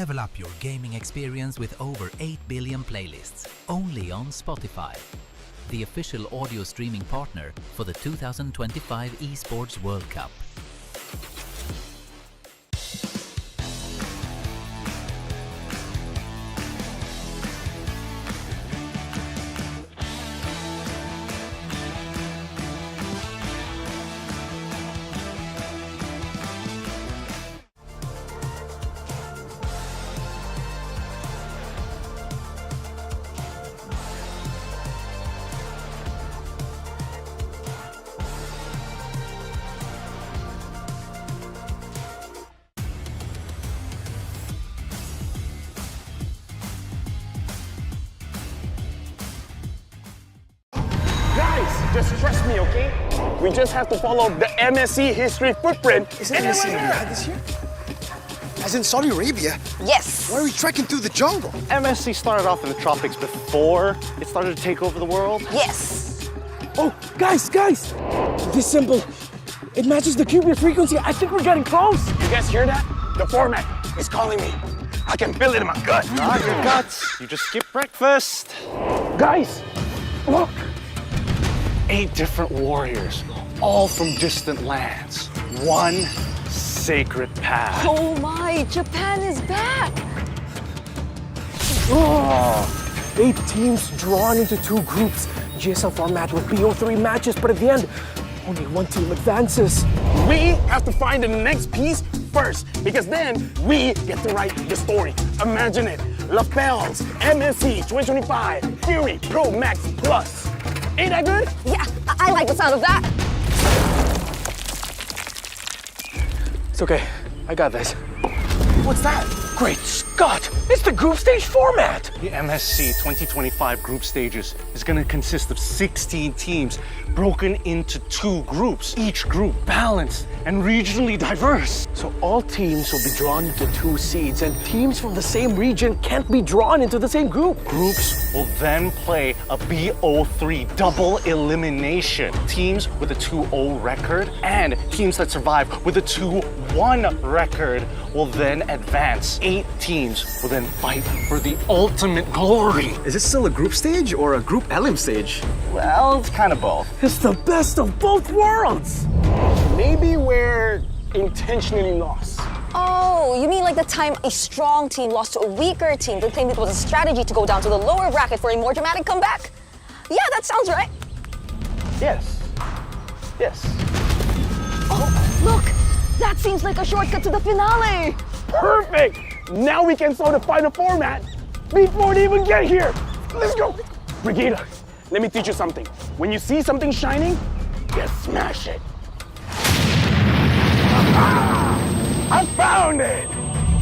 Level up your gaming experience with over 8 billion playlists, only on Spotify, the official audio streaming partner for the 2025 Esports World Cup. Just trust me, okay? We just have to follow the MSC history footprint. Is it MSC we had this year? As in Saudi Arabia? Yes. Why are we trekking through the jungle? MSC started off in the tropics before it started to take over the world. Yes. Oh, guys! This symbol, it matches the Cuban frequency. I think we're getting close. You guys hear that? The format is calling me. I can feel it in my gut. Not your guts. You just skipped breakfast. Guys, look. 8 different warriors, all from distant lands. One sacred path. Oh my, Japan is back. Oh, 8 teams drawn into 2 groups. GSL format with BO3 matches, but at the end, only 1 team advances. We have to find the next piece first, because then we get to write the story. Imagine it. Lapels, MSC 2025, Fury Pro Max Plus. Ain't that good? Yeah, I like the sound of that. It's okay, I got this. What's that? Great Scott, it's the group stage format. The MSC 2025 group stages is going to consist of 16 teams broken into 2 groups, each group balanced and regionally diverse. So all teams will be drawn into 2 seeds, and teams from the same region can't be drawn into the same group. Groups will then play a BO3 double elimination. Teams with a 2-0 record and teams that survive with a 2-1 record will then advance. 8 teams will then fight for the ultimate glory. Is this still a group stage or a group elim stage? Well, it's kind of both. It's the best of both worlds. Maybe we're intentionally lost. Oh, you mean like the time a strong team lost to a weaker team that claimed it was a strategy to go down to the lower bracket for a more dramatic comeback? Yeah, that sounds right. Yes. Oh, look! That seems like a shortcut to the finale! Perfect! Now we can solidify the format before they even get here. Let's go. Brigida, let me teach you something. When you see something shining, you smash it. I found it!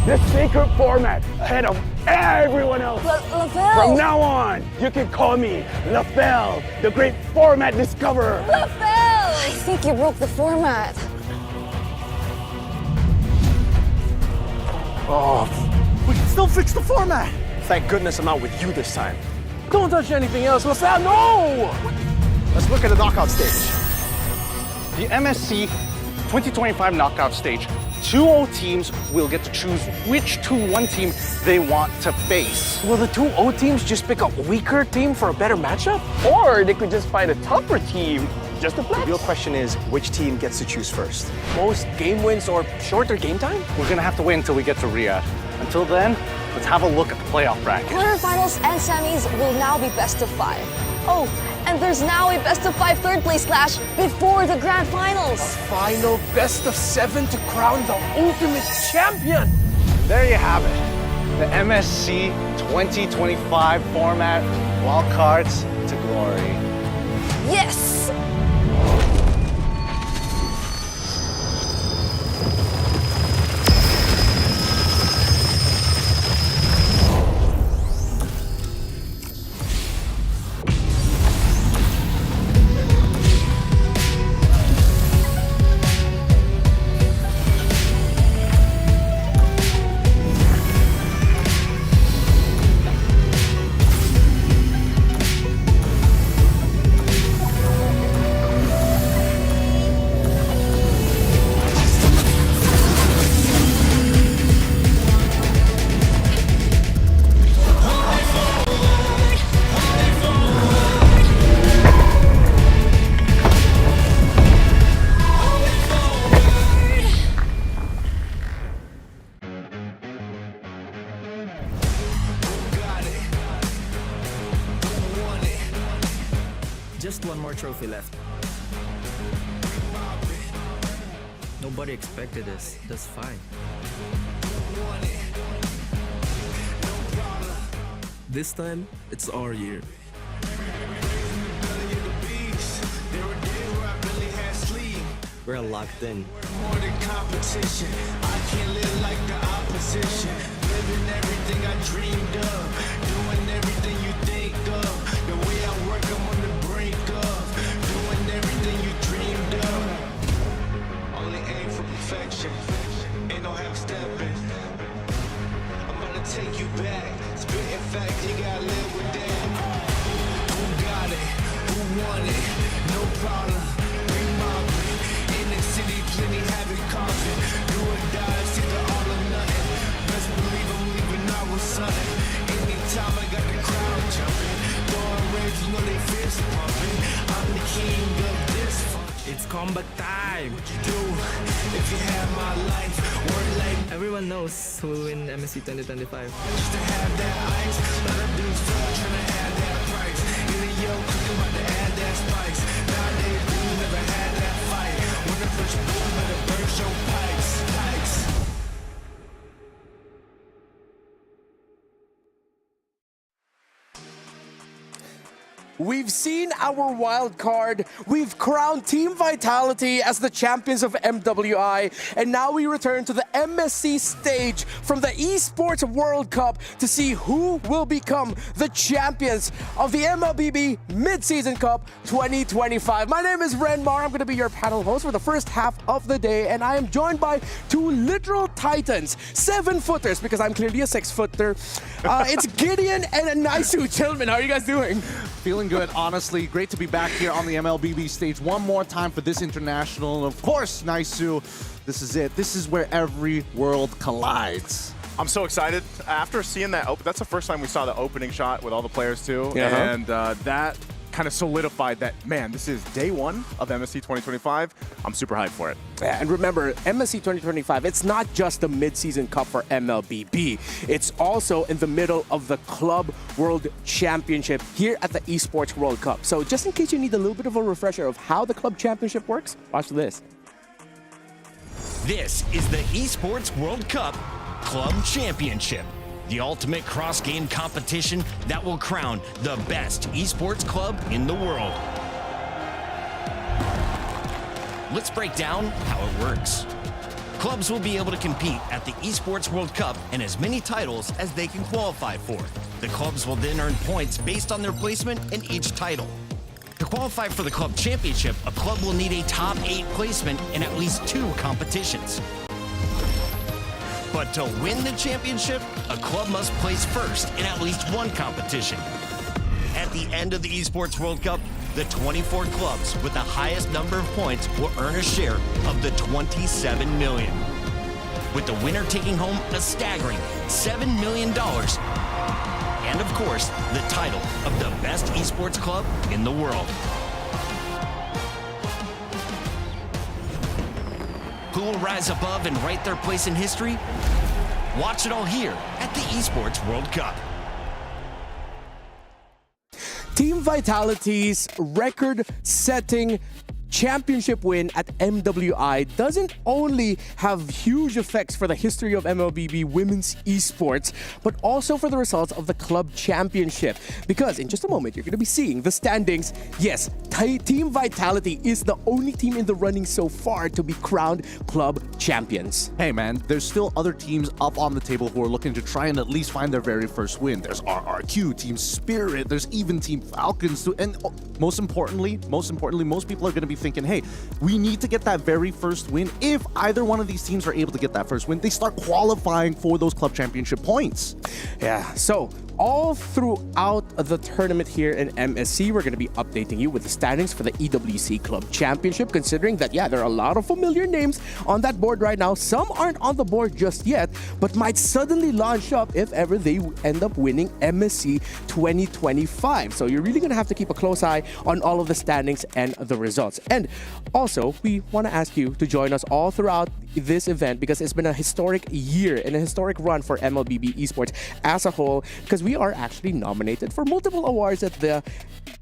The sacred format ahead of everyone else. LaFell! From now on, you can call me LaFell, the great format discoverer. LaFell! I think you broke the format. Oh, we can still fix the format. Thank goodness I'm not with you this time. Don't touch anything else, LaFell, no! Let's look at the knockout stage. The MSC 2025 knockout stage, 2-0 teams will get to choose which 2-1 team they want to face. Will the 2-0 teams just pick a weaker team for a better matchup? Or they could just fight a tougher team just to flex. The real question is, which team gets to choose first? Most game wins or shorter game time? We're gonna have to wait until we get to Riyadh. Until then, let's have a look at the playoff bracket. Quarterfinals and semis will now be best of 5. Oh, and there's now a best of 5 third place clash before the grand finals. Final best of 7 to crown the ultimate champion. There you have it. The MSC 2025 format, wildcards to glory. Yes! trophy left. Nobody expected this. That's fine. This time, it's our year. We're locked in. More than competition, I can't live like the opposition. Living everything I dreamed of, doing everything you think of. The way I work, I'm on the brink of doing everything you dreamed of. Only aim for perfection, ain't no half stepping. I'm gonna take you back, spitting facts, you gotta live with that. Who got it? Who won it? No problem. Bring my in the city, plenty having coffin. Do or die, it's either all or nothing. Best believe I'm leaving out with something. Anytime I got the crowd jumping, throwing reds, you know they fierce pumping. I'm the king of this function. It's comeback time! What you do if you had my life? Word like Everyone knows who will win MSC 2025. just to have that ice. Let them do stuff, trying to have that price. Either yo, quick about to add that spice. Nowadays, dudes never had that fight. When the push boom, better burst your pipes. We've seen our wild card. We've crowned Team Vitality as the champions of MWI. And now we return to the MSC stage from the Esports World Cup to see who will become the champions of the MLBB Mid-Season Cup 2025. My name is Ren Mar. I'm going to be your panel host for the first half of the day. And I am joined by two literal titans, 7-footers, because I'm clearly a 6-footer. It's Gideon and Naisu. Gentlemen, how are you guys doing? Feeling good, honestly. Great to be back here on the MLBB stage one more time for this international. And of course, Naisu, this is it. This is where every world collides. I'm so excited. After seeing that, that's the first time we saw the opening shot with all the players too. Yeah. And that kind of solidified that, man, this is day one of MSC 2025. I'm super hyped for it. Yeah, and remember, MSC 2025, it's not just the mid-season cup for MLBB. It's also in the middle of the Club World Championship here at the Esports World Cup. So just in case you need a little bit of a refresher of how the Club Championship works, watch this. This is the Esports World Cup Club Championship, the ultimate cross-game competition that will crown the best esports club in the world. Let's break down how it works. Clubs will be able to compete at the Esports World Cup and as many titles as they can qualify for. The clubs will then earn points based on their placement in each title. To qualify for the Club Championship, a club will need a top 8 placement in at least 2 competitions. But to win the championship, a club must place first in at least 1 competition. At the end of the Esports World Cup, the 24 clubs with the highest number of points will earn a share of the $27 million, with the winner taking home a staggering $7 million, and of course, the title of the best esports club in the world. Who will rise above and write their place in history? Watch it all here at the Esports World Cup. Team Vitality's record-setting championship win at MWI doesn't only have huge effects for the history of MLBB women's esports, but also for the results of the club championship. Because in just a moment, you're going to be seeing the standings. Yes, Team Vitality is the only team in the running so far to be crowned club champions. Hey man, there's still other teams up on the table who are looking to try and at least find their very first win. There's RRQ, Team Spirit, there's even Team Falcons, and most importantly, most people are going to be thinking, hey, we need to get that very first win. If either one of these teams are able to get that first win, they start qualifying for those club championship points. Yeah, so all throughout the tournament here in MSC, we're going to be updating you with the standings for the EWC Club Championship, considering that, yeah, there are a lot of familiar names on that board right now. Some aren't on the board just yet, but might suddenly launch up if ever they end up winning MSC 2025. So you're really going to have to keep a close eye on all of the standings and the results. And also, we want to ask you to join us all throughout this event because it's been a historic year and a historic run for MLBB esports as a whole, because we are actually nominated for multiple awards at the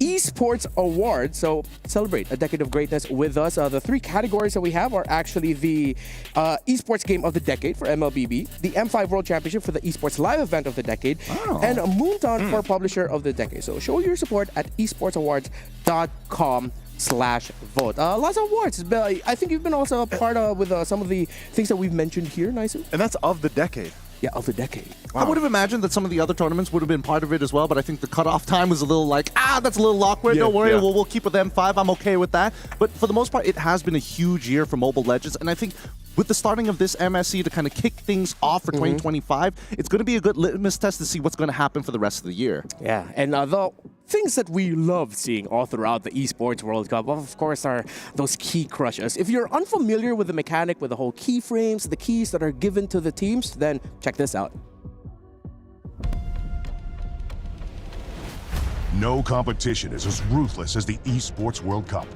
Esports Awards. So celebrate a decade of greatness with us. The three categories that we have are actually the Esports Game of the Decade for MLBB, the M5 World Championship for the Esports Live Event of the Decade, and a Moontown for Publisher of the Decade. So show your support at esportsawards.com/vote. Lots of awards. I think you've been also a part of with some of the things that we've mentioned here, Naisu. And that's of the decade. Yeah, of the decade. I would have imagined that some of the other tournaments would have been part of it as well, but I think the cutoff time was a little like, that's a little awkward. Don't worry, we'll keep with M5. I'm okay with that. But for the most part, it has been a huge year for Mobile Legends, and I think with the starting of this MSC to kind of kick things off for 2025, it's going to be a good litmus test to see what's going to happen for the rest of the year. Yeah, and the things that we love seeing all throughout the Esports World Cup, of course, are those key crushes. If you're unfamiliar with the mechanic, with the whole keyframes, the keys that are given to the teams, then check this out. No competition is as ruthless as the Esports World Cup.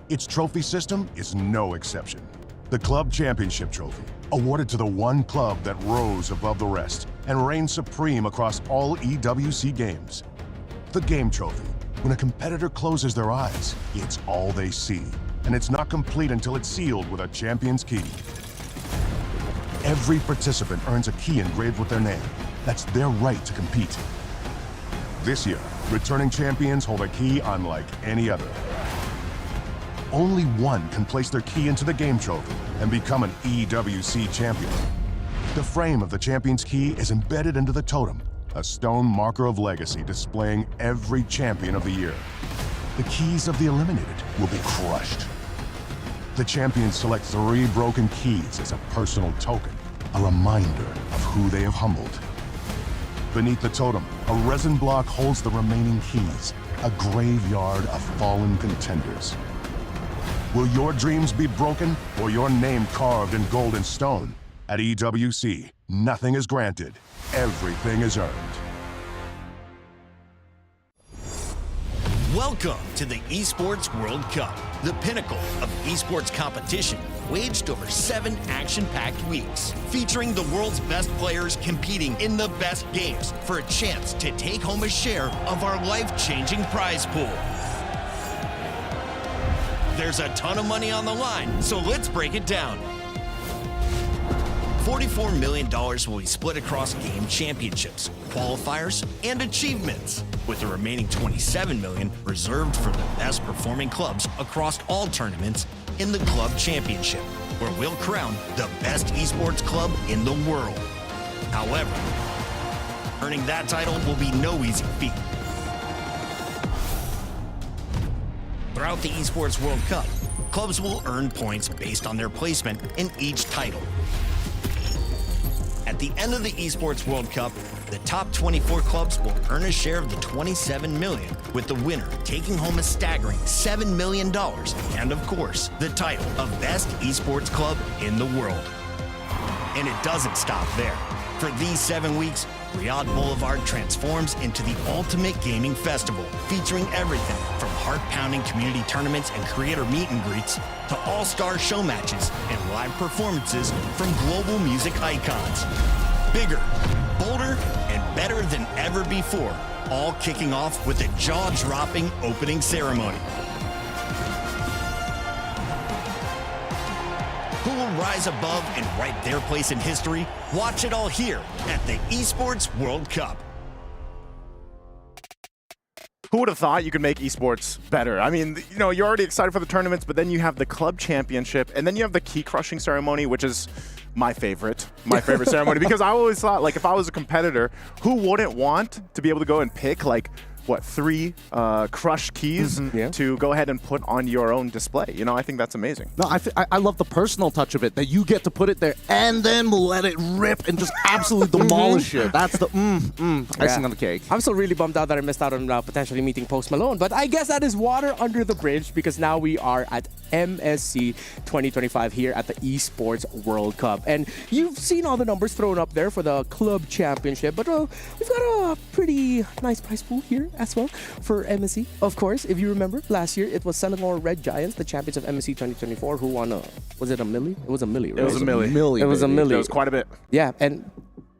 Its trophy system is no exception. The Club Championship Trophy, awarded to the one club that rose above the rest and reigned supreme across all EWC games. The Game Trophy, when a competitor closes their eyes, it's all they see, and it's not complete until it's sealed with a champion's key. Every participant earns a key engraved with their name. That's their right to compete. This year, returning champions hold a key unlike any other. Only one can place their key into the Game Trophy and become an EWC champion. The frame of the champion's key is embedded into the totem, a stone marker of legacy displaying every champion of the year. The keys of the eliminated will be crushed. The champions select 3 broken keys as a personal token, a reminder of who they have humbled. Beneath the totem, a resin block holds the remaining keys, a graveyard of fallen contenders. Will your dreams be broken or your name carved in gold and stone? At EWC, nothing is granted, everything is earned. Welcome to the Esports World Cup, the pinnacle of esports competition, waged over 7 action-packed weeks, featuring the world's best players competing in the best games for a chance to take home a share of our life-changing prize pool. There's a ton of money on the line, so let's break it down. $44 million will be split across game championships, qualifiers, and achievements, with the remaining $27 million reserved for the best performing clubs across all tournaments in the Club Championship, where we'll crown the best esports club in the world. However, earning that title will be no easy feat. Throughout the Esports World Cup, clubs will earn points based on their placement in each title. At the end of the Esports World Cup, the top 24 clubs will earn a share of the $27 million, with the winner taking home a staggering $7 million, and of course, the title of Best Esports Club in the world. And it doesn't stop there. For these 7 weeks, Riyadh Boulevard transforms into the ultimate gaming festival, featuring everything from heart-pounding community tournaments and creator meet and greets to all-star show matches and live performances from global music icons. Bigger, bolder, and better than ever before, all kicking off with a jaw-dropping opening ceremony. Who will rise above and write their place in history? Watch it all here at the Esports World Cup. Who would have thought you could make esports better? I mean, you know, you're already excited for the tournaments, but then you have the club championship, and then you have the key crushing ceremony, which is my favorite ceremony, because I always thought, like, if I was a competitor, who wouldn't want to be able to go and pick, like, 3 crushed keys to go ahead and put on your own display? You know, I think that's amazing. No, I love the personal touch of it, that you get to put it there and then let it rip and just absolutely demolish it. That's the icing on the cake. I'm still really bummed out that I missed out on potentially meeting Post Malone, but I guess that is water under the bridge, because now we are at MSC 2025 here at the Esports World Cup. And you've seen all the numbers thrown up there for the club championship, but we've got a pretty nice prize pool here as well for MSC. Of course, if you remember, last year it was Selangor Red Giants, the champions of MSC 2024, who won was it a milli? It was a milli, right? It was a milli. It was a milli. It was quite a bit. Yeah, and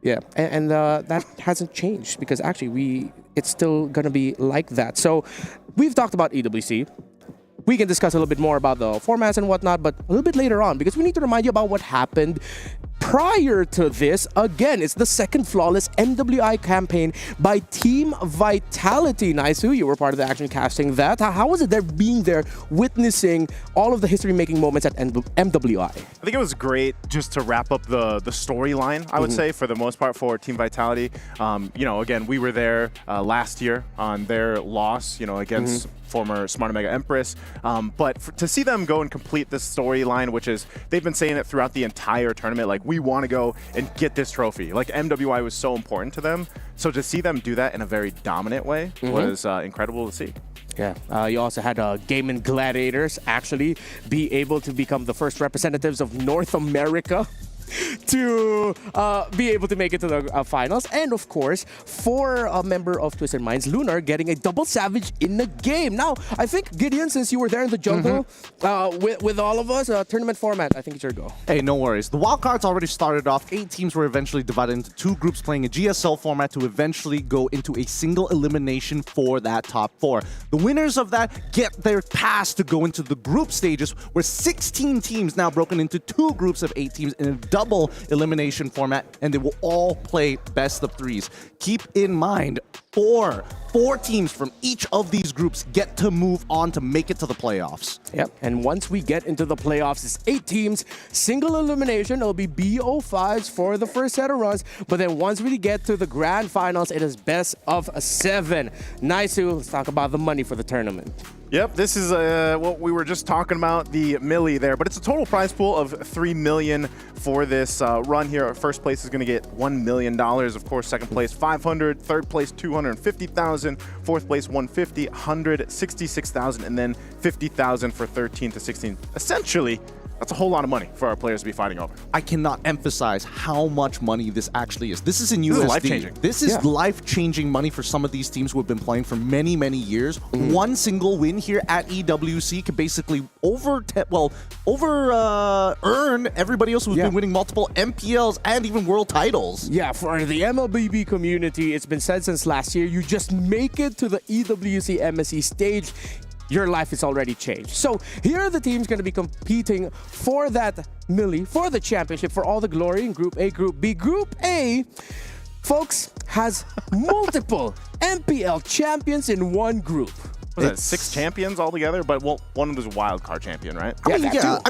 Yeah, and that hasn't changed because actually it's still going to be like that. So we've talked about EWC. We can discuss a little bit more about the formats and whatnot, but a little bit later on because we need to remind you about what happened prior to this. Again, it's the second flawless MWI campaign by Team Vitality. Naisu, you were part of the action casting that. How was it there being there, witnessing all of the history-making moments at MWI? I think it was great just to wrap up the storyline, I would say, for the most part, for Team Vitality. Again, we were there last year on their loss, against former Smart Omega Empress. But to see them go and complete this storyline, which is, they've been saying it throughout the entire tournament, like, we want to go and get this trophy. Like, MWI was so important to them. So to see them do that in a very dominant way was incredible to see. Yeah, you also had Gaming Gladiators actually be able to become the first representatives of North America to be able to make it to the finals. And of course, for a member of Twisted Minds, Lunar, getting a double savage in the game. Now, I think, Gideon, since you were there in the jungle with all of us, tournament format, I think it's your go. Hey, no worries. The wildcards already started off. 8 teams were eventually divided into 2 groups playing a GSL format to eventually go into a single elimination for that top 4. The winners of that get their pass to go into the group stages, where 16 teams now broken into 2 groups of 8 teams in a double elimination format, and they will all play best of 3s. Keep in mind, four teams from each of these groups get to move on to make it to the playoffs. Yep, and once we get into the playoffs, it's 8 teams, single elimination. It'll be BO5s for the first set of runs, but then once we get to the grand finals, it is best of 7. Naisu, let's talk about the money for the tournament. Yep, this is what we were just talking about, the milli there, but it's a total prize pool of $3 million for this run here. First place is going to get $1 million. Of course, second place $500, third place $250,000, fourth place $150, $166,000, and then $50,000 for 13 to 16. Essentially, that's a whole lot of money for our players to be fighting over. I cannot emphasize how much money this actually is. This is in USD. This is life-changing. This is life-changing money for some of these teams who have been playing for many, many years. One single win here at EWC could basically earn everybody else who's been winning multiple MPLs and even world titles. Yeah, for the MLBB community, it's been said since last year, you just make it to the EWC MSC stage, your life is already changed. So here are the teams going to be competing for that milli, for the championship, for all the glory in Group A, Group B. Group A, folks, has multiple MPL champions in one group. Was that 6 champions altogether? But one was a wild card champion, right? I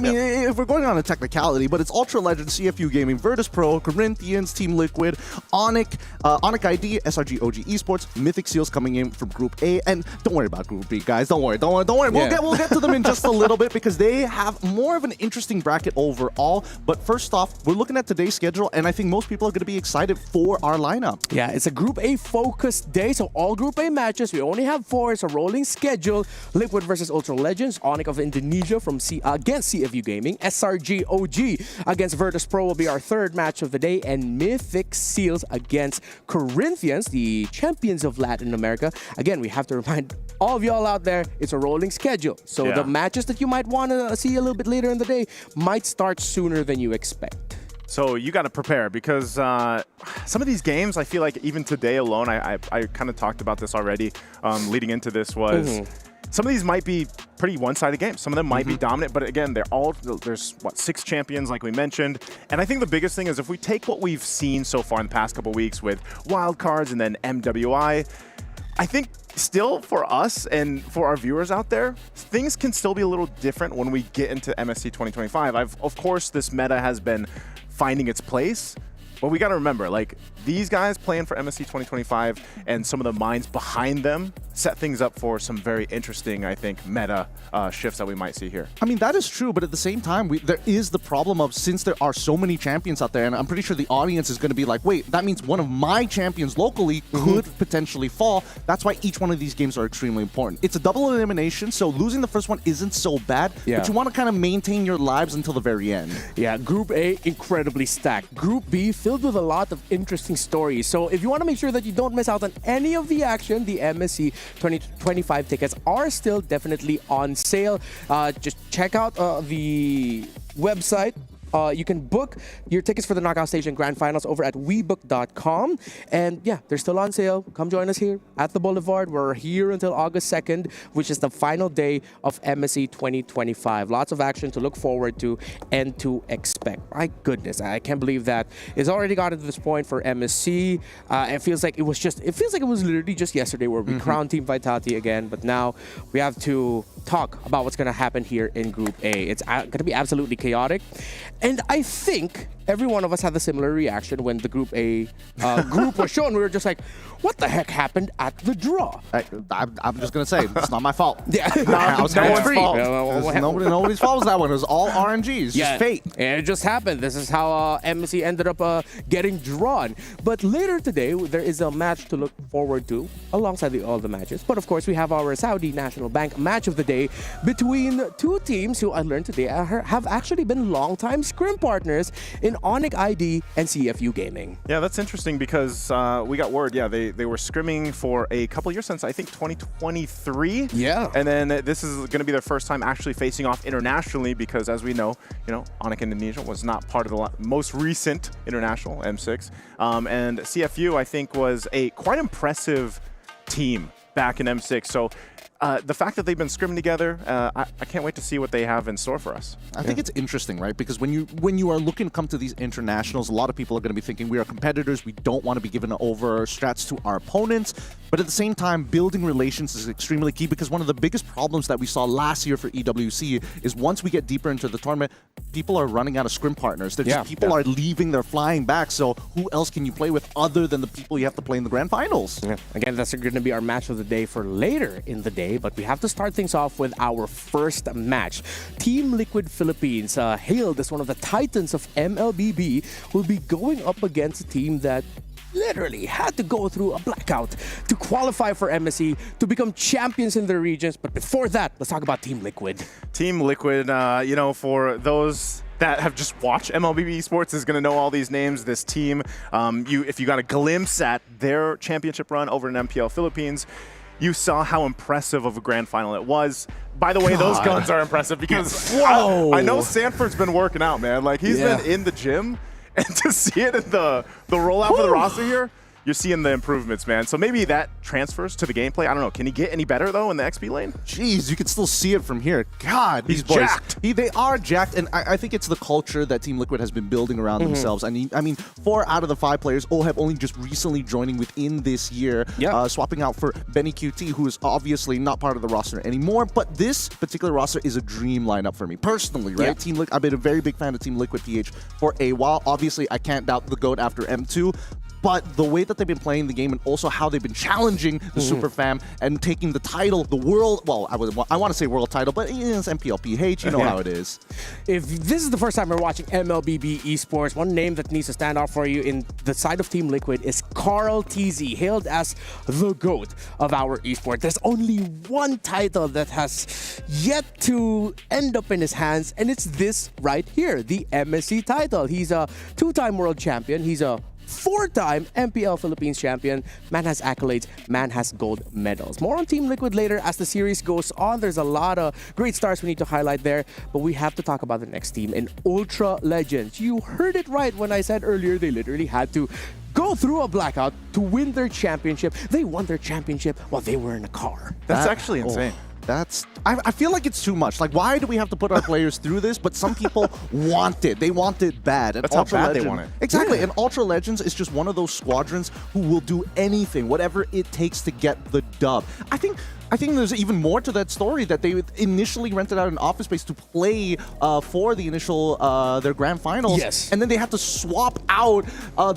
mean, if we're going on a technicality, but it's Ultra Legend, CFU Gaming, Virtus Pro, Corinthians, Team Liquid, Onic ID, SRG OG Esports, Mythic Seals coming in from Group A. And don't worry about Group B, guys. Don't worry. We'll get to them in just a little bit because they have more of an interesting bracket overall. But first off, we're looking at today's schedule, and I think most people are going to be excited for our lineup. Yeah, it's a Group A focused day, so all Group A matches. We only have 4. It's a rolling schedule. Liquid versus Ultra Legends, Onic of Indonesia from against CFU Gaming, SRG OG against Virtus Pro will be our 3rd match of the day, and Mythic Seals against Corinthians, the champions of Latin America. Again, we have to remind all of y'all out there, it's a rolling schedule. So the matches that you might want to see a little bit later in the day might start sooner than you expect. So you got to prepare because some of these games, I feel like even today alone, I kind of talked about this already leading into this, was some of these might be pretty one-sided games. Some of them might be dominant, but again, there's 6 champions like we mentioned. And I think the biggest thing is if we take what we've seen so far in the past couple weeks with wildcards and then MWI, I think still for us and for our viewers out there, things can still be a little different when we get into MSC 2025. Of course, this meta has been finding its place, but we got to remember, like, these guys playing for MSC 2025 and some of the minds behind them set things up for some very interesting, I think, meta shifts that we might see here. I mean, that is true, but at the same time, there is the problem of, since there are so many champions out there, and I'm pretty sure the audience is going to be like, wait, that means one of my champions locally could potentially fall. That's why each one of these games are extremely important. It's a double elimination, so losing the first one isn't so bad, but you want to kind of maintain your lives until the very end. Yeah, Group A, incredibly stacked. Group B, filled with a lot of interesting stories. So if you want to make sure that you don't miss out on any of the action, the MSC 2025 tickets are still definitely on sale. Just check out the website You can book your tickets for the knockout stage and grand finals over at webook.com. And yeah, they're still on sale. Come join us here at the Boulevard. We're here until August 2nd, which is the final day of MSC 2025. Lots of action to look forward to and to expect. My goodness, I can't believe that it's already gotten to this point for MSC. It feels like it was literally just yesterday where we crowned Team Vitality again, but now we have to talk about what's going to happen here in Group A. It's going to be absolutely chaotic, and I think every one of us had a similar reaction when the Group A group was shown. We were just like, what the heck happened at the draw? I'm just going to say, it's not my fault. Yeah. I was No one's free. fault. Nobody's fault was that one. It was all RNG. It's just fate. And it just happened. This is how MSC ended up getting drawn. But later today, there is a match to look forward to alongside all the matches. But of course, we have our Saudi National Bank match of the day between two teams who I learned today have actually been longtime scrim partners in Onyx ID and CFU Gaming. Yeah, that's interesting because we got word, they were scrimming for a couple years since, I think, 2023. Yeah. And then this is going to be their first time actually facing off internationally because, as we know, Onyx Indonesia was not part of the most recent international, M6. And CFU, I think, was a quite impressive team back in M6. So the fact that they've been scrimming together, I can't wait to see what they have in store for us. I think it's interesting, right? Because when you are looking to come to these internationals, a lot of people are going to be thinking we are competitors. We don't want to be given over strats to our opponents. But at the same time, building relations is extremely key because one of the biggest problems that we saw last year for EWC is once we get deeper into the tournament, people are running out of scrim partners. People are leaving, they're flying back. So who else can you play with other than the people you have to play in the grand finals? Yeah. Again, that's going to be our match of the day for later in the day. But we have to start things off with our first match. Team Liquid Philippines, hailed as one of the titans of MLBB, will be going up against a team that literally had to go through a blackout to qualify for MSC, to become champions in their regions. But before that, let's talk about Team Liquid. Team Liquid, for those that have just watched MLBB Esports is going to know all these names. This team, if you got a glimpse at their championship run over in MPL Philippines, you saw how impressive of a grand final it was. By the way, those guns are impressive because I know Sanford's been working out, man. Like, he's been in the gym, and to see it in the rollout for the roster here, you're seeing the improvements, man. So maybe that transfers to the gameplay. I don't know. Can he get any better, though, in the XP lane? Jeez, you can still see it from here. God, he's boys, jacked. They are jacked, and I think it's the culture that Team Liquid has been building around themselves. I mean, 4 out of the 5 players all have only just recently joining within this year, swapping out for Benny QT, who is obviously not part of the roster anymore. But this particular roster is a dream lineup for me, personally, right? Team Liquid, I've been a very big fan of Team Liquid PH for a while. Obviously, I can't doubt the GOAT after M2. But the way that they've been playing the game and also how they've been challenging the Super Fam and taking the title, the world, well, I want to say world title, but it's MPL PH, you know how it is. If this is the first time we're watching MLBB Esports, one name that needs to stand out for you in the side of Team Liquid is Carl TZ, hailed as the GOAT of our esport. There's only one title that has yet to end up in his hands, and it's this right here, the MSC title. He's a 2-time world champion. He's a 4-time MPL Philippines champion. Man has accolades, man has gold medals. More on Team Liquid later as the series goes on. There's a lot of great stars we need to highlight there, but we have to talk about the next team in Ultra Legends. You heard it right when I said earlier they literally had to go through a blackout to win their championship. They won their championship while they were in a car. That's actually insane. I feel like it's too much. Like, why do we have to put our players through this? But some people want it. They want it bad. And That's how bad they want it. Exactly. And Ultra Legends is just one of those squadrons who will do anything, whatever it takes to get the dub. I think there's even more to that story, that they initially rented out an office space to play for the initial their grand finals. Yes. And then they had to swap out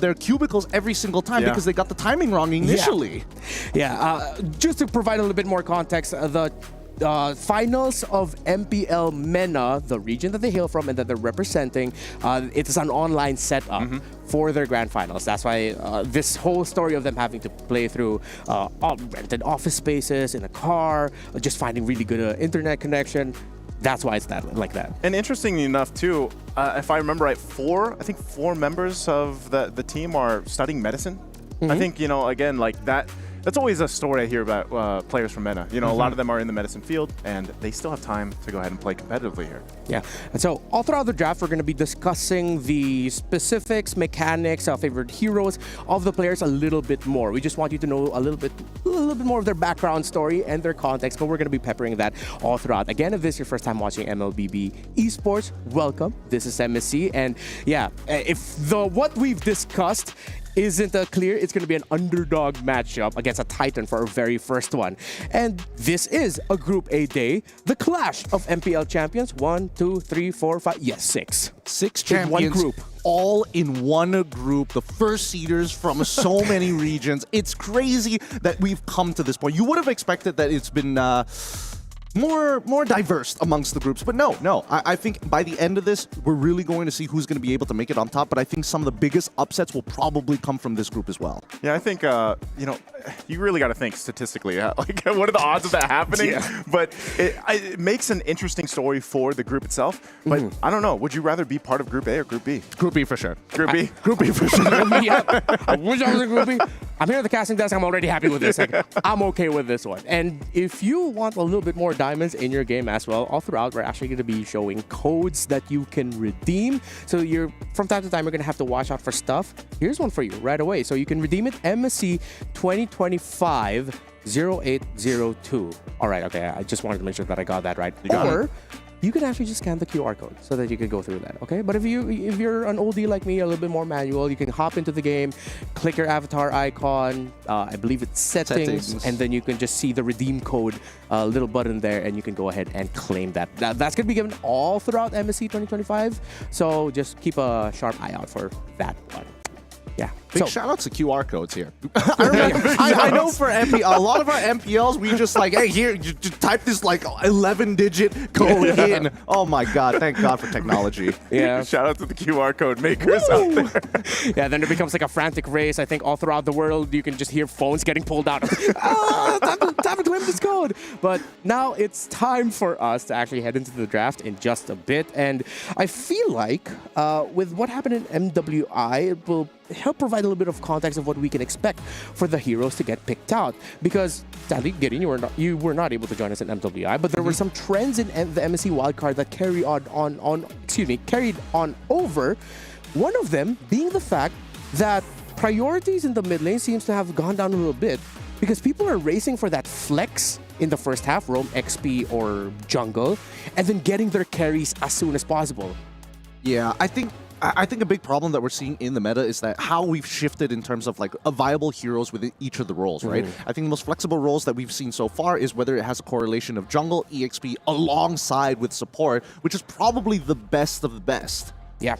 their cubicles every single time because they got the timing wrong initially. Just to provide a little bit more context, the finals of MPL MENA, the region that they hail from and that they're representing, it is an online setup for their grand finals. That's why this whole story of them having to play through rented office spaces, in a car, just finding really good internet connection. That's why it's like that. And interestingly enough, too, if I remember right, 4 members of the team are studying medicine. I think, again, like that That's always a story I hear about players from meta. You know, a lot of them are in the medicine field, and they still have time to go ahead and play competitively here. Yeah, and so all throughout the draft, we're going to be discussing the specifics, mechanics, our favorite heroes of the players a little bit more. We just want you to know a little bit more of their background story and their context, but we're going to be peppering that all throughout. Again, if this is your first time watching MLBB Esports, welcome. This is MSC, and yeah, if what we've discussed isn't clear, it's going to be an underdog matchup against a Titan for our very first one. And this is a Group A day, the clash of MPL champions. 1, 2, 3, 4, 5, yes, 6. 6 In champions. one group. All in one group, the first seeders from so many regions. It's crazy that we've come to this point. You would have expected that it's been more diverse amongst the groups, but no. I think by the end of this, we're really going to see who's going to be able to make it on top, but I think some of the biggest upsets will probably come from this group as well. Yeah, I think, you know, you really got to think statistically, like, what are the odds of that happening? Yeah. But it makes an interesting story for the group itself, but I don't know, would you rather be part of Group A or Group B? Group B for sure. Group B? Group B for sure. Yeah. I wish I was in Group B. I'm here at the casting desk. I'm already happy with this. Like, I'm okay with this one. And if you want a little bit more diamonds in your game as well, all throughout, we're actually going to be showing codes that you can redeem. So from time to time, you're going to have to watch out for stuff. Here's one for you right away. So you can redeem it, MSC 2025 0802. All right, okay. I just wanted to make sure that I got that right. Or you can actually just scan the QR code so that you can go through that, okay? But if you're an oldie like me, a little bit more manual, you can hop into the game, click your avatar icon, I believe it's settings, and then you can just see the redeem code little button there, and you can go ahead and claim that. That's going to be given all throughout MSC 2025, so just keep a sharp eye out for that one. Yeah. Big shout outs to QR codes here. I know for MPL, a lot of our MPLs, we just like, hey, here, you just type this like 11-digit code in. Oh my God, thank God for technology. Yeah. Shout out to the QR code makers out there. Yeah, then it becomes like a frantic race. I think all throughout the world, you can just hear phones getting pulled out. Time to claim this code. But now it's time for us to actually head into the draft in just a bit. And I feel like with what happened in MWI, it will help provide a little bit of context of what we can expect for the heroes to get picked out. Because, sadly, Gideon, you were not able to join us in MWI, but there were some trends in the MSC wildcard that carried on over. One of them being the fact that priorities in the mid lane seems to have gone down a little bit because people are racing for that flex in the first half, roam XP or jungle, and then getting their carries as soon as possible. Yeah, I think a big problem that we're seeing in the meta is that how we've shifted in terms of like viable heroes within each of the roles, right? I think the most flexible roles that we've seen so far is whether it has a correlation of jungle, EXP alongside with support, which is probably the best of the best. Yeah,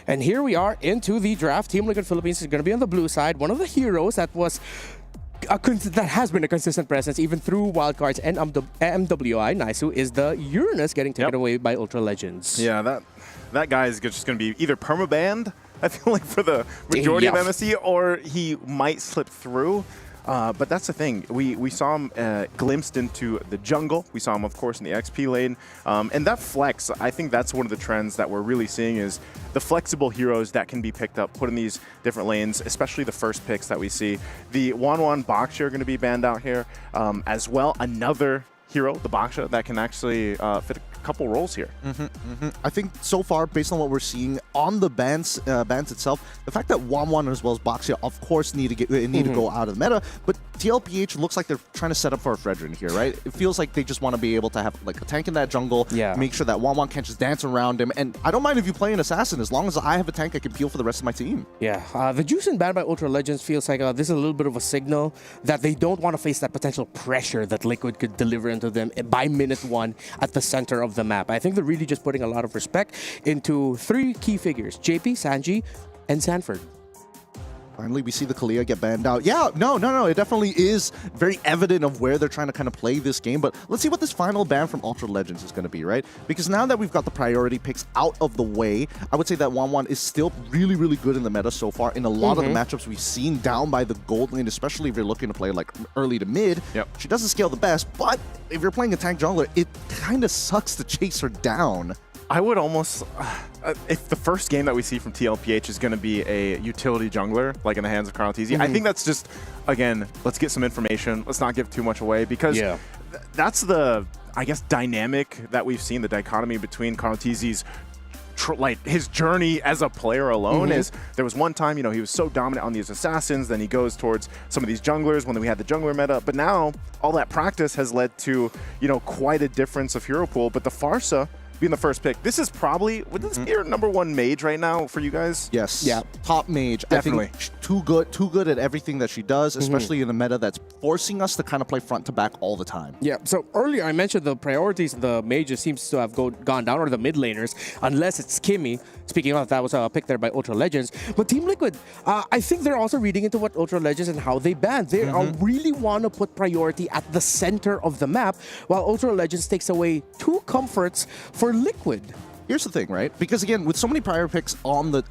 and here we are into the draft. Team Liquid Philippines is going to be on the blue side. One of the heroes that has been a consistent presence even through wildcards and MWI, Naisu, is the Uranus getting taken away by Ultra Legends. Yeah, that guy is just going to be either permabanned, I feel like, for the majority of MSC, or he might slip through. But that's the thing. We saw him glimpsed into the jungle. We saw him, of course, in the XP lane. And that flex, I think that's one of the trends that we're really seeing is the flexible heroes that can be picked up, put in these different lanes, especially the first picks that we see. The 1-1 Baksha are going to be banned out here as well. Another hero, the Baksha, that can actually fit a couple roles here. I think so far, based on what we're seeing on the bans itself, the fact that 1-1 as well as Baksha, of course, need to go out of the meta, but TLPH looks like they're trying to set up for a Fredrin here, right? It feels like they just want to be able to have like a tank in that jungle, make sure that 1-1 can't just dance around him, and I don't mind if you play an assassin as long as I have a tank I can peel for the rest of my team. Yeah, the Juicing banned by Ultra Legends feels like this is a little bit of a signal that they don't want to face that potential pressure that Liquid could deliver into them by minute 1 at the center of the map. I think they're really just putting a lot of respect into 3 key figures, JP, Sanji, and Sanford. Finally, we see the Kalia get banned out. Yeah, no. It definitely is very evident of where they're trying to kind of play this game. But let's see what this final ban from Ultra Legends is going to be, right? Because now that we've got the priority picks out of the way, I would say that 1-1 is still really, really good in the meta so far. In a lot of the matchups we've seen down by the gold lane, especially if you're looking to play like early to mid, she doesn't scale the best. But if you're playing a tank jungler, it kind of sucks to chase her down. I would almost, if the first game that we see from TLPH is going to be a utility jungler, like in the hands of Carl Tizzi, I think that's just, again, let's get some information. Let's not give too much away, because that's the, I guess, dynamic that we've seen, the dichotomy between Carl Tizzi's like his journey as a player alone is there was one time, you know, he was so dominant on these assassins, then he goes towards some of these junglers when we had the jungler meta, but now all that practice has led to, you know, quite a difference of hero pool. But the Pharsa being the first pick, this is probably, would this be your #1 mage right now for you guys? Yes. Yeah. Top mage. Definitely. I think too good at everything that she does, especially in a meta that's forcing us to kind of play front to back all the time. Yeah, so earlier I mentioned the priorities of the mages seems to have gone down, or the mid laners, unless it's Kimmy. Speaking of, that was a pick there by Ultra Legends. But Team Liquid, I think they're also reading into what Ultra Legends and how they ban. They really want to put priority at the center of the map, while Ultra Legends takes away 2 comforts for Liquid. Here's the thing, right? Because again, with so many prior picks on the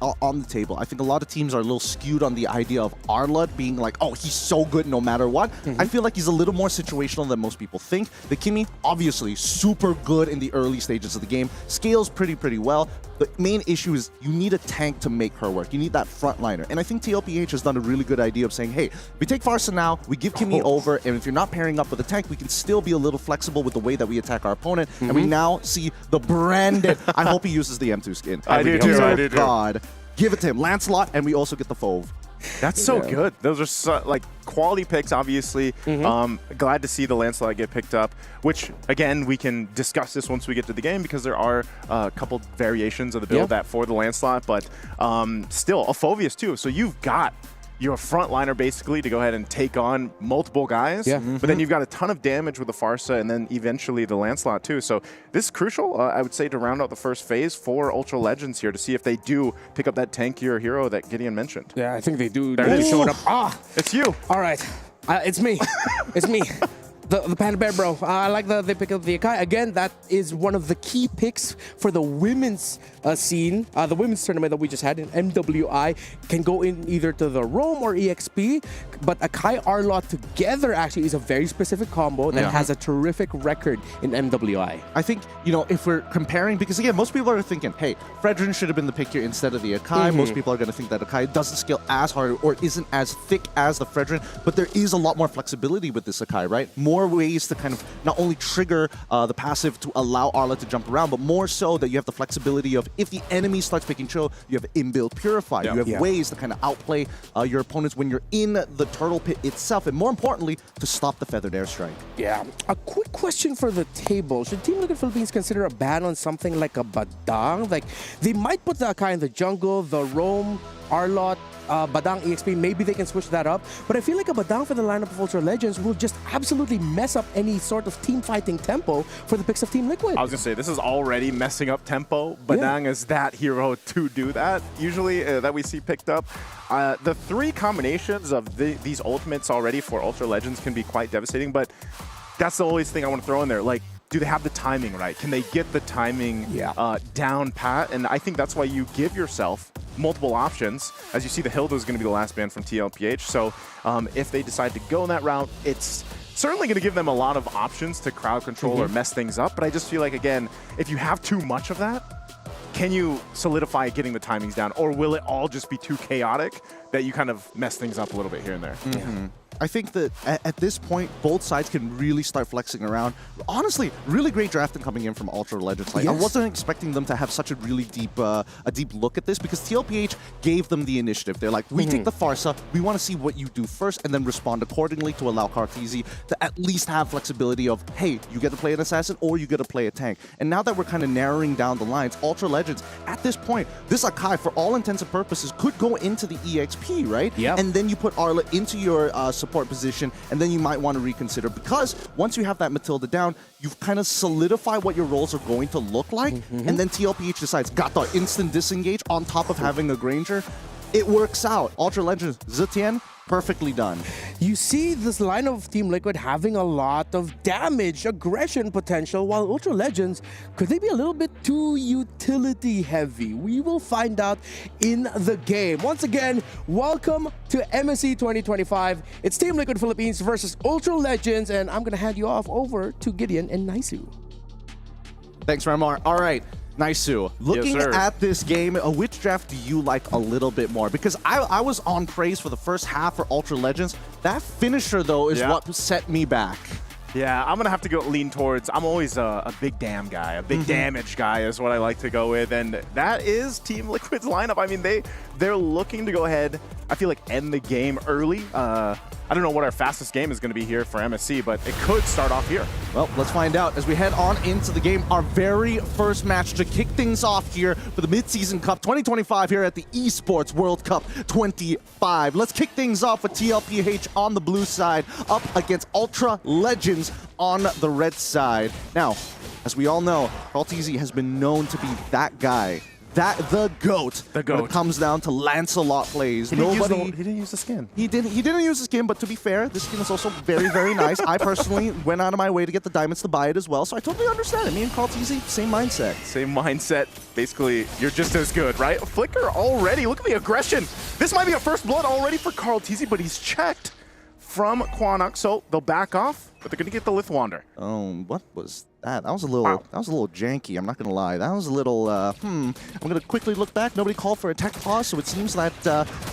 table, I think a lot of teams are a little skewed on the idea of Arlott being like, oh, he's so good no matter what. I feel like he's a little more situational than most people think. The Kimmy, obviously, super good in the early stages of the game, scales pretty well. The main issue is you need a tank to make her work. You need that frontliner. And I think TLPH has done a really good idea of saying, hey, we take Pharsa now, we give Kimmy over, and if you're not pairing up with a tank, we can still be a little flexible with the way that we attack our opponent. And we now see the branded, I hope he uses the M2 skin. I do too. Oh God. Give it to him. Lancelot, and we also get the Fauve. That's so good. Those are like quality picks, obviously. Glad to see the Lancelot get picked up, which, again, we can discuss this once we get to the game, because there are a couple variations of the build that for the Lancelot, but still, a Phoveus too. So you've got your frontliner basically to go ahead and take on multiple guys, but then you've got a ton of damage with the Pharsa and then eventually the Lancelot too. So this is crucial, I would say, to round out the first phase for Ultra Legends here, to see if they do pick up that tankier hero that Gideon mentioned. Yeah, I think they do. There it is. Showing up. Ah, it's you. All right, it's me. It's me. The Panda Bear, bro. I like they pick up the Akai. Again, that is one of the key picks for the women's scene. The women's tournament that we just had in MWI can go in either to the Roam or EXP, but Akai Arlott together actually is a very specific combo that has a terrific record in MWI. I think, you know, if we're comparing, because again, most people are thinking, hey, Fredrin should have been the pick here instead of the Akai. Most people are going to think that Akai doesn't scale as hard or isn't as thick as the Fredrin, but there is a lot more flexibility with this Akai, right? More ways to kind of not only trigger the passive to allow Arlott to jump around, but more so that you have the flexibility of, if the enemy starts picking Chill, you have inbuilt Purify. You have ways to kind of outplay your opponents when you're in the turtle pit itself, and more importantly, to stop the feathered airstrike. Yeah. A quick question for the table. Should Team Liquid Philippines consider a ban on something like a Badang? Like, they might put the Akai in the jungle, the Roam, Arlott, Badang EXP, maybe they can switch that up. But I feel like a Badang for the lineup of Ultra Legends will just absolutely mess up any sort of team fighting tempo for the picks of Team Liquid. I was going to say, this is already messing up tempo. Badang is that hero to do that, usually, that we see picked up. The 3 combinations of these ultimates already for Ultra Legends can be quite devastating, but that's the always thing I want to throw in there. Like, do they have the timing right? Can they get the timing down pat? And I think that's why you give yourself multiple options. As you see, the Hilda is going to be the last ban from TLPH. So if they decide to go in that route, it's certainly going to give them a lot of options to crowd control or mess things up. But I just feel like, again, if you have too much of that, can you solidify getting the timings down? Or will it all just be too chaotic that you kind of mess things up a little bit here and there? I think that at this point, both sides can really start flexing around. Honestly, really great drafting coming in from Ultra Legends. Like, I wasn't expecting them to have such a really deep look at this, because TLPH gave them the initiative. They're like, we take the Pharsa, we want to see what you do first, and then respond accordingly to allow Cartesi to at least have flexibility of, hey, you get to play an assassin or you get to play a tank. And now that we're kind of narrowing down the lines, Ultra Legends, at this point, this Akai, for all intents and purposes, could go into the EXP, right? Yeah. And then you put Arla into your support position, and then you might want to reconsider, because once you have that Matilda down, you've kind of solidified what your roles are going to look like, and then TLPH decides, got the instant disengage on top of having a Granger. It works out. Ultra Legends, Zetian, perfectly done. You see this line of Team Liquid having a lot of damage, aggression potential, while Ultra Legends, could they be a little bit too utility heavy? We will find out in the game. Once again, welcome to MSC 2025. It's Team Liquid Philippines versus Ultra Legends, and I'm going to hand you off over to Gideon and Naisu. Thanks, Ramar. All right. Nice, Sue. Looking at this game, which draft do you like a little bit more? Because I was on praise for the first half for Ultra Legends. That finisher, though, is what set me back. Yeah, I'm going to have to lean towards, I'm always a big damn guy, a big damage guy is what I like to go with, and that is Team Liquid's lineup. I mean, they're looking to go ahead, I feel like, end the game early. I don't know what our fastest game is going to be here for MSC, but it could start off here. Well, let's find out as we head on into the game. Our very first match to kick things off here for the Midseason Cup 2025 here at the Esports World Cup 25. Let's kick things off with TLPH on the blue side up against Ultra Legends on the red side. Now, as we all know, CarlTZ has been known to be that guy. The GOAT. The GOAT. When it comes down to Lancelot plays. He didn't use the skin. He didn't use the skin, but to be fair, this skin is also very, very nice. I personally went out of my way to get the diamonds to buy it as well, so I totally understand it. Me and CarlTZ, same mindset. Same mindset. Basically, you're just as good, right? Flicker already. Look at the aggression. This might be a first blood already for CarlTZ, but he's checked from Quanok, so they'll back off, but they're going to get the Lithwander. What was that? That was a little janky, I'm not going to lie. That was a little, I'm going to quickly look back. Nobody called for a tech pause, so it seems that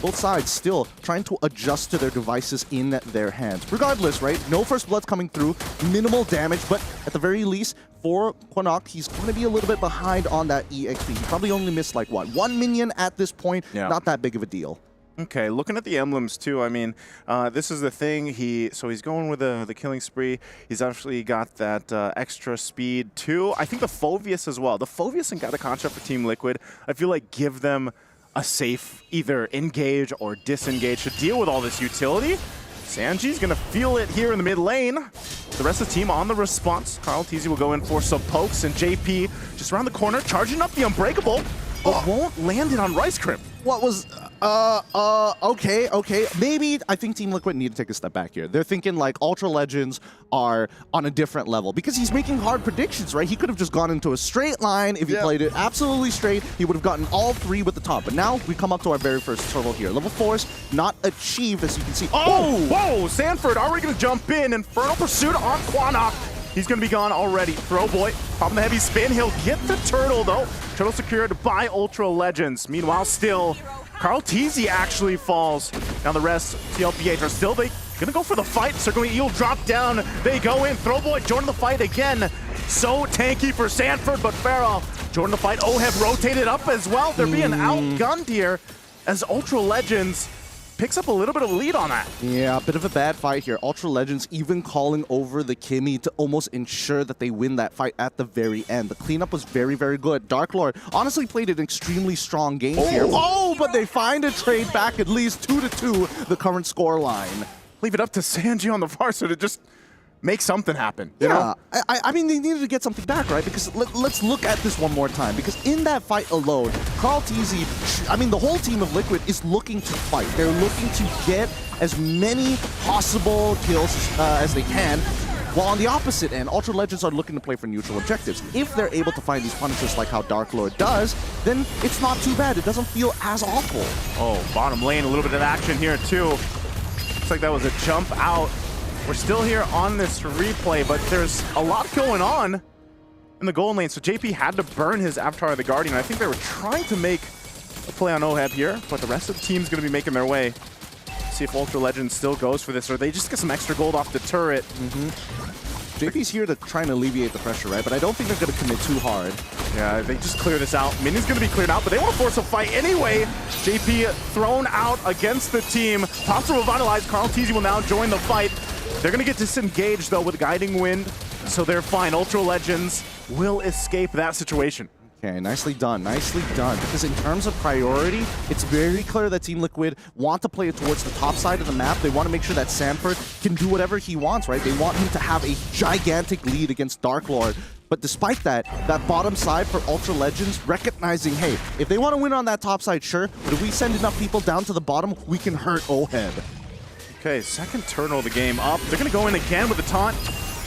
both sides still trying to adjust to their devices in their hands. Regardless, right? No first bloods coming through, minimal damage, but at the very least, for Quanok, he's going to be a little bit behind on that EXP. He probably only missed, like, what, 1 minion at this point? Yeah. Not that big of a deal. Okay, looking at the emblems too, I mean, this is the thing, so he's going with the killing spree. He's actually got that extra speed too. I think the Phoveus as well. The Phoveus and got a contract for Team Liquid. I feel like give them a safe either engage or disengage to deal with all this utility. Sanji's gonna feel it here in the mid lane. The rest of the team on the response. CarlTZ will go in for some pokes, and JP just around the corner, charging up the Unbreakable, but won't land it on Rice Crimp. What was... okay. Maybe I think Team Liquid need to take a step back here. They're thinking like Ultra Legends are on a different level because he's making hard predictions, right? He could have just gone into a straight line. If he played it absolutely straight, he would have gotten all 3 with the top. But now we come up to our very first turtle here. Level 4 is not achieved, as you can see. Whoa! Sanford already going to jump in. Infernal Pursuit on Quanok. He's going to be gone already. Throwboy, popping the heavy spin. He'll get the turtle, though. Turtle secured by Ultra Legends. Meanwhile, still, CarlTZ actually falls. Now the rest, TLPH are still gonna go for the fight. Circling Eel drop down. They go in. Throwboy joining the fight again. So tanky for Sanford, but Farrell joining the fight. Oheb rotated up as well. They're being outgunned here as Ultra Legends picks up a little bit of a lead on that. Yeah, a bit of a bad fight here. Ultra Legends even calling over the Kimmy to almost ensure that they win that fight at the very end. The cleanup was very, very good. Dark Lord honestly played an extremely strong game here. But they find a trade back, at least 2-2, the current score line. Leave it up to Sanji on the far side to just make something happen. You know? I mean, they needed to get something back, right? Because let's look at this one more time. Because in that fight alone, CarlTZ, I mean, the whole team of Liquid is looking to fight. They're looking to get as many possible kills as they can. While on the opposite end, Ultra Legends are looking to play for neutral objectives. If they're able to find these punishers like how Dark Lord does, then it's not too bad. It doesn't feel as awful. Oh, bottom lane, a little bit of action here too. Looks like that was a jump out. We're still here on this replay, but there's a lot going on in the gold lane. So JP had to burn his Avatar of the Guardian. I think they were trying to make a play on Oheb here, but the rest of the team's going to be making their way. See if Ultra Legends still goes for this, or they just get some extra gold off the turret. JP's here to try and alleviate the pressure, right? But I don't think they're going to commit too hard. Yeah, they just clear this out. Minion's going to be cleared out, but they want to force a fight anyway. JP thrown out against the team. Pops will revitalize. CarlTZ will now join the fight. They're going to get disengaged, though, with Guiding Wind, so they're fine. Ultra Legends will escape that situation. Okay, nicely done, nicely done. Because in terms of priority, it's very clear that Team Liquid want to play it towards the top side of the map. They want to make sure that Sanford can do whatever he wants, right? They want him to have a gigantic lead against Dark Lord. But despite that, that bottom side for Ultra Legends, recognizing, hey, if they want to win on that top side, sure, but if we send enough people down to the bottom, we can hurt Oheb. Okay, second turtle of the game up. They're going to go in again with the taunt.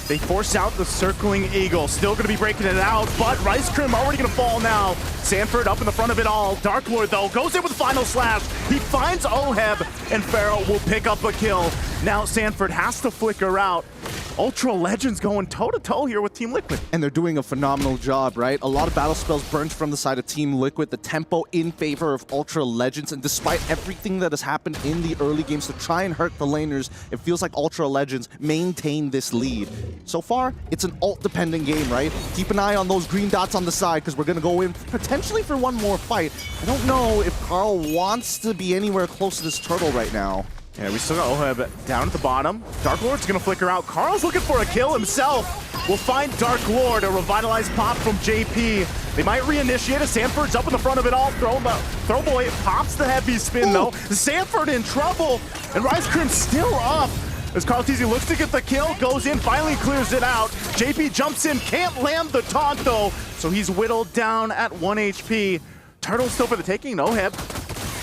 They force out the circling eagle. Still going to be breaking it out, but Rice Crim already going to fall now. Sanford up in the front of it all. Dark Lord, though, goes in with Final Slash. He finds Oheb, and Pharaoh will pick up a kill. Now Sanford has to flicker out. Ultra Legends going toe-to-toe here with Team Liquid. And they're doing a phenomenal job, right? A lot of battle spells burned from the side of Team Liquid, the tempo in favor of Ultra Legends, and despite everything that has happened in the early games to try and hurt the laners, it feels like Ultra Legends maintain this lead. So far, it's an ult-dependent game, right? Keep an eye on those green dots on the side, because we're going to go in potentially for one more fight. I don't know if Carl wants to be anywhere close to this turtle right now. Yeah, we still got Oheb down at the bottom. Dark Lord's gonna flicker out. Carl's looking for a kill himself. We'll find Dark Lord, a revitalized pop from JP. They might reinitiate it. Sanford's up in the front of it all. Throwboy pops the heavy spin though. Sanford in trouble, and Rise Crim still up. As Carl Teasy looks to get the kill, goes in, finally clears it out. JP jumps in, can't land the taunt though, so he's whittled down at 1 HP. Turtle's still for the taking, Oheb.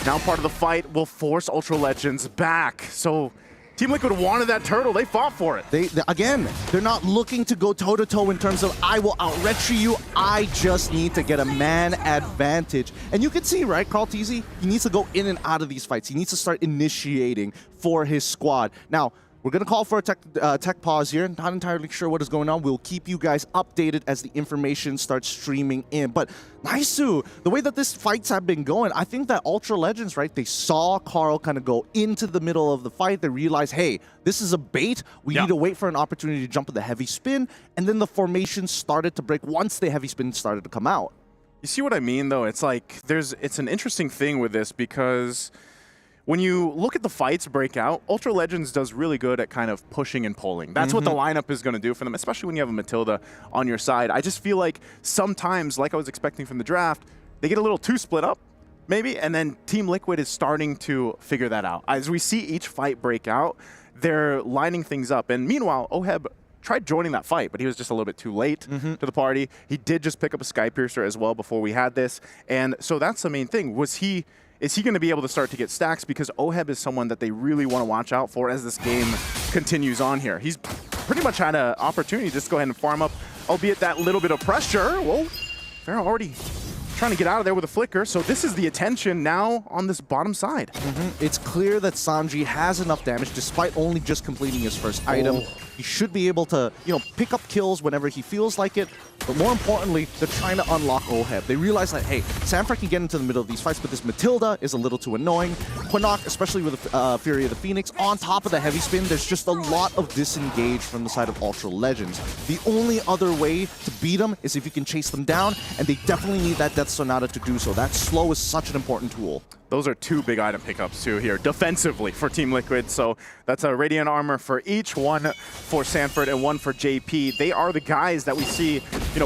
Now part of the fight will force Ultra Legends back. So Team Liquid wanted that turtle. They fought for it. They're not looking to go toe-to-toe in terms of, I will out-retry you. I just need to get a man advantage. And you can see, right, Carl Teasy, he needs to go in and out of these fights. He needs to start initiating for his squad. Now, we're going to call for a tech pause here. Not entirely sure what is going on. We'll keep you guys updated as the information starts streaming in. But Naisu, the way that these fights have been going, I think that Ultra Legends, right, they saw Carl kind of go into the middle of the fight. They realized, hey, this is a bait. We need to wait for an opportunity to jump with the heavy spin. And then the formation started to break once the heavy spin started to come out. You see what I mean, though? It's like it's an interesting thing with this because when you look at the fights break out, Ultra Legends does really good at kind of pushing and pulling. That's what the lineup is going to do for them, especially when you have a Matilda on your side. I just feel like sometimes, like I was expecting from the draft, they get a little too split up, maybe, and then Team Liquid is starting to figure that out. As we see each fight break out, they're lining things up. And meanwhile, Oheb tried joining that fight, but he was just a little bit too late to the party. He did just pick up a Sky Piercer as well before we had this. And so that's the main thing. Is he going to be able to start to get stacks? Because Oheb is someone that they really want to watch out for as this game continues on here. He's pretty much had an opportunity to just go ahead and farm up, albeit that little bit of pressure. Whoa, Farrah already trying to get out of there with a flicker. So this is the attention now on this bottom side. It's clear that Sanji has enough damage despite only just completing his first item. He should be able to, pick up kills whenever he feels like it. But more importantly, they're trying to unlock Oheb. They realize that, hey, Sanford can get into the middle of these fights, but this Matilda is a little too annoying. Quinnock, especially with the Fury of the Phoenix, on top of the heavy spin, there's just a lot of disengage from the side of Ultra Legends. The only other way to beat them is if you can chase them down, and they definitely need that Death Sonata to do so. That slow is such an important tool. Those are two big item pickups too here, defensively for Team Liquid. So that's a Radiant Armor for each, one for Sanford and one for JP. They are the guys that we see,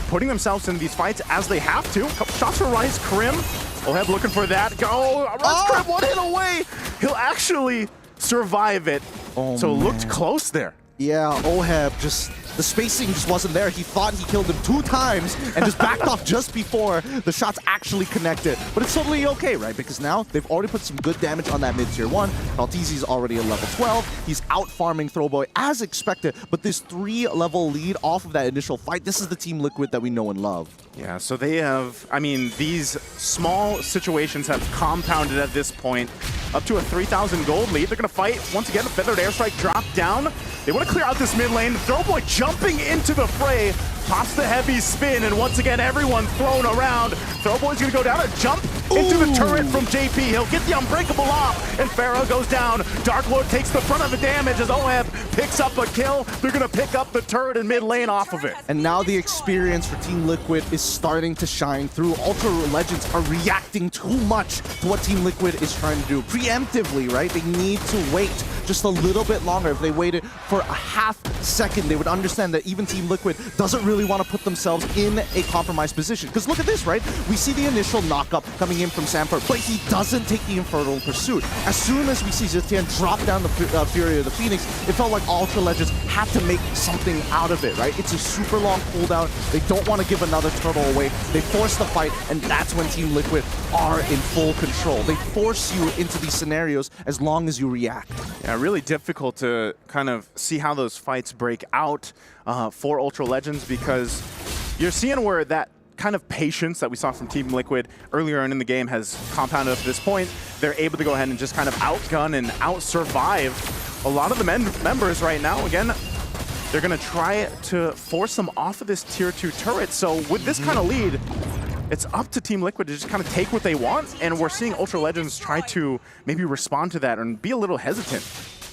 putting themselves in these fights as they have to. Couple shots for Rise Crim. Oheb looking for that. Rise Crim, one hit away. He'll actually survive it. So looked close there. Yeah, Oheb the spacing just wasn't there. He thought he killed him 2 times and just backed off just before the shots actually connected. But it's totally okay, right? Because now they've already put some good damage on that mid-tier 1. Maltese's already at level 12. He's out-farming Throwboy as expected. But this 3-level lead off of that initial fight, this is the Team Liquid that we know and love. Yeah, so they have, these small situations have compounded at this point up to a 3,000 gold lead. They're going to fight once again. The Feathered Airstrike drop down. They want to clear out this mid lane. Throwboy jumping into the fray, pops the heavy spin, and once again, everyone thrown around. Throwboy's going to go down and jump into the turret from JP. He'll get the Unbreakable off, and Farrah goes down. Dark Lord takes the front of the damage as Oheb picks up a kill. They're going to pick up the turret in mid lane off of it. And now the experience for Team Liquid is starting to shine through. Ultra Legends are reacting too much to what Team Liquid is trying to do. Preemptively, right? They need to wait just a little bit longer. If they waited for a half second, they would understand that even Team Liquid doesn't really want to put themselves in a compromised position. Because look at this, right? We see the initial knockup coming in from Sanford, but he doesn't take the Infernal Pursuit. As soon as we see Zitian drop down the Fury of the Phoenix, it felt like Ultra Legends had to make something out of it, right? It's a super long cooldown. They don't want to give another turtle away. They force the fight, and that's when Team Liquid are in full control. They force you into these scenarios as long as you react. Yeah, really difficult to kind of see how those fights break out for Ultra Legends, because you're seeing where that kind of patience that we saw from Team Liquid earlier on in the game has compounded up to this point. They're able to go ahead and just kind of outgun and out-survive a lot of the members right now. Again, They're going to try to force them off of this tier 2 turret. So with this kind of lead, it's up to Team Liquid to just kind of take what they want, and we're seeing Ultra Legends try to maybe respond to that and be a little hesitant.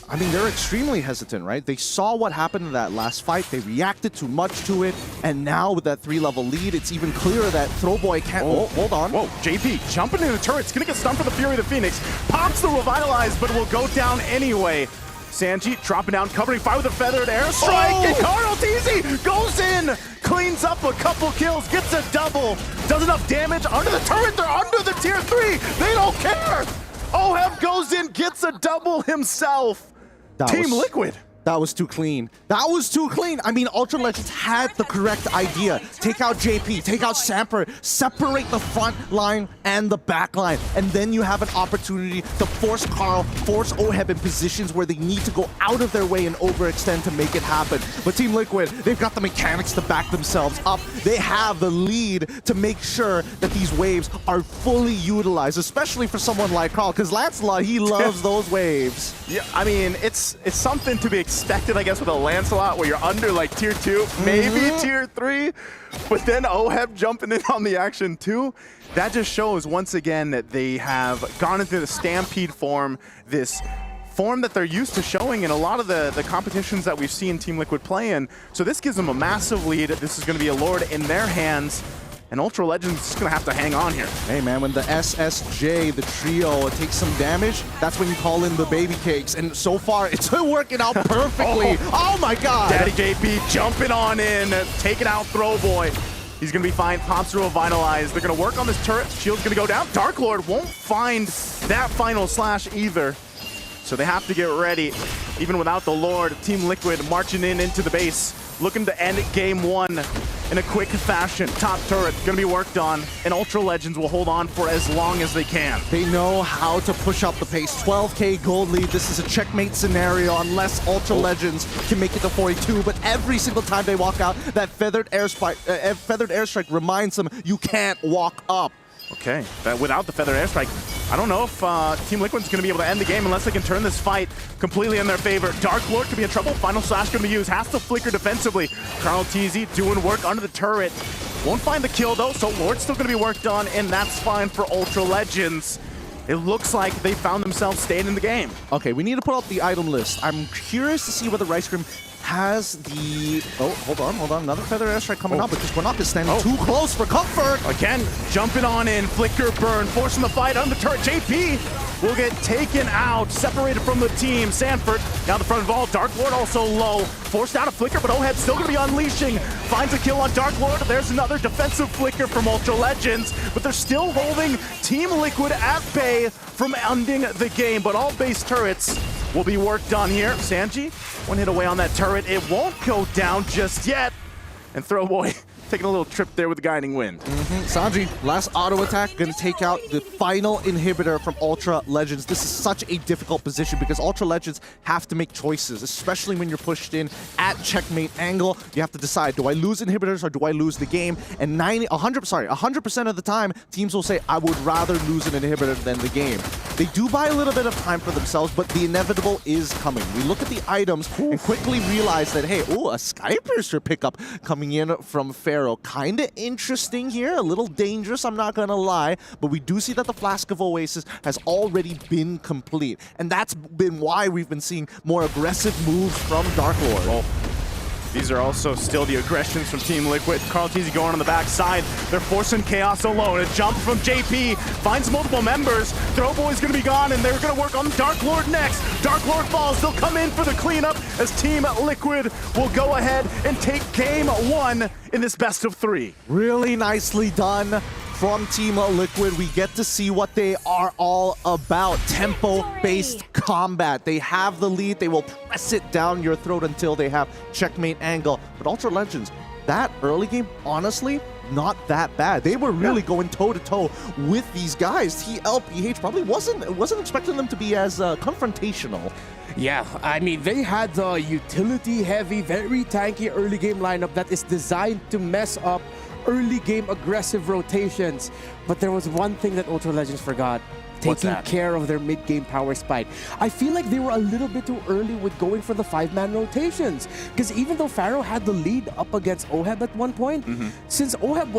I mean, they're extremely hesitant, right? They saw what happened in that last fight. They reacted too much to it. And now with that 3-level lead, it's even clearer that Throwboy can't... Oh, hold on. Whoa, JP jumping into the turret. It's going to get stunned for the Fury of the Phoenix. Pops the Revitalize, but will go down anyway. Sanji dropping down, covering fire with a feathered airstrike. Oh! And Carl TZ goes in, cleans up a couple kills, gets a double. Does enough damage under the turret. They're under the tier 3. They don't care. Oheb goes in, gets a double himself. Team Liquid. That was too clean. That was too clean. I mean, Ultra Legends had the correct idea. Take out JP, take out Samper, separate the front line and the back line, and then you have an opportunity to force Carl, force Oheb in positions where they need to go out of their way and overextend to make it happen. But Team Liquid, they've got the mechanics to back themselves up. They have the lead to make sure that these waves are fully utilized, especially for someone like Carl, because Lancelot, he loves those waves. Yeah, I mean, it's something to be expected, I guess, with a Lancelot where you're under like tier 2, maybe tier 3, but then Oheb jumping in on the action too. That just shows once again that they have gone into the Stampede form, this form that they're used to showing in a lot of the competitions that we've seen Team Liquid play in. So this gives them a massive lead. This is going to be a Lord in their hands. And Ultra Legends is going to have to hang on here. Hey, man, when the SSJ, the trio, takes some damage, that's when you call in the baby cakes. And so far, it's working out perfectly. Oh, my God. Daddy JP jumping on in, taking out Throwboy. He's going to be fine. Pops through a Vitalize. They're going to work on this turret. Shield's going to go down. Dark Lord won't find that final slash either. So they have to get ready. Even without the Lord, Team Liquid marching into the base, looking to end game 1 in a quick fashion. Top turret going to be worked on, and Ultra Legends will hold on for as long as they can. They know how to push up the pace. 12K gold lead. This is a checkmate scenario unless Ultra Legends can make it to 42. But every single time they walk out, that feathered airstrike reminds them you can't walk up. Okay, without the feather airstrike, I don't know if Team Liquid's going to be able to end the game unless they can turn this fight completely in their favor. Dark Lord could be in trouble. Final Slash going to be used. Has to flicker defensively. Carl TZ doing work under the turret. Won't find the kill though, so Lord's still going to be worked on, and that's fine for Ultra Legends. It looks like they found themselves staying in the game. Okay, we need to pull up the item list. I'm curious to see whether Rice Cream has the... Oh, hold on. Another feather airstrike coming up, because Quinnock is standing too close for comfort. Again, jumping on in, flicker burn, forcing the fight on the turret. JP will get taken out, separated from the team. Sanford down the front of all. Dark Lord also low, forced out a flicker, but Oheb still going to be unleashing. Finds a kill on Dark Lord. There's another defensive flicker from Ultra Legends, but they're still holding Team Liquid at bay from ending the game. But all base turrets will be worked on here. Sanji, one hit away on that turret. It won't go down just yet. And Throwboy taking a little trip there with the Guiding Wind. Sanji, last auto attack, gonna take out the final inhibitor from Ultra Legends. This is such a difficult position because Ultra Legends have to make choices, especially when you're pushed in at checkmate angle. You have to decide, do I lose inhibitors or do I lose the game? And 100% of the time, teams will say, I would rather lose an inhibitor than the game. They do buy a little bit of time for themselves, but the inevitable is coming. We look at the items and quickly realize that, hey, a Sky Piercer pickup coming in from Pharaoh. Kind of interesting here, a little dangerous, I'm not gonna lie, but we do see that the Flask of Oasis has already been complete, and that's been why we've been seeing more aggressive moves from Dark Lord. Well, these are also still the aggressions from Team Liquid. Carl TZ going on the backside. They're forcing Chaos alone. A jump from JP. Finds multiple members. Throwboy's going to be gone, and they're going to work on Dark Lord next. Dark Lord falls. They'll come in for the cleanup as Team Liquid will go ahead and take game 1 in this best of 3. Really nicely done from Team Liquid. We get to see what they are all about. Tempo-based combat. They have the lead. They will press it down your throat until they have checkmate angle. But Ultra Legends, that early game, honestly, not that bad. They were really going toe-to-toe with these guys. TLPH probably wasn't expecting them to be as confrontational. Yeah, I mean, they had the utility-heavy, very tanky early game lineup that is designed to mess up early game aggressive rotations. But there was one thing that Ultra Legends forgot. taking care of their mid-game power spike. I feel like they were a little bit too early with going for the 5-man rotations. Because even though Pharaoh had the lead up against Oheb at one point, since Oheb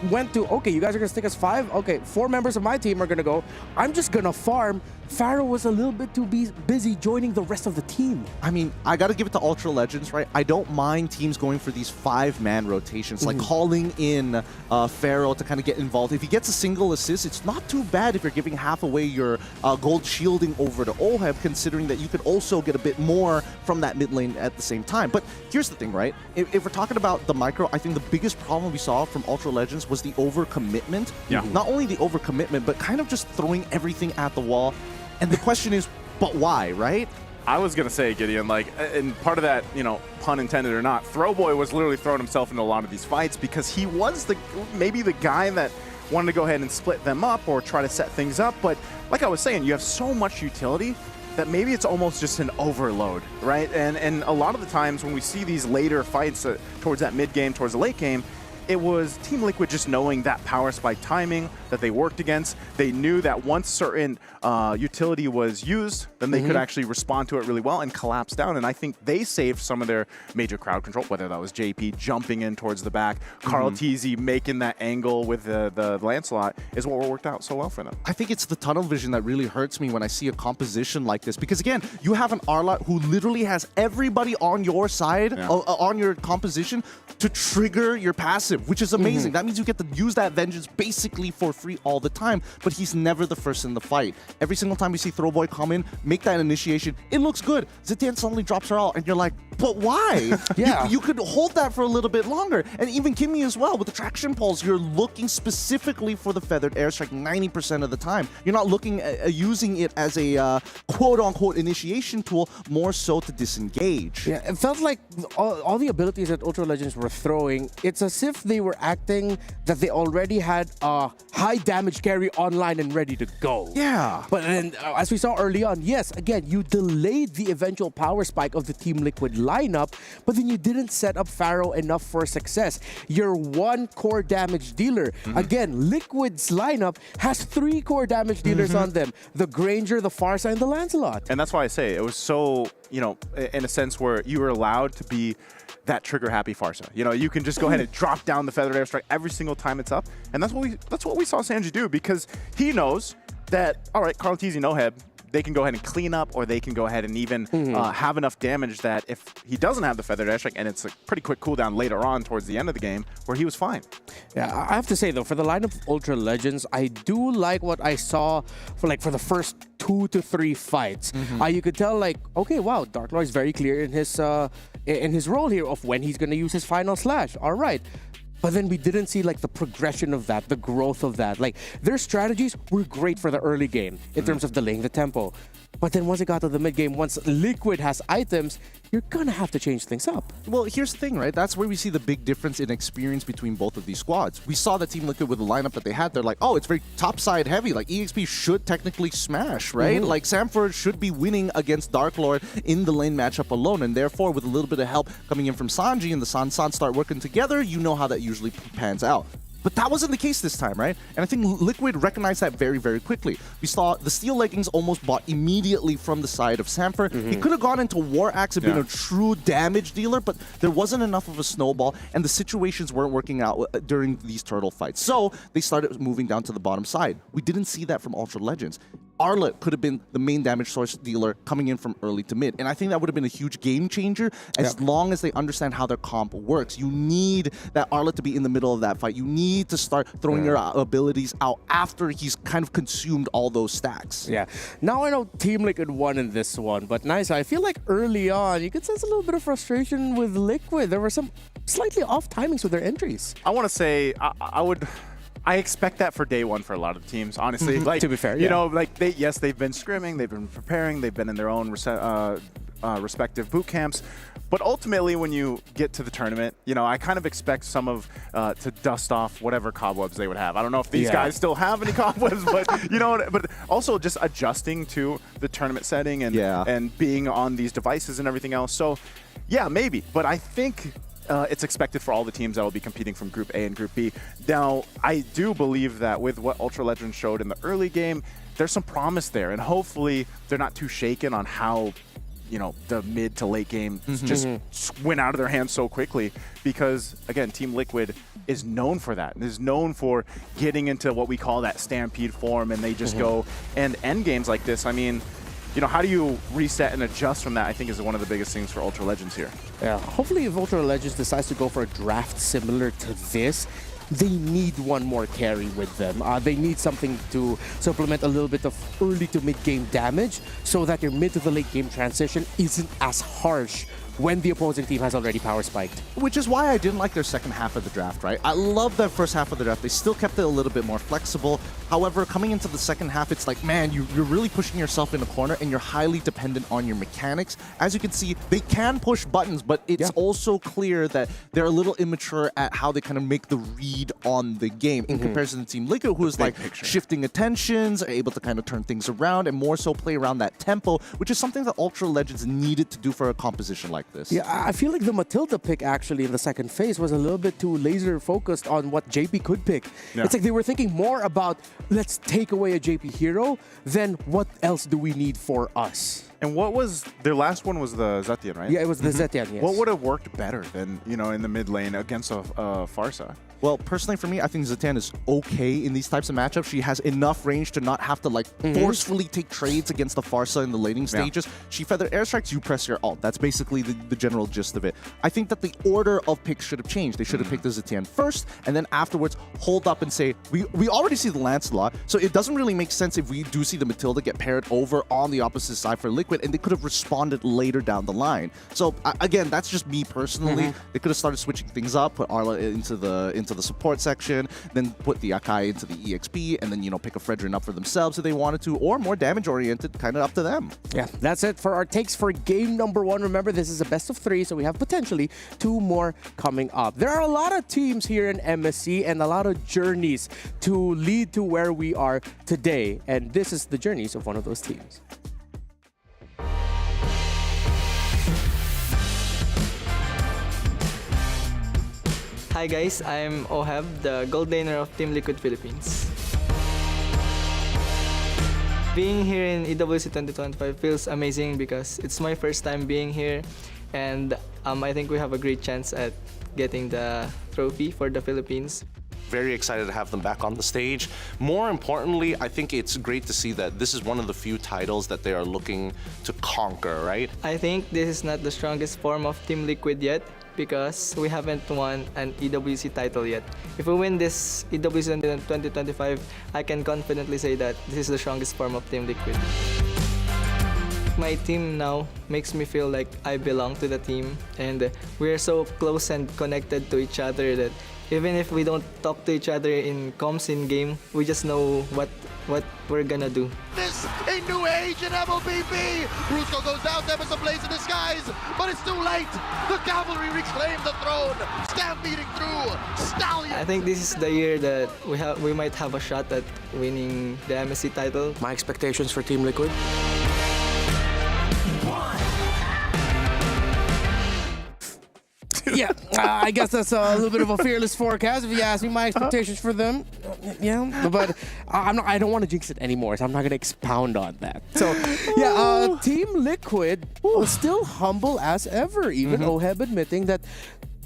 went to, okay, you guys are going to stick us 5? Okay, 4 members of my team are going to go. I'm just going to farm. Pharaoh was a little bit too busy joining the rest of the team. I mean, I got to give it to Ultra Legends, right? I don't mind teams going for these 5-man rotations, like calling in Pharaoh to kind of get involved. If he gets a single assist, it's not too bad if you're giving half away your gold shielding over to Oheb, considering that you could also get a bit more from that mid lane at the same time. But here's the thing, right? If we're talking about the micro, I think the biggest problem we saw from Ultra Legends was the overcommitment. Yeah. Not only the overcommitment, but kind of just throwing everything at the wall. And the question is, but why, right? I was going to say, Gideon, like, and part of that, you know, pun intended or not, Throwboy was literally throwing himself into a lot of these fights because he was maybe the guy that wanted to go ahead and split them up or try to set things up. But like I was saying, you have so much utility that maybe it's almost just an overload, right? And a lot of the times when we see these later fights towards that mid game, towards the late game, it was Team Liquid just knowing that power spike timing that they worked against. They knew that once certain utility was used, then they could actually respond to it really well and collapse down. And I think they saved some of their major crowd control, whether that was JP jumping in towards the back, Carl TZ making that angle with the Lancelot is what worked out so well for them. I think it's the tunnel vision that really hurts me when I see a composition like this. Because again, you have an Arlot who literally has everybody on your side, on your composition, to trigger your passive, which is amazing. That means you get to use that vengeance basically for free all the time, but he's never the first in the fight. Every single time you see Throwboy come in, make that initiation, it looks good. Zitian suddenly drops her out, and you're like, but why? You could hold that for a little bit longer. And even Kimmy as well, with the traction pulse, you're looking specifically for the feathered airstrike 90% of the time. You're not looking at using it as a quote-unquote initiation tool, more so to disengage. Yeah, it felt like all the abilities that Ultra Legends were throwing, it's as if they were acting that they already had a high damage carry online and ready to go. Yeah. But then, as we saw early on, yes, again, you delayed the eventual power spike of the Team Liquid lineup, but then you didn't set up Pharaoh enough for success. Your 1 core damage dealer. Again, Liquid's lineup has 3 core damage dealers on them. The Granger, the Farsa, and the Lancelot. And that's why I say it was so, you know, in a sense where you were allowed to be that trigger-happy Farsa. You know, you can just go ahead and drop down the feathered airstrike every single time it's up, and that's what we saw Sanji do, because he knows that, all right, Carl TZ, Oheb, they can go ahead and clean up, or they can go ahead and even have enough damage that if he doesn't have the feathered airstrike, and it's a pretty quick cooldown later on towards the end of the game, where he was fine. Yeah, I have to say though, for the lineup of Ultra Legends, I do like what I saw for the first 2 to 3 fights. You could tell, like, okay, wow, Dark Lord is very clear in his role here of when he's going to use his final slash. All right. But then we didn't see like the progression of that, the growth of that. Like, their strategies were great for the early game in terms of delaying the tempo. But then once it got to the mid game, once Liquid has items, you're gonna have to change things up. Well, here's the thing, right? That's where we see the big difference in experience between both of these squads. We saw that Team Liquid with the lineup that they had. They're like, oh, it's very topside heavy. Like, EXP should technically smash, right? Like, Samford should be winning against Dark Lord in the lane matchup alone. And therefore, with a little bit of help coming in from Sanji and the San start working together, you know how that usually pans out. But that wasn't the case this time, right? And I think Liquid recognized that very, very quickly. We saw the Steel Leggings almost bought immediately from the side of Samford. He could have gone into War Axe and been a true damage dealer, but there wasn't enough of a snowball, and the situations weren't working out during these turtle fights. So they started moving down to the bottom side. We didn't see that from Ultra Legends. Arlott could have been the main damage source dealer coming in from early to mid. And I think that would have been a huge game changer as long as they understand how their comp works. You need that Arlott to be in the middle of that fight. You need to start throwing your abilities out after he's kind of consumed all those stacks. Yeah. Now I know Team Liquid won in this one, but nice. I feel like early on, you could sense a little bit of frustration with Liquid. There were some slightly off timings with their entries. I want to say, I expect that for day one for a lot of teams, honestly. Like, to be fair, you know, like they've been scrimming, they've been preparing, they've been in their own respective boot camps. But ultimately, when you get to the tournament, you know, I kind of expect some of to dust off whatever cobwebs they would have. I don't know if these guys still have any cobwebs, but you know, but also just adjusting to the tournament setting and being on these devices and everything else. So, yeah, maybe. But I think it's expected for all the teams that will be competing from Group A and Group B. Now, I do believe that with what Ultra Legends showed in the early game, there's some promise there, and hopefully they're not too shaken on how, you know, the mid to late game just went out of their hands so quickly, because again, Team Liquid is known for that. Is known for getting into what we call that stampede form, and they just go and end games like this. I mean, you know, how do you reset and adjust from that? I think is one of the biggest things for Ultra Legends here. Yeah, hopefully if Ultra Legends decides to go for a draft similar to this, they need one more carry with them. They need something to supplement a little bit of early to mid-game damage so that your mid to the late game transition isn't as harsh when the opposing team has already power spiked. Which is why I didn't like their second half of the draft, right? I love that first half of the draft. They still kept it a little bit more flexible. However, coming into the second half, it's like, man, you're really pushing yourself in a corner and you're highly dependent on your mechanics. As you can see, they can push buttons, but it's also clear that they're a little immature at how they kind of make the read on the game in comparison to Team Liquid, who is like shifting attentions, are able to kind of turn things around and more so play around that tempo, which is something that Ultra Legends needed to do for a composition like this. Yeah, I feel like the Matilda pick actually in the second phase was a little bit too laser focused on what JP could pick. It's like they were thinking more about, let's take away a JP hero, then what else do we need for us? And what was their last one? Was the Zetian, right? Yeah, it was the Zetian, yes. What would have worked better than, you know, in the mid lane against a Farsa? Well, personally for me, I think Zetian is okay in these types of matchups. She has enough range to not have to like forcefully take trades against the Farsa in the laning stages. She feather airstrikes, you press your ult. That's basically the general gist of it. I think that the order of picks should have changed. They should have picked the Zetian first, and then afterwards hold up and say, we already see the Lancelot, so it doesn't really make sense if we do see the Matilda get paired over on the opposite side for Liquid, and they could have responded later down the line. So again, that's just me personally. They could have started switching things up, put Arla into the support section, then put the Akai into the EXP, and then, you know, pick a Fredrin up for themselves if they wanted to, or more damage oriented, kind of up to them. Yeah, that's it for our takes for game number 1. Remember, this is a best of 3, so we have potentially 2 more coming up. There are a lot of teams here in MSC and a lot of journeys to lead to where we are today, and this is the journeys of one of those teams. Hi guys, I'm Oheb, the gold laner of Team Liquid Philippines. Being here in EWC 2025 feels amazing because it's my first time being here, and I think we have a great chance at getting the trophy for the Philippines. Very excited to have them back on the stage. More importantly, I think it's great to see that this is one of the few titles that they are looking to conquer, right? I think this is not the strongest form of Team Liquid yet because we haven't won an EWC title yet. If we win this EWC 2025, I can confidently say that this is the strongest form of Team Liquid. My team now makes me feel like I belong to the team, and we're so close and connected to each other that even if we don't talk to each other in comms in game, we just know what we're gonna do. This a new age in MLBB. Brusco goes down, there was a blaze in the skies, but it's too late. The cavalry reclaim the throne, stampeding through Stallion. I think this is the year that we might have a shot at winning the MSC title. My expectations for Team Liquid? Yeah, I guess that's a little bit of a fearless forecast if you ask me. My expectations for them, yeah, but I don't want to jinx it anymore, so I'm not going to expound on that. So, yeah, Team Liquid was still humble as ever, even Oheb admitting that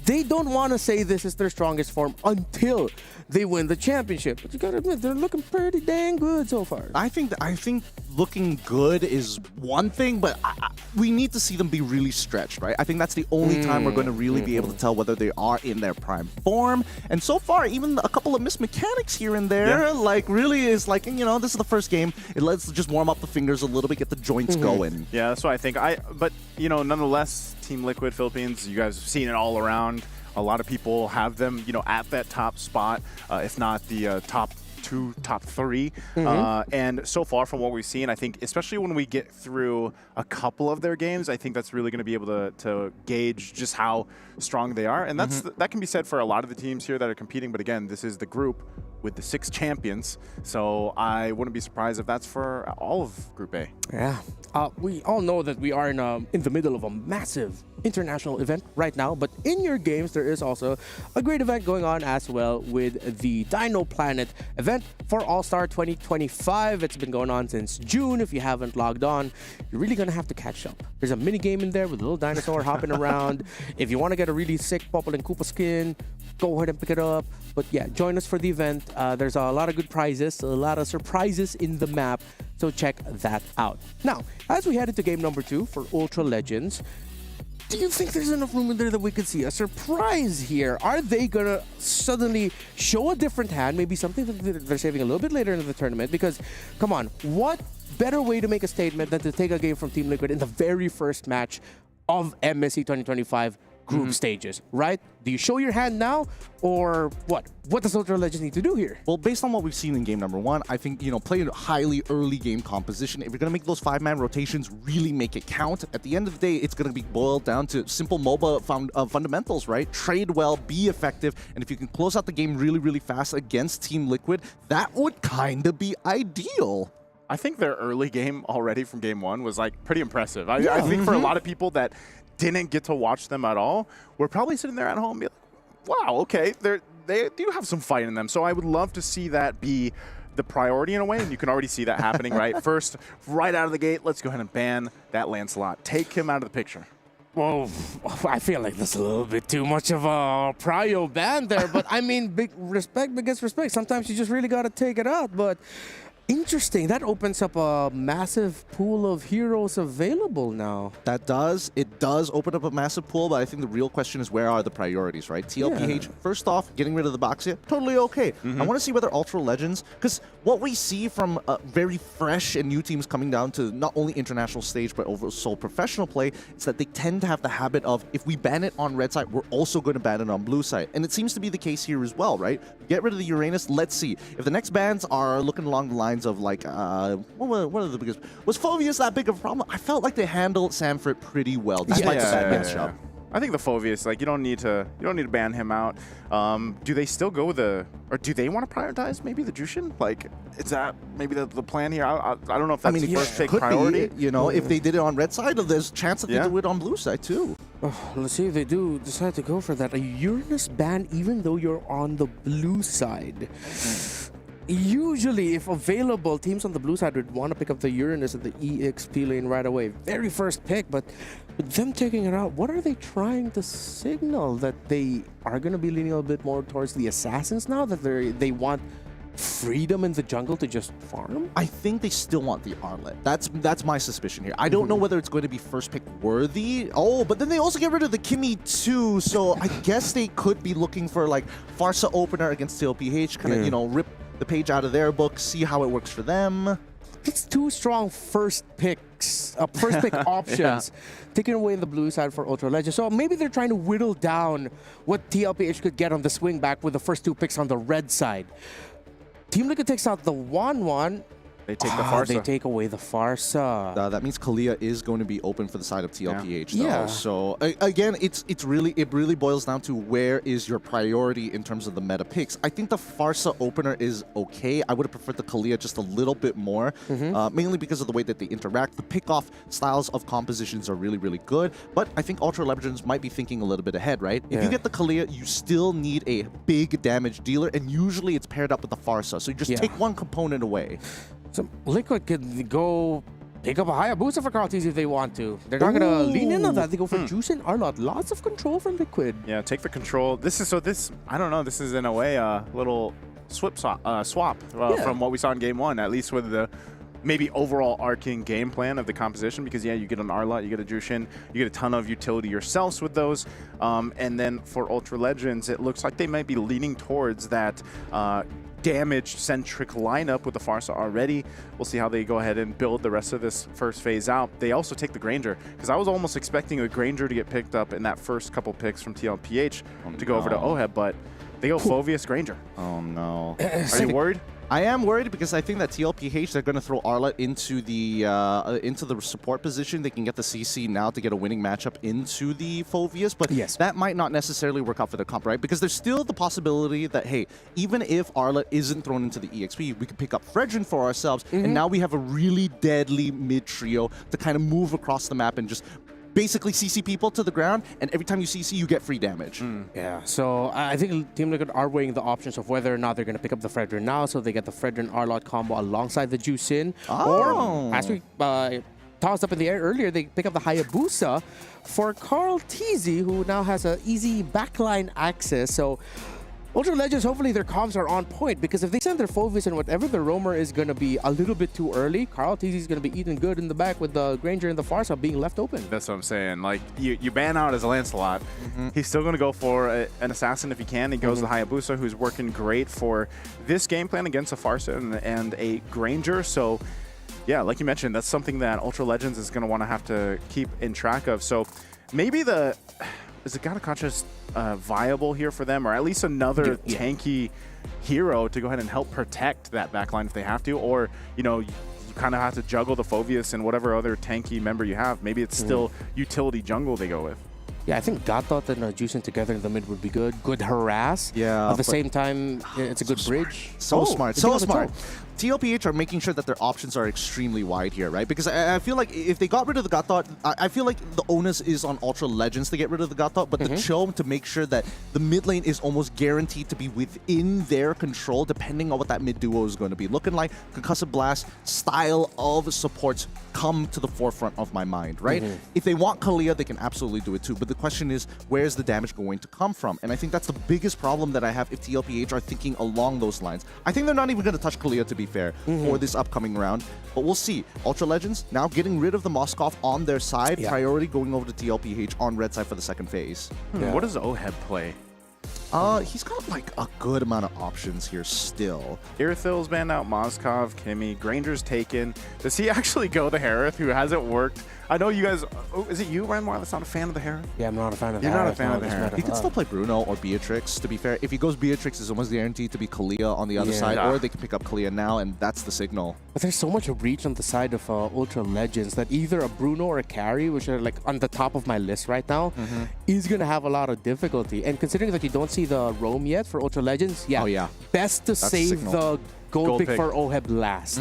they don't want to say this is their strongest form until they win the championship. But you gotta admit, they're looking pretty dang good so far. I think looking good is one thing, but we need to see them be really stretched, right? I think that's the only time we're going to really be able to tell whether they are in their prime form. And so far, even a couple of missed mechanics here and there, like really is like, you know, this is the first game. Let's just warm up the fingers a little bit, get the joints going. Yeah, that's what I think. But, you know, nonetheless, Team Liquid Philippines, you guys have seen it all around. A lot of people have them, you know, at that top spot, if not the top 2, top 3. And so far from what we've seen, I think, especially when we get through a couple of their games, I think that's really going to be able to gauge just how strong they are. And that can be said for a lot of the teams here that are competing. But again, this is the group with the 6 champions. So I wouldn't be surprised if that's for all of Group A. Yeah. We all know that we are in the middle of a massive international event right now, but in your games there is also a great event going on as well with the Dino Planet event for All-Star 2025. It's been going on since June. If you haven't logged on, you're really gonna have to catch up. There's a mini game in there with a little dinosaur hopping around. If you want to get a really sick Popple and Koopa skin, go ahead and pick it up. But yeah, join us for the event. There's a lot of good prizes, a lot of surprises in the map, so check that out. Now, as we head into game number 2 for Ultra Legends, do you think there's enough room in there that we could see a surprise here? Are they gonna suddenly show a different hand, maybe something that they're saving a little bit later in the tournament? Because, come on, what better way to make a statement than to take a game from Team Liquid in the very first match of MSC 2025 group stages, right? Do you show your hand now, or what? What does Ultra Legends need to do here? Well, based on what we've seen in game number 1, I think, play a highly early game composition. If you're going to make those 5-man rotations, really make it count. At the end of the day, it's going to be boiled down to simple MOBA fundamentals, right? Trade well, be effective, and if you can close out the game really, really fast against Team Liquid, that would kind of be ideal. I think their early game already from game 1 was like pretty impressive. I think for a lot of people that didn't get to watch them at all, we're probably sitting there at home and be like, wow, okay, they do have some fight in them. So I would love to see that be the priority in a way, and you can already see that happening, right? First, right out of the gate, let's go ahead and ban that Lancelot. Take him out of the picture. Well, I feel like there's a little bit too much of a prio ban there, but I mean, big respect begets respect. Sometimes you just really got to take it out, but interesting. That opens up a massive pool of heroes available now. It does open up a massive pool, but I think the real question is, where are the priorities, right? TLPH, first off, getting rid of the Boxia, totally okay. I want to see whether Ultra Legends, because what we see from very fresh and new teams coming down to not only international stage, but also professional play, is that they tend to have the habit of, if we ban it on red side, we're also going to ban it on blue side. And it seems to be the case here as well, right? Get rid of the Uranus. Let's see. If the next bans are looking along the lines of like, what are the biggest? Was Phoveus that big of a problem? I felt like they handled Sanford pretty well, despite the bad matchup. I think the Phoveus, like, you don't need to ban him out. Do they still go with or do they want to prioritize maybe the Jushin? Like, is that maybe the plan here? I don't know if that's the first big priority. Be, if they did it on red side, there's a chance that they do it on blue side too. Oh, let's see if they do decide to go for that. A Uranus ban, even though you're on the blue side. Usually, if available, teams on the blue side would want to pick up the Uranus at the EXP lane right away. Very first pick, but with them taking it out, what are they trying to signal? That they are going to be leaning a little bit more towards the Assassins now? That they want freedom in the jungle to just farm? I think they still want the Arlet. That's my suspicion here. I don't know whether it's going to be first pick worthy. Oh, but then they also get rid of the Kimmy too, so I guess they could be looking for like Farsa opener against TLPH, kind of, rip the page out of their book, see how it works for them. It's 2 strong first pick options, taking away the blue side for Ultra Legends. So maybe they're trying to whittle down what TLPH could get on the swing back with the first 2 picks on the red side. Team Liquid takes out the 1-1. They take the Farsa. They take away the Farsa. That means Kalia is going to be open for the side of TLPH, though. Yeah. So again, it really boils down to where is your priority in terms of the meta picks. I think the Farsa opener is okay. I would have preferred the Kalia just a little bit more, mainly because of the way that they interact. The pick-off styles of compositions are really, really good, but I think Ultra Legends might be thinking a little bit ahead, right? If you get the Kalia, you still need a big damage dealer, and usually it's paired up with the Farsa. So you just take one component away. So Liquid could go pick up a Hayabusa for Carltes if they want to. They're not going to lean in on that. They go for Juice and Arlot. Lots of control for Liquid. Yeah, take the control. I don't know, this is in a way a little swap from what we saw in game 1, at least with the maybe overall arcing game plan of the composition, because you get an Arlot, you get a Jushin, you get a ton of utility yourselves with those. And then for Ultra Legends, it looks like they might be leaning towards that damage-centric lineup with the Farsa already. We'll see how they go ahead and build the rest of this first phase out. They also take the Granger, because I was almost expecting a Granger to get picked up in that first couple picks from TLPH to go over to OHEB, but they go Phoveus Granger. Oh no. Are you worried? I am worried because I think that TLPH, they're going to throw Arlet into the support position. They can get the CC now to get a winning matchup into the Phoveus, but that might not necessarily work out for the comp, right? Because there's still the possibility that, hey, even if Arlet isn't thrown into the EXP, we could pick up Fredrin for ourselves, and now we have a really deadly mid-trio to kind of move across the map and just basically CC people to the ground, and every time you CC, you get free damage. Yeah, so I think Team Liquid are weighing the options of whether or not they're going to pick up the Fredrin now, so they get the Fredrin Arlot combo alongside the Juicin. Or, as we tossed up in the air earlier, they pick up the Hayabusa for Carl TZ, who now has an easy backline access. So Ultra Legends, hopefully their comms are on point, because if they send their Phoveus and whatever the roamer is going to be a little bit too early, Carl TZ is going to be eating good in the back with the Granger and the Farsa being left open. That's what I'm saying. Like, you ban out as a Lancelot. He's still going to go for an Assassin if he can. He goes to Hayabusa, who's working great for this game plan against a Farsa and a Granger. So, yeah, like you mentioned, that's something that Ultra Legends is going to have to keep in track of. So, maybe is the Gata viable here for them, or at least another tanky hero to go ahead and help protect that backline if they have to, or, you know, you kind of have to juggle the Phoveus and whatever other tanky member you have. Maybe it's still utility jungle they go with. Yeah, I think Gatot and Juicin together in the mid would be good. Good harass. Yeah. At the same time, it's a good bridge. So smart. TLPH are making sure that their options are extremely wide here, right? Because I feel like if they got rid of the Gatot, I feel like the onus is on Ultra Legends to get rid of the Gatot, but the Chom to make sure that the mid lane is almost guaranteed to be within their control, depending on what that mid duo is going to be. Looking like Concussive Blast style of supports come to the forefront of my mind, right? If they want Kalia, they can absolutely do it too, but the question is, where's the damage going to come from? And I think that's the biggest problem that I have if TLPH are thinking along those lines. I think they're not even going to touch Kalia, to be fair, for this upcoming round, but we'll see. Ultra Legends now getting rid of the Moskov on their side, priority going over to TLPH on red side for the second phase. What does Oheb play? He's got like a good amount of options here still. Irithil's banned out, Moskov, Kimmy, Granger's taken. Does he actually go the Harith, who hasn't worked? I know you guys, is it you, Ryan Moore, that's not a fan of the Harith? Yeah, I'm not a fan of the You're Harith. not a fan of the Harith. He can still play Bruno or Beatrix, to be fair. If he goes Beatrix, it's almost guaranteed to be Kalia on the other side, or they can pick up Kalia now, and that's the signal. But there's so much reach on the side of Ultra Legends that either a Bruno or a Carry, which are like on the top of my list right now, is going to have a lot of difficulty. And considering that you don't see the roam yet for Ultra Legends, best to save the gold pick for Oheb last.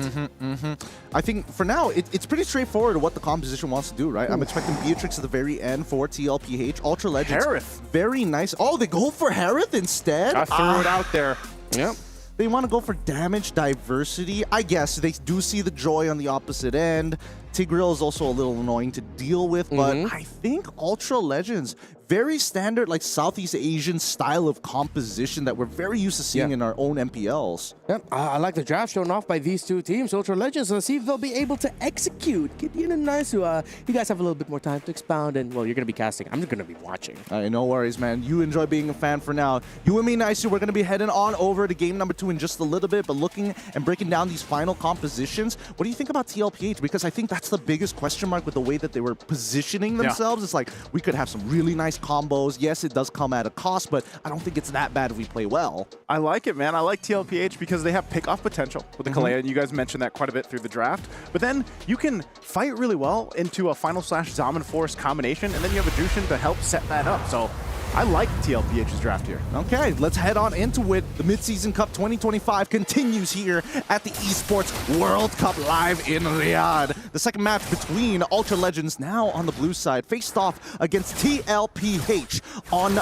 I think for now, it's pretty straightforward what the composition wants to do, right? I'm expecting Beatrix at the very end for TLPH. Ultra Legends. Harith. Very nice. Oh, they go for Harith instead? I threw it out there. Yep. They want to go for damage diversity. I guess they do see the joy on the opposite end. Tigreal is also a little annoying to deal with, but I think Ultra Legends, very standard like Southeast Asian style of composition that we're very used to seeing in our own MPLs. Yep. I like the draft shown off by these two teams, Ultra Legends. Let's see if they'll be able to execute. Gideon and Naisu, you guys have a little bit more time to expound, and well, you're going to be casting. I'm just going to be watching. No worries, man. You enjoy being a fan for now. You and me, Naisu, we're going to be heading on over to game number 2 in just a little bit, but looking and breaking down these final compositions. What do you think about TLPH? Because I think that's the biggest question mark with the way that they were positioning themselves. It's like, we could have some really nice combos. Yes, it does come at a cost, but I don't think it's that bad if we play well. I like it, man. I like TLPH because they have pick-off potential with the Kalea, and you guys mentioned that quite a bit through the draft. But then you can fight really well into a Final/Zaman Force combination, and then you have a Jushin to help set that up. So I like TLPH's draft here. Okay, let's head on into it. The Mid-Season Cup 2025 continues here at the Esports World Cup live in Riyadh. The second match between Ultra Legends, now on the blue side, faced off against TLPH on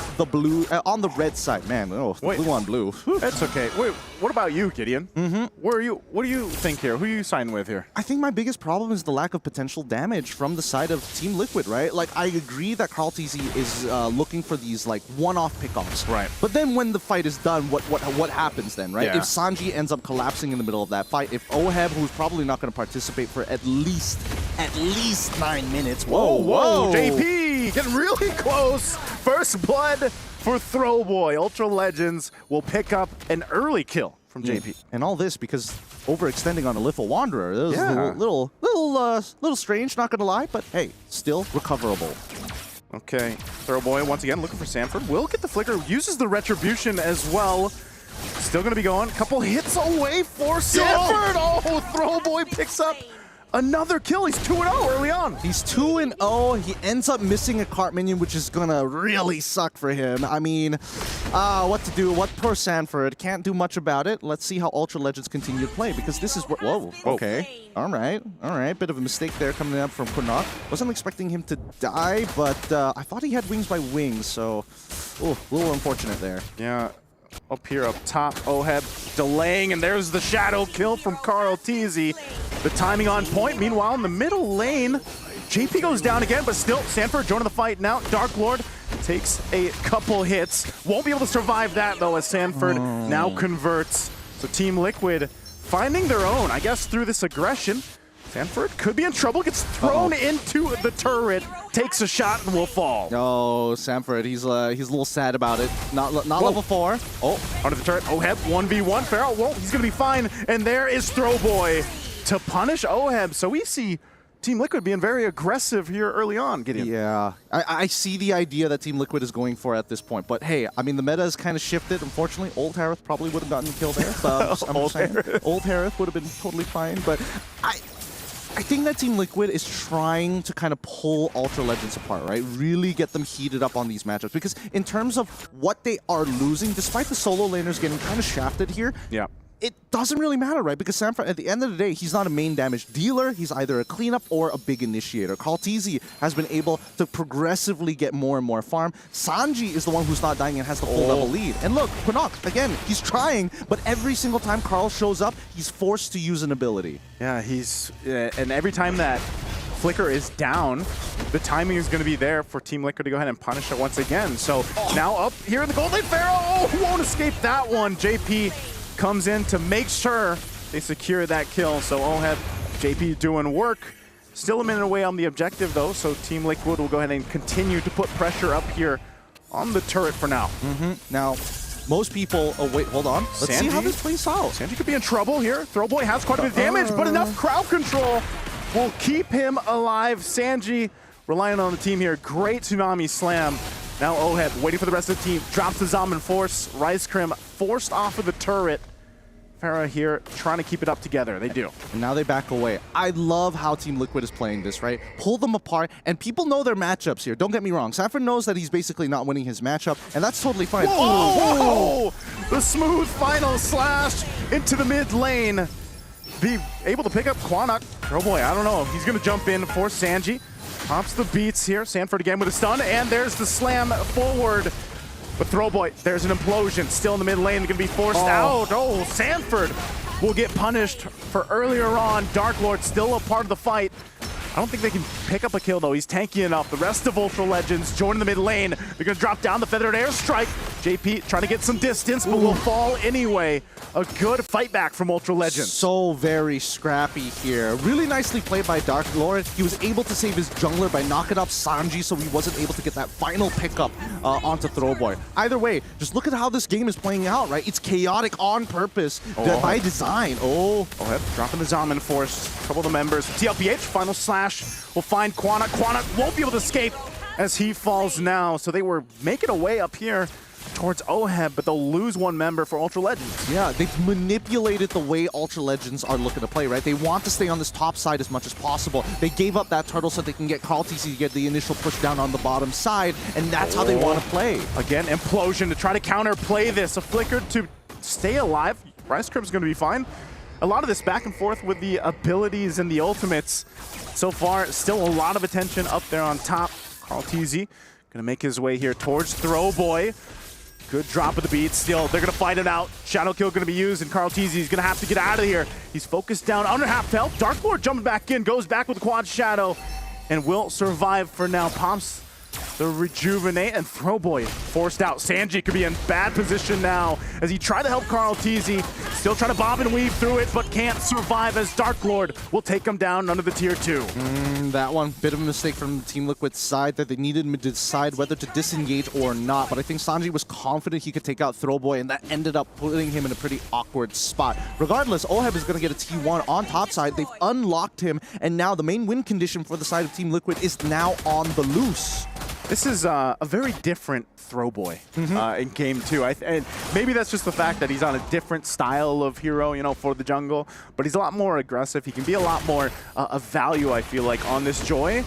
the red side. Man, blue on blue. That's okay. Wait, what about you, Gideon? What do you think here? Who are you signing with here? I think my biggest problem is the lack of potential damage from the side of Team Liquid, right? Like, I agree that Carl TZ is looking for these like one-off pickoffs. Right. But then when the fight is done, what happens then, right? Yeah. If Sanji ends up collapsing in the middle of that fight, if Oheb, who's probably not going to participate for at least 9 minutes. Whoa. JP getting really close. First blood for Throwboy. Ultra Legends will pick up an early kill from JP. And all this because overextending on a Little Wanderer. That was a little strange, not going to lie, but hey, still recoverable. Okay, Throwboy once again looking for Sanford. Will get the flicker, uses the retribution as well. Still going to be going. Couple hits away for Sanford. Oh, Throwboy picks up another kill. He's 2-0 early on. He's 2-0. He ends up missing a cart minion, which is gonna really suck for him. I mean, what to do? What poor Sanford. Can't do much about it. Let's see how Ultra Legends continue to play, because this is where... Whoa, okay. All right. Bit of a mistake there coming up from Kunok. Wasn't expecting him to die, but I thought he had wings by wings, so... Oh, a little unfortunate there. Yeah. Up here, up top, Oheb delaying, and there's the shadow kill from Carl Teasy. The timing on point. Meanwhile, in the middle lane, JP goes down again, but still, Sanford joining the fight now. Dark Lord takes a couple hits. Won't be able to survive that, though, as Sanford now converts. So Team Liquid finding their own, I guess, through this aggression. Sanford could be in trouble, gets thrown into the turret, takes a shot, and will fall. Oh, Sanford, he's a little sad about it. Not level 4. Oh, under the turret, Oheb, 1v1. Farrell, whoa, he's going to be fine. And there is Throwboy to punish Oheb. So we see Team Liquid being very aggressive here early on, Gideon. Yeah, I see the idea that Team Liquid is going for at this point. But hey, I mean, the meta has kind of shifted. Unfortunately, Old Harith probably would have gotten the kill there. I'm Old Harith. Old Harith would have been totally fine. But I think that Team Liquid is trying to kind of pull Ultra Legends apart, right? Really get them heated up on these matchups. Because in terms of what they are losing, despite the solo laners getting kind of shafted here, it doesn't really matter, right? Because Sanford, at the end of the day, he's not a main damage dealer. He's either a cleanup or a big initiator. Carl Teasy has been able to progressively get more and more farm. Sanji is the one who's not dying and has the full level lead. And look, Kunok, again, he's trying, but every single time Carl shows up, he's forced to use an ability. Yeah, and every time that Flicker is down, the timing is going to be there for Team Liquid to go ahead and punish it once again. So now up here in the gold lane, Pharaoh won't escape that one. JP comes in to make sure they secure that kill. So Oheb, JP doing work. Still a minute away on the objective though, so Team Liquid will go ahead and continue to put pressure up here on the turret for now. Now, most people... Oh, wait, hold on. Let's see how this plays out. Sanji could be in trouble here. Throwboy has quite a bit of damage, but enough crowd control will keep him alive. Sanji relying on the team here. Great Tsunami Slam. Now Oheb waiting for the rest of the team. Drops the Zombie Force. Rice Crim forced off of the turret. Farah here trying to keep it up together. They do. And now they back away. I love how Team Liquid is playing this, right? Pull them apart, and people know their matchups here. Don't get me wrong. Sanford knows that he's basically not winning his matchup, and that's totally fine. Whoa! The smooth final slash into the mid lane. Be able to pick up Quanok. Oh boy, I don't know. He's going to jump in for Sanji. Pops the beats here. Sanford again with a stun, and there's the slam forward. But Throwboy, there's an implosion. Still in the mid lane, going to be forced out. Oh, Sanford will get punished for earlier on. Dark Lord still a part of the fight. I don't think they can pick up a kill, though. He's tanky enough. The rest of Ultra Legends joining the mid lane. They're going to drop down the Feathered Airstrike. JP trying to get some distance, but will fall anyway. A good fight back from Ultra Legends. So very scrappy here. Really nicely played by Dark Lord. He was able to save his jungler by knocking up Sanji, so he wasn't able to get that final pickup onto Throwboy. Either way, just look at how this game is playing out, right? It's chaotic on purpose by design. Dropping the Zombie Force. Couple of the members. TLPH, final slash will find Quanok. Quanok won't be able to escape as he falls now. So they were making a way up here towards Oheb, but they'll lose one member for Ultra Legends. Yeah, they've manipulated the way Ultra Legends are looking to play, right? They want to stay on this top side as much as possible. They gave up that turtle so they can get Carl TC to get the initial push down on the bottom side, and that's how they want to play. Again, Implosion to try to counterplay this. A Flicker to stay alive. Rice Crim's going to be fine. A lot of this back and forth with the abilities and the ultimates. So far, still a lot of attention up there on top. Carl TZ going to make his way here towards Throwboy. Good drop of the beat. Still, they're going to fight it out. Shadow Kill going to be used, and Carl TZ is going to have to get out of here. He's focused down under half health. Dark Lord jumping back in, goes back with Quad Shadow, and will survive for now. Pops the Rejuvenate, and Throwboy forced out. Sanji could be in bad position now as he tried to help Carl TZ. Still trying to bob and weave through it, but can't survive as Dark Lord will take him down under the tier 2. That one, bit of a mistake from Team Liquid's side that they needed to decide whether to disengage or not. But I think Sanji was confident he could take out Throwboy, and that ended up putting him in a pretty awkward spot. Regardless, Oheb is going to get a T1 on top side. They've unlocked him, and now the main win condition for the side of Team Liquid is now on the loose. This is a very different Throwboy in game 2. And maybe that's just the fact that he's on a different style of hero, you know, for the jungle. But he's a lot more aggressive. He can be a lot more of value, I feel like, on this Joy.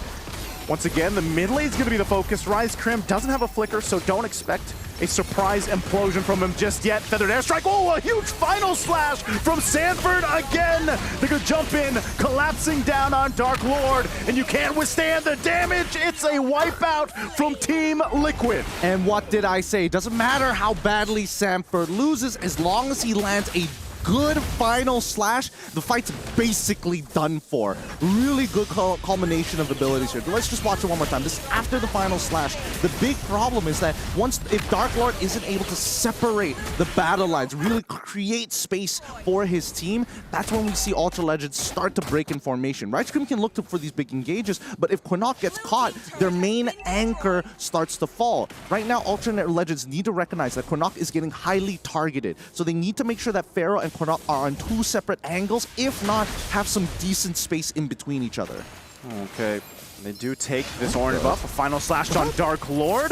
Once again, the mid lane is going to be the focus. Rise Crim doesn't have a flicker, so don't expect a surprise implosion from him just yet. Feathered Airstrike. Oh, a huge final slash from Sanford again. They're going to jump in, collapsing down on Dark Lord, and you can't withstand the damage. It's a wipeout from Team Liquid. And what did I say? Doesn't matter how badly Sanford loses, as long as he lands a good final slash, the fight's basically done for. Really good culmination of abilities here. Let's just watch it one more time. This is after the final slash. The big problem is that if Dark Lord isn't able to separate the battle lines, really create space for his team, that's when we see Ultra Legends start to break in formation. Right Scream can look for these big engages, but if Quinnock gets caught, their main anchor starts to fall. Right now, Ultra Legends need to recognize that Quinnock is getting highly targeted, so they need to make sure that Pharaoh and Quinnock are on 2 separate angles, if not, have some decent space in between each other. Okay, they do take this orange buff. A final slash on Dark Lord.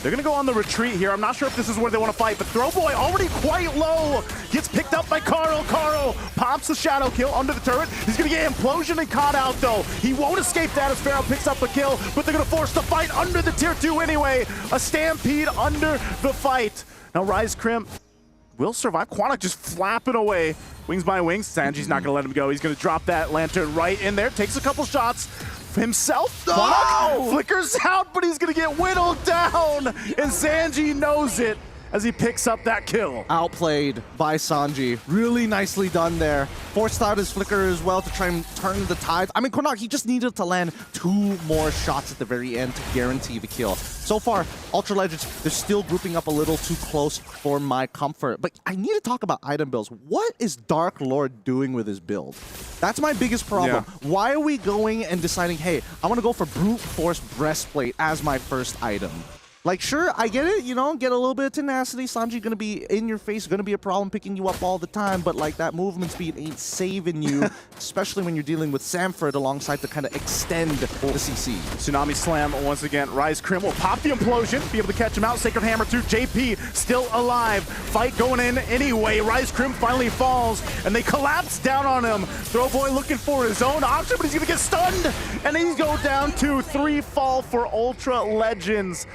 They're gonna go on the retreat here. I'm not sure if this is where they want to fight, but Throwboy already quite low. Gets picked up by Carl. Carl pops the shadow kill under the turret. He's gonna get implosion and caught out though. He won't escape that as Pharaoh picks up a kill, but they're gonna force the fight under the tier 2 anyway. A stampede under the fight. Now Rise Crim will survive. Quinnock just flapping away. Wings by wings. Sanji's not going to let him go. He's going to drop that lantern right in there. Takes a couple shots himself. Quinnock flickers out, but he's going to get whittled down. And Sanji knows it as he picks up that kill. Outplayed by Sanji. Really nicely done there. Forced out his flicker as well to try and turn the tides. I mean, Quinnock, he just needed to land 2 more shots at the very end to guarantee the kill. So far, Ultra Legends, they're still grouping up a little too close for my comfort. But I need to talk about item builds. What is Dark Lord doing with his build? That's my biggest problem. Yeah. Why are we going and deciding, hey, I want to go for Brute Force Breastplate as my first item? Like, sure, I get it, you know, get a little bit of tenacity. Sanji gonna be in your face, gonna be a problem picking you up all the time, but like that movement speed ain't saving you, especially when you're dealing with Sanford alongside to kind of extend the CC. Tsunami Slam once again. Rise Crim will pop the implosion, be able to catch him out. Sacred Hammer too. JP still alive. Fight going in anyway. Rise Crim finally falls, and they collapse down on him. Throwboy looking for his own option, but he's gonna get stunned, and he's go down to 3 fall for Ultra Legends.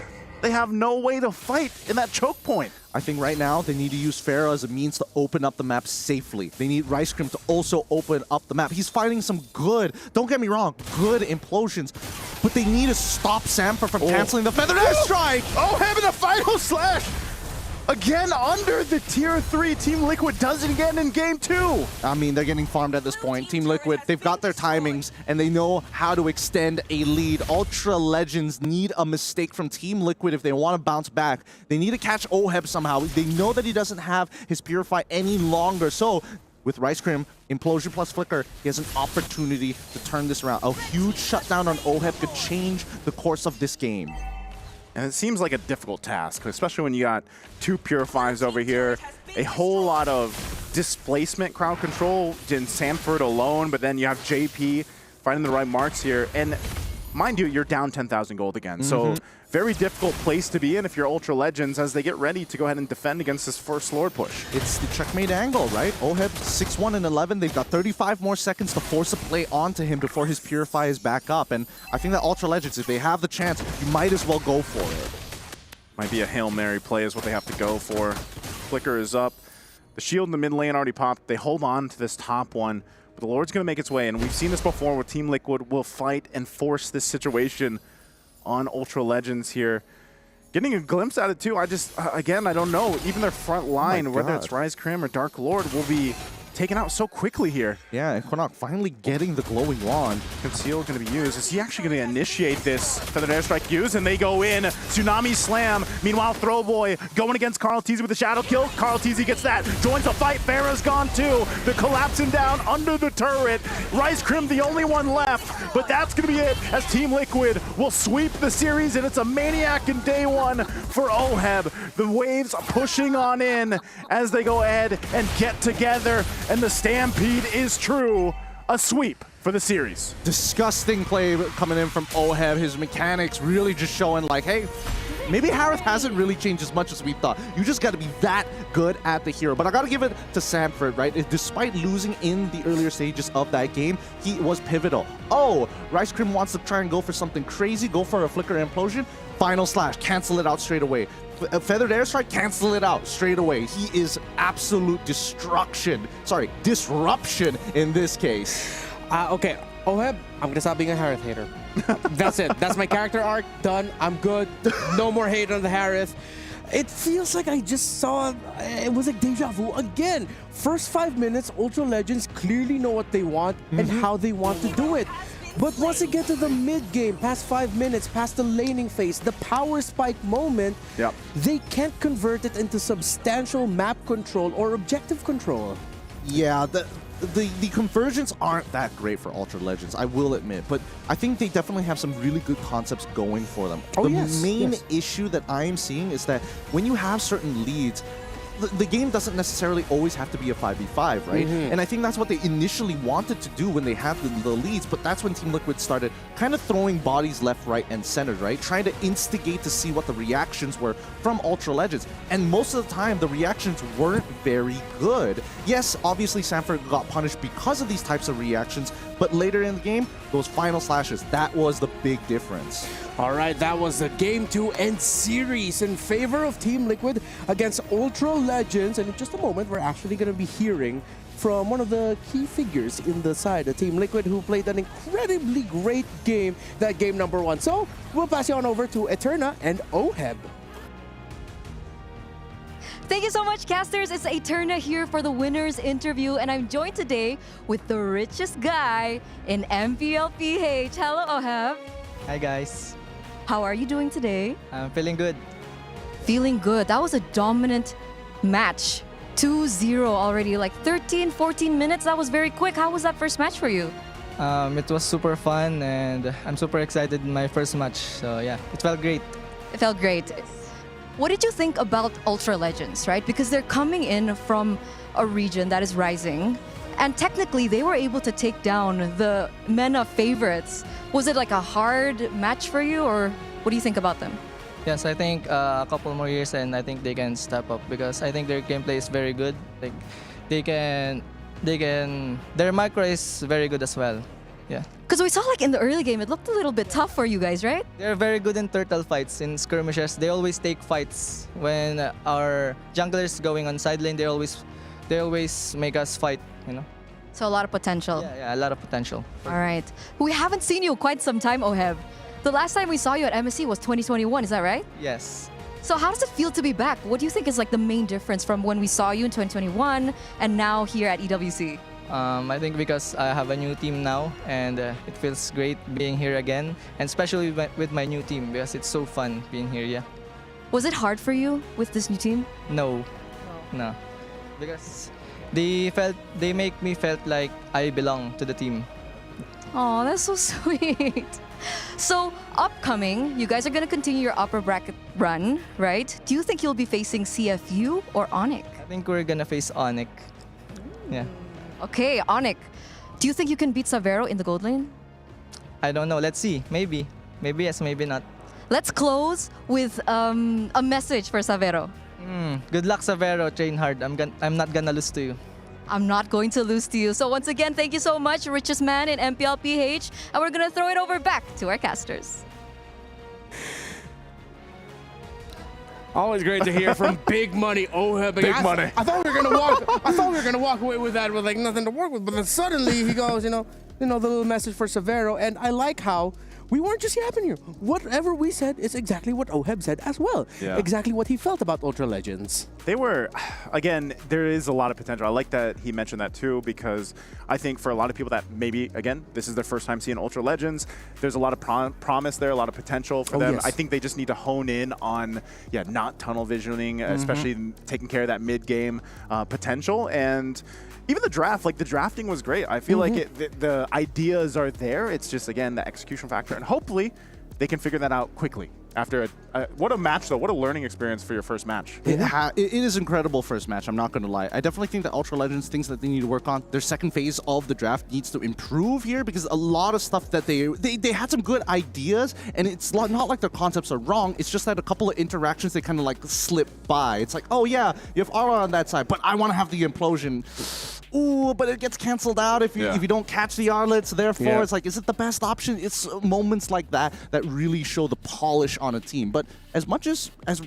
They have no way to fight in that choke point. I think right now they need to use Pharaoh as a means to open up the map safely. They need Rice Cream to also open up the map. He's fighting some good, don't get me wrong, good implosions, but they need to stop Sanford from canceling the Feathered Airstrike. Oh, having a final slash. Again, under the tier 3, Team Liquid does it again in game 2. I mean, they're getting farmed at this point. Team Liquid, they've got their timings, and they know how to extend a lead. Ultra Legends need a mistake from Team Liquid if they want to bounce back. They need to catch Oheb somehow. They know that he doesn't have his Purify any longer, so with Rice Cream, Implosion plus Flicker, he has an opportunity to turn this around. A huge shutdown on Oheb could change the course of this game. And it seems like a difficult task, especially when you got 2 Purifies over here, a whole lot of displacement crowd control in Sanford alone, but then you have JP finding the right marks here. And mind you, you're down 10,000 gold again. So very difficult place to be in if you're Ultra Legends as they get ready to go ahead and defend against this first Lord push. It's the checkmate angle, right? Oheb 6-1 and 11. They've got 35 more seconds to force a play onto him before his Purify is back up. And I think that Ultra Legends, if they have the chance, you might as well go for it. Might be a Hail Mary play is what they have to go for. Flicker is up. The shield in the mid lane already popped. They hold on to this top one. But the Lord's going to make its way. And we've seen this before where Team Liquid will fight and force this situation on Ultra Legends here. Getting a glimpse at it too, again, I don't know. Even their front line, whether it's Rise Crim or Dark Lord, will be taken out so quickly here. Yeah, and Quinnock finally getting the glowing wand. Conceal going to be used. Is he actually going to initiate this Feathered Airstrike use? And they go in. Tsunami Slam. Meanwhile, Throwboy going against Carl Teasy with a shadow kill. Carl Teasy gets that. Joins the fight. Farah's gone too. They're collapsing down under the turret. Rise Crim the only one left. But that's going to be it as Team Liquid will sweep the series. And it's a Maniac in day 1 for Oheb. The waves pushing on in as they go ahead and get together. And the stampede is true. A sweep for the series. Disgusting play coming in from OHEB. His mechanics really just showing like, hey, maybe Harith hasn't really changed as much as we thought. You just got to be that good at the hero. But I got to give it to Sanford, right? Despite losing in the earlier stages of that game, he was pivotal. Oh, Rice Cream wants to try and go for something crazy, go for a Flicker Implosion. Final Slash, cancel it out straight away. Feathered Airstrike, cancel it out straight away. He is absolute disruption in this case. Okay, OHEB, I'm gonna stop being a Harith hater. That's it. That's my character arc. Done. I'm good. No more hate on the Harith. It feels like I just saw, it was like deja vu again. First 5 minutes, Ultra Legends clearly know what they want and how they want to do it. But once they get to the mid-game, past 5 minutes, past the laning phase, the power spike moment, they can't convert it into substantial map control or objective control. Yeah, the conversions aren't that great for Ultra Legends, I will admit, but I think they definitely have some really good concepts going for them. The main issue that I am seeing is that when you have certain leads, the game doesn't necessarily always have to be a 5v5, right? And I think that's what they initially wanted to do when they had the leads, but that's when Team Liquid started kind of throwing bodies left, right, and center, right? Trying to instigate to see what the reactions were from Ultra Legends. And most of the time, the reactions weren't very good. Yes, obviously Sanford got punished because of these types of reactions, but later in the game, those final slashes, that was the big difference. All right, that was the Game 2 end series in favor of Team Liquid against Ultra Legends. And in just a moment, we're actually going to be hearing from one of the key figures in the side of Team Liquid who played an incredibly great game, that game number 1. So we'll pass you on over to Eterna and OHEB. Thank you so much, casters. It's Eterna here for the winner's interview, and I'm joined today with the richest guy in MPLPH. Hello, OHEB. Hi, guys. How are you doing today? I'm feeling good. Feeling good. That was a dominant match. 2-0 already, like 13, 14 minutes. That was very quick. How was that first match for you? It was super fun, and I'm super excited in my first match. So yeah, it felt great. It felt great. What did you think about Ultra Legends, right? Because they're coming in from a region that is rising, and technically they were able to take down the MENA favorites. Was it like a hard match for you, or what do you think about them? Yes, I think a couple more years and I think they can step up because I think their gameplay is very good. Like their micro is very good as well. Yeah. Because we saw like in the early game, it looked a little bit tough for you guys, right? They're very good in turtle fights, in skirmishes. They always take fights. When our junglers going on side lane, they always make us fight, you know. So a lot of potential. Yeah, a lot of potential. All right. We haven't seen you quite some time, OHEB. The last time we saw you at MSC was 2021, is that right? Yes. So how does it feel to be back? What do you think is like the main difference from when we saw you in 2021 and now here at EWC? I think because I have a new team now and it feels great being here again, and especially with my new team because it's so fun being here, yeah. Was it hard for you with this new team? No. Because they make me felt like I belong to the team. Oh, that's so sweet. So, upcoming, you guys are going to continue your upper bracket run, right? Do you think you'll be facing CFU or Onyx? I think we're going to face Onyx. Yeah. Okay, Onyx. Do you think you can beat Savero in the gold lane? I don't know. Let's see. Maybe. Maybe yes, maybe not. Let's close with a message for Savero. Good luck, Savero. Train hard. I'm not gonna lose to you. I'm not going to lose to you. So once again, thank you so much, richest man in MPLPH. And we're going to throw it over back to our casters. Always great to hear from Big Money OHEB. Big money. I thought we were gonna walk away with that with like nothing to work with, but then suddenly he goes, the little message for Savero, and I like how we weren't just yapping here. Whatever we said is exactly what OHEB said as well. Yeah. Exactly what he felt about Ultra Legends. They were, again, there is a lot of potential. I like that he mentioned that too, because I think for a lot of people that maybe, again, this is their first time seeing Ultra Legends, there's a lot of promise there, a lot of potential for them. Yes. I think they just need to hone in on, not tunnel visioning, especially taking care of that mid-game potential. And even the draft, like the drafting was great. I feel like the ideas are there. It's just, again, the execution factor. And hopefully they can figure that out quickly. After what a match, though. What a learning experience for your first match. It is incredible first match, I'm not going to lie. I definitely think that Ultra Legends, things that they need to work on, their second phase of the draft needs to improve here, because a lot of stuff that they had some good ideas, and it's not like their concepts are wrong, it's just that a couple of interactions they kind of like slip by. It's like, oh yeah, you have Aura on that side, but I want to have the implosion. Ooh, but it gets canceled out if you don't catch the Arlets. Therefore, it's like, is it the best option? It's moments like that that really show the polish on a team. But as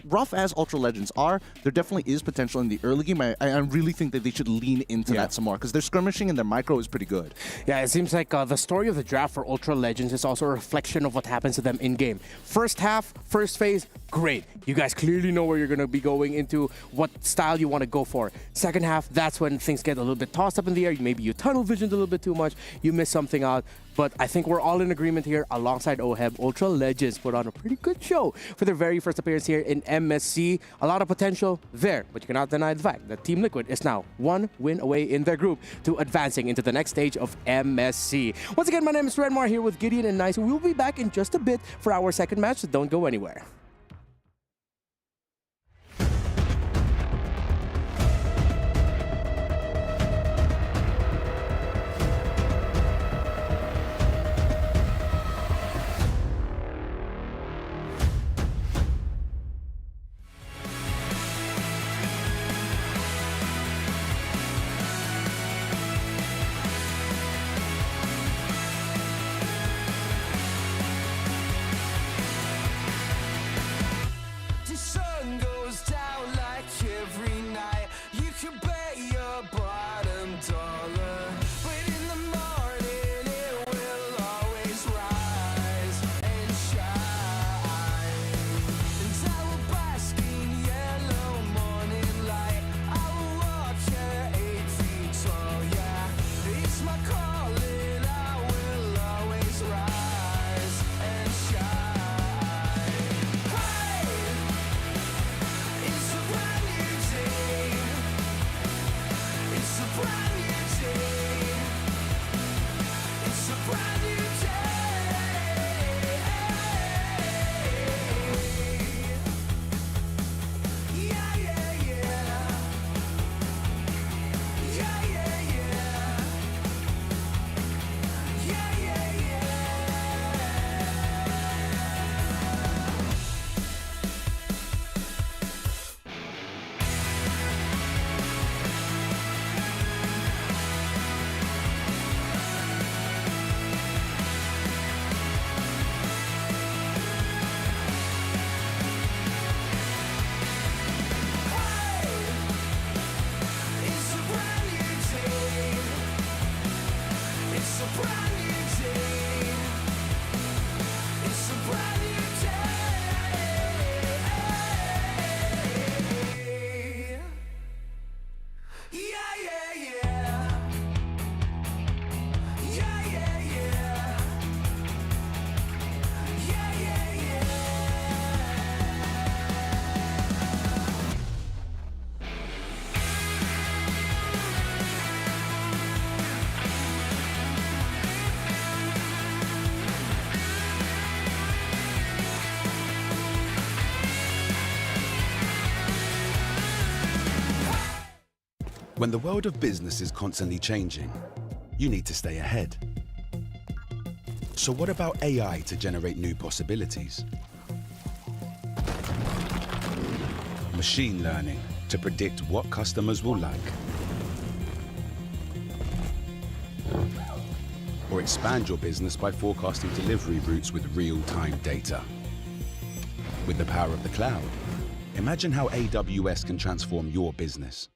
rough as Ultra Legends are, there definitely is potential in the early game. I really think that they should lean into that some more, because their skirmishing and their micro is pretty good. Yeah, it seems like the story of the draft for Ultra Legends is also a reflection of what happens to them in-game. First half, first phase, great. You guys clearly know where you're going to be going into, what style you want to go for. Second half, that's when things get a little bit tossed up in the air. Maybe you tunnel visioned a little bit too much. You miss something out. But I think we're all in agreement here. Alongside OHEB, Ultra Legends put on a pretty good show for their very first appearance here in MSC. A lot of potential there, but you cannot deny the fact that Team Liquid is now one win away in their group to advancing into the next stage of MSC. Once again, my name is Renmar here with Gideon and Nice. We'll be back in just a bit for our second match, so don't go anywhere. When the world of business is constantly changing, you need to stay ahead. So what about AI to generate new possibilities? Machine learning to predict what customers will like. Or expand your business by forecasting delivery routes with real-time data. With the power of the cloud, imagine how AWS can transform your business.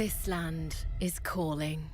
This land is calling.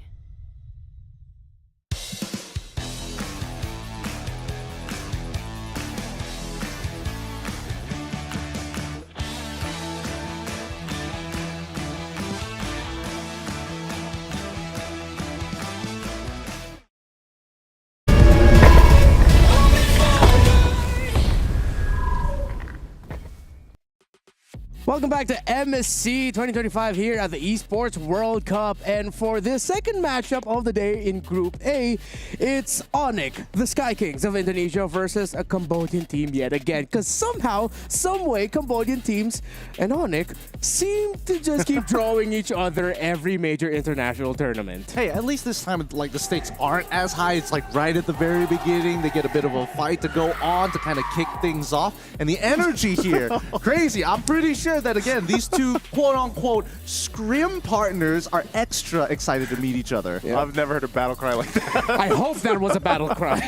Welcome back to MSC 2025 here at the Esports World Cup. And for this second matchup of the day in Group A, it's Onyx, the Sky Kings of Indonesia versus a Cambodian team yet again. Because somehow, someway, Cambodian teams and Onyx seem to just keep drawing each other every major international tournament. Hey, at least this time, like, the stakes aren't as high. It's like right at the very beginning. They get a bit of a fight to go on to kind of kick things off. And the energy here, crazy. I'm pretty sure that, again, these two quote-unquote scrim partners are extra excited to meet each other. Yeah. I've never heard a battle cry like that. I hope that was a battle cry.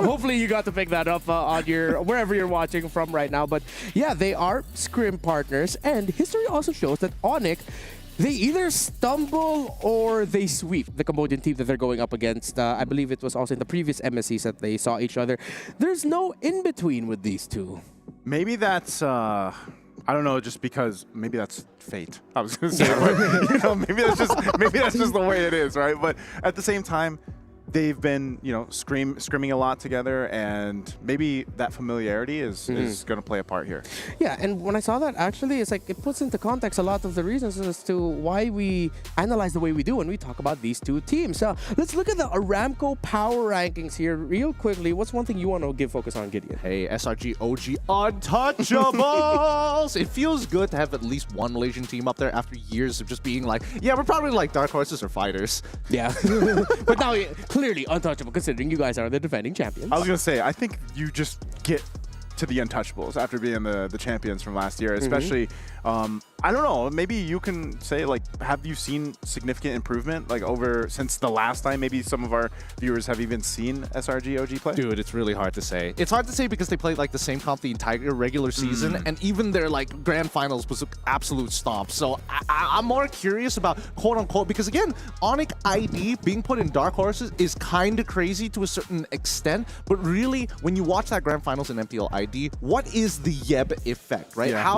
Hopefully you got to pick that up on your wherever you're watching from right now. But yeah, they are scrim partners, and history also shows that Onyx, they either stumble or they sweep the Cambodian team that they're going up against. I believe it was also in the previous MSCs that they saw each other. There's no in-between with these two. Maybe that's, I don't know, just because maybe that's fate. I was going to say, but, you know, maybe that's just the way it is, right? But at the same time, they've been, you know, scrimming a lot together, and maybe that familiarity is going to play a part here. Yeah, and when I saw that, actually, it's like it puts into context a lot of the reasons as to why we analyze the way we do when we talk about these two teams. Let's look at the Aramco power rankings here real quickly. What's one thing you want to give focus on, Gideon? Hey, SRG OG untouchables! It feels good to have at least one Malaysian team up there after years of just being like, yeah, we're probably like dark horses or fighters. Yeah, but now clearly untouchable, considering you guys are the defending champions. I was going to say, I think you just get to the untouchables after being the champions from last year, especially, I don't know, maybe you can say, like, have you seen significant improvement, like, over since the last time maybe some of our viewers have even seen SRG OG play? Dude, it's really hard to say. It's hard to say because they played, like, the same comp the entire regular season, and even their, like, grand finals was an absolute stomp. So I'm more curious about, quote-unquote, because, again, Onyx ID being put in Dark Horses is kind of crazy to a certain extent, but really, when you watch that grand finals in MTL ID, what is the Yeb effect, right? Yeah.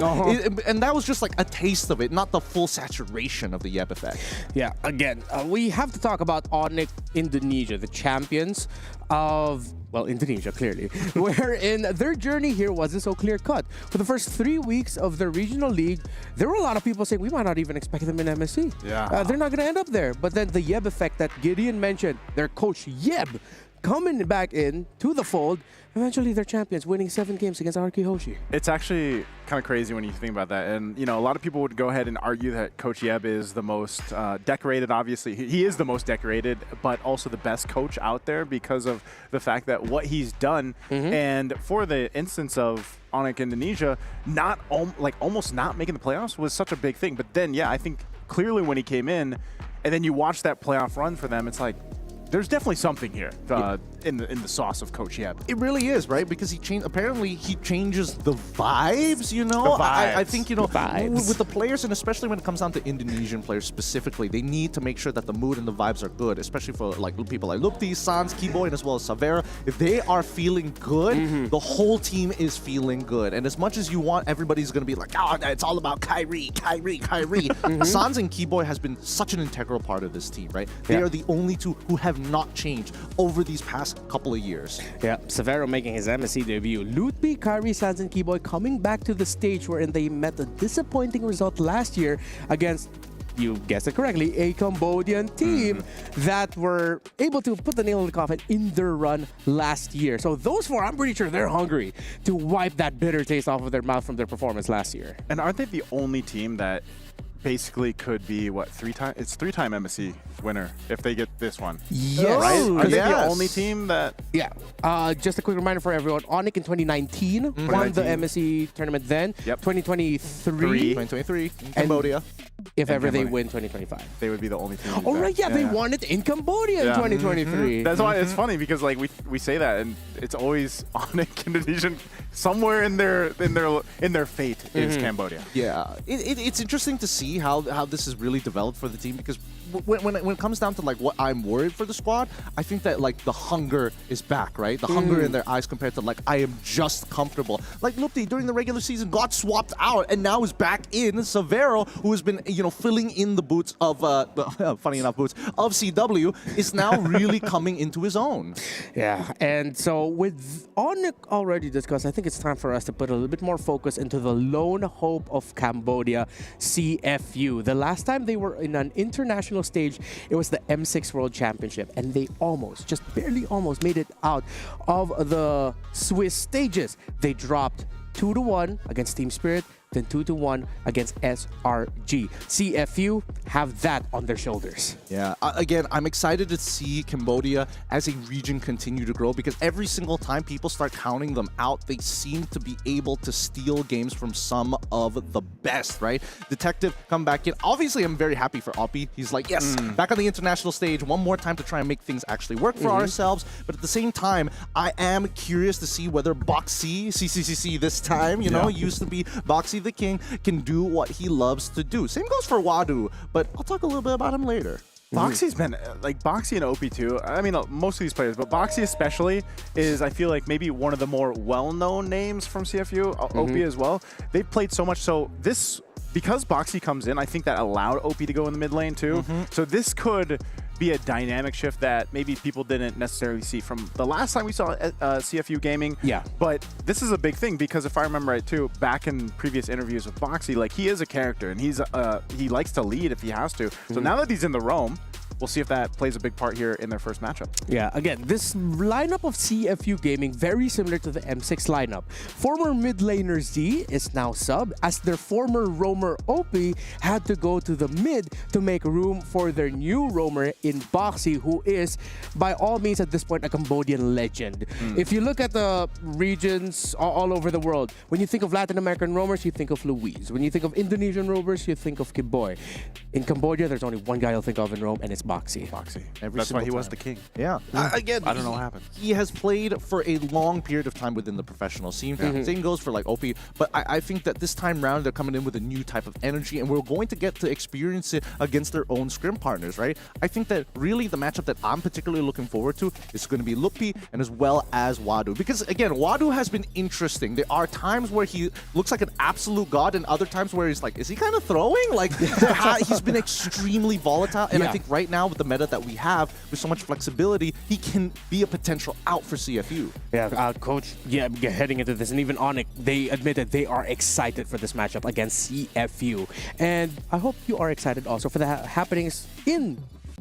And that was just, like, a taste of it, not the full saturation of the Yeb effect. Yeah, again, we have to talk about Onyx Indonesia, the champions of, well, Indonesia, clearly, wherein their journey here wasn't so clear-cut. For the first 3 weeks of the regional league, there were a lot of people saying we might not even expect them in MSC. Yeah. They're not going to end up there. But then the Yeb effect that Gideon mentioned, their coach Yeb coming back in to the fold, eventually they're champions, winning 7 games against RK Hoshi. It's actually kind of crazy when you think about that. And, you know, a lot of people would go ahead and argue that Coach Yeb is the most decorated, obviously. He is the most decorated, but also the best coach out there because of the fact that what he's done. And for the instance of Onyx Indonesia, almost not making the playoffs was such a big thing. But then, yeah, I think clearly when he came in, and then you watch that playoff run for them, it's like, there's definitely something here in the sauce of Coach Yeb. It really is, right? Because apparently he changes the vibes, you know? The vibes. I think, you know, with the players, and especially when it comes down to Indonesian players specifically, they need to make sure that the mood and the vibes are good, especially for like people like Lupti, Sans, Keyboy, and as well as Savera. If they are feeling good, the whole team is feeling good. And as much as you want, everybody's going to be like, oh, it's all about Kyrie. Sans and Keyboy has been such an integral part of this team, right? They are the only two who have not changed over these past couple of years. Yeah, Savero making his MSC debut. Lutfi, Kyrie, Sans, and Keyboy coming back to the stage wherein they met a disappointing result last year against, you guessed it correctly, a Cambodian team that were able to put the nail in the coffin in their run last year. So those four, I'm pretty sure they're hungry to wipe that bitter taste off of their mouth from their performance last year. And aren't they the only team that basically could be, what, 3-time? It's 3-time MSC winner if they get this one. Yes. Right? Are they the only team that... Yeah. Just a quick reminder for everyone. Onyx in 2019 won the MSC tournament then. 2023 in Cambodia. If ever they win 2025. They would be the only team. Oh, right. Yeah, they won it in Cambodia in 2023. That's why it's funny because, like, we say that and it's always Onyx Indonesian somewhere in their fate is Cambodia. Yeah, it's interesting to see how this is really developed for the team, because when it comes down to like what I'm worried for the squad, I think that like the hunger is back, right? The hunger in their eyes compared to like I am just comfortable. Like Lupti during the regular season got swapped out and now is back in. Severo, who has been filling in the boots of funny enough boots of CW, is now really coming into his own. Yeah, and so with Onyx already discussed, I think it's time for us to put a little bit more focus into the lone hope of Cambodia, CFU. The last time they were in an international stage, it was the M6 World Championship, and they just barely made it out of the Swiss stages. They dropped 2-1 against Team Spirit, then 2-1 against SRG. CFU have that on their shoulders. Yeah, again, I'm excited to see Cambodia as a region continue to grow, because every single time people start counting them out, they seem to be able to steal games from some of the best, right? Detective come back in. Obviously, I'm very happy for Oppie. He's like, yes, back on the international stage, one more time to try and make things actually work for ourselves. But at the same time, I am curious to see whether Boxy, CCCC this time, used to be Boxy the King, can do what he loves to do. Same goes for Wadu, but I'll talk a little bit about him later. Boxy's been, like Boxy and Opie too, I mean most of these players, but Boxy especially is, I feel like, maybe one of the more well-known names from CFU, Opie as well. They've played so much, so this, because Boxy comes in, I think that allowed Opie to go in the mid lane too. So this could be a dynamic shift that maybe people didn't necessarily see from the last time we saw CFU gaming. Yeah. But this is a big thing, because if I remember right too, back in previous interviews with Boxy, like he is a character and he likes to lead if he has to. So now that he's in the Roam, we'll see if that plays a big part here in their first matchup. Yeah, again, this lineup of CFU Gaming, very similar to the M6 lineup. Former mid laner Z is now sub, as their former roamer Opie had to go to the mid to make room for their new roamer in Boxy, who is, by all means at this point, a Cambodian legend. If you look at the regions all over the world, when you think of Latin American roamers, you think of Luis. When you think of Indonesian roamers, you think of Kiboy. In Cambodia, there's only one guy you'll think of in Rome, and it's Boxy. That's why he was the king. Yeah. Again, I don't know what happened. He has played for a long period of time within the professional scene. Same goes for like Opie, but I think that this time round they're coming in with a new type of energy, and we're going to get to experience it against their own scrim partners, right? I think that really the matchup that I'm particularly looking forward to is going to be Lukpi and as well as Wadu, because again, Wadu has been interesting. There are times where he looks like an absolute god, and other times where he's like, is he kind of throwing? Like he's been extremely volatile, and I think right now with the meta that we have, with so much flexibility, he can be a potential out for CFU. Yeah, Coach, heading into this, and even Onyx, they admitted they are excited for this matchup against CFU. And I hope you are excited also for the happenings in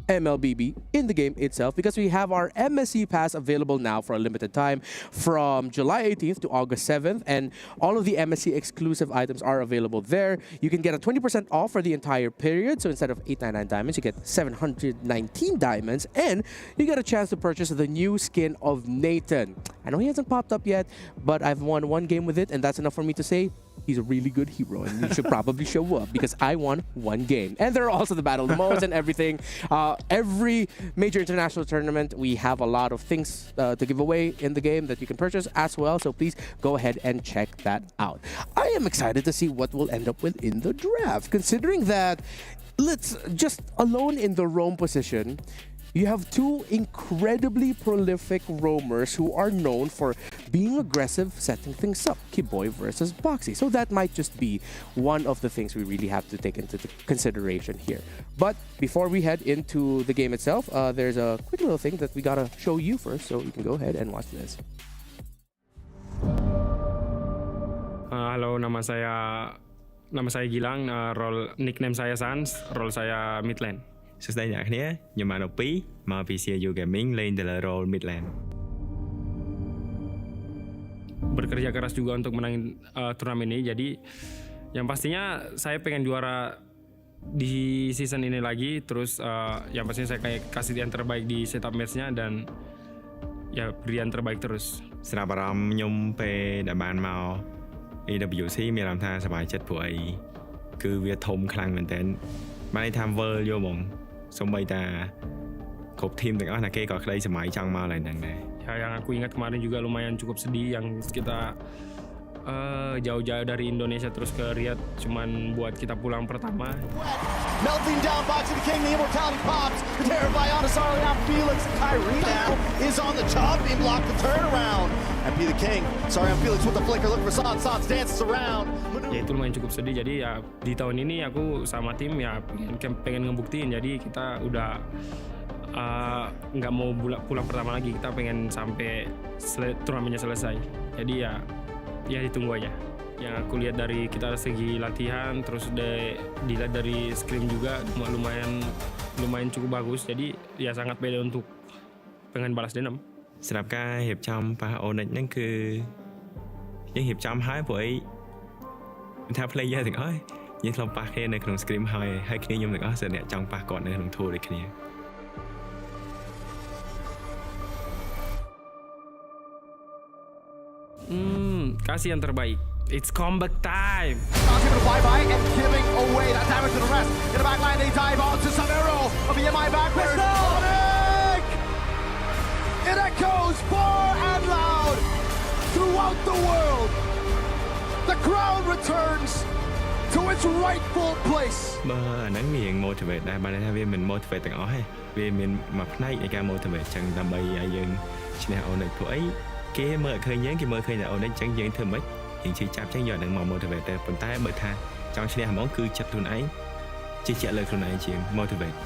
MLBB in the game itself, because we have our MSC pass available now for a limited time from July 18th to August 7th, and all of the MSC exclusive items are available there. You can get a 20% off for the entire period, so instead of 899 diamonds, you get 719 diamonds, and you get a chance to purchase the new skin of Nathan. I know he hasn't popped up yet, but I've won one game with it, and that's enough for me to say he's a really good hero, and he should probably show up, because I won one game. And there are also the battle modes and everything. Every major international tournament, we have a lot of things to give away in the game that you can purchase as well, so please go ahead and check that out. I am excited to see what we'll end up with in the draft, considering that, let's just alone in the roam position, you have two incredibly prolific roamers who are known for being aggressive, setting things up. Kiboy versus Boxy. So that might just be one of the things we really have to take into consideration here. But before we head into the game itself, there's a quick little thing that we gotta show you first, so you can go ahead and watch this. Halo, nama saya Gilang, role nickname saya Sans, role saya midlane. សួស្តីអ្នកគ្នា ខ្ញុំបាន2មកពី CU Gaming លេងនៅលើ role midlane. Bekerja keras juga untuk menang turnamen ini, jadi yang pastinya saya pengen juara di season ini lagi, terus yang pastinya saya kayak kasih yang terbaik di setup match-nya dan ya beri yang terbaik terus. ស្រាប់អារម្មណ៍ខ្ញុំពេលដែលបានមក EWC មានអារម្មណ៍ថាសប្បាយចិត្តព្រោះអីគឺវាធំខ្លាំងមែនតើបានន័យថា world យកហ្មង សូម្បីតាគ្រប់ทีมទាំងអស់ណាគេក៏ក្តីសម័យចង់មកឡើងហ្នឹងដែរ Ya, yang aku ingat kemarin juga lumayan cukup sedih, yang kita jauh-jauh dari Indonesia terus ke Riyadh cuman buat kita pulang pertama. Melting down by to the king, the immortality pops. The terror by Onasarli, now Felix. Kyrie now is on the chopping block, the turnaround. And be the king. Sorry, I'm Felix with the flicker, looking for Sans. Sans dances around. Ya itu lumayan cukup sedih, jadi ya di tahun ini aku sama tim ya pengen ngebuktiin, jadi kita udah nggak mau pulang pertama lagi, kita pengen sampai turnamennya selesai. Jadi ya ditunggu aja. Yang aku lihat dari kita segi latihan, terus dilihat dari scrim juga lumayan cukup bagus. Jadi ya sangat beda untuk pengen balas dendam. សម្រាប់ការរៀបចំប៉ះ Onyx ហ្នឹងគឺយើងរៀបចំហើយព្រោះអីថា player ទាំងអស់យើងធ្លាប់ប៉ះគ្នានៅក្នុង scrim ហើយគ្នាខ្ញុំទាំងអស់សិនអ្នកចង់ប៉ះគាត់នៅក្នុង tour ដូចគ្នា Kasih yang terbaik. It's comeback time. Giving a bye-bye and giving away that damage to the rest. In the back line, they dive on to Samiro of EMI backwards. Sonic! It echoes far and loud throughout the world. The crowd returns to its rightful place. បើអាហ្នឹងមាន motivate ដែរបានថាវាមិន motivate ទាំងអស់ទេវាមានមួយផ្នែកនៃការ motivate ចឹងដើម្បីឲ្យយើងឈ្នះ Onyx ព្រោះអីគេមើលឃើញយើងគេមើលឃើញតែ Onyx ចឹងយើងធ្វើម៉េចយើងជិះចាប់ចឹងយកហ្នឹងមក motivate តែប៉ុន្តែបើថាចង់ឈ្នះហ្មងគឺចិត្តខ្លួនឯងជិះជាក់លើខ្លួនឯងជាង motivate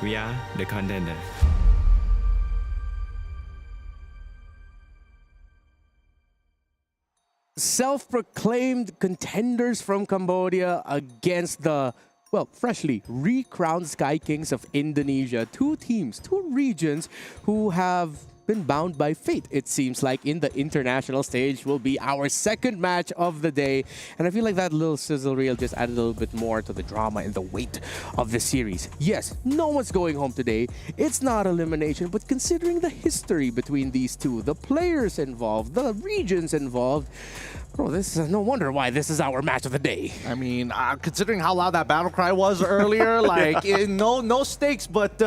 We are the contender. Self-proclaimed contenders from Cambodia against the, well, freshly recrowned Sky Kings of Indonesia. Two teams, two regions who have been bound by fate, it seems like, in the international stage will be our second match of the day. And I feel like that little sizzle reel just added a little bit more to the drama and the weight of the series. Yes, no one's going home today. It's not elimination, but considering the history between these two, the players involved, the regions involved, bro, this is no wonder why this is our match of the day. I mean, considering how loud that battle cry was earlier, like no stakes, but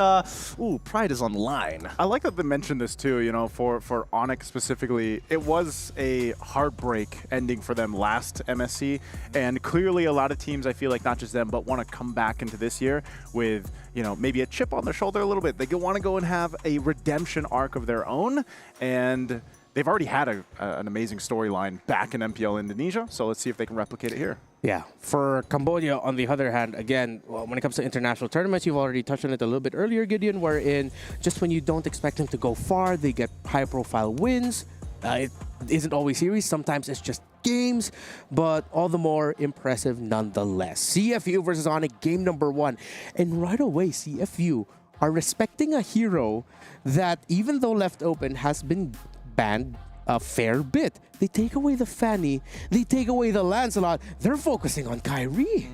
ooh, pride is on the line. I like that they mentioned this too. You know, for Onyx specifically, it was a heartbreak ending for them last MSC, and clearly a lot of teams, I feel like not just them, but want to come back into this year with, you know, maybe a chip on their shoulder a little bit. They want to go and have a redemption arc of their own, and they've already had an amazing storyline back in MPL Indonesia, so let's see if they can replicate it here. Yeah, for Cambodia, on the other hand, again, well, when it comes to international tournaments, you've already touched on it a little bit earlier, Gideon, wherein just when you don't expect them to go far, they get high-profile wins. It isn't always series. Sometimes it's just games, but all the more impressive nonetheless. CFU versus Onyx, game number 1. And right away, CFU are respecting a hero that, even though left open, has been banned a fair bit. They take away the Fanny, they take away the Lancelot, they're focusing on Kyrie.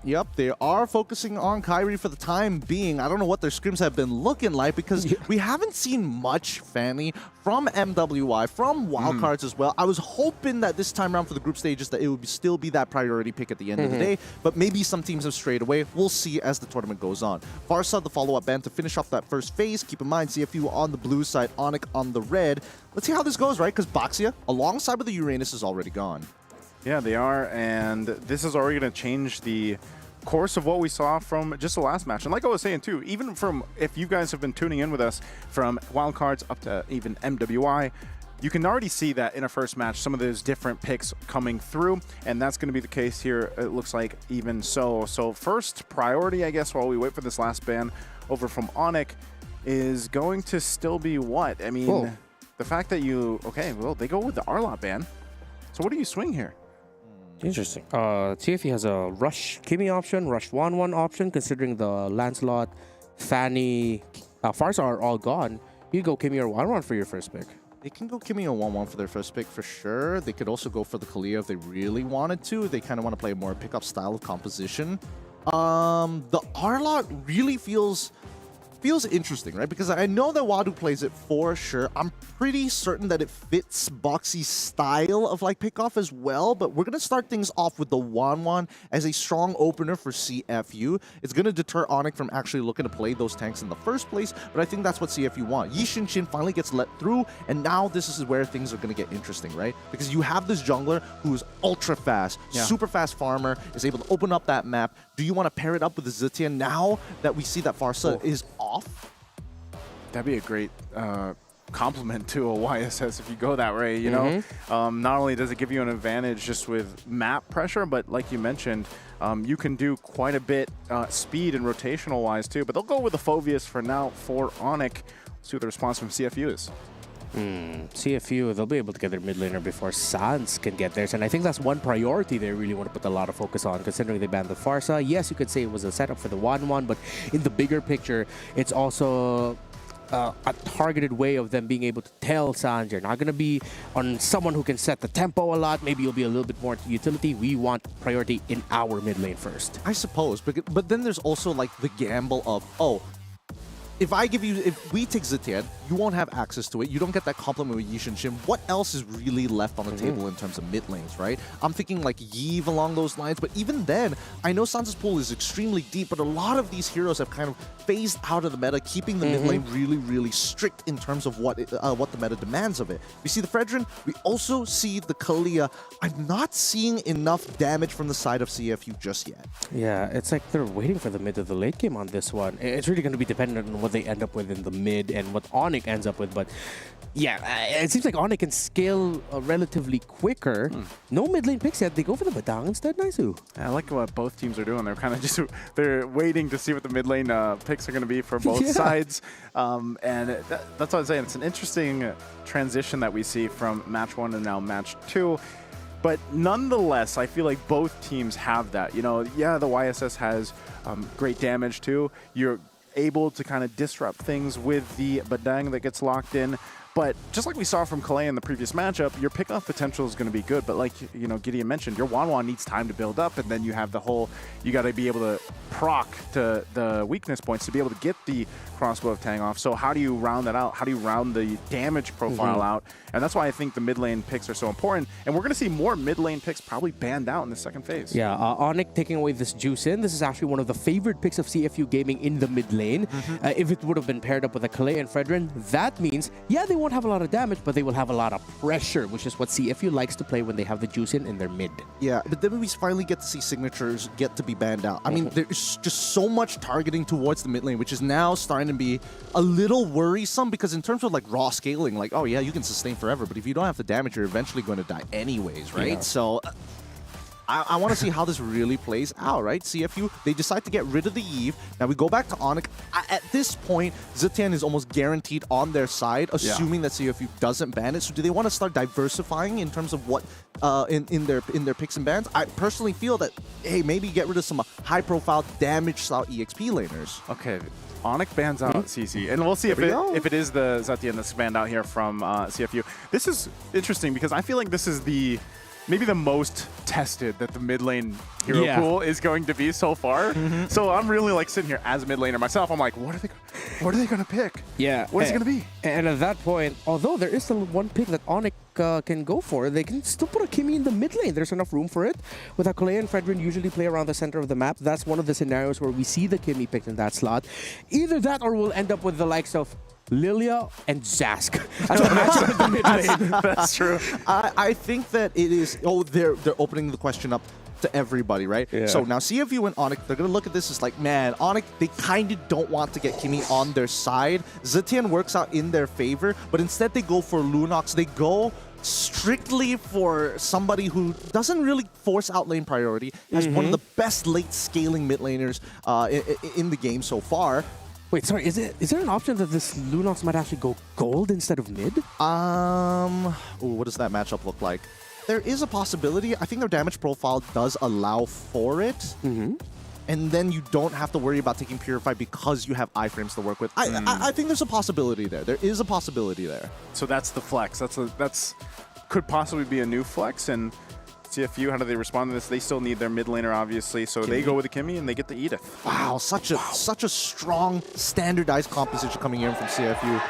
Yep, they are focusing on Kyrie for the time being. I don't know what their scrims have been looking like because we haven't seen much Fanny from MWI, from Wildcards as well. I was hoping that this time around for the group stages that it would still be that priority pick at the end of the day, but maybe some teams have strayed away. We'll see as the tournament goes on. Varsa, the follow-up ban to finish off that first phase. Keep in mind, CFU on the blue side, Onyx on the red. Let's see how this goes, right? Because Baxia, alongside with the Uranus, is already gone. Yeah, they are, and this is already going to change the course of what we saw from just the last match. And like I was saying too, even from, if you guys have been tuning in with us from Wildcards up to even MWI, you can already see that in a first match, some of those different picks coming through, and that's going to be the case here, it looks like, even so. So first priority, I guess, while we wait for this last ban over from Onyx, is going to still be what? I mean, the fact that okay, well, they go with the Arlot ban. So what do you swing here? Interesting. CFE has a Rush Kimi option, Rush 1-1 option, considering the Lancelot, Fanny, Farsa are all gone. You go Kimi or 1-1 for your first pick. They can go Kimi or 1-1 for their first pick for sure. They could also go for the Kalia if they really wanted to. They kind of want to play a more pickup style of composition. The Arlot really feels feels interesting, right? Because I know that Wadu plays it for sure. I'm pretty certain that it fits Boxy's style of like pickoff as well, but we're going to start things off with the Wanwan as a strong opener for CFU. It's going to deter Onyx from actually looking to play those tanks in the first place, but I think that's what CFU want. Yi Shin finally gets let through, and now this is where things are going to get interesting, right? Because you have this jungler who's ultra fast, super fast farmer, is able to open up that map. Do you want to pair it up with the Zitian now that we see that Farsa is off? That'd be a great compliment to a YSS if you go that way, you know? Not only does it give you an advantage just with map pressure, but like you mentioned, you can do quite a bit speed and rotational wise too, but they'll go with the Phoveus for now for Onyx. See what the response from CFU is. CFU, they'll be able to get their mid laner before Sans can get theirs, and I think that's one priority they really want to put a lot of focus on, considering they banned the Farsa. Yes, you could say it was a setup for the 1-1, but in the bigger picture, it's also a targeted way of them being able to tell Sans, you're not going to be on someone who can set the tempo a lot. Maybe you'll be a little bit more utility. We want priority in our mid lane first. I suppose, but then there's also like the gamble of, oh, if we take Zitian, you won't have access to it. You don't get that compliment with Yi Shin. What else is really left on the table in terms of mid lanes, right? I'm thinking like Yve along those lines, but even then, I know Sans' pool is extremely deep, but a lot of these heroes have kind of phased out of the meta, keeping the mid lane really, really strict in terms of what the meta demands of it. We see the Fredrin, we also see the Kalia. I'm not seeing enough damage from the side of CFU just yet. Yeah, it's like they're waiting for the mid to the late game on this one. It's really going to be dependent on what they end up with in the mid and what Onyx ends up with, but yeah, it seems like Onyx can scale relatively quicker. No mid lane picks yet. They go for the Badang instead. Nice-oo. I like what both teams are doing. They're kind of just they're waiting to see what the mid lane picks are going to be for both sides, and that's what I'm saying. It's an interesting transition that we see from match 1 and now match 2. But nonetheless, I feel like both teams have that. You know, yeah, the YSS has great damage too. You're able to kind of disrupt things with the Badang that gets locked in. But just like we saw from Kalei in the previous matchup, your pickoff potential is going to be good. But like, you know, Gideon mentioned, your Wanwan needs time to build up, and then you have the whole, you got to be able to proc to the weakness points to be able to get the crossbow of Tang off. So how do you round that out? How do you round the damage profile out? And that's why I think the mid lane picks are so important. And we're going to see more mid lane picks probably banned out in the second phase. Yeah, Onyx taking away this juice in. This is actually one of the favorite picks of CFU Gaming in the mid lane. If it would have been paired up with a Kalei and Fredrin, that means, yeah, they won't have a lot of damage, but they will have a lot of pressure, which is what CFU likes to play when they have the juice in their mid. Yeah, but then we finally get to see signatures get to be banned out. I mean, there's just so much targeting towards the mid lane, which is now starting to be a little worrisome, because in terms of like raw scaling, like, oh yeah, you can sustain forever, but if you don't have the damage, you're eventually going to die anyways, right? Yeah. So I want to see how this really plays out, right? CFU, they decide to get rid of the Eve. Now we go back to Onyx. At this point, Zitian is almost guaranteed on their side, assuming that CFU doesn't ban it. So do they want to start diversifying in terms of what in their picks and bans? I personally feel that, hey, maybe get rid of some high-profile damage-style EXP laners. Okay. Onyx bans out CC, and we'll see if it is the Zetian that's banned out here from CFU. This is interesting because I feel like this is maybe the most tested that the mid lane hero pool is going to be so far. So I'm really like sitting here as a mid laner myself. I'm like, what are they going to pick? Yeah, what is it going to be? And at that point, although there is still one pick that Onyx can go for, they can still put a Kimi in the mid lane. There's enough room for it. With Akulei and Fredrin usually play around the center of the map. That's one of the scenarios where we see the Kimi picked in that slot. Either that, or we'll end up with the likes of Lilia and Zask as a matchup in the mid lane. That's true. I think that it is. Oh, they're opening the question up to everybody, right? Yeah. So now CFU and Onyx, they're gonna look at this as like, man, Onyx, they kind of don't want to get Kimi on their side. Zitian works out in their favor, but instead they go for Lunox. They go strictly for somebody who doesn't really force out lane priority, has one of the best late scaling mid laners in the game so far. Wait, sorry, is there an option that this Lunox might actually go gold instead of mid? What does that matchup look like? There is a possibility. I think their damage profile does allow for it. And then you don't have to worry about taking Purify because you have iframes to work with. I think there's a possibility there. There is a possibility there. So that's the flex. That's could possibly be a new flex, and CFU, how do they respond to this? They still need their mid laner, obviously, so they go with the Kimmy and they get the Edith. Wow, such a strong, standardized composition coming in from CFU.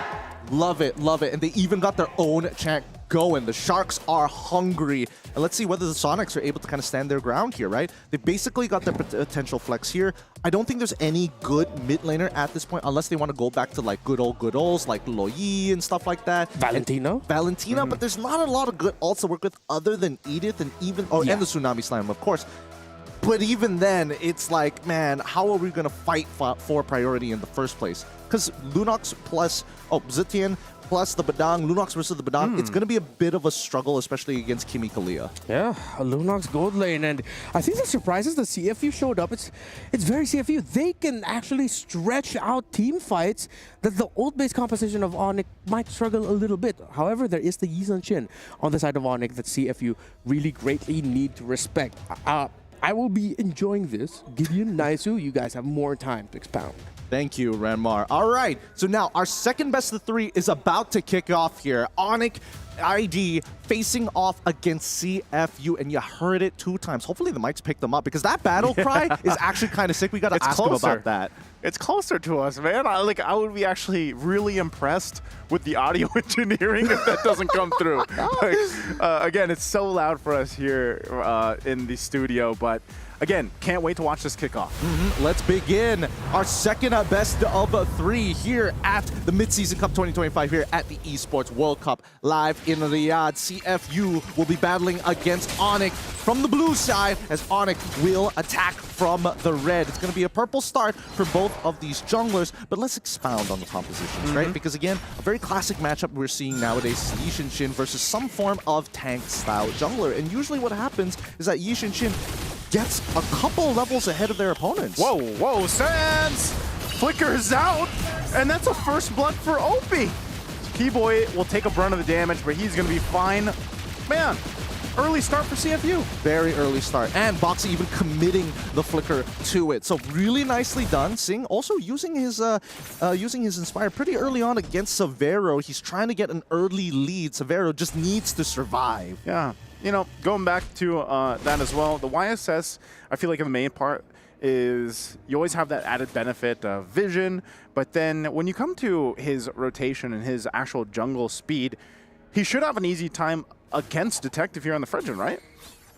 Love it, love it. And they even got their own chant going. The Sharks are hungry. And let's see whether the Sonics are able to kind of stand their ground here, right? They basically got their potential flex here. I don't think there's any good mid laner at this point, unless they want to go back to like good olds like Loyi and stuff like that. Valentina, but there's not a lot of good ults to work with other than Edith and even and the Tsunami Slam, of course. But even then, it's like, man, how are we going to fight for priority in the first place? Because Lunox plus Zitian plus the Badang, Lunox versus the Badang, it's going to be a bit of a struggle, especially against Kimi Kalia. Yeah, Lunox gold lane, and I think the surprise is the CFU showed up. It's very CFU. They can actually stretch out team fights that the old base composition of Onyx might struggle a little bit. However, there is the Yi Sun Shin on the side of Onyx that CFU really greatly need to respect. I will be enjoying this. Gideon, Naisu, you guys have more time to expound. Thank you, Ranmar. All right, so now our second best of 3 is about to kick off here. Onyx ID facing off against CFU, and you heard it 2 times. Hopefully the mics picked them up, because that battle cry is actually kind of sick. We got to ask them about that. It's closer to us, man. I would be actually really impressed with the audio engineering if that doesn't come through. Again, it's so loud for us here in the studio, but again, can't wait to watch this kickoff. Let's begin our second best of 3 here at the Mid-Season Cup 2025 here at the Esports World Cup live in Riyadh. CFU will be battling against Onyx from the blue side as Onyx will attack from the red. It's going to be a purple start for both of these junglers, but let's expound on the compositions, right? Because again, a very classic matchup we're seeing nowadays is Yi Sun Shin versus some form of tank-style jungler. And usually what happens is that Yi Sun Shin gets a couple levels ahead of their opponents. Whoa, Sands flickers out, and that's a first blood for Opie. Keyboy will take a brunt of the damage, but he's going to be fine. Man, early start for CFU. Very early start, and Boxy even committing the flicker to it. So really nicely done. Singh also using his Inspire pretty early on against Severo. He's trying to get an early lead. Severo just needs to survive. Yeah. You know, going back to that as well, the YSS, I feel like in the main part is you always have that added benefit of vision, but then when you come to his rotation and his actual jungle speed, he should have an easy time against Detective here on the Fredgen, right?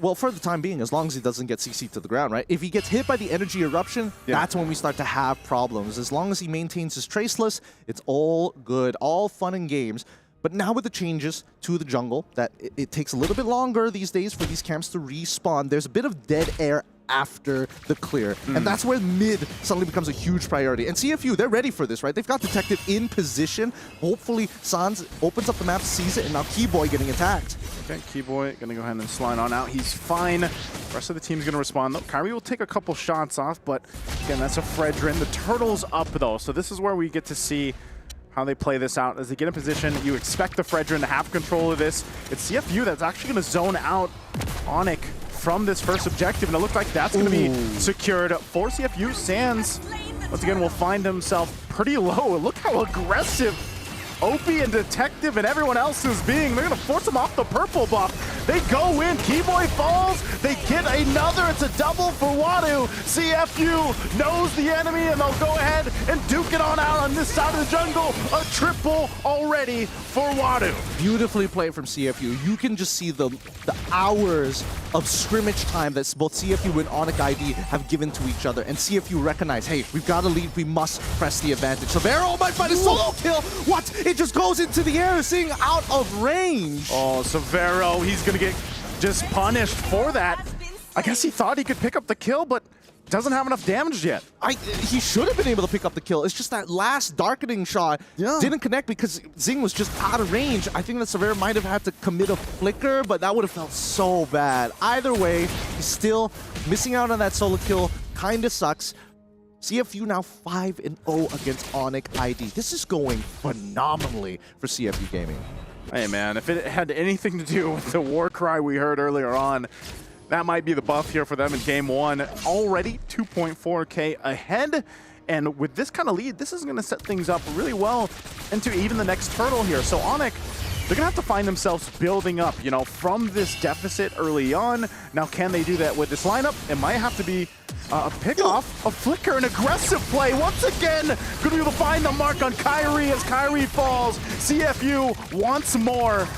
Well, for the time being, as long as he doesn't get CC'd to the ground, right? If he gets hit by the Energy Eruption, that's when we start to have problems. As long as he maintains his Traceless, it's all good, all fun and games. But now with the changes to the jungle, that it takes a little bit longer these days for these camps to respawn, there's a bit of dead air after the clear. And that's where mid suddenly becomes a huge priority. And CFU, they're ready for this, right? They've got Detective in position. Hopefully, Sans opens up the map, sees it, and now Keyboy getting attacked. Okay, Keyboy gonna go ahead and slide on out. He's fine. The rest of the team's gonna respond, though. Kyrie will take a couple shots off, but again, that's a Fredrin. The turtle's up, though, so this is where we get to see how they play this out. As they get in position, you expect the Fredrin to have control of this. It's CFU that's actually going to zone out Onyx from this first objective, and it looks like that's going to be secured for CFU. Sands, once again, will find himself pretty low. Look how aggressive Opie and Detective and everyone else is being. They're going to force him off the purple buff. They go in. Keyboy falls. They get another. It's a double for Wadu. CFU knows the enemy, and they'll go ahead and duke it on out on this side of the jungle. A triple already for Wadu. Beautifully played from CFU. You can just see the hours of scrimmage time that both CFU and Onyx ID have given to each other. And CFU recognize, hey, we've got to lead. We must press the advantage. Severo might find a solo kill. What? It just goes into the air, seeing out of range. Oh, Severo, he's going to get just punished for that. I guess he thought he could pick up the kill, but doesn't have enough damage yet. He should have been able to pick up the kill. It's just that last darkening shot didn't connect because Zing was just out of range. I think that Severo might have had to commit a flicker, but that would have felt so bad. Either way, he's missing out on that solo kill. Kind of sucks. CFU now 5-0 against Onyx ID. This is going phenomenally for CFU Gaming. Hey man, if it had anything to do with the war cry we heard earlier on, that might be the buff here for them in game one. Already 2.4K ahead. And with this kind of lead, this is going to set things up really well into even the next turtle here. So Onyx, they're going to have to find themselves building up, you know, from this deficit early on. Now, can they do that with this lineup? It might have to be a pick-off, a flicker, an aggressive play. Once again, going to be able to find the mark on Kyrie as Kyrie falls. CFU once more.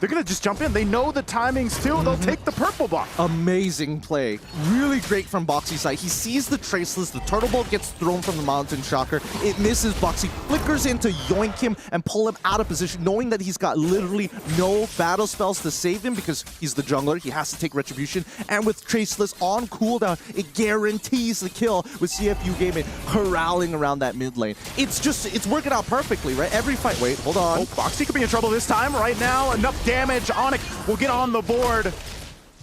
They're going to just jump in. They know the timings, too. They'll take the purple buff. Amazing play. Really great from Boxy's side. He sees the Traceless. The Turtle Ball gets thrown from the Mountain Shocker. It misses Boxy. Flickers in to yoink him and pull him out of position, knowing that he's got literally no battle spells to save him because he's the jungler. He has to take Retribution. And with Traceless on cooldown, it guarantees the kill with CFU Gaming corralling around that mid lane. It's working out perfectly, right? Every fight. Wait, hold on. Oh, Boxy could be in trouble this time. Right now, enough damage. Onyx will get on the board.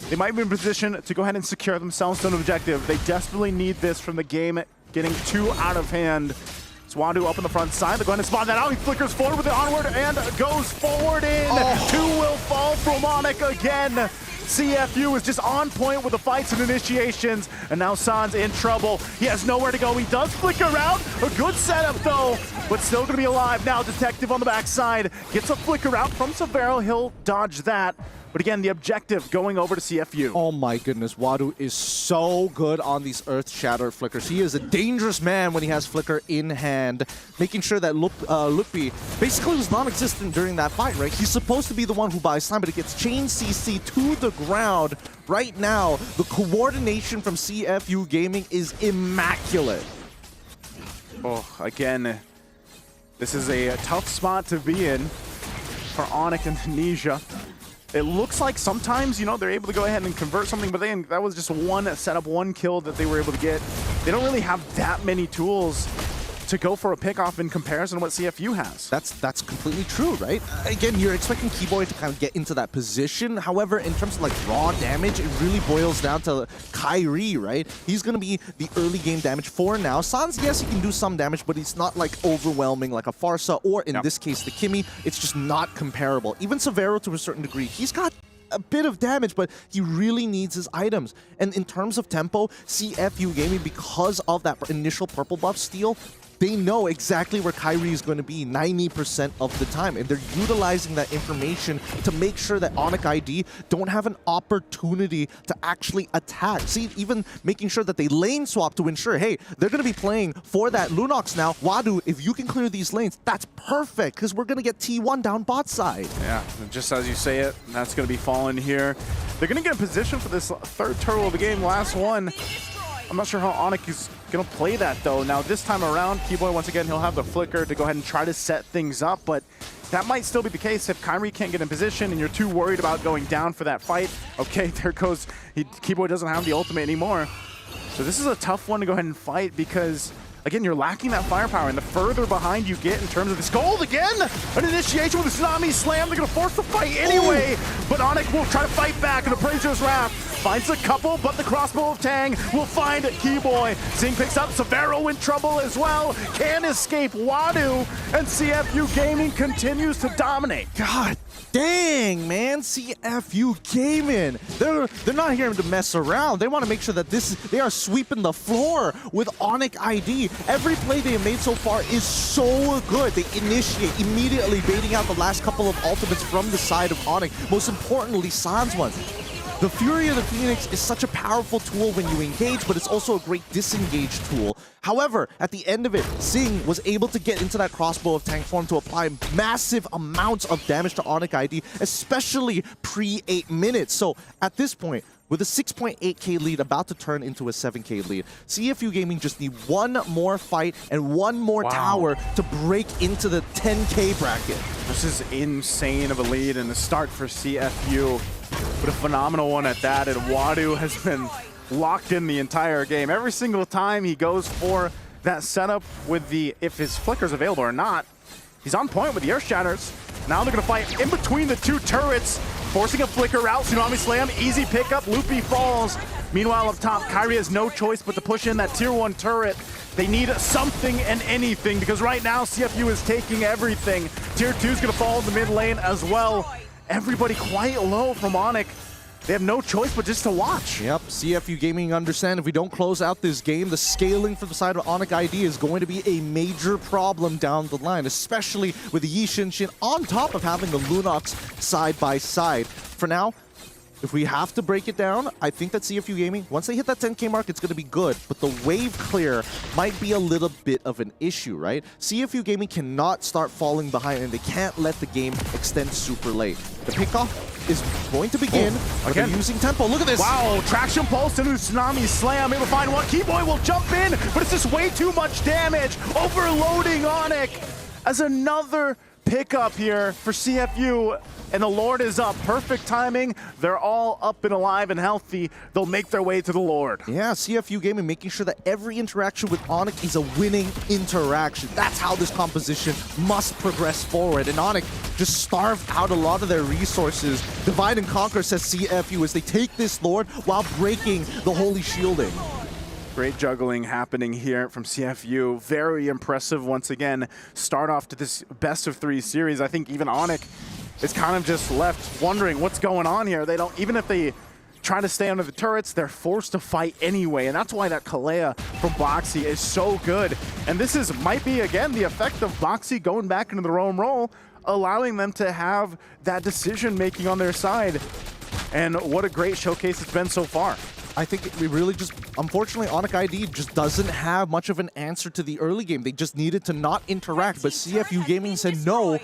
They might be in position to go ahead and secure themselves to an objective. They desperately need this from the game getting too out of hand. Swadu up in the front side. They're going to spot that out. He flickers forward with it onward and goes forward in. Two will fall from Onyx again. CFU is just on point with the fights and initiations, and now San's in trouble. He has nowhere to go. He does flicker out. A good setup, though, but still going to be alive. Now Detective on the backside gets a flicker out from Severo. He'll dodge that. But again, the objective going over to CFU. Oh my goodness, Wadu is so good on these Earth Shatter flickers. He is a dangerous man when he has flicker in hand, making sure that Lupi basically was non-existent during that fight, right? He's supposed to be the one who buys time, but it gets chain CC to the ground. Right now, the coordination from CFU Gaming is immaculate. Oh, again, this is a tough spot to be in for Onyx and Tunisia. It looks like sometimes, you know, they're able to go ahead and convert something, but that was just one setup, one kill that they were able to get. They don't really have that many tools to go for a pickoff in comparison to what CFU has. That's completely true, right? Again, you're expecting Keyboy to kind of get into that position. However, in terms of like raw damage, it really boils down to Kyrie, right? He's going to be the early game damage for now. Sans, yes, he can do some damage, but it's not like overwhelming like a Farsa or in this case, the Kimmy. It's just not comparable. Even Severo to a certain degree, he's got a bit of damage, but he really needs his items. And in terms of tempo, CFU Gaming, because of that initial purple buff steal, they know exactly where Kyrie is going to be 90% of the time, and they're utilizing that information to make sure that Onyx ID don't have an opportunity to actually attack. See, even making sure that they lane swap to ensure, hey, they're going to be playing for that Lunox now. Wadu, if you can clear these lanes, that's perfect, because we're going to get T1 down bot side. Yeah, just as you say it, that's going to be fallen here. They're going to get in position for this third turtle of the game, last one. I'm not sure how Onyx is going to play that, though. Now, this time around, Keyboy, once again, he'll have the flicker to go ahead and try to set things up, but that might still be the case if Kyrie can't get in position and you're too worried about going down for that fight. Okay, there goes... Keyboy doesn't have the ultimate anymore. So this is a tough one to go ahead and fight because, again, you're lacking that firepower, and the further behind you get in terms of this gold again, an initiation with a Tsunami Slam. They're going to force the fight anyway, but Onyx will try to fight back, and Appraiser's Wrath finds a couple, but the crossbow of Tang will find Keyboy. Zing picks up, Severo in trouble as well, can escape Wadu, and CFU Gaming continues to dominate. God dang, man, CFU Gaming. They're not here to mess around. They want to make sure that they are sweeping the floor with Onyx ID. Every play they have made so far is so good. They initiate immediately, baiting out the last couple of ultimates from the side of Onyx. Most importantly, Sans one. The Fury of the Phoenix is such a powerful tool when you engage, but it's also a great disengage tool. However, at the end of it, Zing was able to get into that crossbow of tank form to apply massive amounts of damage to Onyx ID, especially pre-8 minutes. So at this point, with a 6.8k lead about to turn into a 7k lead, CFU Gaming just need one more fight and one more tower to break into the 10k bracket. This is insane of a lead and the start for CFU. But a phenomenal one at that, and Wadu has been locked in the entire game. Every single time he goes for that setup with the, if his flicker's available or not, he's on point with the Earth Shatters. Now they're going to fight in between the two turrets, forcing a flicker out. Tsunami Slam, easy pickup, Loopy falls. Meanwhile up top, Kyrie has no choice but to push in that tier 1 turret. They need something and anything, because right now CFU is taking everything. Tier 2 is going to fall in the mid lane as well. Everybody quite low from Onyx. they have no choice but just to watch. Yep, CFU Gaming understand if we don't close out this game, the scaling for the side of Onic ID is going to be a major problem down the line, especially with the Yi Xin on top of having the Lunox side by side. For now, if we have to break it down, I think that CFU Gaming, once they hit that 10K mark, it's going to be good. But the wave clear might be a little bit of an issue, right? CFU Gaming cannot start falling behind, and they can't let the game extend super late. The pickoff is going to begin. Again, using tempo. Look at this. Wow, traction pulse into Tsunami Slam. Able to find one. Keyboy will jump in, but it's just way too much damage. Overloading Onic as another pickup here for CFU. And the Lord is up. Perfect timing. They're all up and alive and healthy. They'll make their way to the Lord. Yeah, CFU Gaming making sure that every interaction with Onic is a winning interaction. That's how this composition must progress forward. And Onic just starved out a lot of their resources. Divide and conquer, says CFU, as they take this Lord while breaking the Holy Shielding. Great juggling happening here from CFU. Very impressive once again. Start off to this best of 3 series. I think even Onic is kind of just left wondering what's going on here. They don't, even if they try to stay under the turrets, they're forced to fight anyway. And that's why that Kalea from Boxy is so good. And this might be, again, the effect of Boxy going back into the roam role, allowing them to have that decision making on their side. And what a great showcase it's been so far. I think we really just, unfortunately, Onic ID just doesn't have much of an answer to the early game. They just needed to not interact, but CFU Gaming said no.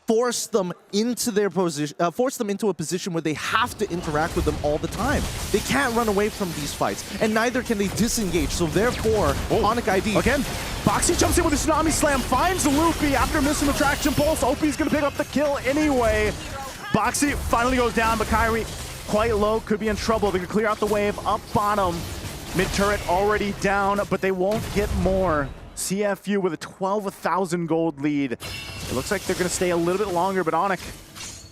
Force them into their position, force them into a position where they have to interact with them all the time. They can't run away from these fights, and neither can they disengage. So therefore, Onic ID again. Boxy jumps in with a Tsunami Slam, finds Luffy after missing the traction pulse. OP's gonna pick up the kill anyway. Boxy finally goes down, but Kyrie quite low, could be in trouble. They're gonna clear out the wave up bottom. Mid turret already down, but they won't get more. CFU with a 12,000 gold lead. It looks like they're going to stay a little bit longer, but Onic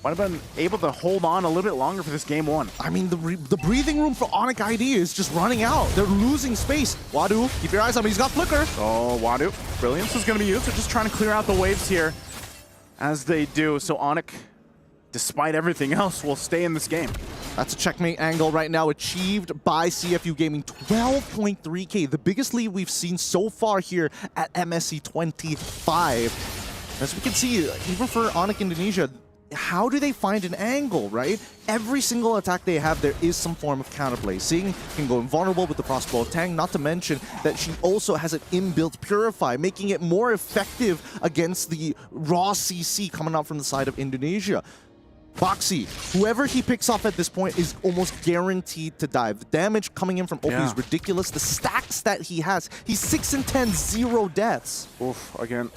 might have been able to hold on a little bit longer for this game 1. I mean, the breathing room for Onic ID is just running out. They're losing space. Wadu, keep your eyes on him. He's got Flicker. Oh, Wadu. Brilliance is going to be used. They're just trying to clear out the waves here as they do. So Onic, despite everything else, will stay in this game. That's a checkmate angle right now achieved by CFU Gaming. 12.3K, the biggest lead we've seen so far here at MSC 25. As we can see, even for Onic Indonesia, how do they find an angle, right? Every single attack they have, there is some form of counterplay. Sing can go invulnerable with the crossbow of Tang, not to mention that she also has an inbuilt Purify, making it more effective against the raw CC coming out from the side of Indonesia. Boxy, whoever he picks off at this point is almost guaranteed to die. The damage coming in from OP is ridiculous. The stacks that he has, he's 6 and 10, 0 deaths. Oof, again,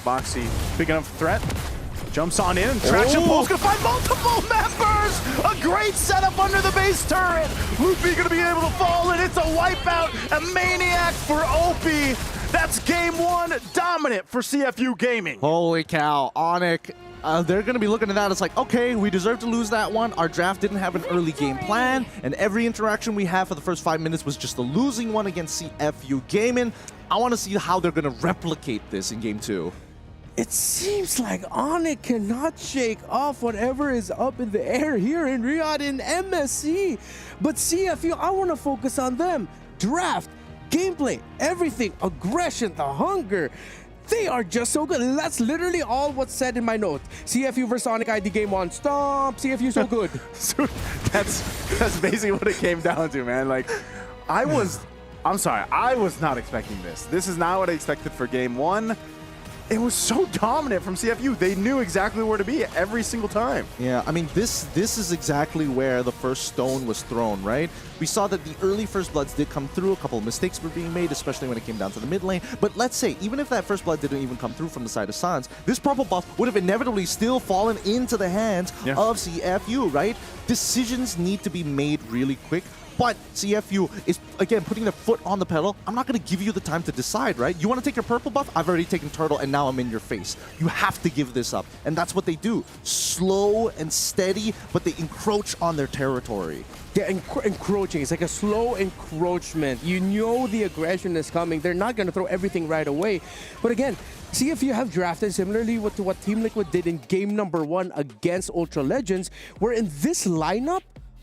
Boxy, big enough threat. Jumps on in, traction pulse, gonna find multiple members! A great setup under the base turret! Luffy gonna be able to fall, and it's a wipeout, a maniac for OP! That's game 1, dominant for CFU Gaming. Holy cow, Onic. They're going to be looking at that. It's like, okay, we deserve to lose that one. Our draft didn't have an early game plan, and every interaction we had for the first 5 minutes was just a losing one against CFU Gaming. I want to see how they're going to replicate this in game 2. It seems like Onic cannot shake off whatever is up in the air here in Riyadh in MSC. But CFU, I want to focus on them. Draft, gameplay, everything, aggression, the hunger. They are just so good. And that's literally all what's said in my note. CFU versus Onic ID game 1. Stomp. CFU so good. That's basically what it came down to, man. Like, I'm sorry, I was not expecting this. This is not what I expected for game 1. It was so dominant from CFU. They knew exactly where to be every single time. Yeah, I mean, this is exactly where the first stone was thrown, right? We saw that the early First Bloods did come through. A couple of mistakes were being made, especially when it came down to the mid lane. But let's say, even if that First Blood didn't even come through from the side of Sans, this purple buff would have inevitably still fallen into the hands of CFU, right? Decisions need to be made really quick. But CFU is, again, putting their foot on the pedal. I'm not going to give you the time to decide, right? You want to take your purple buff? I've already taken Turtle, and now I'm in your face. You have to give this up. And that's what they do. Slow and steady, but they encroach on their territory. They're encroaching. It's like a slow encroachment. You know the aggression is coming. They're not going to throw everything right away. But again, CFU have drafted similarly to what Team Liquid did in game number 1 against Ultra Legends, where in this lineup,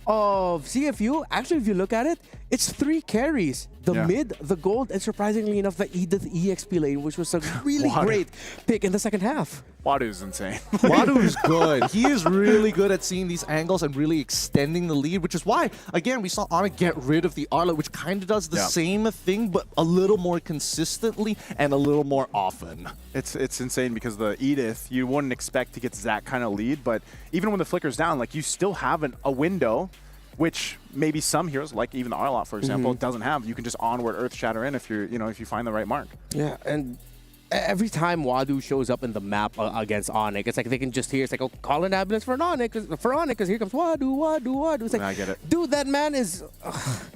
of CFU, actually, if you look at it, it's 3 carries. The mid, the gold, and surprisingly enough, the Edith EXP lane, which was a really great pick in the second half. Wadu's insane. Wadu is good. He is really good at seeing these angles and really extending the lead, which is why, again, we saw Onyx get rid of the Arlet, which kind of does the same thing, but a little more consistently and a little more often. It's insane because the Edith, you wouldn't expect to get that kind of lead, but even when the flicker's down, like, you still have a window, which maybe some heroes, like even the Arlot, for example, doesn't have. You can just onward Earth Shatter in if you're, if you find the right mark. Yeah, and every time Wadu shows up in the map against Onyx, it's like they can just hear, it's like, oh, call an ambulance for Onyx, because here comes Wadu. It's like, I get it. Dude, that man is...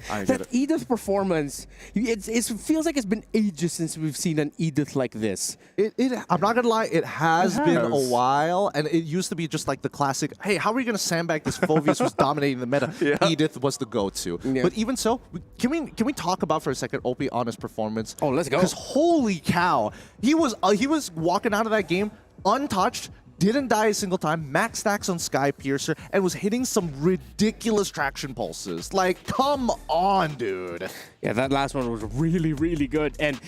that Edith performance, it feels like it's been ages since we've seen an Edith like this. I'm not gonna lie, it has been a while, and it used to be just like the classic, hey, how are we gonna sandbag this Phoveus who's dominating the meta? Edith was the go-to. But even so, can we talk about for a second OP on his performance? Oh, let's go. Because holy cow, he was walking out of that game untouched, didn't die a single time, max stacks on Sky Piercer, and was hitting some ridiculous traction pulses. Like, come on, dude. Yeah, that last one was really, really good. And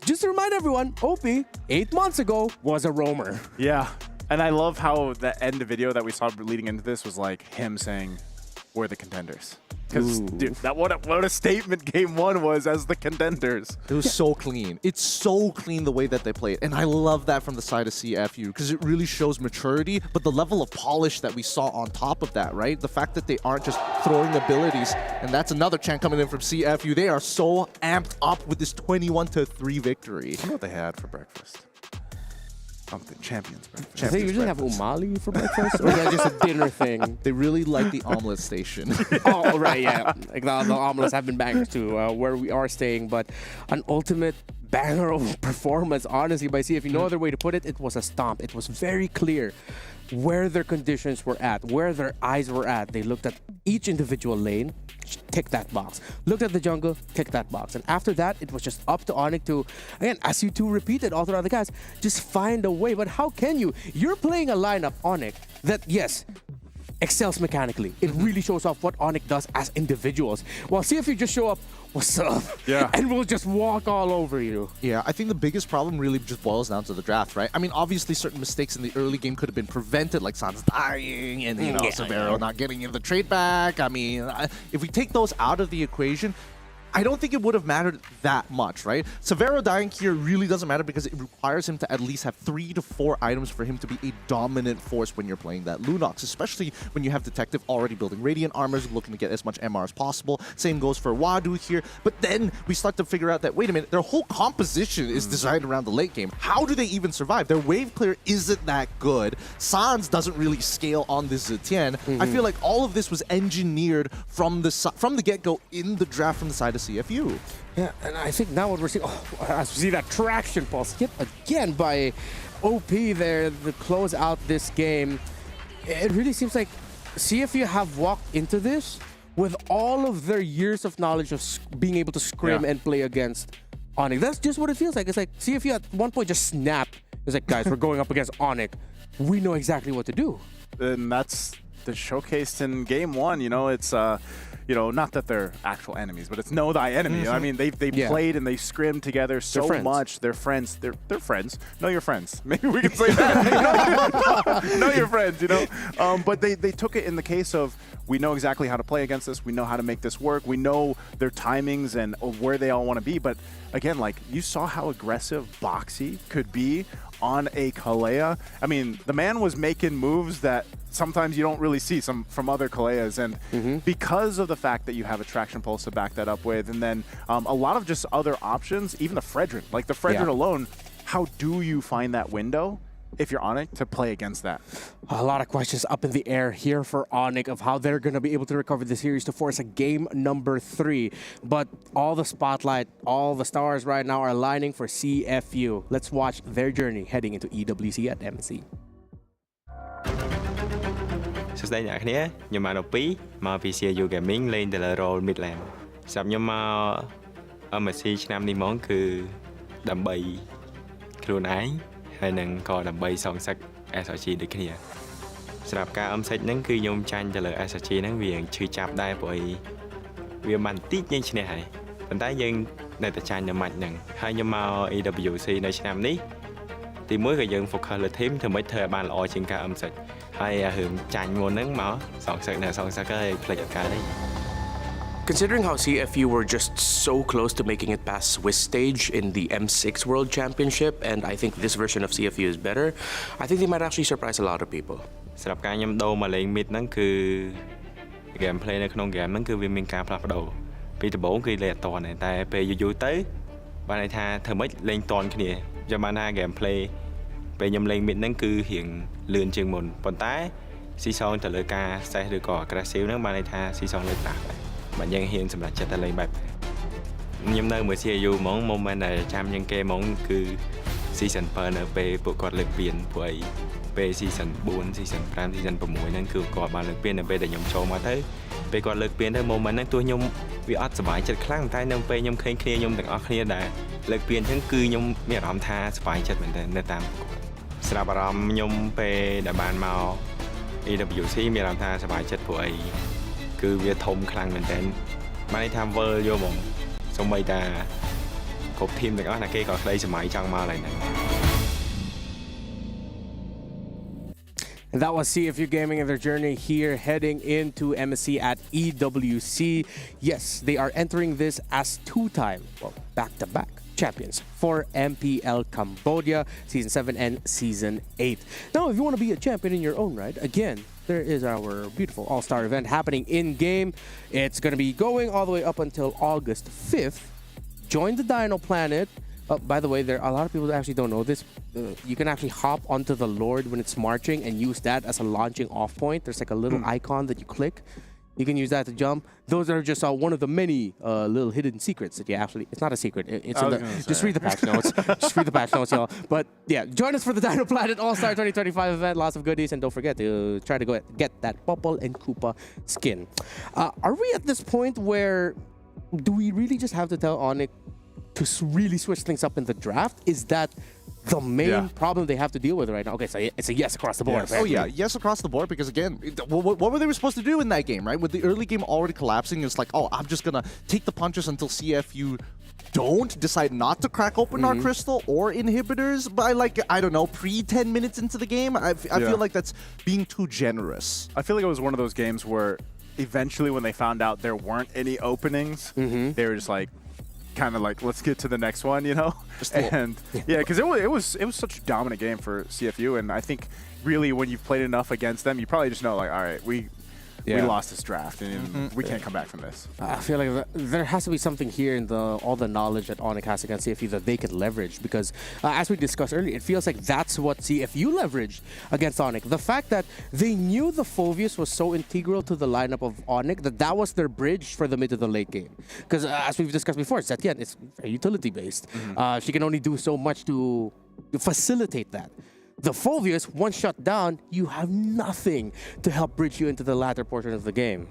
just to remind everyone, OP, 8 months ago, was a roamer. Yeah, and I love how the end of video that we saw leading into this was like him saying, we're the contenders. Because, dude, what a statement game 1 was as the contenders. It was so clean. It's so clean the way that they play it. And I love that from the side of CFU because it really shows maturity, but the level of polish that we saw on top of that, right? The fact that they aren't just throwing abilities, and that's another chant coming in from CFU. They are so amped up with this 21-3 victory. I wonder what they had for breakfast. Something Champions breakfast. Do they usually have umali for breakfast, or is that just a dinner thing? They really like the omelet station. Oh, right, yeah. Like the omelets have been bangers too, where we are staying, but an ultimate banger of performance, honestly, by CFU. No other way to put it, it was a stomp. It was very clear where their conditions were at, where their eyes were at. They looked at each individual lane, tick that box. Looked at the jungle, tick that box. And after that, it was just up to Onyx to, again, as you two repeated all throughout the guys, just find a way. But how can you? You're playing a lineup, Onyx, that, yes, excels mechanically. It really shows off what Onyx does as individuals. While CFU just show up, what's up? Yeah. And we'll just walk all over you. Yeah, I think the biggest problem really just boils down to the draft, right? I mean, obviously certain mistakes in the early game could have been prevented, like Sans dying and, Severo not getting the trade back. I mean, if we take those out of the equation, I don't think it would have mattered that much, right? Severo dying here really doesn't matter because it requires him to at least have 3 to 4 items for him to be a dominant force when you're playing that Lunox, especially when you have Detective already building Radiant Armors, looking to get as much MR as possible. Same goes for Wadu here. But then we start to figure out that, wait a minute, their whole composition is designed around the late game. How do they even survive? Their wave clear isn't that good. Sans doesn't really scale on this Zetian. I feel like all of this was engineered from the get-go in the draft from the side of CFU. Yeah, and I think now what we're seeing, as we see that traction pulse yet again by OP there to close out this game. It really seems like CFU have walked into this with all of their years of knowledge of being able to scrim and play against Onyx. That's just what it feels like. It's like CFU at one point just snapped. It's like, guys, we're going up against Onyx. We know exactly what to do. And that's the showcased in game 1. It's not that they're actual enemies, but it's know thy enemy. I mean, they played and they scrimmed together so much. They're friends. They're friends. Know your friends. Maybe we can say that. Know your friends. But they took it in the case of, we know exactly how to play against this. We know how to make this work. We know their timings and where they all want to be. But again, like, you saw how aggressive Boxy could be on a Kalea. I mean, the man was making moves that sometimes you don't really see from other Kaleas, and because of the fact that you have a traction pulse to back that up with, and then a lot of just other options, even the Fredrin, like the Fredrin alone, how do you find that window if you're Onyx to play against that? A lot of questions up in the air here for Onyx of how they're going to be able to recover the series to force a game number 3. But all the spotlight, all the stars right now are aligning for CFU. Let's watch their journey heading into EWC at MSC. សួស្តីអ្នកគ្នាខ្ញុំបាន12មកពី CU Gaming លេងតែលើ role mid lane សម្រាប់ខ្ញុំមក MSC ឆ្នាំនេះហ្មងគឺដើម្បីខ្លួនឯងហើយនឹងក៏ដើម្បីសងសឹក SRG ដូចគ្នា សម្រាប់ការអមសិចហ្នឹងគឺខ្ញុំចាញ់ទៅលើ SSG ហ្នឹងវាឈឺចាប់ដែរព្រោះវាបានតិចយើងឈ្នះហើយប៉ុន្តែយើងនៅតែចាញ់នៅម៉ាច់ហ្នឹងហើយខ្ញុំមក EWC នៅឆ្នាំនេះទីមួយក៏យើង focus លើ team ធ្វើម៉េចធ្វើឲ្យបានល្អជាងការអមសិចហើយរឿងចាញ់មុនហ្នឹងមកសងសឹកហើយផ្លេចអត់កើតទេ Considering how CFU were just so close to making it past Swiss stage in the M6 World Championship, and I think this version of CFU is better, I think they might actually surprise a lot of people. សម្រាប់ការខ្ញុំដូរមកលេង mid ហ្នឹងគឺ gameplay នៅក្នុង game ហ្នឹងគឺវាមានការផ្លាស់ប្ដូរពីដំបូងគឺលេងអត់តាន់តែពេលយូរទៅបានន័យថាធ្វើម៉េចលេងតាន់គ្នាចាំបានថា gameplay ពេលខ្ញុំលេង mid ហ្នឹងគឺរៀងលឿនជាងមុនប៉ុន្តែស៊ីសងទៅលើការ set ឬក៏ aggressive ហ្នឹងបានន័យថាស៊ីសងលើតាស់ដែរបើយើងហ៊ានសម្រាប់ចិត្តតែលេងបែបខ្ញុំនៅមួយ CU ហ្មង moment ដែលចាំជាងគេហ្មងគឺ season 7 នៅពេលពួកគាត់លើកពានព្រោះអីពេល season 4 season 5 season 6 ហ្នឹងគឺគាត់បានលើកពាននៅពេលដែលខ្ញុំចូលមកទៅពេលគាត់លើកពានទៅ moment ហ្នឹងទោះខ្ញុំវាអត់សុបាយចិត្តខ្លាំងតែនៅពេលខ្ញុំឃើញគ្នាខ្ញុំទាំងអស់គ្នាដែលលើកពានអញ្ចឹងគឺខ្ញុំមានអារម្មណ៍ថាសុបាយចិត្តមែនតើនៅតាមគាត់ស្រាប់អារម្មណ៍ខ្ញុំពេលដែលបានមក EWC មានអារម្មណ៍ថាសុបាយចិត្តព្រោះអីគឺវាធំខ្លាំងមែនតើបានន័យថាវិលយកហ្មងសូម្បីតាគ្រប់ធីមទាំងអស់ណាគេក៏ក្តីសម័យចង់មកឡើយហ្នឹង And that was CFU Gaming and their journey here heading into MSC at EWC. Yes, they are entering this as two-time, well, back-to-back champions for MPL Cambodia Season 7 and Season 8. Now, if you want to be a champion in your own right, again, there is our beautiful all-star event happening in-game. It's going to be going all the way up until August 5th. Join the Dino Planet. By the way, there are a lot of people that actually don't know this. You can actually hop onto the Lord when it's marching and use that as a launching off point. There's like a little icon that you click. You can use that to jump. Those are just one of the many little hidden secrets that you actually... It's not a secret. It's in the... Just read the patch notes. Just read the patch notes, y'all. But yeah, join us for the Dino Planet All-Star 2025 event. Lots of goodies. And don't forget to try to go get that Popple and Koopa skin. Are we at this point where... Do we really just have to tell Onyx to really switch things up in the draft? Is that the main problem they have to deal with right now? Okay, so it's a yes across the board. Yes. Oh yeah, yes across the board because again, what were they supposed to do in that game, right? With the early game already collapsing, it's like, oh, I'm just gonna take the punches until CFU don't decide not to crack open our crystal or inhibitors by like, I don't know, pre 10 minutes into the game. I feel like that's being too generous. I feel like it was one of those games where eventually when they found out there weren't any openings, they were just like, kind of like, let's get to the next one, you know? And yeah, because it was such a dominant game for CFU, and I think really when you've played enough against them, you probably just know like, all right, we lost this draft and we can't come back from this. I feel like there has to be something here in all the knowledge that Onyx has against CFU that they could leverage because as we discussed earlier, it feels like that's what CFU leveraged against Onyx. The fact that they knew the Phoveus was so integral to the lineup of Onyx that was their bridge for the mid to the late game. Because as we've discussed before, Zetian is very utility based. She can only do so much to facilitate that. The Phoveus, once shut down, you have nothing to help bridge you into the latter portion of the game.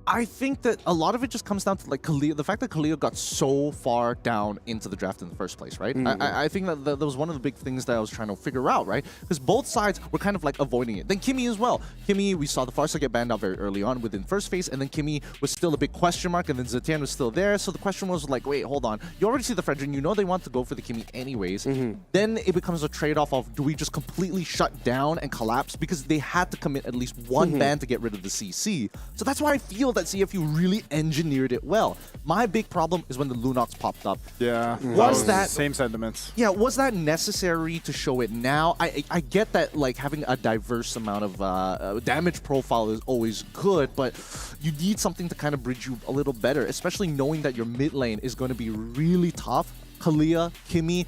I think that a lot of it just comes down to like Khalil, the fact that Khalil got so far down into the draft in the first place, right? I think that was one of the big things that I was trying to figure out, right? Because both sides were kind of like avoiding it. Then Kimmy as well. Kimmy, we saw the Farsa get banned out very early on within first phase, and then Kimmy was still a big question mark, and then Zetian was still there. So the question was like, wait, hold on. You already see the Fredrin, you know they want to go for the Kimmy anyways. Then it becomes a trade-off of do we just completely shut down and collapse because they had to commit at least one ban to get rid of the CC. So that's why I feel that CFU really engineered it well. My big problem is when the Lunox popped up. Yeah. Was that same sentiments? Yeah, was that necessary to show it now? I get that like having a diverse amount of damage profile is always good, but you need something to kind of bridge you a little better, especially knowing that your mid lane is going to be really tough. Kalia, Kimmy,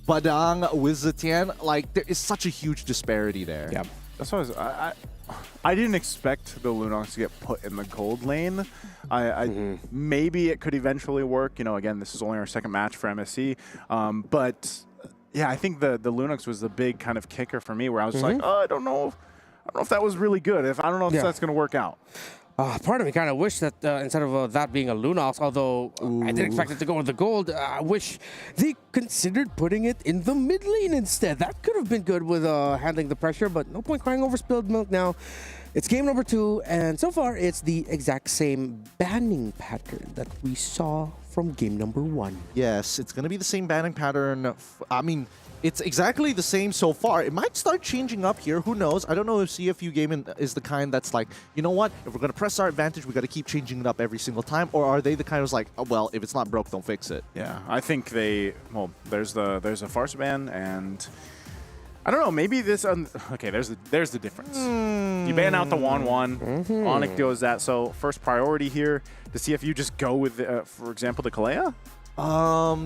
Badang, with Zetian, like there is such a huge disparity there. Yeah. That's what I didn't expect the Lunox to get put in the gold lane. Maybe it could eventually work. You know, again, this is only our second match for MSC. But yeah, I think the Lunox was the big kind of kicker for me where I was like, oh, I don't know if that was really good. I don't know if that's going to work out. Part of me kind of wish that instead of that being a Lunox, although I didn't expect it to go with the gold, I wish they considered putting it in the mid lane instead. That could have been good with handling the pressure, but no point crying over spilled milk now. It's game number 2, and so far it's the exact same banning pattern that we saw from game number 1. Yes, it's going to be the same banning pattern. I mean, it's exactly the same so far. It might start changing up here. Who knows? I don't know if CFU gaming is the kind that's like, you know what? If we're going to press our advantage, we got to keep changing it up every single time. Or are they the kind who's like, oh, well, if it's not broke, don't fix it? Yeah, I think well, there's a farce ban, and I don't know. Maybe this. Okay, there's the difference. You ban out the 1-1. Onyx goes that. So first priority here to see if you just go with, for example, the Kalea.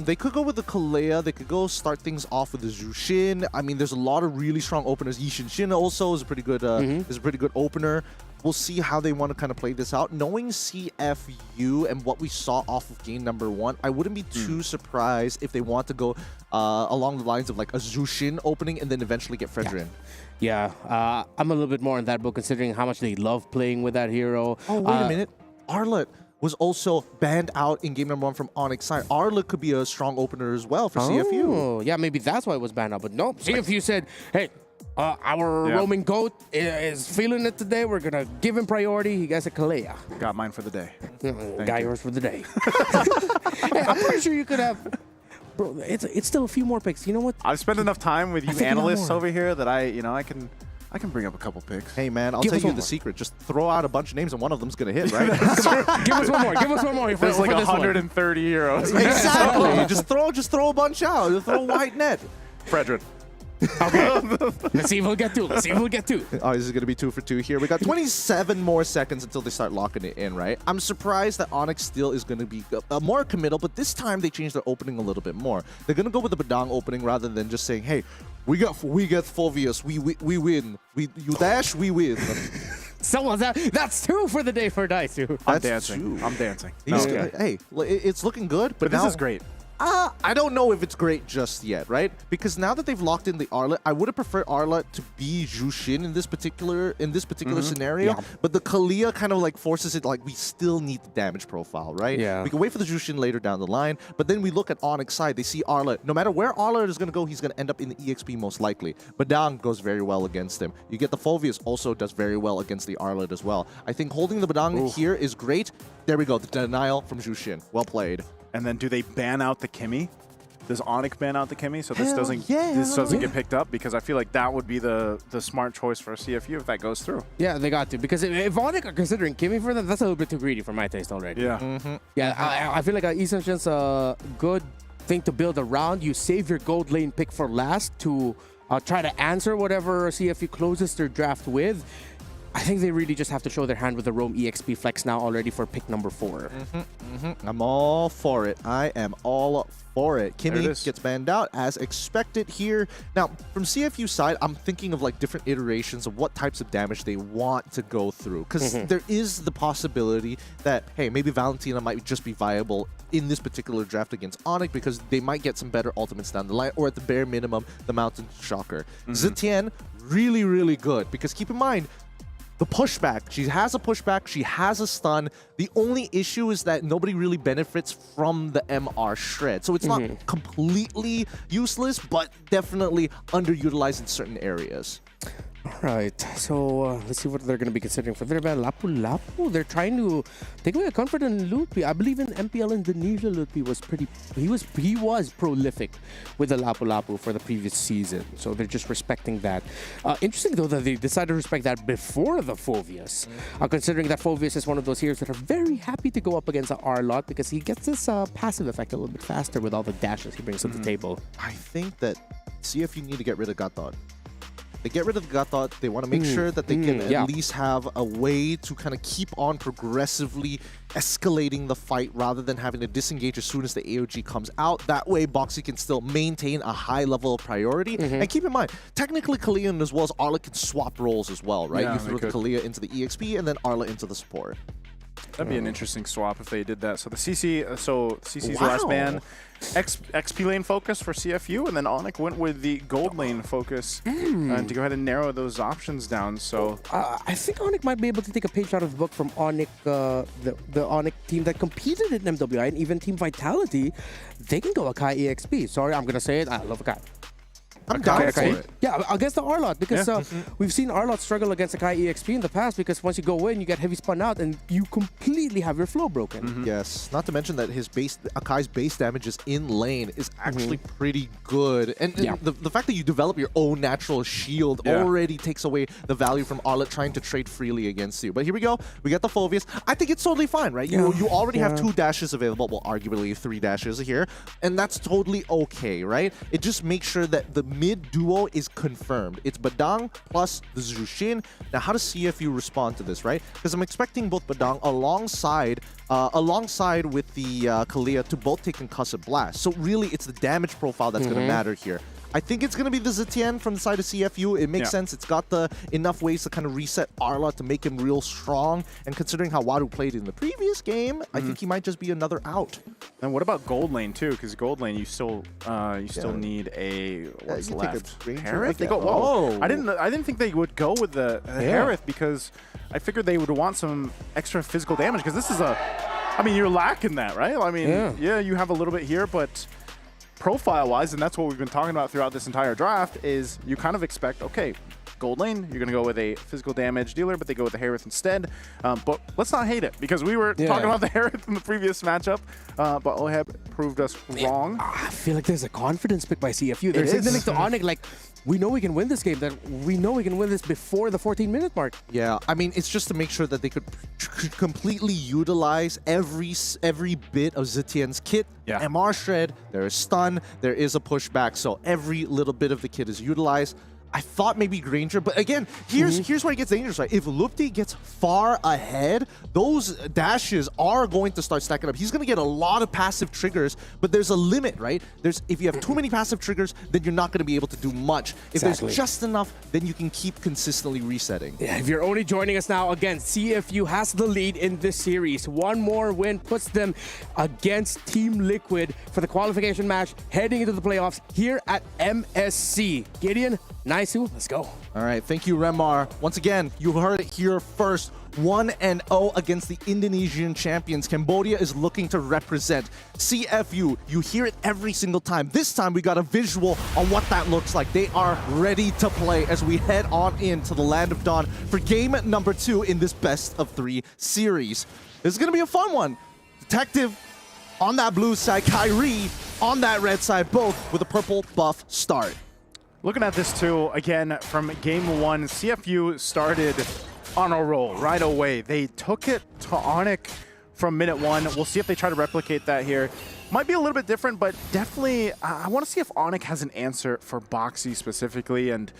They could go with the Kalea. They could go start things off with the Zushin. I mean, there's a lot of really strong openers. Yishin Shin also is a pretty good opener. We'll see how they want to kind of play this out. Knowing CFU and what we saw off of game number 1, I wouldn't be too surprised if they want to go along the lines of like a Zushin opening and then eventually get Fredrin. Yeah, I'm a little bit more in that book considering how much they love playing with that hero. Oh, wait a minute. Arlet was also banned out in game number 1 from Onyx side. Arlet could be a strong opener as well for CFU. Oh, yeah, maybe that's why it was banned out. But no, CFU said, hey, our roaming goat is feeling it today. We're going to give him priority. He gets a Kalea. Got mine for the day. Got yours for the day. Hey, I'm pretty sure you could have... Bro, it's still a few more picks. You know what? I've spent enough time with you analysts over here that I can bring up a couple picks. Hey, man, I'll tell you the secret. Just throw out a bunch of names and one of them's going to hit, right? Give us one more. Give us one more. There's like 130 euros. Exactly. just throw a bunch out. Just throw a wide net. Fredrin. Okay. Let's see if we'll get 2. Let's see if we'll get 2. Oh, this is going to be 2 for 2 here. We got 27 more seconds until they start locking it in, right? I'm surprised that Onyx still is going to be more committal, but this time they changed their opening a little bit more. They're going to go with the Badang opening rather than just saying, hey, we get Fulvius, we win. You dash, we win. Someone's out. That's 2 for the day for Daisu. I'm dancing. I'm dancing. Hey, it's looking good, but this is great. I don't know if it's great just yet, right? Because now that they've locked in the Arlet, I would have preferred Arlet to be Jushin in this particular scenario. Yeah. But the Kalea kind of like forces it like we still need the damage profile, right? Yeah. We can wait for the Jushin later down the line, but then we look at Onyx side. They see Arlet. No matter where Arlet is going to go, he's going to end up in the EXP most likely. Badang goes very well against him. You get the Fulvius also does very well against the Arlet as well. I think holding the Badang here is great. There we go. The denial from Jushin. Well played. And then do they ban out the Kimmy? Does Onyx ban out the Kimmy so this doesn't get picked up? Because I feel like that would be the smart choice for CFU if that goes through. Yeah, they got to. Because if Onyx are considering Kimmy for that, that's a little bit too greedy for my taste already. Yeah. Yeah, I feel like Essential's a good thing to build around. You save your gold lane pick for last to try to answer whatever CFU closes their draft with. I think they really just have to show their hand with the Roam EXP flex now already for pick number 4. I'm all for it. I am all for it. Kimmy gets banned out as expected here. Now, from CFU side, I'm thinking of like different iterations of what types of damage they want to go through. Because there is the possibility that, hey, maybe Valentina might just be viable in this particular draft against Onyx because they might get some better ultimates down the line, or at the bare minimum, the Mountain Shocker. Zetian, really, really good. Because keep in mind, the pushback. She has a pushback. She has a stun. The only issue is that nobody really benefits from the MR shred. So it's not completely useless, but definitely underutilized in certain areas. All right, so let's see what they're going to be considering for their ban. Lapu Lapu, they're trying to take away a confident Lutpi. I believe in MPL Indonesia, Lutpi was he was prolific with the Lapu Lapu for the previous season. So they're just respecting that. Interesting though that they decided to respect that before the Fulvius. Considering that Fulvius is one of those heroes that are very happy to go up against the R-Lot because he gets this passive effect a little bit faster with all the dashes he brings to the table. I think that CFU need to get rid of Gathod. They get rid of the Gathod. They want to make sure that they can at least have a way to kind of keep on progressively escalating the fight rather than having to disengage as soon as the AOG comes out. That way, Boxy can still maintain a high level of priority. And keep in mind, technically Kalea as well as Arla can swap roles as well, right? Yeah, you throw the Kalea into the EXP and then Arla into the support. That'd be an interesting swap if they did that. So the CC's last man, XP lane focus for CFU, and then Onyx went with the gold lane focus to go ahead and narrow those options down. So I think Onyx might be able to take a page out of the book from Onyx, the Onyx team that competed in MWI, and even Team Vitality. They can go Akai EXP. Sorry, I'm gonna say it. I love Akai. I'm down for it. Yeah, against the Arlot, because we've seen Arlot struggle against Akai EXP in the past, because once you go in, you get heavy spun out, and you completely have your flow broken. Yes, not to mention that Akai's base damages in lane is actually pretty good. And the fact that you develop your own natural shield already takes away the value from Arlot trying to trade freely against you. But here we go. We got the Phoveus. I think it's totally fine, right? You already have 2 dashes available. Well, arguably 3 dashes here. And that's totally okay, right? It just makes sure that the mid duo is confirmed. It's Badang plus the Zushin. Now, how does CFU respond to this, right? Because I'm expecting both Badang alongside with the Kalia to both take Concussive Blast. So really, it's the damage profile that's going to matter here. I think it's going to be the Zetienne from the side of CFU. It makes sense. It's got the enough ways to kind of reset Arlot to make him real strong. And considering how Wadu played in the previous game, I think he might just be another out. And what about gold lane too? Because gold lane, you still need a what's left? Harith? They go. Whoa! I didn't think they would go with the Harith, because I figured they would want some extra physical damage. Because this is I mean, you're lacking that, right? I mean, yeah, you have a little bit here, but profile-wise, and that's what we've been talking about throughout this entire draft, is you kind of expect, okay, gold lane, you're going to go with a physical damage dealer, but they go with the Harith instead. But let's not hate it, because we were talking about the Harith in the previous matchup, but Oheb proved us wrong. I feel like there's a confidence pick by CFU. They're signaling to Onyx, like, we know we can win this game, that we know we can win this before the 14-minute mark. Yeah, I mean, it's just to make sure that they could completely utilize every bit of Zetien's kit. MR Shred, there is stun, there is a pushback, so every little bit of the kit is utilized. I thought maybe Granger, but again, here's where it gets dangerous, right? If Lupti gets far ahead, those dashes are going to start stacking up. He's going to get a lot of passive triggers, but there's a limit, right? If you have too many passive triggers, then you're not going to be able to do much. If there's just enough, then you can keep consistently resetting. Yeah, if you're only joining us now, again, CFU has the lead in this series. One more win puts them against Team Liquid for the qualification match heading into the playoffs here at MSC. Gideon, Naisu, let's go. All right, thank you, Remar. Once again, you heard it here first. 1-0 against the Indonesian champions. Cambodia is looking to represent CFU. You hear it every single time. This time we got a visual on what that looks like. They are ready to play as we head on into the Land of Dawn for game number 2 in this best of 3 series. This is going to be a fun one. Detective on that blue side, Kyrie on that red side, both with a purple buff start. Looking at this too, again, from game 1, CFU started on a roll right away. They took it to Onyx from minute 1. We'll see if they try to replicate that here. Might be a little bit different, but definitely I want to see if Onyx has an answer for Boxy specifically. And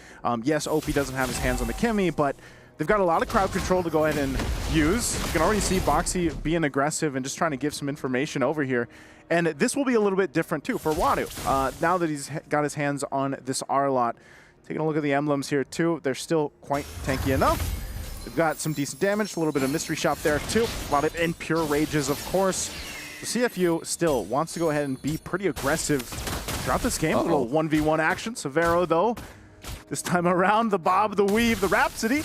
yes, OP doesn't have his hands on the Kimmy, but they've got a lot of crowd control to go ahead and use. You can already see Boxy being aggressive and just trying to give some information over here. And this will be a little bit different too for Wadu. Now that he's got his hands on this Arlot. Taking a look at the emblems here too, they're still quite tanky enough. They've got some decent damage, a little bit of mystery shop there too. A lot of impure rages, of course. The CFU still wants to go ahead and be pretty aggressive throughout this game. A little 1v1 action. Severo though, this time around, the bob, the weave, the Rhapsody.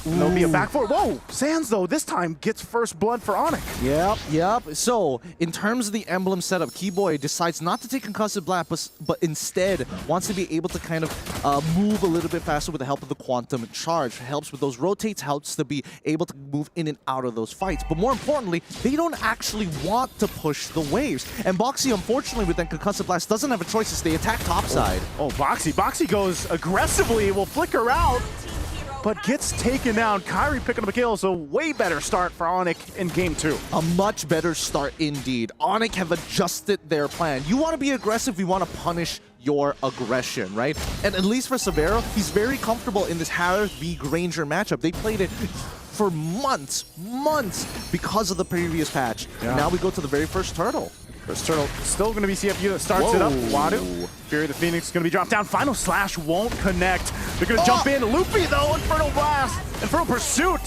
There'll be a back forward. Whoa! Sands, though, this time gets first blood for Onyx. Yep. So, in terms of the emblem setup, Keyboy decides not to take Concussive Blast, but instead wants to be able to kind of move a little bit faster with the help of the Quantum Charge. Helps with those rotates, helps to be able to move in and out of those fights. But more importantly, they don't actually want to push the waves. And Boxy, unfortunately, with that Concussive Blast, doesn't have a choice as they attack topside. Oh, Boxy. Boxy goes aggressively, will flicker out, but gets taken down. Kyrie picking up a kill, so way better start for Onyx in game 2. A much better start indeed. Onyx have adjusted their plan. You want to be aggressive, you want to punish your aggression, right? And at least for Severo, he's very comfortable in this Harith v Granger matchup. They played it for months because of the previous patch. And now we go to the very first turtle. First turtle still going to be CFU that starts it up. Wadu. Fury the Phoenix is going to be dropped down. Final Slash won't connect. They're going to jump in. Loopy though, Infernal Blast. Infernal Pursuit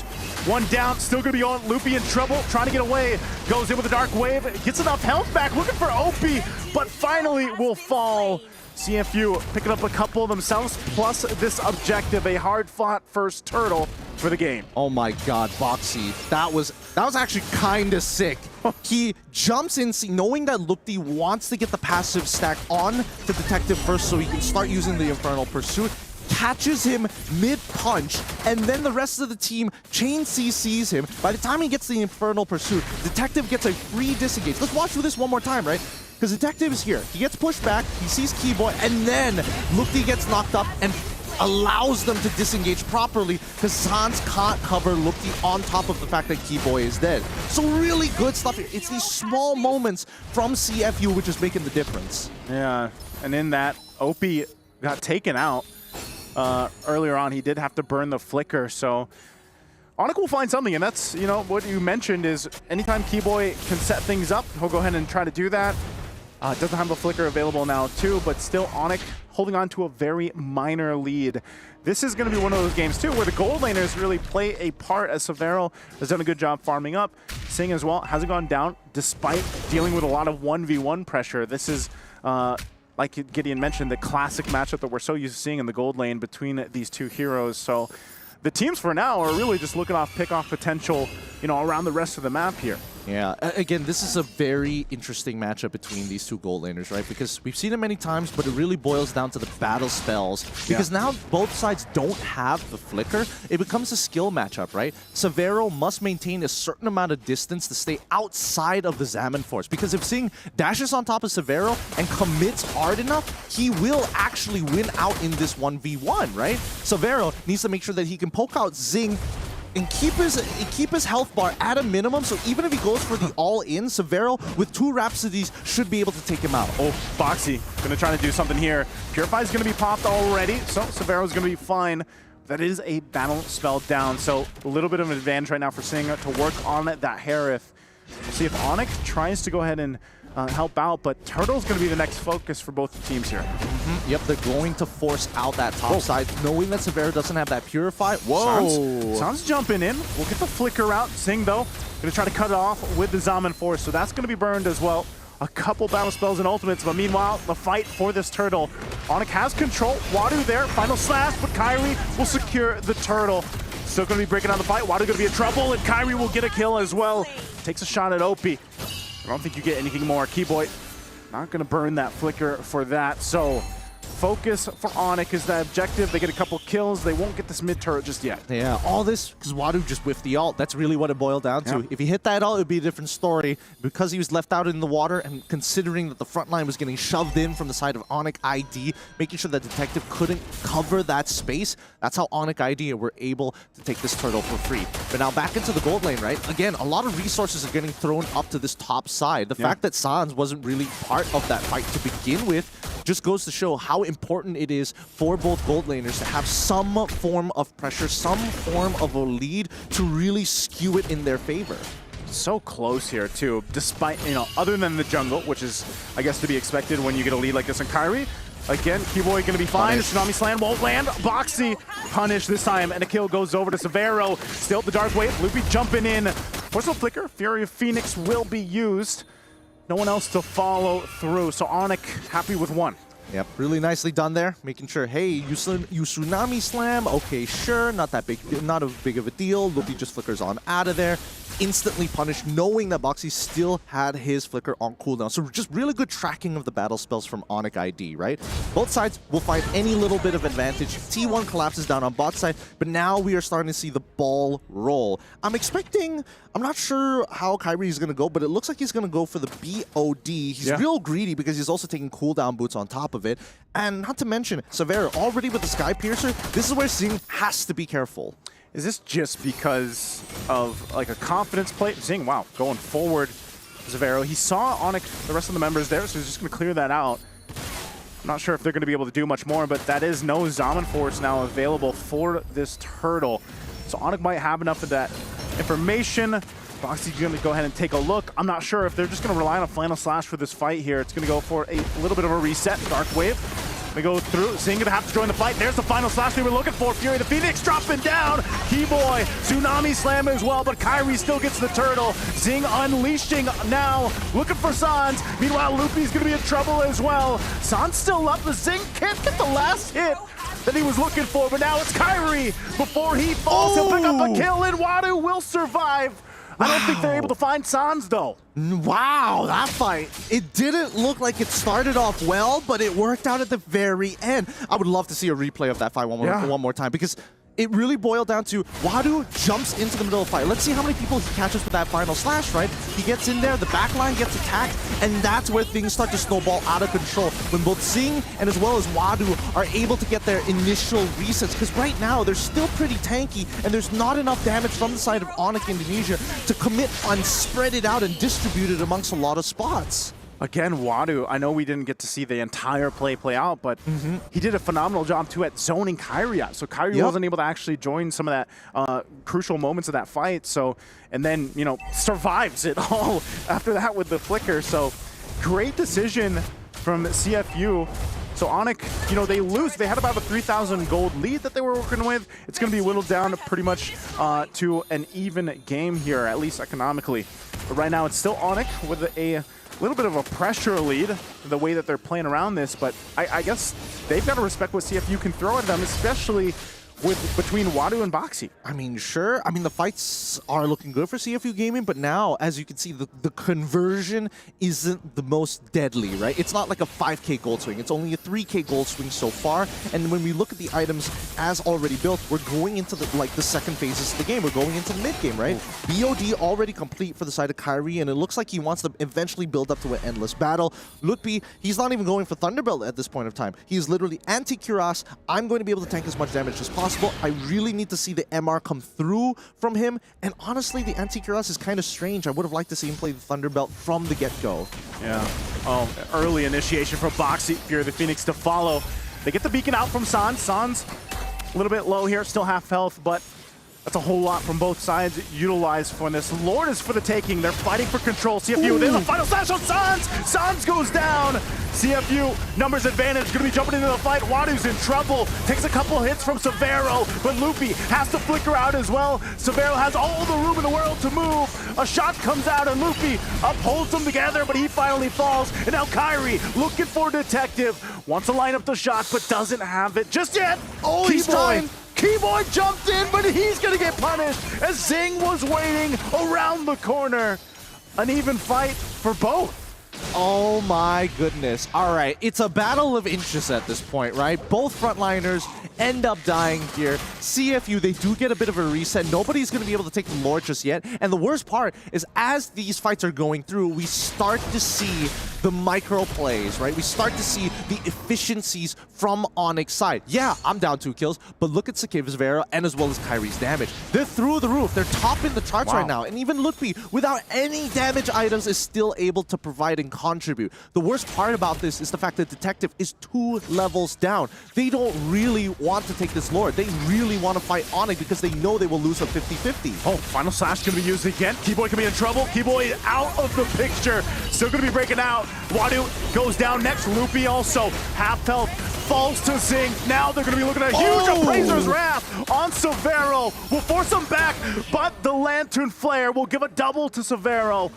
One down, still gonna be on. Loopy in trouble, trying to get away. Goes in with a dark wave, gets enough health back, looking for Opie, but finally will fall. CFU picking up a couple themselves, plus this objective, a hard-fought first turtle for the game. Oh my God, Boxy, that was actually kind of sick. He jumps in, knowing that Lupti wants to get the passive stack on to Detective first so he can start using the Infernal Pursuit, catches him mid-punch, and then the rest of the team chain CCs him. By the time he gets the Infernal Pursuit, Detective gets a free disengage. Let's watch through this one more time, right? Because Detective is here. He gets pushed back, he sees Keyboy, and then Lupti gets knocked up and allows them to disengage properly because Sans can't cover Lupti on top of the fact that Keyboy is dead. So really good stuff here. It's these small moments from CFU which is making the difference. Yeah, and in that, Opie got taken out. Earlier on, he did have to burn the flicker, so Onik will find something, and that's, you know, what you mentioned is anytime Keyboy can set things up, he'll go ahead and try to do that. Doesn't have the flicker available now too, but still Onik holding on to a very minor lead. This is going to be one of those games too where the gold laners really play a part, as Severo has done a good job farming up. Sing as well hasn't gone down despite dealing with a lot of 1v1 pressure. This is like Gideon mentioned, the classic matchup that we're so used to seeing in the gold lane between these two heroes. So the teams for now are really just looking off pick-off potential, you know, around the rest of the map here. Yeah, again, this is a very interesting matchup between these two gold laners, right? Because we've seen it many times, but it really boils down to the battle spells. Because now both sides don't have the flicker. It becomes a skill matchup, right? Severo must maintain a certain amount of distance to stay outside of the Zaman Force. Because if Sing dashes on top of Severo and commits hard enough, he will actually win out in this 1v1, right? Severo needs to make sure that he can poke out Zing and keep his health bar at a minimum, so even if he goes for the all-in, Severo with 2 Rhapsodies should be able to take him out. Oh, Boxy gonna try to do something here. Purify's gonna be popped already, so Severo's gonna be fine. That is a battle spell down, so a little bit of an advantage right now for Sing to work on that Harith. We'll see if Onik tries to go ahead and help out, but Turtle's going to be the next focus for both the teams here. Yep, they're going to force out that top side, knowing that Severo doesn't have that Purify. Whoa! Sans jumping in. We'll get the flicker out. Sing, though, going to try to cut it off with the Zaman Force, so that's going to be burned as well. A couple battle spells and ultimates, but meanwhile, the fight for this turtle. Onik has control. Wadu there, final slash, but Kyrie will secure the turtle. Still going to be breaking down the fight. Wadu going to be in trouble, and Kyrie will get a kill as well. Takes a shot at Opie. I don't think you get anything more. Keyboy not going to burn that flicker for that. So focus for Onik is the objective. They get a couple kills. They won't get this mid turret just yet. Yeah, all this because Wadu just whiffed the ult. That's really what it boiled down to. If he hit that ult, it would be a different story. Because he was left out in the water and considering that the front line was getting shoved in from the side of Onik ID, making sure that Detective couldn't cover that space, that's how Onik ID were able to take this turtle for free. But now back into the gold lane, right? Again, a lot of resources are getting thrown up to this top side. The fact that Sans wasn't really part of that fight to begin with just goes to show how important it is for both gold laners to have some form of pressure, some form of a lead to really skew it in their favor. So close here too, despite, you know, other than the jungle, which is, I guess, to be expected when you get a lead like this in Kyrie. Again, Keyboy gonna be fine. Tsunami Slam won't land. Boxy punish this time, and a kill goes over to Severo. Still the Dark Wave. Loopy jumping in. Forceful Flicker. Fury of Phoenix will be used. No one else to follow through. So Onik happy with 1. Yep, really nicely done there. Making sure, hey, you Tsunami Slam. Okay, sure, not that big, not a big of a deal. Loopy just flickers on out of there. Instantly punished, knowing that Boxy still had his flicker on cooldown. So just really good tracking of the battle spells from Onik ID, right? Both sides will find any little bit of advantage. T1 collapses down on bot side, but now we are starting to see the ball roll. I'm not sure how Kyrie is going to go, but it looks like he's going to go for the BOD. He's real greedy because he's also taking cooldown boots on top of it. And not to mention, Severo already with the Sky Piercer, this is where Zing has to be careful. Is this just because of like a confidence play? Zing, wow, going forward. Severo, he saw Onik, the rest of the members there, so he's just going to clear that out. I'm not sure if they're going to be able to do much more, but that is no Zaman Force now available for this turtle. So Onik might have enough of that information. Boxy's going to go ahead and take a look. I'm not sure if they're just going to rely on a Final Slash for this fight here. It's going to go for a little bit of a reset. Dark Wave We go through. Zing gonna have to join the fight. There's the final slash we were looking for. Fury the Phoenix dropping down. Keyboy, Tsunami slam as well, but Kyrie still gets the turtle. Zing unleashing now, looking for Sans. Meanwhile, Loopy's gonna be in trouble as well. Sans still up, but Zing can't get the last hit that he was looking for, but now it's Kyrie. Before he falls, he'll pick up a kill, and Wadu will survive. I don't think they're able to find Sans, though. Wow, that fight. It didn't look like it started off well, but it worked out at the very end. I would love to see a replay of that fight one more time, because it really boiled down to Wadu jumps into the middle of the fight. Let's see how many people he catches with that final slash, right? He gets in there, the backline gets attacked, and that's where things start to snowball out of control. When both Zing and as well as Wadu are able to get their initial resets, because right now they're still pretty tanky, and there's not enough damage from the side of Onyx Indonesia to commit and spread it out and distribute it amongst a lot of spots. Again, Wadu, I know we didn't get to see the entire play out, but he did a phenomenal job, too, at zoning Kyrie out. So Kyrie wasn't able to actually join some of that crucial moments of that fight. So, and then, you know, survives it all after that with the flicker. So, great decision from CFU. So Onyx, you know, they lose. They had about a 3,000 gold lead that they were working with. It's going to be whittled down pretty much to an even game here, at least economically. But right now, it's still Onyx with a little bit of a pressure lead, the way that they're playing around this, but I guess they've got to respect what CFU can throw at them, especially between Wadu and Boxy. I mean, sure. I mean, the fights are looking good for CFU Gaming, but now, as you can see, the conversion isn't the most deadly, right? It's not like a 5k gold swing. It's only a 3k gold swing so far. And when we look at the items as already built, we're going into the second phases of the game. We're going into the mid game, right? BOD already complete for the side of Kyrie, and it looks like he wants to eventually build up to an endless battle. Lutpi, he's not even going for Thunderbolt at this point of time. He's literally anti-Cuirass. I'm going to be able to tank as much damage as possible. I really need to see the MR come through from him, and honestly, the anti-Cuirass is kind of strange. I would have liked to see him play the Thunderbelt from the get-go. Yeah. Oh, early initiation from Boxy. Fury the Phoenix to follow. They get the beacon out from Sans. Sans, a little bit low here, still half health, but that's a whole lot from both sides utilized for this. Lord is for the taking. They're fighting for control. CFU, there's a final slash on Sans. Sans goes down. CFU, numbers advantage, gonna be jumping into the fight. Wadu's in trouble. Takes a couple hits from Severo, but Loopy has to flicker out as well. Severo has all the room in the world to move. A shot comes out and Loopy upholds them together, but he finally falls. And now Kyrie looking for Detective. Wants to line up the shot, but doesn't have it just yet. Oh, he's trying. Keyboy jumped in, but he's gonna get punished as Zing was waiting around the corner. An even fight for both. Oh my goodness. All right, it's a battle of inches at this point, right? Both frontliners end up dying here. CFU, they do get a bit of a reset. Nobody's going to be able to take the Lord just yet. And the worst part is as these fights are going through, we start to see the micro plays, right? We start to see the efficiencies from Onyx side. Yeah, I'm down 2 kills, but look at Sakeva's Vera and as well as Kyrie's damage. They're through the roof. They're topping the charts right now. And even Lutpi, without any damage items, is still able to provide and contribute. The worst part about this is the fact that Detective is 2 levels down. They don't really want to take this Lord. They really want to fight Onyx because they know they will lose a 50-50. Oh, final slash gonna be used again. Keyboy can be in trouble. Keyboy out of the picture. Still gonna be breaking out. Wadu goes down next. Loopy also half health. Falls to Zing. Now they're gonna be looking at a huge Appraiser's Wrath on Severo. Will force him back, but the Lantern Flare will give a double to Severo.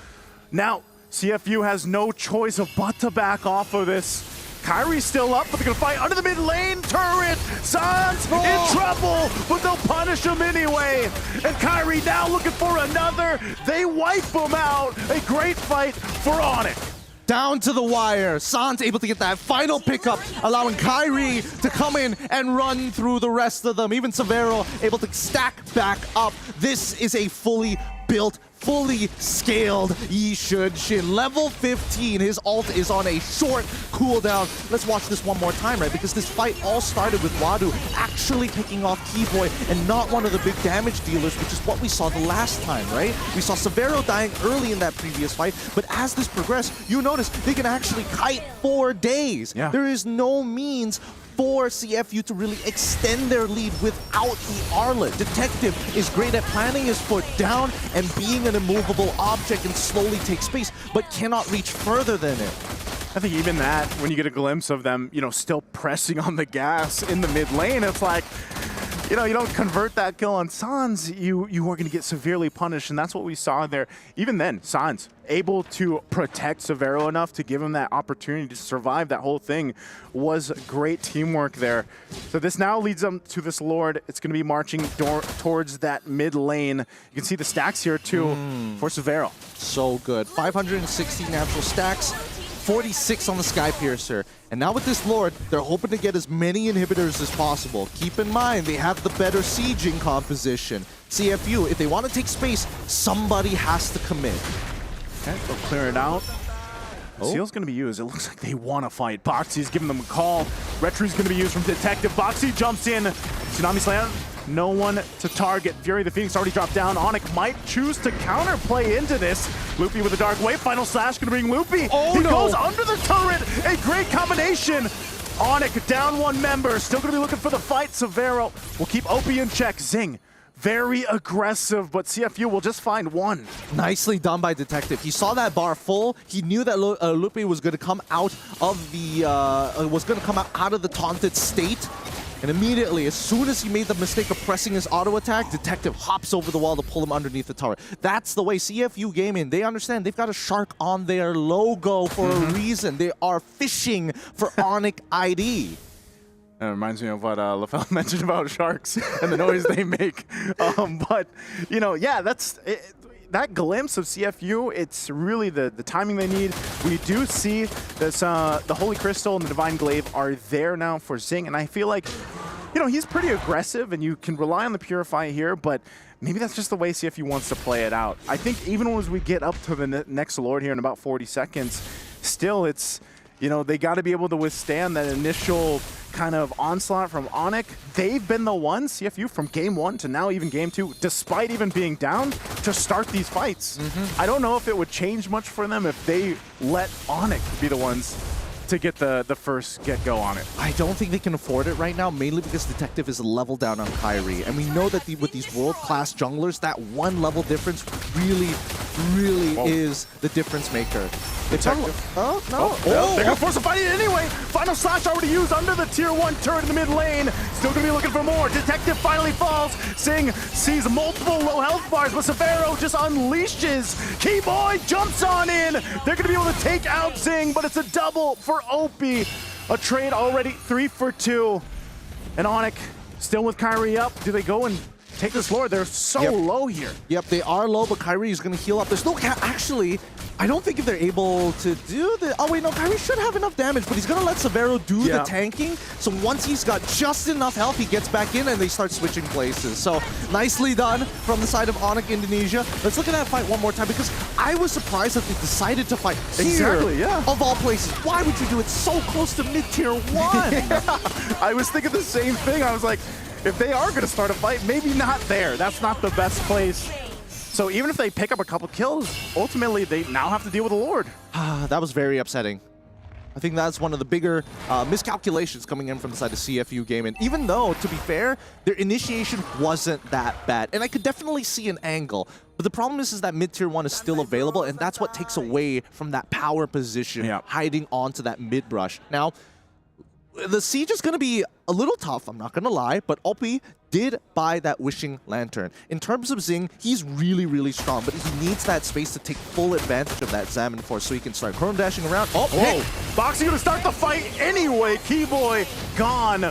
Now, CFU has no choice but to back off of this. Kyrie's still up, but they're gonna fight under the mid lane turret. Sans in trouble, but they'll punish him anyway. And Kyrie now looking for another. They wipe him out. A great fight for Onyx. Down to the wire. Sans able to get that final pickup, allowing Kyrie to come in and run through the rest of them. Even Severo able to stack back up. This is a fully built, fully scaled Yi Shun Shin. Level 15, his ult is on a short cooldown. Let's watch this one more time, right? Because this fight all started with Wadu actually picking off Keyboy and not one of the big damage dealers, which is what we saw the last time, right? We saw Severo dying early in that previous fight, but as this progressed, you notice they can actually kite 4 days. Yeah. There is no means for CFU to really extend their lead without the Arlet. Detective is great at planting his foot down and being an immovable object and slowly take space, but cannot reach further than it. I think even that, when you get a glimpse of them, still pressing on the gas in the mid lane, it's like, you don't convert that kill on Sans, you are going to get severely punished, and that's what we saw there. Even then, Sans able to protect Severo enough to give him that opportunity to survive that whole thing was great teamwork there. So this now leads them to this Lord. It's going to be marching towards that mid lane. You can see the stacks here too for Severo. So good. 560 natural stacks. 46 on the Skypiercer. And now with this Lord, they're hoping to get as many inhibitors as possible. Keep in mind, they have the better sieging composition. CFU, if they want to take space, somebody has to commit. Okay, they'll clear it out. Seal's going to be used. It looks like they want to fight. Boxy's giving them a call. Retro's going to be used from Detective. Boxy jumps in. Tsunami Slam. No one to target. Fury the Phoenix already dropped down. Onyx might choose to counterplay into this. Loopy with a Dark Wave. Final Slash going to bring Loopy. He goes under the turret. A great combination. Onyx down one member. Still going to be looking for the fight. Severo will keep Opie in check. Zing. Very aggressive, but CFU will just find one. Nicely done by Detective. He saw that bar full. He knew that Lupe was going to come out of the out of the taunted state. And immediately, as soon as he made the mistake of pressing his auto attack, Detective hops over the wall to pull him underneath the tower. That's the way CFU Gaming, they understand they've got a shark on their logo for a reason. They are fishing for Onyx ID. It reminds me of what LaFell mentioned about sharks and the noise they make. But, yeah, that's it. That glimpse of CFU, it's really the timing they need. We do see this, the Holy Crystal and the Divine Glaive are there now for Zing, and I feel like, he's pretty aggressive, and you can rely on the Purify here, but maybe that's just the way CFU wants to play it out. I think even as we get up to the next Lord here in about 40 seconds, still it's, they got to be able to withstand that initial kind of onslaught from Onyx. They've been the ones, CFU, from game 1 to now even game 2, despite even being down, to start these fights. I don't know if it would change much for them if they let Onyx be the ones to get the first get-go on it. I don't think they can afford it right now, mainly because Detective is a level down on Kyrie. And we know that with these world-class junglers, that one level difference really is the difference maker. Detective. Oh, no. They're going to force a fight anyway. Final Slash already used under the tier 1 turret in the mid lane. Still going to be looking for more. Detective finally falls. Sing sees multiple low health bars, but Severo just unleashes. Keyboy jumps on in. They're going to be able to take out Zing, but it's a double for Opie. A trade already 3 for 2. And Onyx still with Kyrie up. Do they go and take this Lord? They're so low here. Yep, they are low, but Kyrie is going to heal up. There's no actually, I don't think if they're able to do the... Oh, wait, no, Kyrie should have enough damage, but he's going to let Severo do the tanking. So once he's got just enough health, he gets back in and they start switching places. So nicely done from the side of Onyx Indonesia. Let's look at that fight one more time, because I was surprised that they decided to fight here, of all places. Why would you do it so close to mid-tier 1? I was thinking the same thing. I was like, if they are going to start a fight, maybe not there. That's not the best place. So even if they pick up a couple kills, ultimately they now have to deal with the Lord. That was very upsetting. I think that's one of the bigger miscalculations coming in from the side of CFU Gaming. Even though, to be fair, their initiation wasn't that bad. And I could definitely see an angle. But the problem is that mid-tier 1 is still available, and that's what takes away from that power position, hiding onto that mid-brush. Now, the siege is going to be a little tough, I'm not going to lie, but Opie did buy that Wishing Lantern. In terms of Zing, he's really strong, but he needs that space to take full advantage of that Examine Force so he can start chrome dashing around. Oh, whoa! Boxy going to start the fight anyway. Keyboy gone.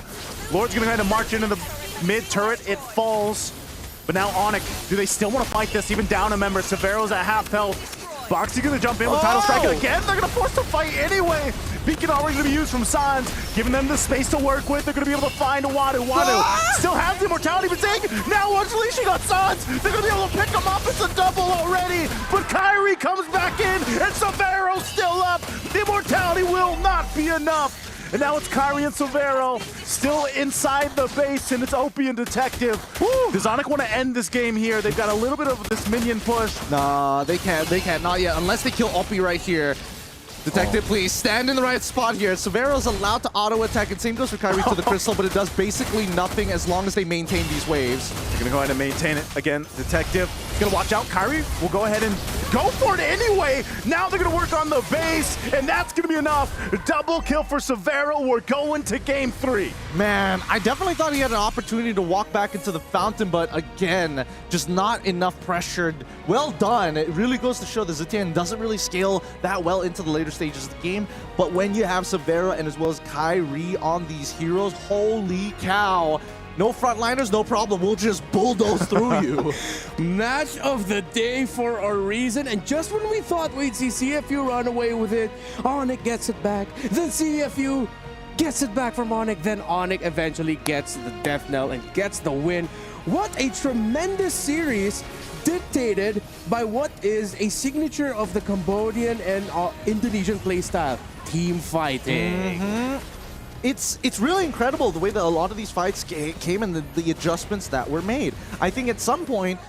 Lord's going to kind of march into the mid turret. It falls. But now Onyx, do they still want to fight this? Even down a member. Severo's at half health. Boxy going to jump in with Tidal Strike again. They're going to force the fight anyway. Beacon already going to be used from Sans, giving them the space to work with. They're going to be able to find Wadu. Wadu still has the immortality, but Zing now unleashing on Sans. They're going to be able to pick him up. It's a double already. But Kyrie comes back in, and Severo's still up. The immortality will not be enough. And now it's Kyrie and Severo still inside the base, and it's Opie and Detective. Woo! Does Onyx want to end this game here? They've got a little bit of this minion push. Nah, they can't. They can't. Not yet. Unless they kill Opie right here. Detective, please stand in the right spot here. Severo's allowed to auto attack, and same goes for Kyrie to the crystal, but it does basically nothing as long as they maintain these waves. They're going to go ahead and maintain it again. Detective is going to watch out. Kyrie will go ahead and go for it anyway. Now they're going to work on the base, and that's going to be enough. Double kill for Severo. We're going to game 3. Man, I definitely thought he had an opportunity to walk back into the fountain, but again, just not enough pressure. Well done. It really goes to show that Zetian doesn't really scale that well into the later stages of the game, but when you have Severo and as well as Kyrie on these heroes, holy cow. No frontliners, no problem. We'll just bulldoze through you. Match of the day for a reason. And just when we thought we'd see CFU run away with it, Onyx gets it back. Then CFU gets it back from Onyx. Then Onyx eventually gets the death knell and gets the win. What a tremendous series, dictated by what is a signature of the Cambodian and Indonesian playstyle, team fighting. It's really incredible the way that a lot of these fights came and the adjustments that were made. I think at some point,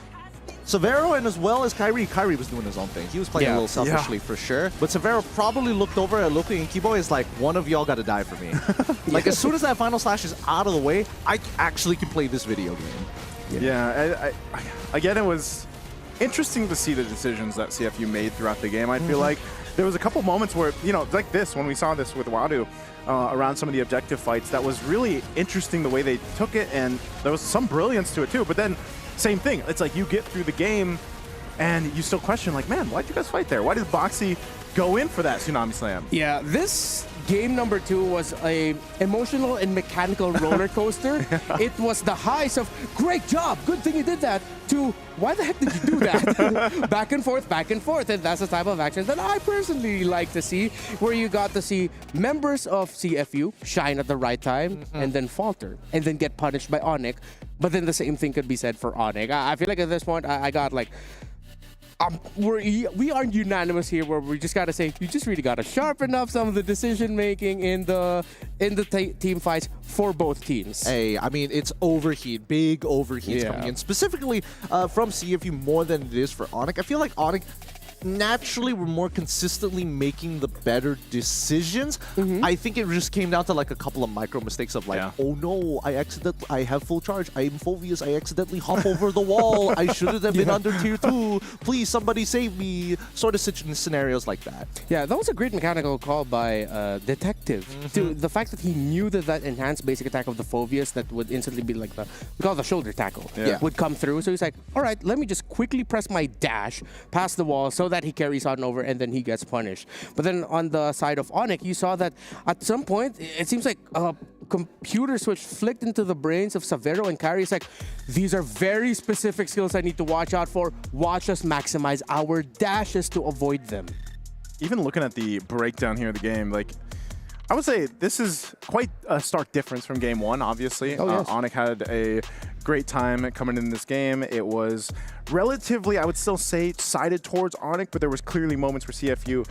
Severo and as well as Kyrie was doing his own thing. He was playing a little selfishly for sure. But Severo probably looked over at Loki and Kibo is like, one of y'all got to die for me. Like as soon as that final slash is out of the way, I actually can play this video game. Yeah, again, it was interesting to see the decisions that CFU made throughout the game. I feel like there was a couple moments where, you know, like this, when we saw this with Wadu, around some of the objective fights, that was really interesting the way they took it, and there was some brilliance to it too. But then, same thing, it's like you get through the game and you still question, like, man, why'd you guys fight there? Why did Boxy go in for that Tsunami Slam? Yeah, this game number 2 was a emotional and mechanical roller coaster. It was the highs of great job, good thing you did that, to why the heck did you do that? Back and forth, and that's the type of action that I personally like to see, where you got to see members of CFU shine at the right time and then falter and then get punished by Onyx. But then the same thing could be said for Onyx. I feel like at this point I got like, we aren't unanimous here, where we just gotta say you just really gotta sharpen up some of the decision making in the team fights for both teams. Hey, I mean, it's overheat, big overheats coming in, specifically from CFU more than it is for Onyx. I feel like Onyx naturally were more consistently making the better decisions. I think it just came down to like a couple of micro mistakes of like, oh no, I have full charge, I'm Phobius, I accidentally hop over the wall, I shouldn't have been under tier 2, please somebody save me, sort of scenarios like that. Yeah, that was a great mechanical call by Detective. To the fact that he knew that enhanced basic attack of the Phobius that would instantly be like we call it the shoulder tackle, would come through. So he's like, all right, let me just quickly press my dash past the wall so that he carries on over and then he gets punished. But then on the side of Onyx, you saw that at some point, it seems like a computer switch flicked into the brains of Severo and Kyrie. It's like, these are very specific skills I need to watch out for. Watch us maximize our dashes to avoid them. Even looking at the breakdown here of the game, like, I would say this is quite a stark difference from game 1, obviously. Onyx had a great time coming in this game. It was relatively, I would still say, sided towards Onyx, but there was clearly moments where CFU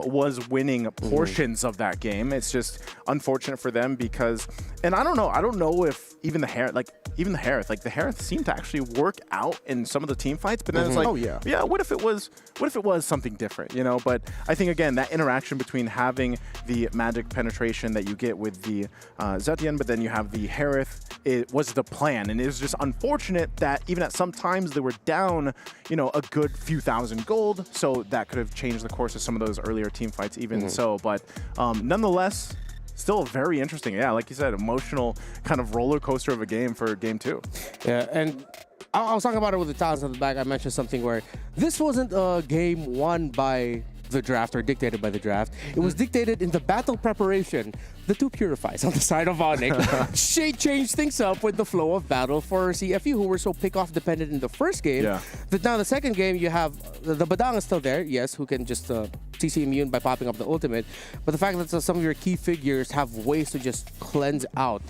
was winning portions of that game. It's just unfortunate for them because, and I don't know if even the Harith seemed to actually work out in some of the team fights, but then it's like, what if it was something different, you know? But I think again, that interaction between having the magic penetration that you get with the Zetian, but then you have the Harith, it was the plan, and it was just unfortunate that even at some times they were down, you know, a good few thousand gold, so that could have changed the course of some of those earlier team fights even so. But nonetheless, still very interesting. Yeah, like you said, emotional kind of roller coaster of a game for game 2. Yeah, and I was talking about it with the talents at the back. I mentioned something where this wasn't a game won by the draft or dictated by the draft. It was dictated in the battle preparation. The 2 Purifies on the side of Onyx. She changed things up with the flow of battle for CFU, who were so pick-off dependent in the first game. That now the second game, you have the Badang is still there, yes, who can just CC immune by popping up the ultimate. But the fact that some of your key figures have ways to just cleanse out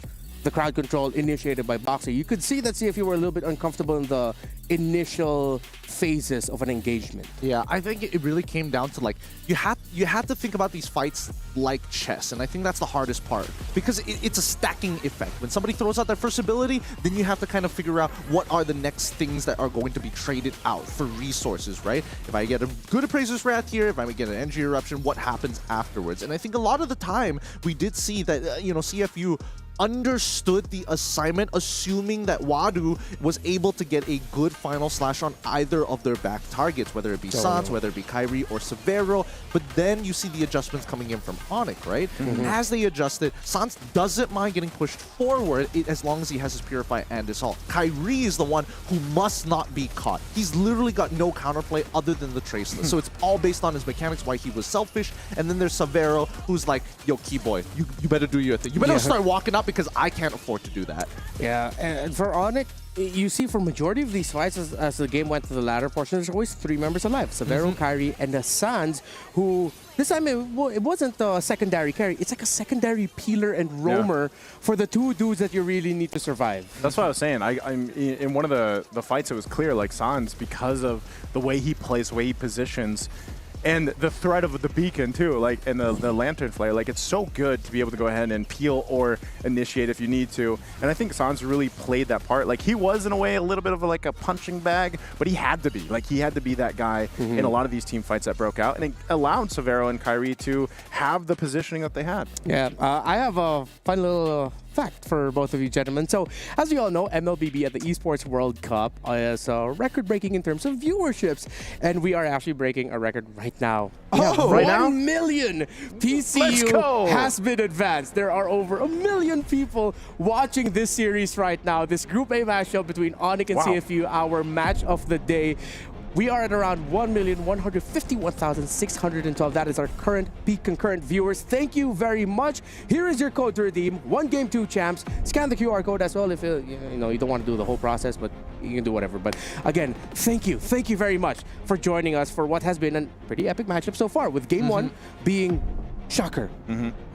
the crowd control initiated by Boxer. You could see that CFU were a little bit uncomfortable in the initial phases of an engagement. Yeah, I think it really came down to like, you had to think about these fights like chess, and I think that's the hardest part because it's a stacking effect. When somebody throws out their first ability, then you have to kind of figure out what are the next things that are going to be traded out for resources, right? If I get a good Appraiser's Wrath here, if I get an ENG Eruption, what happens afterwards? And I think a lot of the time we did see that, you know, CFU understood the assignment, assuming that Wadu was able to get a good final slash on either of their back targets, whether it be Sans, whether it be Kyrie or Severo. But then you see the adjustments coming in from Onyx, right? As they adjusted, Sans doesn't mind getting pushed forward as long as he has his Purify and his Halt. Kyrie is the one who must not be caught. He's literally got no counterplay other than the Traceless. So it's all based on his mechanics, why he was selfish. And then there's Severo, who's like, yo, Keyboy, you better do your thing. You better start walking up because I can't afford to do that. Yeah, and for Onyx, you see for majority of these fights, as the game went to the latter portion, there's always 3 members alive. Severo, Kyrie, and the Sans, who this time it wasn't a secondary carry. It's like a secondary peeler and roamer for the 2 dudes that you really need to survive. That's what I was saying. I'm in one of the fights, it was clear, like Sans, because of the way he plays, the way he positions, and the threat of the beacon too, like, and the lantern flare, like, it's so good to be able to go ahead and peel or initiate if you need to. And I think Sans really played that part. Like, he was in a way a little bit of like a punching bag, but he had to be. Like, he had to be that guy in a lot of these team fights that broke out, and it allowed Severo and Kyrie to have the positioning that they had. Yeah, I have a fun little fact for both of you gentlemen. So, as you all know, MLBB at the Esports World Cup is record-breaking in terms of viewerships, and we are actually breaking a record right now. Right now? 1 million PCU has been advanced. There are over 1 million people watching this series right now. This Group A matchup between Onyx and CFU, our match of the day. We are at around 1,151,612. That is our current peak concurrent viewers. Thank you very much. Here is your code to redeem. 1 Game 2 champs. Scan the QR code as well if you don't want to do the whole process, but you can do whatever. But again, thank you very much for joining us for what has been a pretty epic matchup so far, with Game 1 being shocker.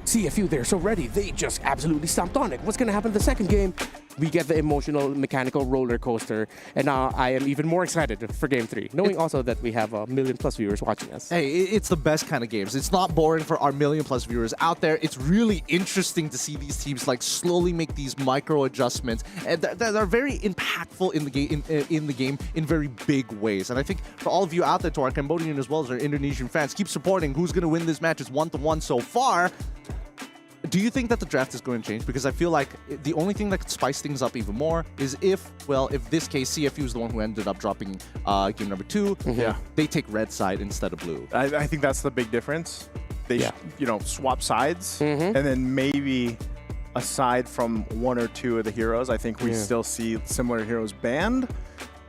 CFU, they're so ready. They just absolutely stomped on it. What's going to happen in the second game? We get the emotional, mechanical roller coaster. And now I am even more excited for Game 3, knowing also that we have 1 million+ viewers watching us. Hey, it's the best kind of games. It's not boring for our 1 million+ viewers out there. It's really interesting to see these teams like slowly make these micro adjustments, and that are very impactful in the game, in very big ways. And I think for all of you out there, to our Cambodian as well as our Indonesian fans, keep supporting. Who's going to win this match? It's 1-1 so far. Do you think that the draft is going to change? Because I feel like the only thing that could spice things up even more is if this case, CFU is the one who ended up dropping game number 2. They take red side instead of blue. I think that's the big difference. They swap sides, and then maybe aside from 1 or 2 of the heroes, I think we still see similar heroes banned.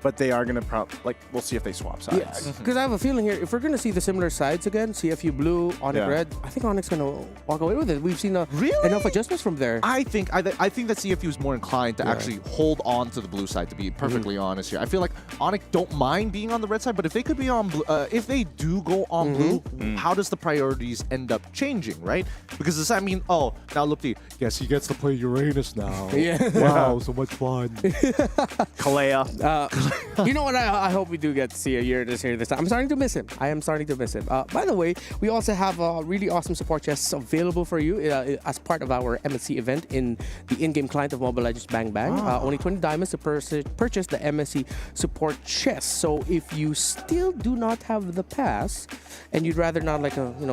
But they are going to we'll see if they swap sides. Because I have a feeling here, if we're going to see the similar sides again, CFU blue, Onyx red, I think Onyx going to walk away with it. We've seen enough adjustments from there. I think that CFU is more inclined to actually hold on to the blue side, to be perfectly honest here. I feel like Onyx don't mind being on the red side, but if they could be on blue, if they do go on blue, how does the priorities end up changing, right? Because does that mean, now Lupti, yes, he gets to play Uranus now. Wow, so much fun. Kalea. You know what? I hope we do get to see a Uranus here this time. I'm starting to miss him. I am starting to miss him. By the way, we also have really awesome support chests available for you as part of our MSC event in the in-game client of Mobile Legends Bang Bang. Only 20 diamonds to purchase the MSC support chest. So if you still do not have the pass and you'd rather not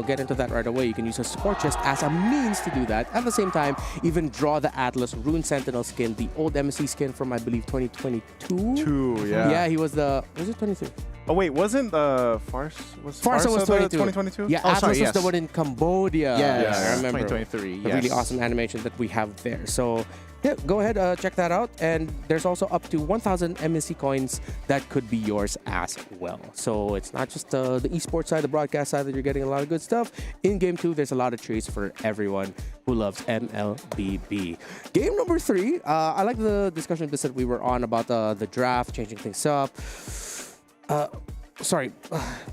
get into that right away, you can use a support chest as a means to do that. At the same time, even draw the Atlas Rune Sentinel skin, the old MSC skin from, I believe, 2022. Yeah, he was it 23? Oh wait, wasn't Farsa was 2022? Yeah, Atlas was the one in Cambodia. Yeah, I remember. 2023. A really awesome animation that we have there. So yeah, go ahead, check that out. And there's also up to 1,000 MSC coins that could be yours as well. So it's not just the esports side, the broadcast side that you're getting a lot of good stuff. In Game 2, there's a lot of treats for everyone who loves MLBB. Game number 3, I like the discussion that we were on about the draft, changing things up. Sorry,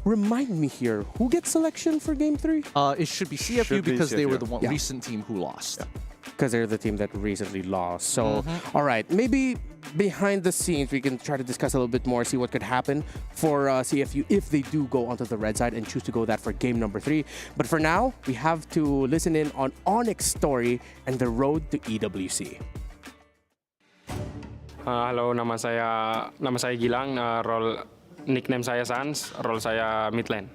remind me here, who gets selection for Game 3? It should be CFU because they were the recent team who lost. Because they're the team that recently lost. So, all right, maybe behind the scenes, we can try to discuss a little bit more, see what could happen for CFU if they do go onto the red side and choose to go that for game number 3. But for now, we have to listen in on Onyx's story and the road to EWC. Halo, nama saya Gilang, role nickname saya Sans, role saya mid lane.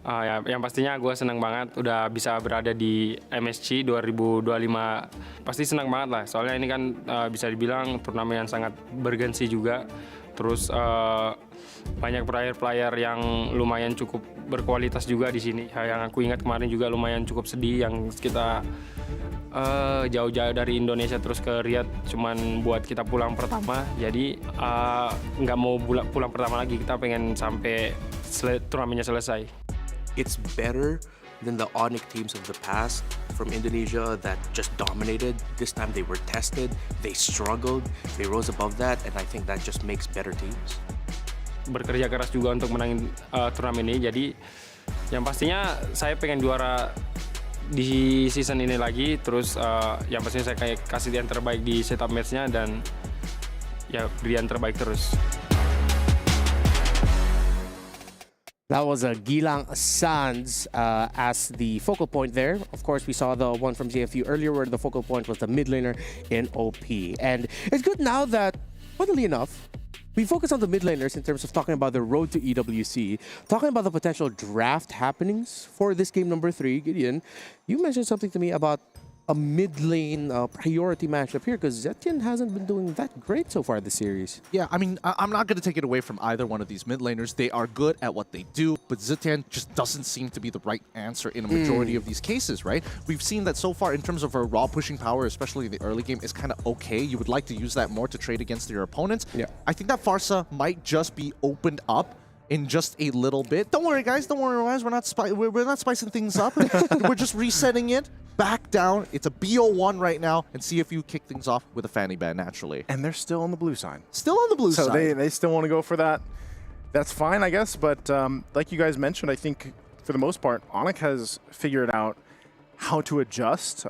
Yang pastinya gue senang banget udah bisa berada di MSC 2025. Pasti senang banget lah, soalnya ini kan bisa dibilang turnamen yang sangat bergensi juga. Terus banyak player-player yang lumayan cukup berkualitas juga di sini. Yang aku ingat kemarin juga lumayan cukup sedih yang kita jauh-jauh dari Indonesia terus ke Riyadh cuman buat kita pulang pertama. Jadi nggak mau pulang pertama lagi, kita pengen sampai turnamennya selesai. It's better than the Onyx teams of the past from Indonesia that just dominated. This time they were tested, they struggled, they rose above that, and I think that just makes better teams. Bekerja keras juga untuk menangin turnamen ini, jadi yang pastinya saya pengen juara di season ini lagi. Terus yang pastinya saya kayak kasih yang terbaik di setup match-nya dan ya beri yang terbaik terus. That was Gilang Sands as the focal point there. Of course, we saw the one from CFU earlier where the focal point was the mid laner in OP. And it's good now that, funnily enough, we focus on the mid laners in terms of talking about the road to EWC, talking about the potential draft happenings for this game number 3. Gideon, you mentioned something to me about a mid-lane priority matchup here because Zetian hasn't been doing that great so far this series. Yeah, I mean, I'm not going to take it away from either one of these mid laners. They are good at what they do, but Zetian just doesn't seem to be the right answer in a majority of these cases, right? We've seen that so far in terms of her raw pushing power, especially in the early game, is kind of okay. You would like to use that more to trade against your opponents. Yeah. I think that Farsa might just be opened up in just a little bit. Don't worry, guys. Don't worry, guys. We're not spicing things up. We're just resetting it back down. It's a BO1 right now, and CFU kick things off with a fanny ban naturally. And they're still on the blue side. Still on the blue side. So they still want to go for that. That's fine, I guess. But like you guys mentioned, I think for the most part, Onyx has figured out how to adjust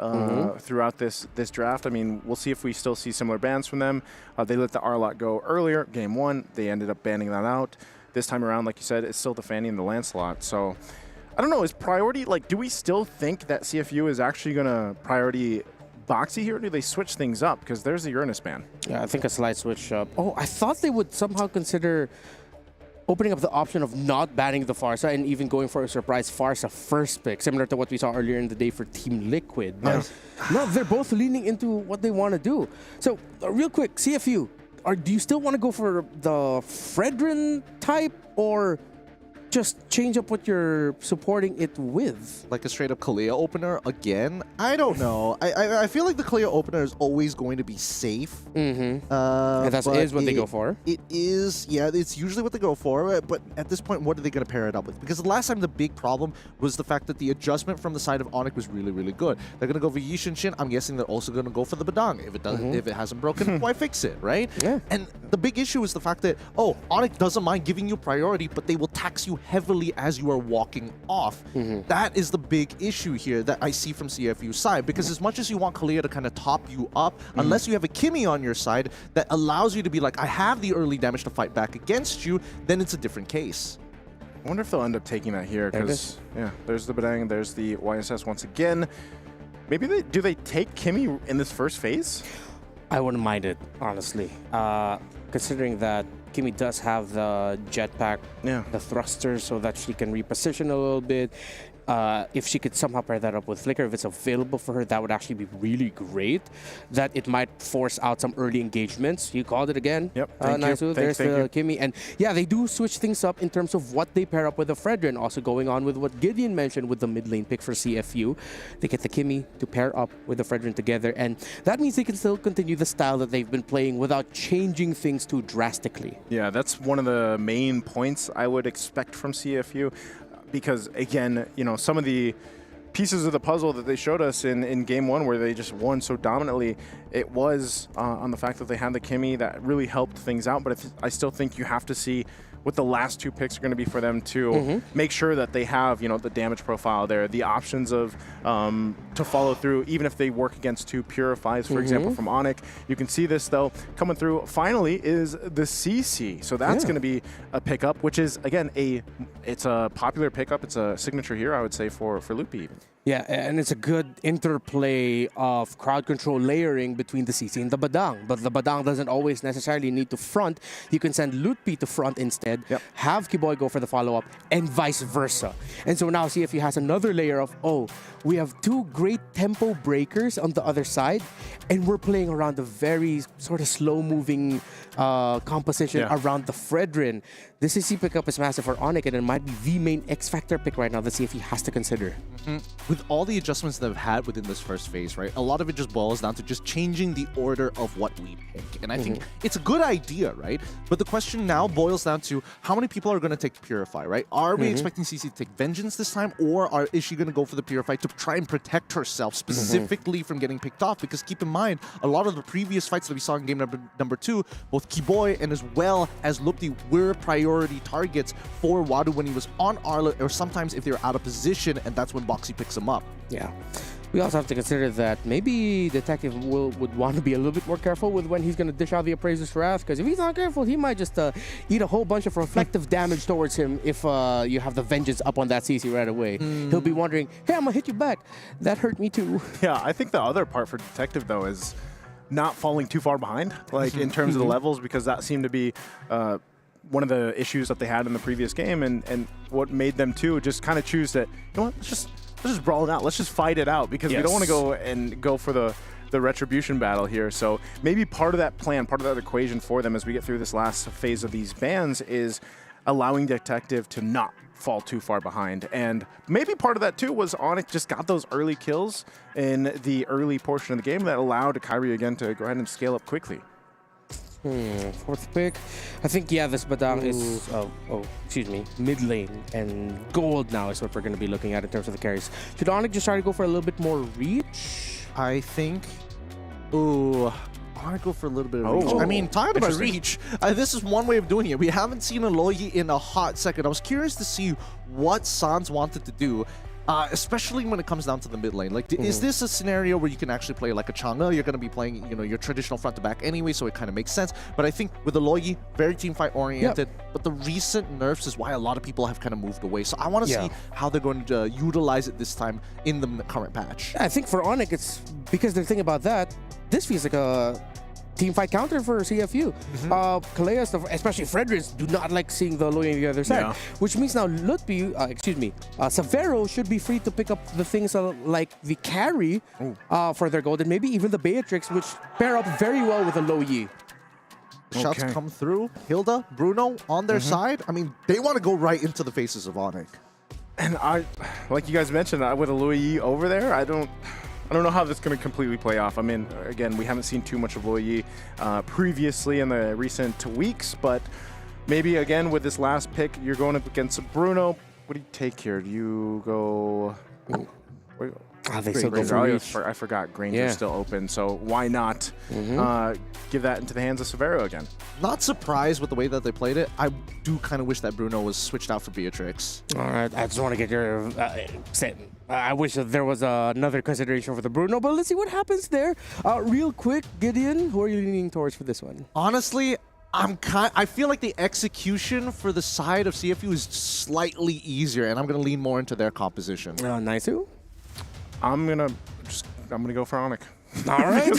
throughout this draft. I mean, we'll see if we still see similar bans from them. They let the R-Lot go earlier, game 1. They ended up banning that out. This time around, like you said, it's still the Fanny and the Lancelot. So I don't know, is priority, like, do we still think that CFU is actually going to priority Boxy here, or do they switch things up? Because there's the Uranus ban. Yeah, I think a slight switch up. Oh, I thought they would somehow consider opening up the option of not banning the Farsa and even going for a surprise Farsa first pick, similar to what we saw earlier in the day for Team Liquid. But no, they're both leaning into what they want to do. So, real quick, CFU, do you still want to go for the Fredrin type, or just change up what you're supporting it with? Like a straight-up Kalia opener again? I don't know. I feel like the Kalia opener is always going to be safe. And that is what they go for. It is, yeah, it's usually what they go for. But at this point, what are they going to pair it up with? Because the last time the big problem was the fact that the adjustment from the side of Onyx was really, really good. They're going to go for Yishin Shin. I'm guessing they're also going to go for the Badang. If it doesn't, if it hasn't broken, why fix it, right? Yeah. And the big issue is the fact that, Onyx doesn't mind giving you priority, but they will tax you heavily as you are walking off. That is the big issue here that I see from CFU's side, because as much as you want Kalia to kind of top you up, unless you have a Kimmy on your side that allows you to be like, I have the early damage to fight back against you, then it's a different case. I wonder if they'll end up taking that here, because there's the Badang, there's the YSS once again. Maybe do they take Kimmy in this first phase? I wouldn't mind it, honestly. Considering that Kimmy does have the jetpack, the thrusters, so that she can reposition a little bit. If she could somehow pair that up with Flicker, if it's available for her, that would actually be really great. That it might force out some early engagements. You called it again. Yep. Nice. There's the Kimmy. And yeah, they do switch things up in terms of what they pair up with the Fredrin. Also going on with what Gideon mentioned with the mid lane pick for CFU. They get the Kimmy to pair up with the Fredrin together. And that means they can still continue the style that they've been playing without changing things too drastically. Yeah, that's one of the main points I would expect from CFU. Because, again, you know, some of the pieces of the puzzle that they showed us in Game 1 where they just won so dominantly, it was on the fact that they had the Kimmy that really helped things out. But I still think you have to see what the last 2 picks are going to be for them to make sure that they have, you know, the damage profile there, the options of to follow through, even if they work against 2 Purifies, for example, from Onyx. You can see this, though, coming through finally is the CC. So that's going to be a pickup, which is, again, it's a popular pickup. It's a signature here, I would say, for Loopy. Yeah, and it's a good interplay of crowd control layering between the CC and the Badang. But the Badang doesn't always necessarily need to front. You can send Lutpi to front instead, have Kiboy go for the follow-up, and vice versa. And so now CFU has another layer of, oh, we have two great tempo breakers on the other side, and we're playing around the very sort of slow-moving composition around the Fredrin. The CC pickup is massive for Onic, and it might be the main X-Factor pick right now that CFU has to consider. With all the adjustments that have had within this first phase, right, a lot of it just boils down to just changing the order of what we pick. And I think it's a good idea, right? But the question now boils down to how many people are going to take Purify, right? Are we expecting CC to take Vengeance this time, or is she going to go for the Purify to try and protect herself specifically from getting picked off? Because keep in mind, a lot of the previous fights that we saw in game number 2, both Kiboy and as well as Lupti were priority targets for Wadu when he was on Arla, or sometimes if they're out of position, and that's when Boxy picks him up. Yeah. We also have to consider that maybe Detective would want to be a little bit more careful with when he's going to dish out the Appraiser's Wrath, because if he's not careful, he might just eat a whole bunch of reflective damage towards him if you have the Vengeance up on that CC right away. He'll be wondering, hey, I'm going to hit you back. That hurt me too. Yeah, I think the other part for Detective, though, is not falling too far behind, like in terms of the levels, because that seemed to be one of the issues that they had in the previous game, and what made them too just kind of choose that, you know what, let's just brawl it out. Let's just fight it out, because we don't want to go for the retribution battle here. So maybe part of that plan, part of that equation for them as we get through this last phase of these bans is allowing Detective to not fall too far behind. And maybe part of that too was Onic just got those early kills in the early portion of the game that allowed Kyrie again to go ahead and scale up quickly. Fourth pick. I think, this Badang is, excuse me, mid lane, and gold now is what we're going to be looking at in terms of the carries. Should Onic just try to go for a little bit more reach? I think, I want to go for a little bit of reach. I mean, talking about reach, this is one way of doing it. We haven't seen Aloyi in a hot second. I was curious to see what Sans wanted to do. Especially when it comes down to the mid lane. Like, is this a scenario where you can actually play like a Chang'e? You're going to be playing, your traditional front to back anyway, so it kind of makes sense. But I think with Aloyi, very team fight oriented, but the recent nerfs is why a lot of people have kind of moved away. So I want to see how they're going to utilize it this time in the current patch. I think for Onic, it's because the thing about that, this feels like a team fight counter for CFU. Kaleas, especially Fredericks, do not like seeing the Aloy on the other side. Which means now Lutpi, Severo should be free to pick up the things like the carry for their gold, and maybe even the Beatrix, which pair up very well with the Aloy. Shots come through. Hilda, Bruno on their side. I mean, they want to go right into the faces of Onic. And like you guys mentioned, with Aloy over there, I don't know how this is going to completely play off. I mean, again, we haven't seen too much of Loyi previously in the recent weeks, but maybe, again, with this last pick, you're going up against Bruno. What do you take here? Do you go... They still go for reach. I forgot Granger's still open, so why not give that into the hands of Severo again? Not surprised with the way that they played it. I do kind of wish that Bruno was switched out for Beatrix. All right, I just want to get your... I wish that there was another consideration for the Bruno, but let's see what happens there. Real quick, Gideon, who are you leaning towards for this one? Honestly, I feel like the execution for the side of CFU is slightly easier, and I'm going to lean more into their composition. Naisu? I'm gonna go for Onic. All right.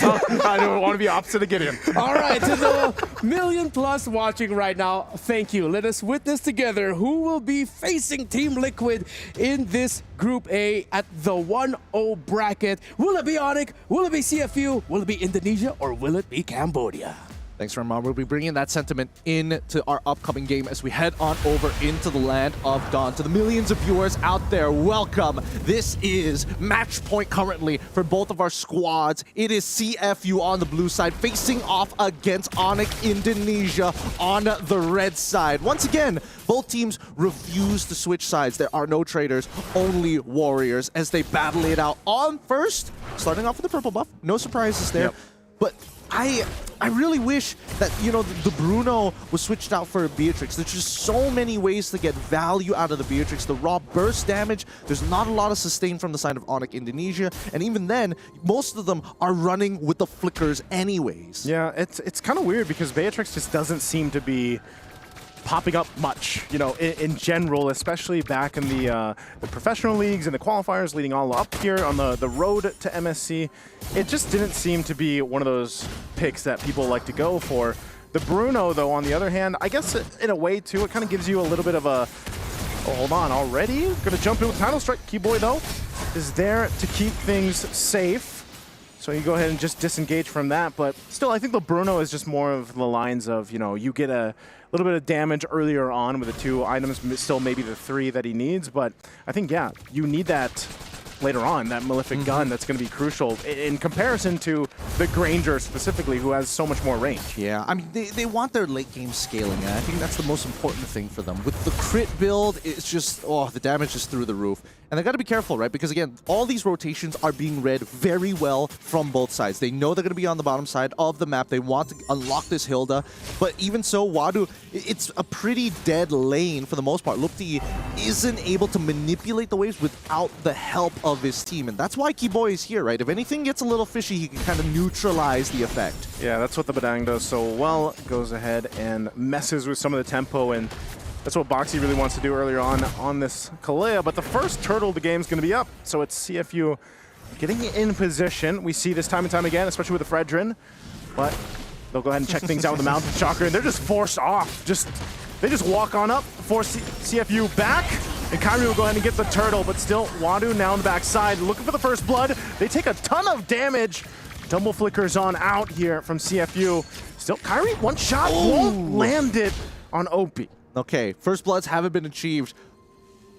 I don't want to be opposite of Gideon. All right, to the million plus watching right now, thank you. Let us witness together who will be facing Team Liquid in this Group A at the 1-0 bracket. Will it be Onic? Will it be CFU? Will it be Indonesia? Or will it be Cambodia? Thanks, Ramon. We'll be bringing that sentiment into our upcoming game as we head on over into the land of Dawn. To the millions of viewers out there, welcome. This is match point currently for both of our squads. It is CFU on the blue side facing off against Onic Indonesia on the red side. Once again, both teams refuse to switch sides. There are no traders, only warriors as they battle it out on first. Starting off with the purple buff. No surprises there. But I really wish that, the Bruno was switched out for a Beatrix. There's just so many ways to get value out of the Beatrix. The raw burst damage, there's not a lot of sustain from the side of Onic Indonesia. And even then, most of them are running with the flickers anyways. Yeah, it's kind of weird because Beatrix just doesn't seem to be popping up much, you know, in general, especially back in the professional leagues and the qualifiers leading all up here on the road to MSC. It just didn't seem to be one of those picks that people like to go for. The Bruno, though, on the other hand, I guess in a way, too, it kind of gives you a little bit of a, oh, hold on, already? Gonna jump in with Title Strike. Keyboy, though, is there to keep things safe. So you go ahead and just disengage from that. But still, I think the Bruno is just more of the lines of, you know, you get a little bit of damage earlier on with the 2 items, still maybe the 3 that he needs. But I think, yeah, you need that later on, that Malefic gun that's going to be crucial in comparison to the Granger specifically, who has so much more range. Yeah, I mean, they want their late game scaling, and I think that's the most important thing for them. With the crit build, it's just, oh, the damage is through the roof. And they got to be careful, right? Because again, all these rotations are being read very well from both sides. They know they're going to be on the bottom side of the map. They want to unlock this Hilda. But even so, Wadu, it's a pretty dead lane for the most part. Lupti isn't able to manipulate the waves without the help of his team. And that's why Keyboy is here, right? If anything gets a little fishy, he can kind of neutralize the effect. Yeah, that's what the Badang does so well. Goes ahead and messes with some of the tempo, and that's what Boxy really wants to do earlier on this Kalea. But the first turtle of the game is going to be up, so it's CFU getting in position. We see this time and time again, especially with the Fredrin. But they'll go ahead and check things out with the Mountain Chakra, and they're just forced off. They just walk on up, force CFU back, and Kyrie will go ahead and get the turtle, but still Wadu now on the backside, looking for the first blood. They take a ton of damage. Double flickers on out here from CFU. Still, Kyrie, one shot won't land it on Opie. Okay, first bloods haven't been achieved,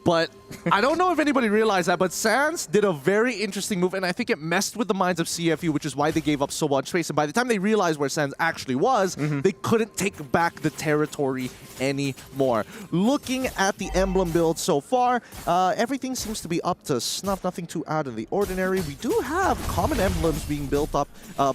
but I don't know if anybody realized that, but Sans did a very interesting move, and I think it messed with the minds of CFU, which is why they gave up so much space. And by the time they realized where Sans actually was, they couldn't take back the territory anymore. Looking at the emblem build so far, everything seems to be up to snuff, nothing too out of the ordinary. We do have common emblems being built up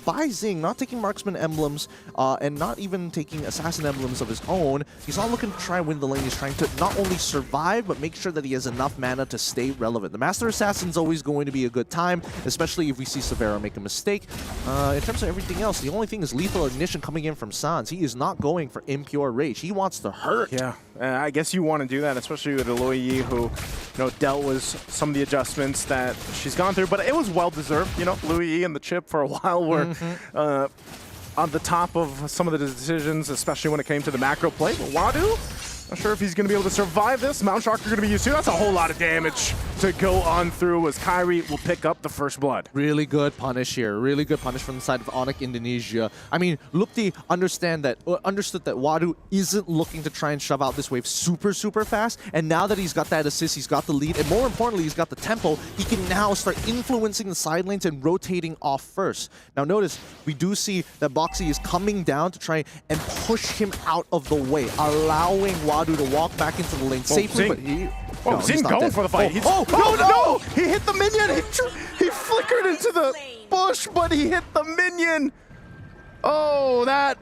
by Zing, not taking marksman emblems and not even taking assassin emblems of his own. He's not looking to try and win the lane. He's trying to not only survive, but make sure that he has enough mana to stay relevant. The Master Assassin's always going to be a good time, especially if we see Severo make a mistake. In terms of everything else, the only thing is Lethal Ignition coming in from Sans. He is not going for Impure Rage. He wants to hurt. Yeah, I guess you want to do that, especially with Aloy Yi, who, you know, dealt with some of the adjustments that she's gone through, but it was well-deserved. You know, Louis Yi and the chip for a while were on the top of some of the decisions, especially when it came to the macro play. But Wadu, not sure if he's going to be able to survive this. Mount Chakra going to be used too. That's a whole lot of damage to go on through as Kyrie will pick up the first blood. Really good punish here. Really good punish from the side of Onyx Indonesia. I mean, Lupti understood that Wadu isn't looking to try and shove out this wave super, super fast. And now that he's got that assist, he's got the lead, and more importantly, he's got the tempo, he can now start influencing the side lanes and rotating off first. Now notice, we do see that Boxy is coming down to try and push him out of the way, allowing Wadu to walk back into the lane safely, but Zing going for the fight. No! He hit the minion! He flickered into the bush, but he hit the minion! Oh, that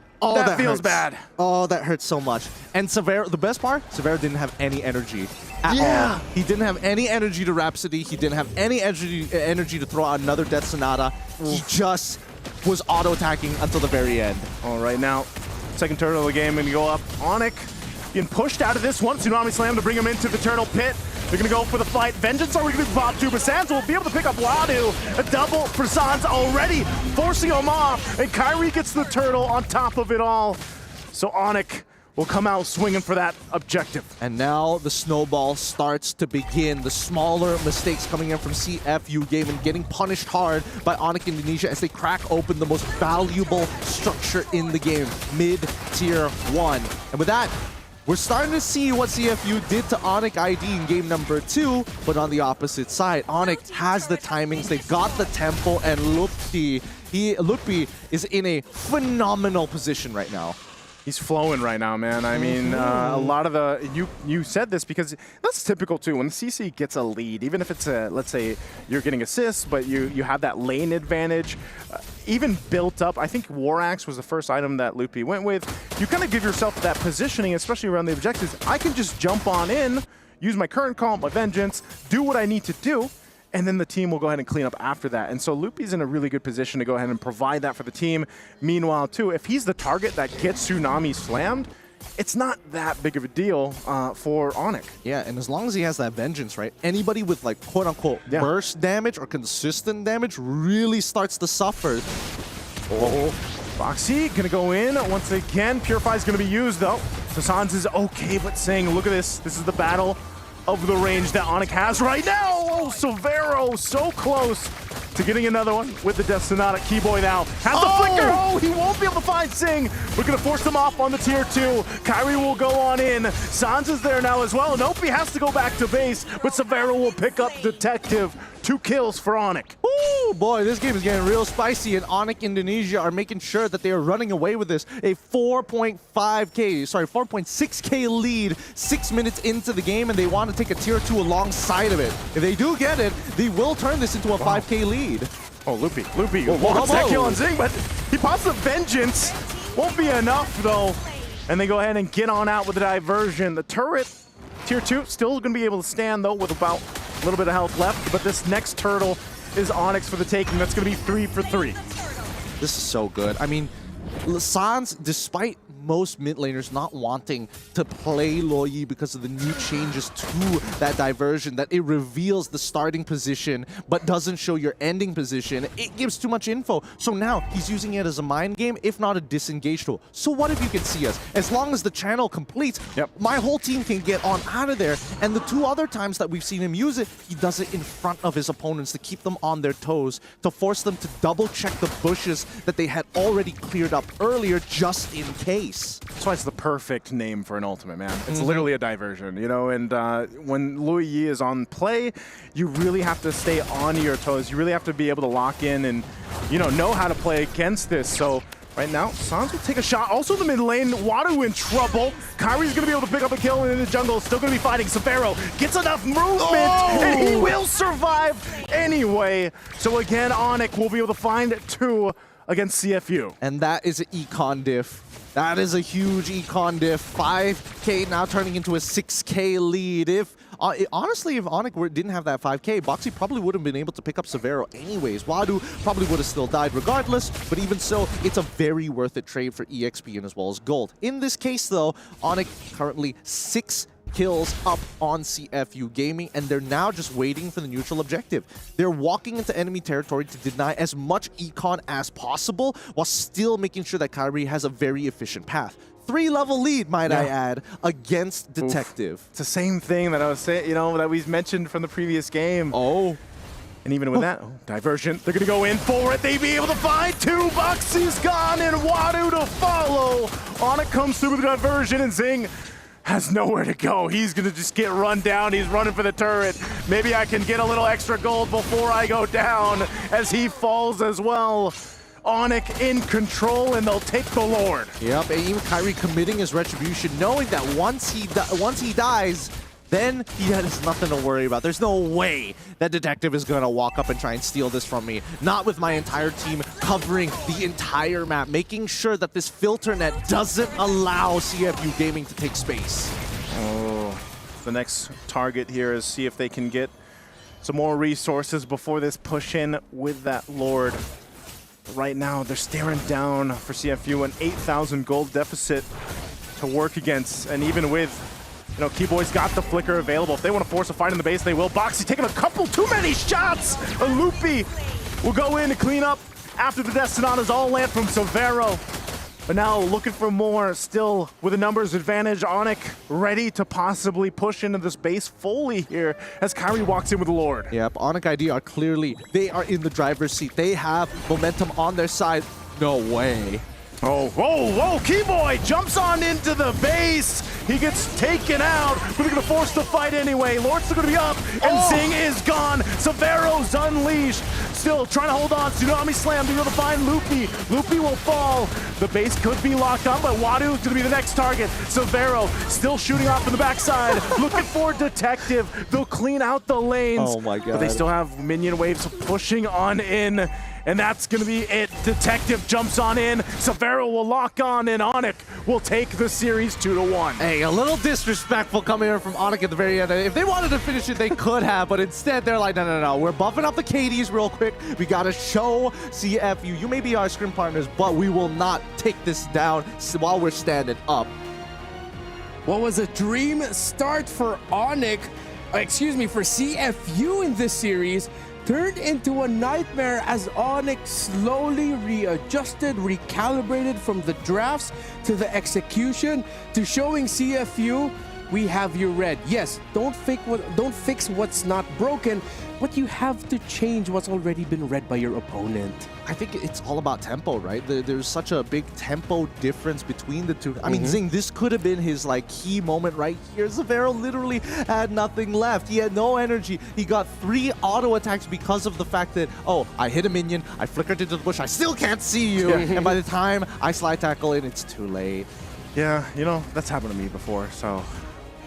feels hurts. bad. Oh, that hurts so much. And Severo, the best part, Severo didn't have any energy at all. He didn't have any energy to Rhapsody. He didn't have any energy to throw out another Death Sonata. He just was auto-attacking until the very end. All right, now, second turtle of the game, and you go up. Onyx getting pushed out of this one. Tsunami Slam to bring him into the turtle pit. They're going to go for the fight. Vengeance are going to pop too, but Sans will be able to pick up Wadu. A double for Sans already, forcing him off. And Kyrie gets the turtle on top of it all. So Onyx will come out swinging for that objective. And now the snowball starts to begin. The smaller mistakes coming in from CFU game and getting punished hard by Onyx Indonesia as they crack open the most valuable structure in the game, mid-tier 1. And with that, we're starting to see what CFU did to Onyx ID in game number 2, but on the opposite side, Onyx has the timings, they've got the tempo, and Lupti is in a phenomenal position right now. He's flowing right now, man. I mean, a lot of the, you said this because that's typical too. When the CC gets a lead, even if it's a, let's say you're getting assists, but you have that lane advantage, even built up. I think War Axe was the first item that Lupi went with. You kind of give yourself that positioning, especially around the objectives. I can just jump on in, use my current call, my vengeance, do what I need to do, and then the team will go ahead and clean up after that. And so Lupi's in a really good position to go ahead and provide that for the team. Meanwhile, too, if he's the target that gets Tsunami slammed, it's not that big of a deal for Onyx. Yeah, and as long as he has that vengeance, right? Anybody with like quote-unquote burst damage or consistent damage really starts to suffer. Oh, Boxy gonna go in once again. Purify's gonna be used though. So Sans is okay, but saying, look at this. This is the battle of the range that Onyx has right now. Oh, Silvero so close to getting another one with the Death Sonata. Keyboy now has the flicker. Oh, he won't be able to find Sing. We're gonna force them off on the tier 2. Kyrie will go on in. Sans is there now as well. Nope, he has to go back to base, but Silvero will pick up Detective. 2 kills for Onyx. Ooh, boy, this game is getting real spicy, and Onyx Indonesia are making sure that they are running away with this. A 4.6K lead 6 minutes into the game, and they want to take a tier 2 alongside of it. If they do get it, they will turn this into a 5K lead. Oh, Loopy wants that kill on Zing, but he pops the Vengeance. Won't be enough, though. And they go ahead and get on out with the diversion. The turret, tier 2, still going to be able to stand, though, with about a little bit of health left. But this next turtle is Onyx for the taking. That's going to be 3 for 3. This is so good. I mean, Sans, despite most mid laners not wanting to play Loyi because of the new changes to that diversion, that it reveals the starting position but doesn't show your ending position, it gives too much info. So now he's using it as a mind game, if not a disengage tool. So what if you can see us? As long as the channel completes, my whole team can get on out of there. And the 2 other times that we've seen him use it, he does it in front of his opponents to keep them on their toes, to force them to double check the bushes that they had already cleared up earlier just in case. That's why it's the perfect name for an ultimate, man. It's literally a diversion, you know, and when Loyi is on play, you really have to stay on your toes. You really have to be able to lock in and, you know how to play against this. So right now, Sans will take a shot. Also the mid lane, Wadu in trouble. Kyrie's gonna be able to pick up a kill in the jungle. Still gonna be fighting. Severo gets enough movement, and he will survive anyway. So again, Onyx will be able to find 2 against CFU. And that is an econ diff. That is a huge econ diff. 5K now turning into a 6K lead. If honestly, if Onyx didn't have that 5K, Boxy probably would have been able to pick up Severo anyways. Wadu probably would have still died regardless, but even so, it's a very worth it trade for EXP and as well as gold. In this case though, Onyx currently 6 kills up on CFU Gaming, and they're now just waiting for the neutral objective. They're walking into enemy territory to deny as much econ as possible while still making sure that Kyrie has a very efficient path. 3-level lead, might I add, against Detective. It's the same thing that I was saying, you know, that we mentioned from the previous game. Oh. And even with that, diversion, they're going to go in for it. They be able to find 2. Boxy's gone, and Wadu to follow. Onyx comes through with the diversion, and Zing has nowhere to go. He's gonna just get run down. He's running for the turret. Maybe I can get a little extra gold before I go down as he falls as well. Onyx in control, and they'll take the Lord. Yep, and even Kyrie committing his retribution, knowing that once he dies, then he has nothing to worry about. There's no way that Detective is going to walk up and try and steal this from me. Not with my entire team covering the entire map, making sure that this filter net doesn't allow CFU Gaming to take space. Oh, the next target here is see if they can get some more resources before this push in with that Lord. Right now, they're staring down for CFU an 8,000 gold deficit to work against, and even with Keyboy's got the flicker available. If they want to force a fight in the base, they will. Boxy taking a couple too many shots. A Loopy will go in to clean up after the Death Sonatas all land from Silvero. But now looking for more, still with a numbers advantage. Onyx ready to possibly push into this base fully here as Kyrie walks in with the Lord. Yep, Onyx ID are clearly, they are in the driver's seat. They have momentum on their side. No way. Oh, whoa, whoa, Keyboy jumps on into the base. He gets taken out, but they're gonna force the fight anyway. Lord's still gonna be up, and Zing is gone. Severo's unleashed. Still trying to hold on. Tsunami Slam to be able to find Loopy. Loopy will fall. The base could be locked on, but Wadu's gonna be the next target. Severo still shooting off from the backside, looking for Detective. They'll clean out the lanes. Oh my god. But they still have minion waves pushing on in. And that's going to be it. Detective jumps on in. Severo will lock on, and Onyx will take the series 2-1. Hey, a little disrespectful coming here from Onyx at the very end. If they wanted to finish it, they could have, but instead they're like, no. We're buffing up the KDs real quick. We got to show CFU. You may be our scrim partners, but we will not take this down while we're standing up. What was a dream start for for CFU in this series turned into a nightmare as Onyx slowly readjusted, recalibrated from the drafts to the execution to showing CFU, we have you read. Yes, don't fix what's not broken, but you have to change what's already been read by your opponent. I think it's all about tempo, right? There's such a big tempo difference between the two. I mean, Zing, this could have been his key moment right here. Zavero literally had nothing left. He had no energy. He got 3 auto attacks because of the fact that, oh, I hit a minion, I flickered into the bush, I still can't see you. And by the time I slide tackle in, it's too late. Yeah, that's happened to me before, so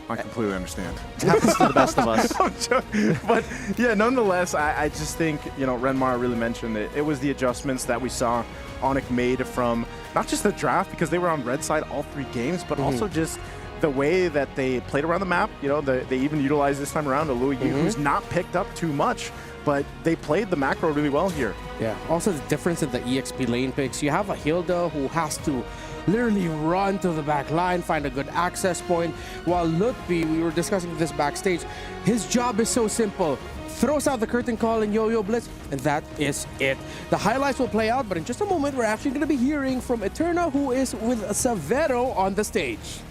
I completely understand. It happens to the best of us. I'm joking. But yeah, nonetheless, I just think, Renmar really mentioned it. It was the adjustments that we saw Onyx made from not just the draft, because they were on red side all 3 games, but also just the way that they played around the map. They even utilized this time around a Louis Yu, who's not picked up too much, but they played the macro really well here. Yeah, also the difference in the EXP lane picks. You have a Hilda who has to literally run to the back line, find a good access point, while Lutfi, we were discussing this backstage, his job is so simple. Throws out the curtain call and yo-yo blitz, and that is it. The highlights will play out, but in just a moment, we're actually going to be hearing from Eterna, who is with Savero on the stage.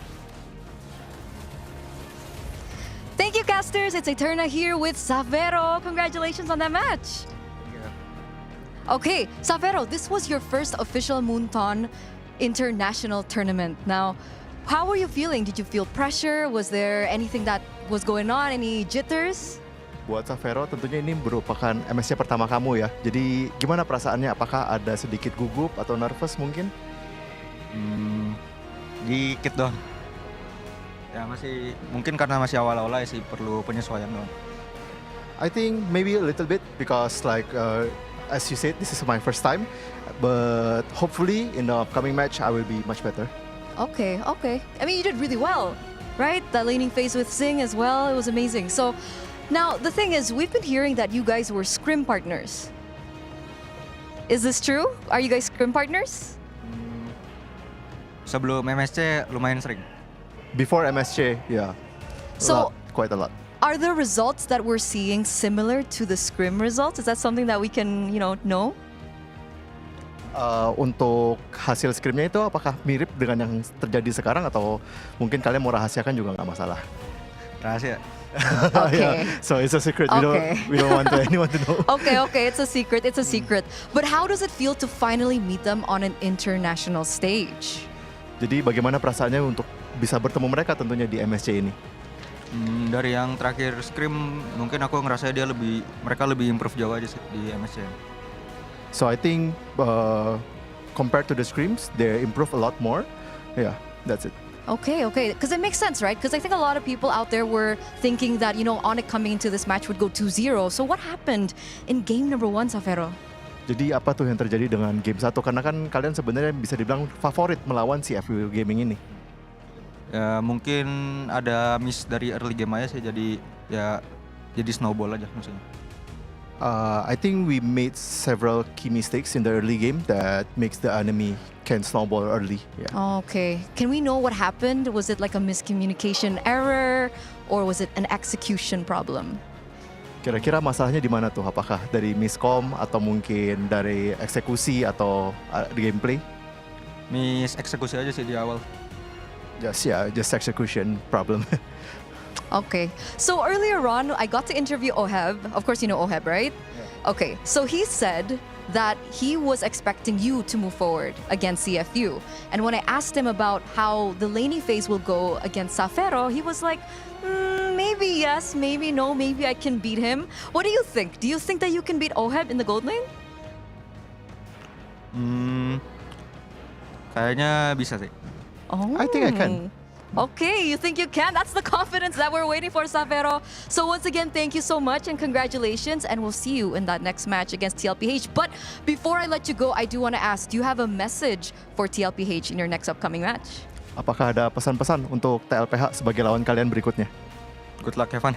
Thank you, casters. It's Eterna here with Savero. Congratulations on that match. Okay, Savero, this was your first official Moonton international tournament. Now, how were you feeling? Did you feel pressure? Was there anything that was going on? Any jitters? Buat Savero tentunya ini merupakan MSC pertama kamu ya. Jadi gimana perasaannya? Apakah ada sedikit gugup atau nervous mungkin? Dikit dong. Ya masih mungkin karena masih awal-awal sih perlu penyesuaian dong. I think maybe a little bit because as you said, this is my first time. But hopefully in the upcoming match, I will be much better. Okay. I mean, you did really well, right? That laning phase with Zing as well, it was amazing. So now the thing is, we've been hearing that you guys were scrim partners. Is this true? Are you guys scrim partners? Sebelum MSC lumayan sering. Before MSC, yeah. Quite a lot. Are the results that we're seeing similar to the scrim results? Is that something that we can, know? Untuk hasil scrimnya itu apakah mirip dengan yang terjadi sekarang atau mungkin kalian mau rahasiakan juga nggak masalah? Rahasia. Okay. Yeah. So it's a secret. We don't want anyone to know. Okay. It's a secret. But how does it feel to finally meet them on an international stage? Jadi bagaimana perasaannya untuk bisa bertemu mereka tentunya di MSC ini? Dari yang terakhir scrim mungkin aku ngerasa mereka lebih improve jauh aja sih di MSC. So I think compared to the scrims, they improve a lot more. Yeah, that's it. Okay. Because it makes sense, right? Because I think a lot of people out there were thinking that, Onyx coming into this match would go 2-0. So what happened in game number 1, Savero? Jadi apa tuh yang terjadi dengan game 1? Karena kan kalian sebenarnya bisa dibilang favorit melawan si FW Gaming ini. Ya mungkin ada miss dari early game aja sih, jadi snowball aja maksudnya. I think we made several key mistakes in the early game that makes the enemy can snowball early. Yeah. Okay. Can we know what happened? Was it like a miscommunication error or was it an execution problem? Kira-kira masalahnya di mana tuh? Apakah dari miscom atau mungkin dari eksekusi atau gameplay? Miss eksekusi aja sih di awal. Just execution problem. Okay. So earlier on, I got to interview Oheb. Of course, you know Oheb, right? Yeah. Okay. So he said that he was expecting you to move forward against CFU. And when I asked him about how the laning phase will go against Savero, he was like, maybe yes, maybe no, maybe I can beat him. What do you think? Do you think that you can beat Oheb in the gold lane? Kayaknya bisa sih. Oh. I think I can. Okay, you think you can? That's the confidence that we're waiting for, Savero. So once again, thank you so much and congratulations, and we'll see you in that next match against TLPH. But before I let you go, I do want to ask, do you have a message for TLPH in your next upcoming match? Apakah ada pesan-pesan untuk TLPH sebagai lawan kalian berikutnya? Good luck, have fun.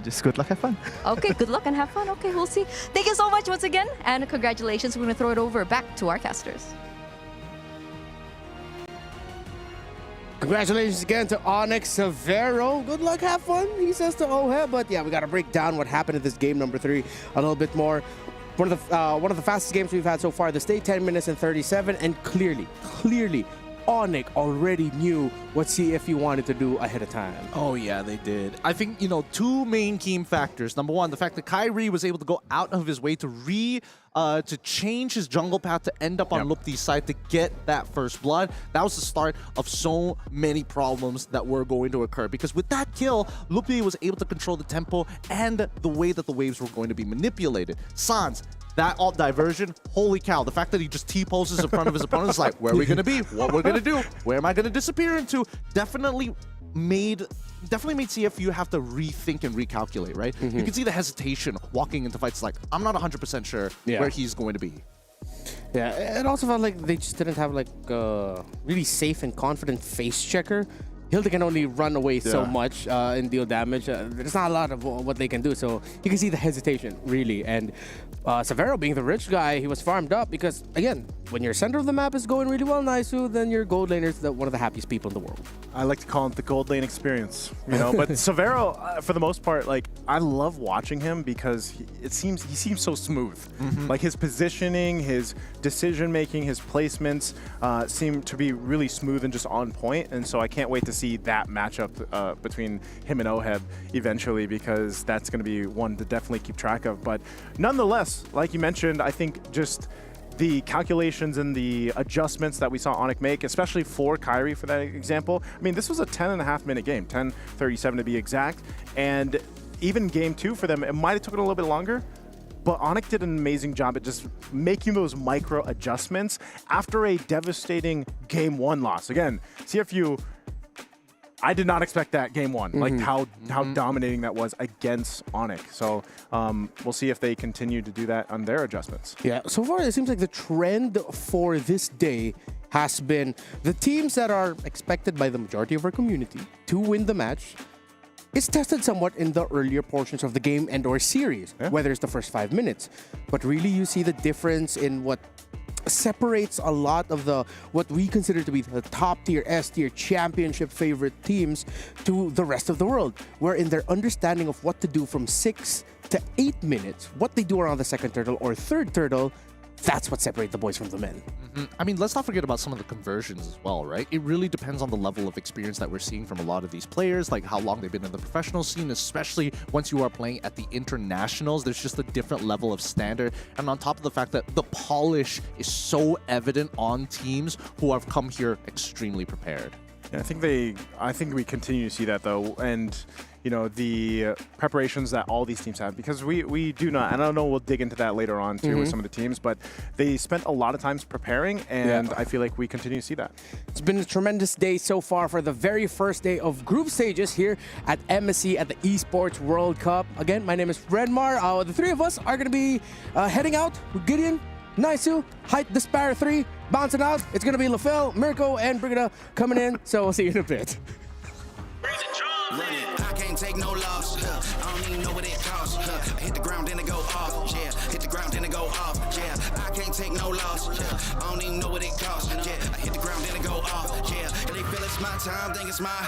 Just good luck, have fun. Okay, good luck and have fun. Okay, we'll see. Thank you so much once again, and congratulations. We're going to throw it over back to our casters. Congratulations again to Onyx Severo. Good luck, have fun, he says to Ohe. But yeah, we got to break down what happened in this game number 3 a little bit more. One of the fastest games we've had so far this day, 10 minutes and 37, and clearly, Onyx already knew what CFU wanted to do ahead of time. Oh, yeah, they did. I think, two main key factors. Number one, the fact that Kyrie was able to go out of his way to change his jungle path to end up on Lupti's side to get that first blood. That was the start of so many problems that were going to occur, because with that kill, Lupti was able to control the tempo and the way that the waves were going to be manipulated. Sans, that alt diversion, holy cow, the fact that he just T-poses in front of his opponent is like, where are we going to be? What we're going to do? Where am I going to disappear into? Definitely made CFU have to rethink and recalculate, right? You can see the hesitation walking into fights like, I'm not 100% sure where he's going to be. Yeah, it also felt like they just didn't have like a really safe and confident face checker. Hilda can only run away so much and deal damage. There's not a lot of what they can do, so you can see the hesitation, really. And Severo, being the rich guy, he was farmed up because, again, when your center of the map is going really well, Naisu, then your gold laner is one of the happiest people in the world. I like to call it the gold lane experience, But Severo, for the most part, like, I love watching him because he seems so smooth. Like, his positioning, his decision making, his placements seem to be really smooth and just on point. And so I can't wait to see that matchup between him and Oheb eventually, because that's going to be one to definitely keep track of. But nonetheless, like you mentioned, I think just the calculations and the adjustments that we saw Onyx make, especially for Kyrie for that example. I mean, this was a 10.5-minute game, 10:37 to be exact. And even game 2 for them, it might have taken a little bit longer, but Onyx did an amazing job at just making those micro adjustments after a devastating game 1 loss. Again, CFU, I did not expect that game 1, like how dominating that was against Onyx. So we'll see if they continue to do that on their adjustments. Yeah, so far it seems like the trend for this day has been the teams that are expected by the majority of our community to win the match is tested somewhat in the earlier portions of the game and or series, whether it's the first 5 minutes. But really you see the difference in what separates a lot of what we consider to be the top tier, S tier, championship favorite teams to the rest of the world, where in their understanding of what to do from 6 to 8 minutes, what they do around the second turtle or third turtle, that's what separates the boys from the men. I mean, let's not forget about some of the conversions as well, right? It really depends on the level of experience that we're seeing from a lot of these players, like how long they've been in the professional scene, especially once you are playing at the internationals. There's just a different level of standard. And on top of the fact that the polish is so evident on teams who have come here extremely prepared. Yeah, I think we continue to see that though, and the preparations that all these teams have, because we do not, and I know we'll dig into that later on too with some of the teams, but they spent a lot of times preparing, and I feel like we continue to see that. It's been a tremendous day so far for the very first day of group stages here at MSC at the Esports World Cup. Again, my name is Redmar. The 3 of us are going to be heading out with Gideon, Naisu, Height, Despair 3, bouncing out. It's going to be LaFell, Mirko, and Brigida coming in, so we'll see you in a bit. I can't take no loss. I don't even know what it costs. Hit the ground, then it go off. Yeah, hit the ground, then it go off. Yeah, I can't take no loss. I don't even know what it costs. Yeah, I hit the ground, then it go off. Yeah, and they feel it's my time, think it's my.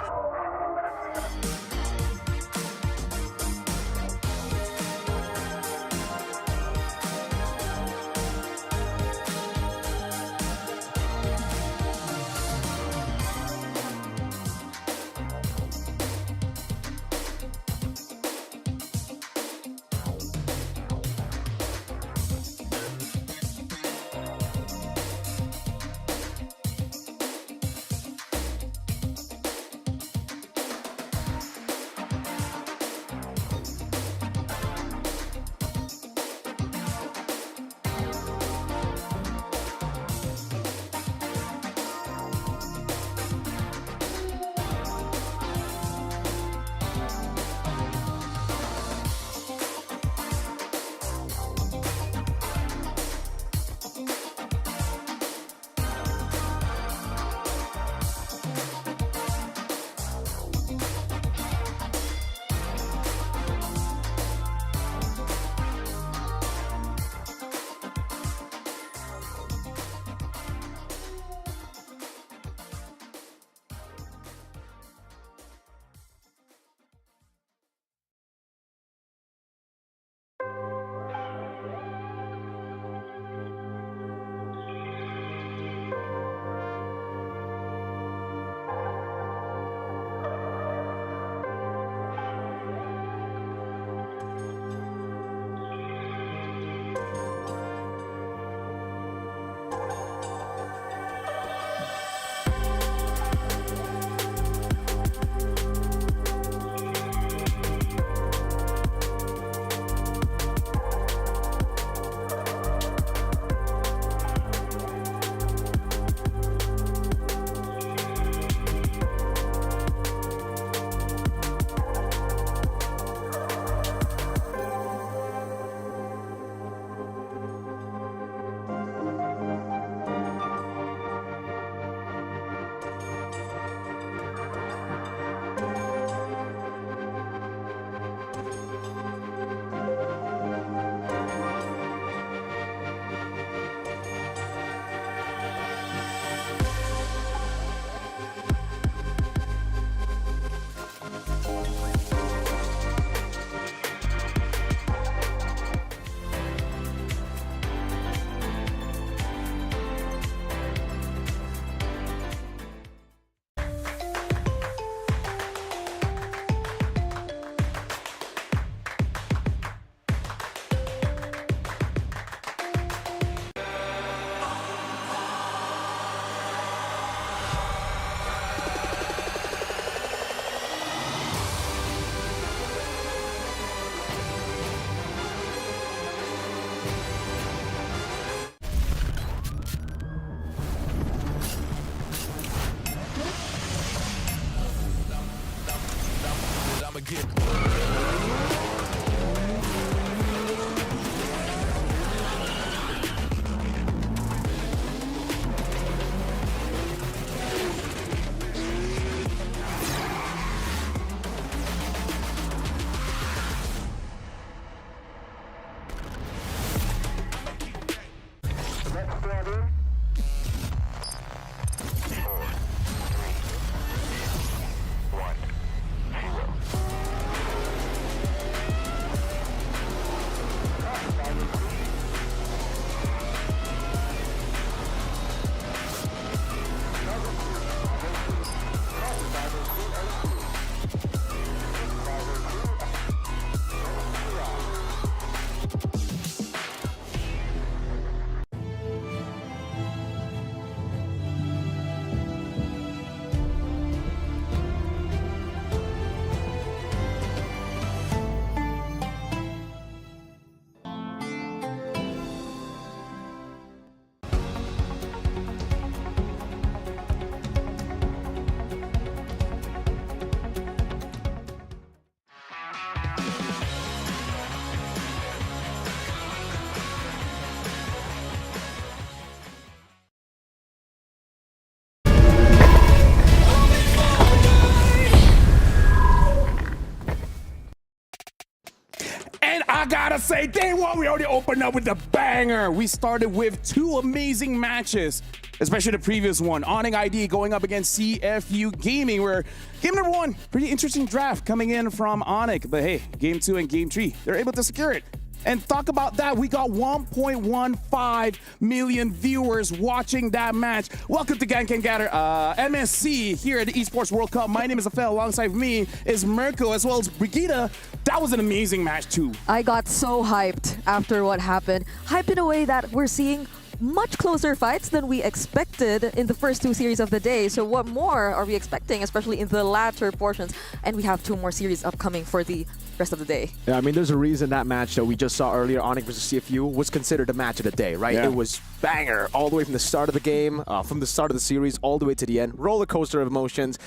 I gotta say, day one, we already opened up with the banger. We started with two amazing matches, especially the previous one. Onyx ID going up against CFU Gaming, where game number one, pretty interesting draft coming in from Onyx. But hey, game two and game three, they're able to secure it. And talk about that, we got 1.15 million viewers watching that match. Welcome to Gang Can Gather MSC here at the Esports World Cup. My name is Afel. Alongside me is Mirko as well as Brigitte. That was an amazing match too. I got so hyped after what happened. Hyped in a way that we're seeing much closer fights than we expected in the first two series of the day. So what more are we expecting, especially in the latter portions? And we have two more series upcoming for the rest of the day. Yeah, I mean, there's a reason that match that we just saw earlier, Onyx versus CFU, was considered a match of the day, right? Yeah. It was banger all the way from the start of the game, from the start of the series, all the way to the end. Roller coaster of emotions,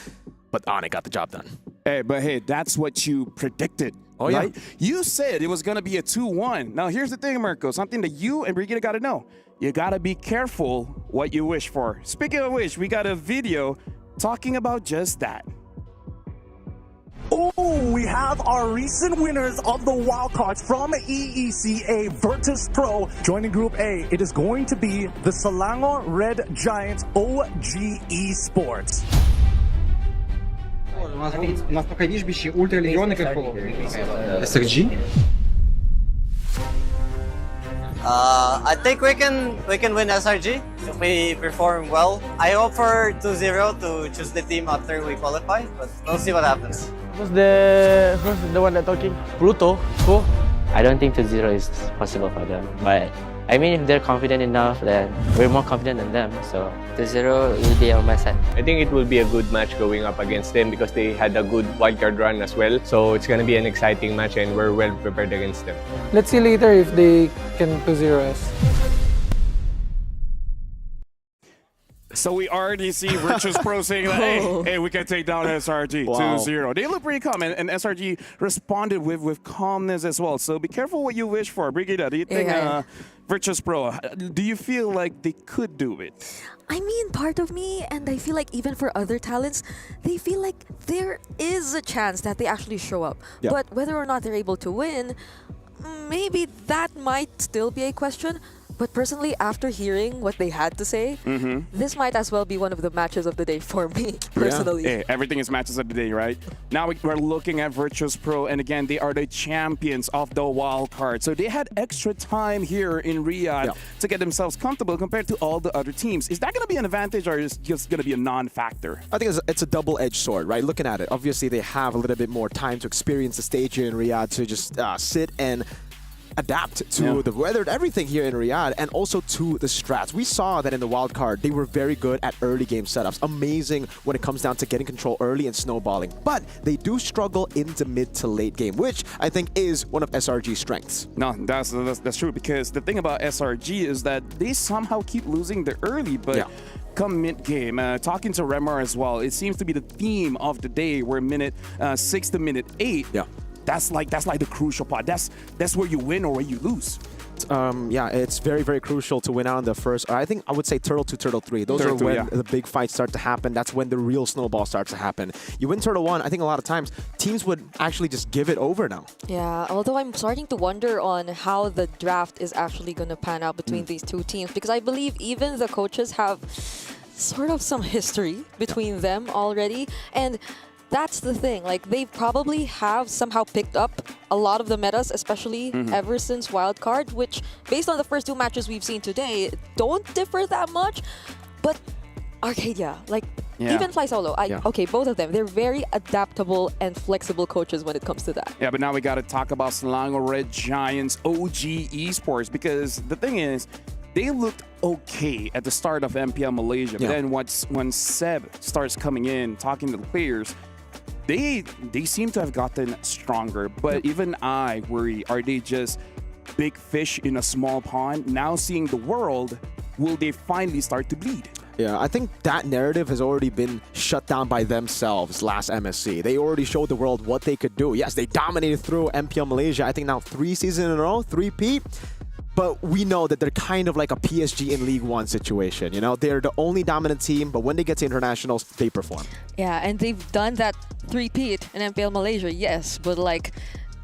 but Onyx got the job done. Hey, but hey, that's what you predicted. Oh, right? yeah. You said it was going to be a 2-1. Now, here's the thing, Mirko, something that you and Brigitte got to know. You got to be careful what you wish for. Speaking of which, we got a video talking about just that. Oh, we have our recent winners of the wildcards from EECA Virtus Pro. Joining Group A, it is going to be the Selangor Red Giants OG Esports. У нас пока вишбище ультралегионы как SRG. I think we can win SRG if we perform well. I hope for 2-0 to choose the team after we qualify, but we'll see what happens. Who's the one that talking? Pluto. Who? I don't think 2-0 is possible for them, but I mean, if they're confident enough, then we're more confident than them. So 2-0 will be on my side. I think it will be a good match going up against them because they had a good wildcard run as well. So it's going to be an exciting match and we're well prepared against them. Let's see later if they can 2-0 us. So we already see Virtus Pro saying, like, hey, we can take down SRG 2-0. They look pretty calm, and SRG responded with calmness as well. So be careful what you wish for. Brigitte, do you think Virtus Pro, do you feel like they could do it? I mean, part of me, and I feel like even for other talents, they feel like there is a chance that they actually show up. Yeah. But whether or not they're able to win, maybe that might still be a question. But personally, after hearing what they had to say, this might as well be one of the matches of the day for me, personally. Yeah. Hey, everything is matches of the day, right? Now we're looking at Virtus Pro, and again, they are the champions of the wild card. So they had extra time here in Riyadh to get themselves comfortable compared to all the other teams. Is that going to be an advantage, or is it just going to be a non-factor? I think it's a double-edged sword, right? Looking at it, obviously they have a little bit more time to experience the stage here in Riyadh to just sit and adapt to the weather, everything here in Riyadh, and also to the strats. We saw that in the wild card, they were very good at early game setups. Amazing when it comes down to getting control early and snowballing. But they do struggle into mid to late game, which I think is one of SRG's strengths. No, that's true, because the thing about SRG is that they somehow keep losing the early, but come mid-game, talking to Remar as well, it seems to be the theme of the day where minute 6 to minute 8. That's like the crucial part. That's where you win or where you lose. Yeah, it's very, very crucial to win out in the first. I think I would say Turtle 2, Turtle 3. Those are when the big fights start to happen. That's when the real snowball starts to happen. You win Turtle 1, I think a lot of times teams would actually just give it over now. Yeah, although I'm starting to wonder on how the draft is actually going to pan out between these two teams, because I believe even the coaches have sort of some history between them already. And that's the thing, like they probably have somehow picked up a lot of the metas, especially ever since wildcard, which based on the first two matches we've seen today don't differ that much. But Arcadia, like even Fly Solo, okay, both of them, they're very adaptable and flexible coaches when it comes to that. Yeah, but now we got to talk about Selangor Red Giants OG Esports, because the thing is, they looked okay at the start of MPL Malaysia, but then when Seb starts coming in, talking to the players, they seem to have gotten stronger. But even I worry, are they just big fish in a small pond? Now seeing the world, will they finally start to bleed? Yeah, I think that narrative has already been shut down by themselves last MSC. They already showed the world what they could do. Yes, they dominated through MPL Malaysia. I think now 3 seasons in a row, 3P. But we know that they're kind of like a PSG in League One situation. You know, they're the only dominant team, but when they get to internationals, they perform. Yeah, and they've done that 3-peat in MPL Malaysia, yes, but like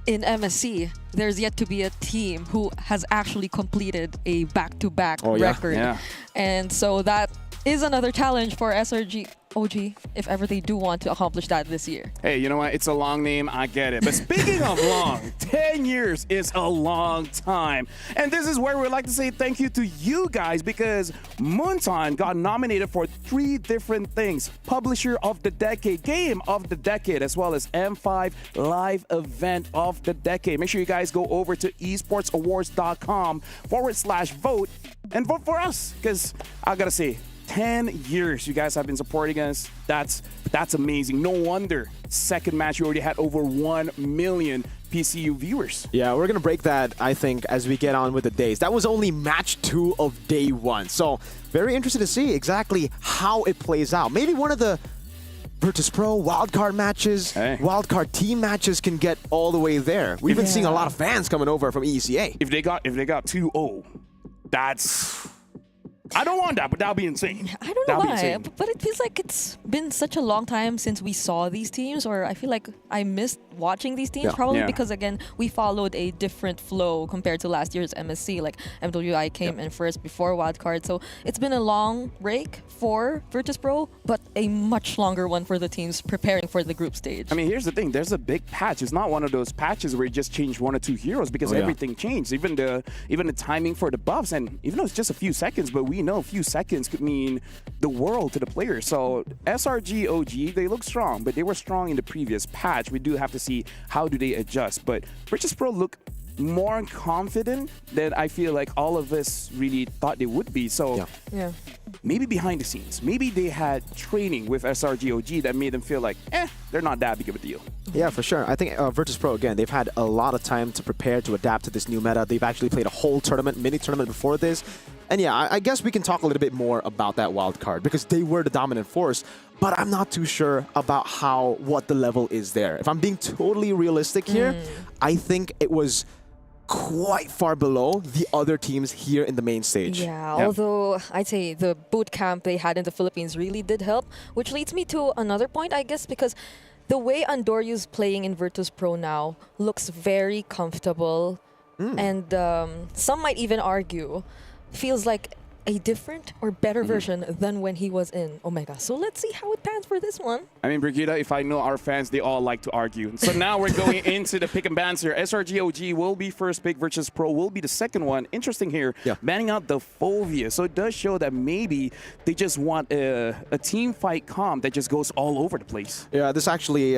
in MSC, there's yet to be a team who has actually completed a back-to-back record. Yeah. And so that is another challenge for SRG OG if ever they do want to accomplish that this year. Hey, you know what? It's a long name. I get it. But speaking of long, 10 years is a long time. And this is where we'd like to say thank you to you guys because Moonton got nominated for 3 different things. Publisher of the Decade, Game of the Decade, as well as M5 Live Event of the Decade. Make sure you guys go over to esportsawards.com/vote and vote for us because I got to say, 10 years you guys have been supporting us. That's amazing. No wonder second match you already had over 1 million PCU viewers. Yeah, we're going to break that, I think, as we get on with the days. That was only match 2 of day 1. So very interested to see exactly how it plays out. Maybe one of the Virtus Pro wildcard matches, wildcard team matches can get all the way there. We've been seeing a lot of fans coming over from EECA. If they got 2-0, that's... I don't want that, but that'll be insane. I don't know why, but it feels like it's been such a long time since we saw these teams, or I feel like I missed watching these teams, probably because, again, we followed a different flow compared to last year's MSC. Like, MWI came in first before wildcard, so it's been a long break for Virtus Pro, but a much longer one for the teams preparing for the group stage. I mean, here's the thing. There's a big patch. It's not one of those patches where you just change 1 or 2 heroes because everything changed, even the timing for the buffs. And even though it's just a few seconds, but we know a few seconds could mean the world to the players. So SRG OG, they look strong, but they were strong in the previous patch. We do have to see how do they adjust. But Virtus Pro look more confident than I feel like all of us really thought they would be. So maybe behind the scenes, maybe they had training with SRG OG that made them feel like, they're not that big of a deal. Yeah, for sure. I think Virtus Pro, again, they've had a lot of time to prepare to adapt to this new meta. They've actually played a whole tournament, mini tournament before this. And yeah, I guess we can talk a little bit more about that wild card because they were the dominant force, but I'm not too sure about what the level is there. If I'm being totally realistic here, I think it was quite far below the other teams here in the main stage. Yeah, although I'd say the boot camp they had in the Philippines really did help, which leads me to another point, I guess, because the way Andoryu's playing in Virtus Pro now looks very comfortable, and some might even argue feels like a different or better version than when he was in Omega. So let's see how it pans for this one. I mean, Brigitte, if I know our fans, they all like to argue. So now we're going into the pick and bans here. SRG OG will be first pick, Virtus Pro will be the second one. Interesting here, banning out the Fovea. So it does show that maybe they just want a team fight comp that just goes all over the place. Yeah, this actually...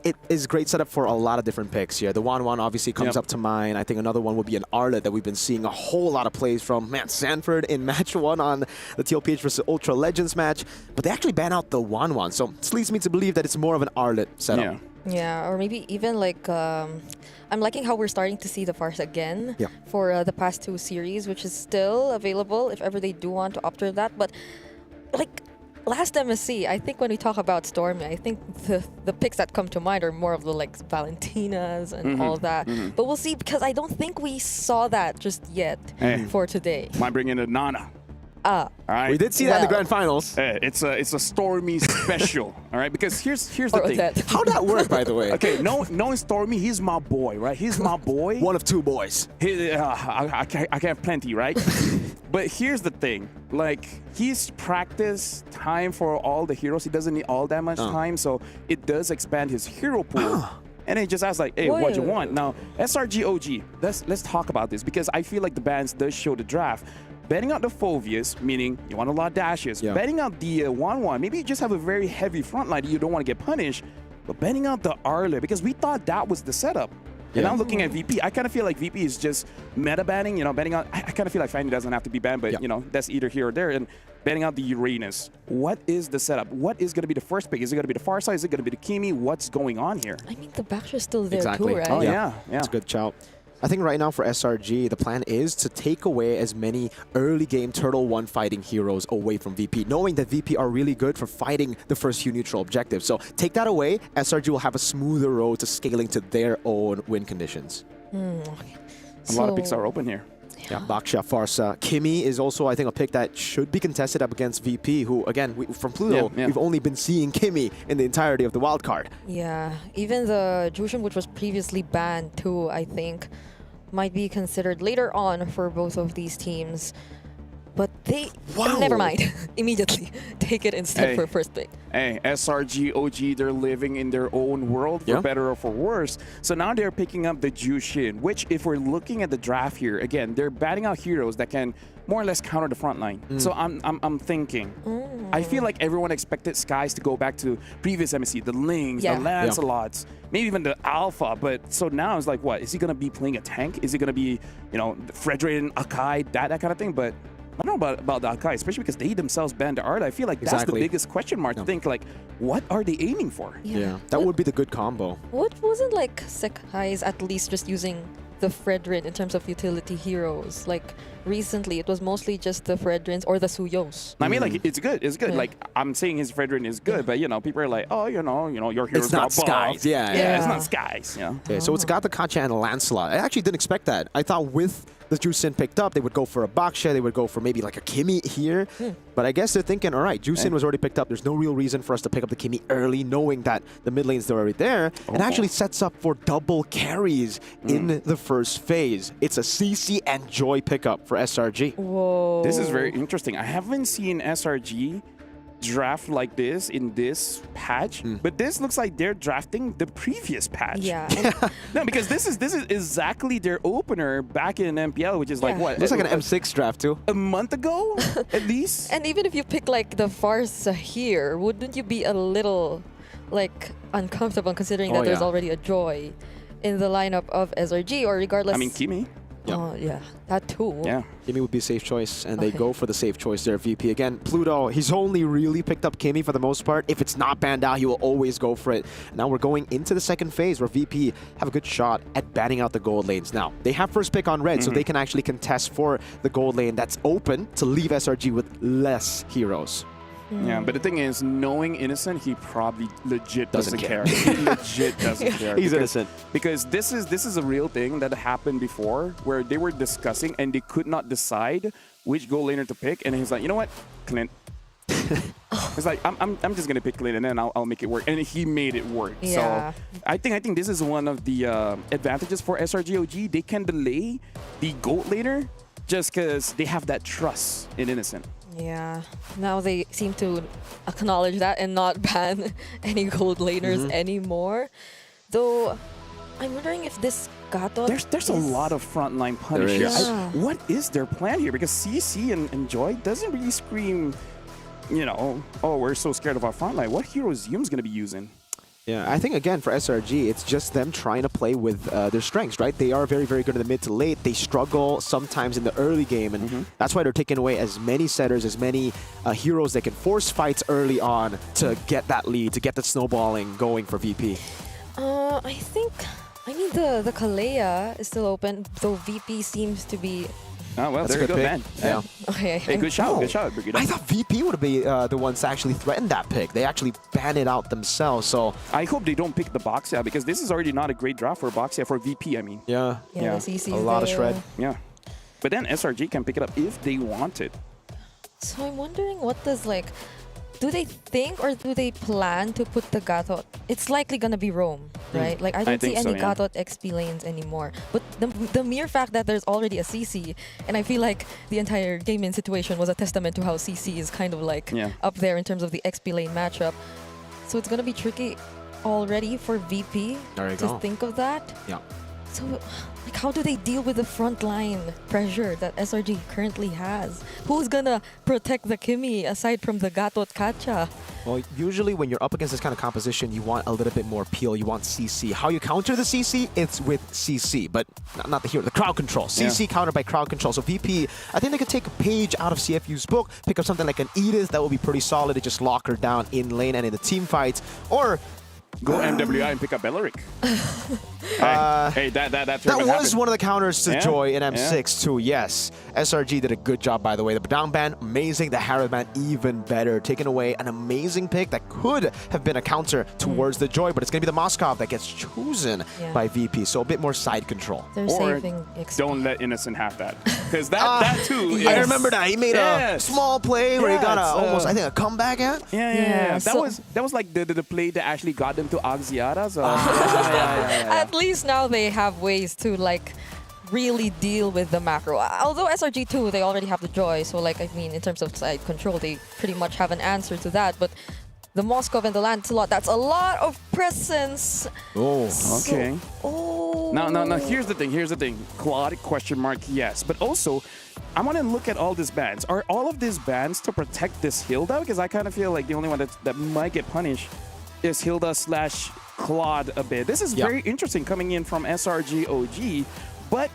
it is a great setup for a lot of different picks here. The 1-1 obviously comes up to mind. I think another one would be an Arlet that we've been seeing a whole lot of plays from. Man, Sanford in match 1 on the TLPH versus Ultra Legends match. But they actually ban out the 1-1. So this leads me to believe that it's more of an Arlet setup. Yeah, or maybe even like... I'm liking how we're starting to see the Farce again for the past 2 series, which is still available if ever they do want to opt for that. But like... last MSC, I think when we talk about Stormy, I think the picks that come to mind are more of the like Valentinas and all that. But we'll see because I don't think we saw that just yet for today. Might bring in a Nana. All right. We did see that in the grand finals. It's a Stormy special. All right, because here's the thing. How'd that work, by the way? Okay, knowing Stormy, he's my boy, right? He's my boy. One of 2 boys. I can have plenty, right? But here's the thing. Like, he's practiced time for all the heroes. He doesn't need all that much time, so it does expand his hero pool. And it just asks like, hey, what you want? Now, SRG OG, let's talk about this because I feel like the bans does show the draft. Betting out the Foveas, meaning you want a lot of dashes. Betting out the 1-1, maybe you just have a very heavy front line that you don't want to get punished. But betting out the Arlet, because we thought that was the setup. And I'm looking at VP. I kind of feel like VP is just meta banning, betting out. I kind of feel like Fanny doesn't have to be banned, but, that's either here or there. And betting out the Uranus. What is the setup? What is going to be the first pick? Is it going to be the Farsight? Is it going to be the Kimi? What's going on here? I mean, the Baxter's still there too, right? Oh, yeah. It's a good shout. I think right now for SRG, the plan is to take away as many early game Turtle 1 fighting heroes away from VP, knowing that VP are really good for fighting the first few neutral objectives. So take that away, SRG will have a smoother road to scaling to their own win conditions. A lot of picks are open here. Yeah, Baksha, Farsa. Kimmy is also, I think, a pick that should be contested up against VP, who, again, from Pluto, we've only been seeing Kimmy in the entirety of the wild card. Yeah, even the Jushin, which was previously banned too, I think, might be considered later on for both of these teams. But they, never mind, immediately take it instead for first pick. Hey, SRG, OG, they're living in their own world, for better or for worse. So now they're picking up the Jushin, which if we're looking at the draft here, again, they're batting out heroes that can more or less counter the front line. So I'm thinking, I feel like everyone expected Skies to go back to previous MSC, the Lings, the Lancelots, maybe even the Alpha. But so now it's like, what? Is he going to be playing a tank? Is he going to be, Frederick and Akai, that kind of thing? But I don't know about the Akai, especially because they themselves banned the art. I feel like that's the biggest question mark to think, like, what are they aiming for? Yeah, that would be the good combo. What wasn't like Sekai's at least just using the Fredrin in terms of utility heroes? Like recently, it was mostly just the Fredrins or the Suyos. I mean, like, it's good. It's good. Like, I'm saying his Fredrin is good, but, people are like, oh, your hero's it's not Skies. Yeah, it's not Skies. Okay, so it's got the Kacha and a Lancelot. I actually didn't expect that. I thought with the Jusin picked up, they would go for a Baksha, they would go for maybe like a Kimmy here. But I guess they're thinking, all right, Jusin was already picked up. There's no real reason for us to pick up the Kimmy early, knowing that the mid lanes are already there. And actually sets up for double carries in the first phase. It's a CC and Joy pickup for SRG. Whoa. This is very interesting. I haven't seen SRG draft like this in this patch, but this looks like they're drafting the previous patch. Yeah. No, because this is exactly their opener back in MPL, which is like what? Looks like an M6 draft too. A month ago, at least. And even if you pick like the Farsa here, wouldn't you be a little like uncomfortable considering that there's already a Joy in the lineup of SRG, or regardless? I mean, Kimmy. Oh, yeah, that too. Yeah, Kimmy would be a safe choice, and they go for the safe choice there, VP. Again, Pluto, he's only really picked up Kimmy for the most part. If it's not banned out, he will always go for it. Now we're going into the second phase where VP have a good shot at banning out the gold lanes. Now, they have first pick on red, so they can actually contest for the gold lane that's open to leave SRG with less heroes. Yeah, but the thing is, knowing Innocent, he probably legit doesn't care. He legit doesn't care. He's innocent. Because this is a real thing that happened before, where they were discussing and they could not decide which gold laner to pick, and he's like, you know what, Clint. It's like, I'm just gonna pick Clint and then I'll make it work, and he made it work. Yeah. So I think this is one of the advantages for SRG OG. They can delay the gold laner just because they have that trust in Innocent. Yeah, now they seem to acknowledge that and not ban any gold laners anymore. Though, I'm wondering if this Gato... There's a lot of frontline punish here. What is their plan here? Because CC and Joy doesn't really scream, oh, we're so scared of our frontline. What hero is Yum's going to be using? Yeah, I think, again, for SRG, it's just them trying to play with their strengths, right? They are very, very good in the mid to late. They struggle sometimes in the early game, and that's why they're taking away as many setters, as many heroes that can force fights early on to get that lead, to get the snowballing going for VP. I think, the Kalea is still open, though VP seems to be... Oh, well, that's there you go, pick. man. Yeah. Okay. Hey, good shot, Brigida. I thought VP would be the ones to actually threaten that pick. They actually banned it out themselves, so... I hope they don't pick the Boxia, because this is already not a great draft for Boxia, for VP, I mean. Yeah. Yeah, a lot of shred. Yeah. But then SRG can pick it up if they want it. So I'm wondering what does, do they think or do they plan to put the Gatot? It's likely gonna be Rome, right? Like, I don't see any Gatot XP lanes anymore. But the mere fact that there's already a CC, and I feel like the entire game-in situation was a testament to how CC is kind of up there in terms of the XP lane matchup. So it's gonna be tricky already for VP to think of that. Yeah. So, how do they deal with the frontline pressure that SRG currently has? Who's gonna protect the Kimmy aside from the Gatot Kacha? Well, usually when you're up against this kind of composition, you want a little bit more peel. You want CC. How you counter the CC? It's with CC, but not the hero, the crowd control. CC countered by crowd control. So VP, I think they could take a page out of CFU's book, pick up something like an Edith that will be pretty solid to just lock her down in lane and in the team fights, or go MWI and pick up Belleric. Hey, that was one of the counters to Joy in M6 too, yes. SRG did a good job, by the way. The down ban, amazing. The Harrow ban, even better. Taking away an amazing pick that could have been a counter towards the Joy, but it's going to be the Moskov that gets chosen by VP, so a bit more side control. They're saving XP. Don't let Innocent have that. because that too. I remember that he made a small play where he got almost I think a comeback at. Yeah. That was like the play that actually got them to Axiata. So At least now they have ways to like really deal with the macro. Although SRG2, they already have the Joy, so like I mean in terms of side control, they pretty much have an answer to that. But the Moskov and the Lancelot, that's a lot of presence. Okay. Now here's the thing. Claude, question mark, yes. But also, I want to look at all these bans. Are all of these bans to protect this Hilda? Because I kind of feel like the only one that might get punished is Hilda / Claude a bit. This is very interesting coming in from SRG OG. But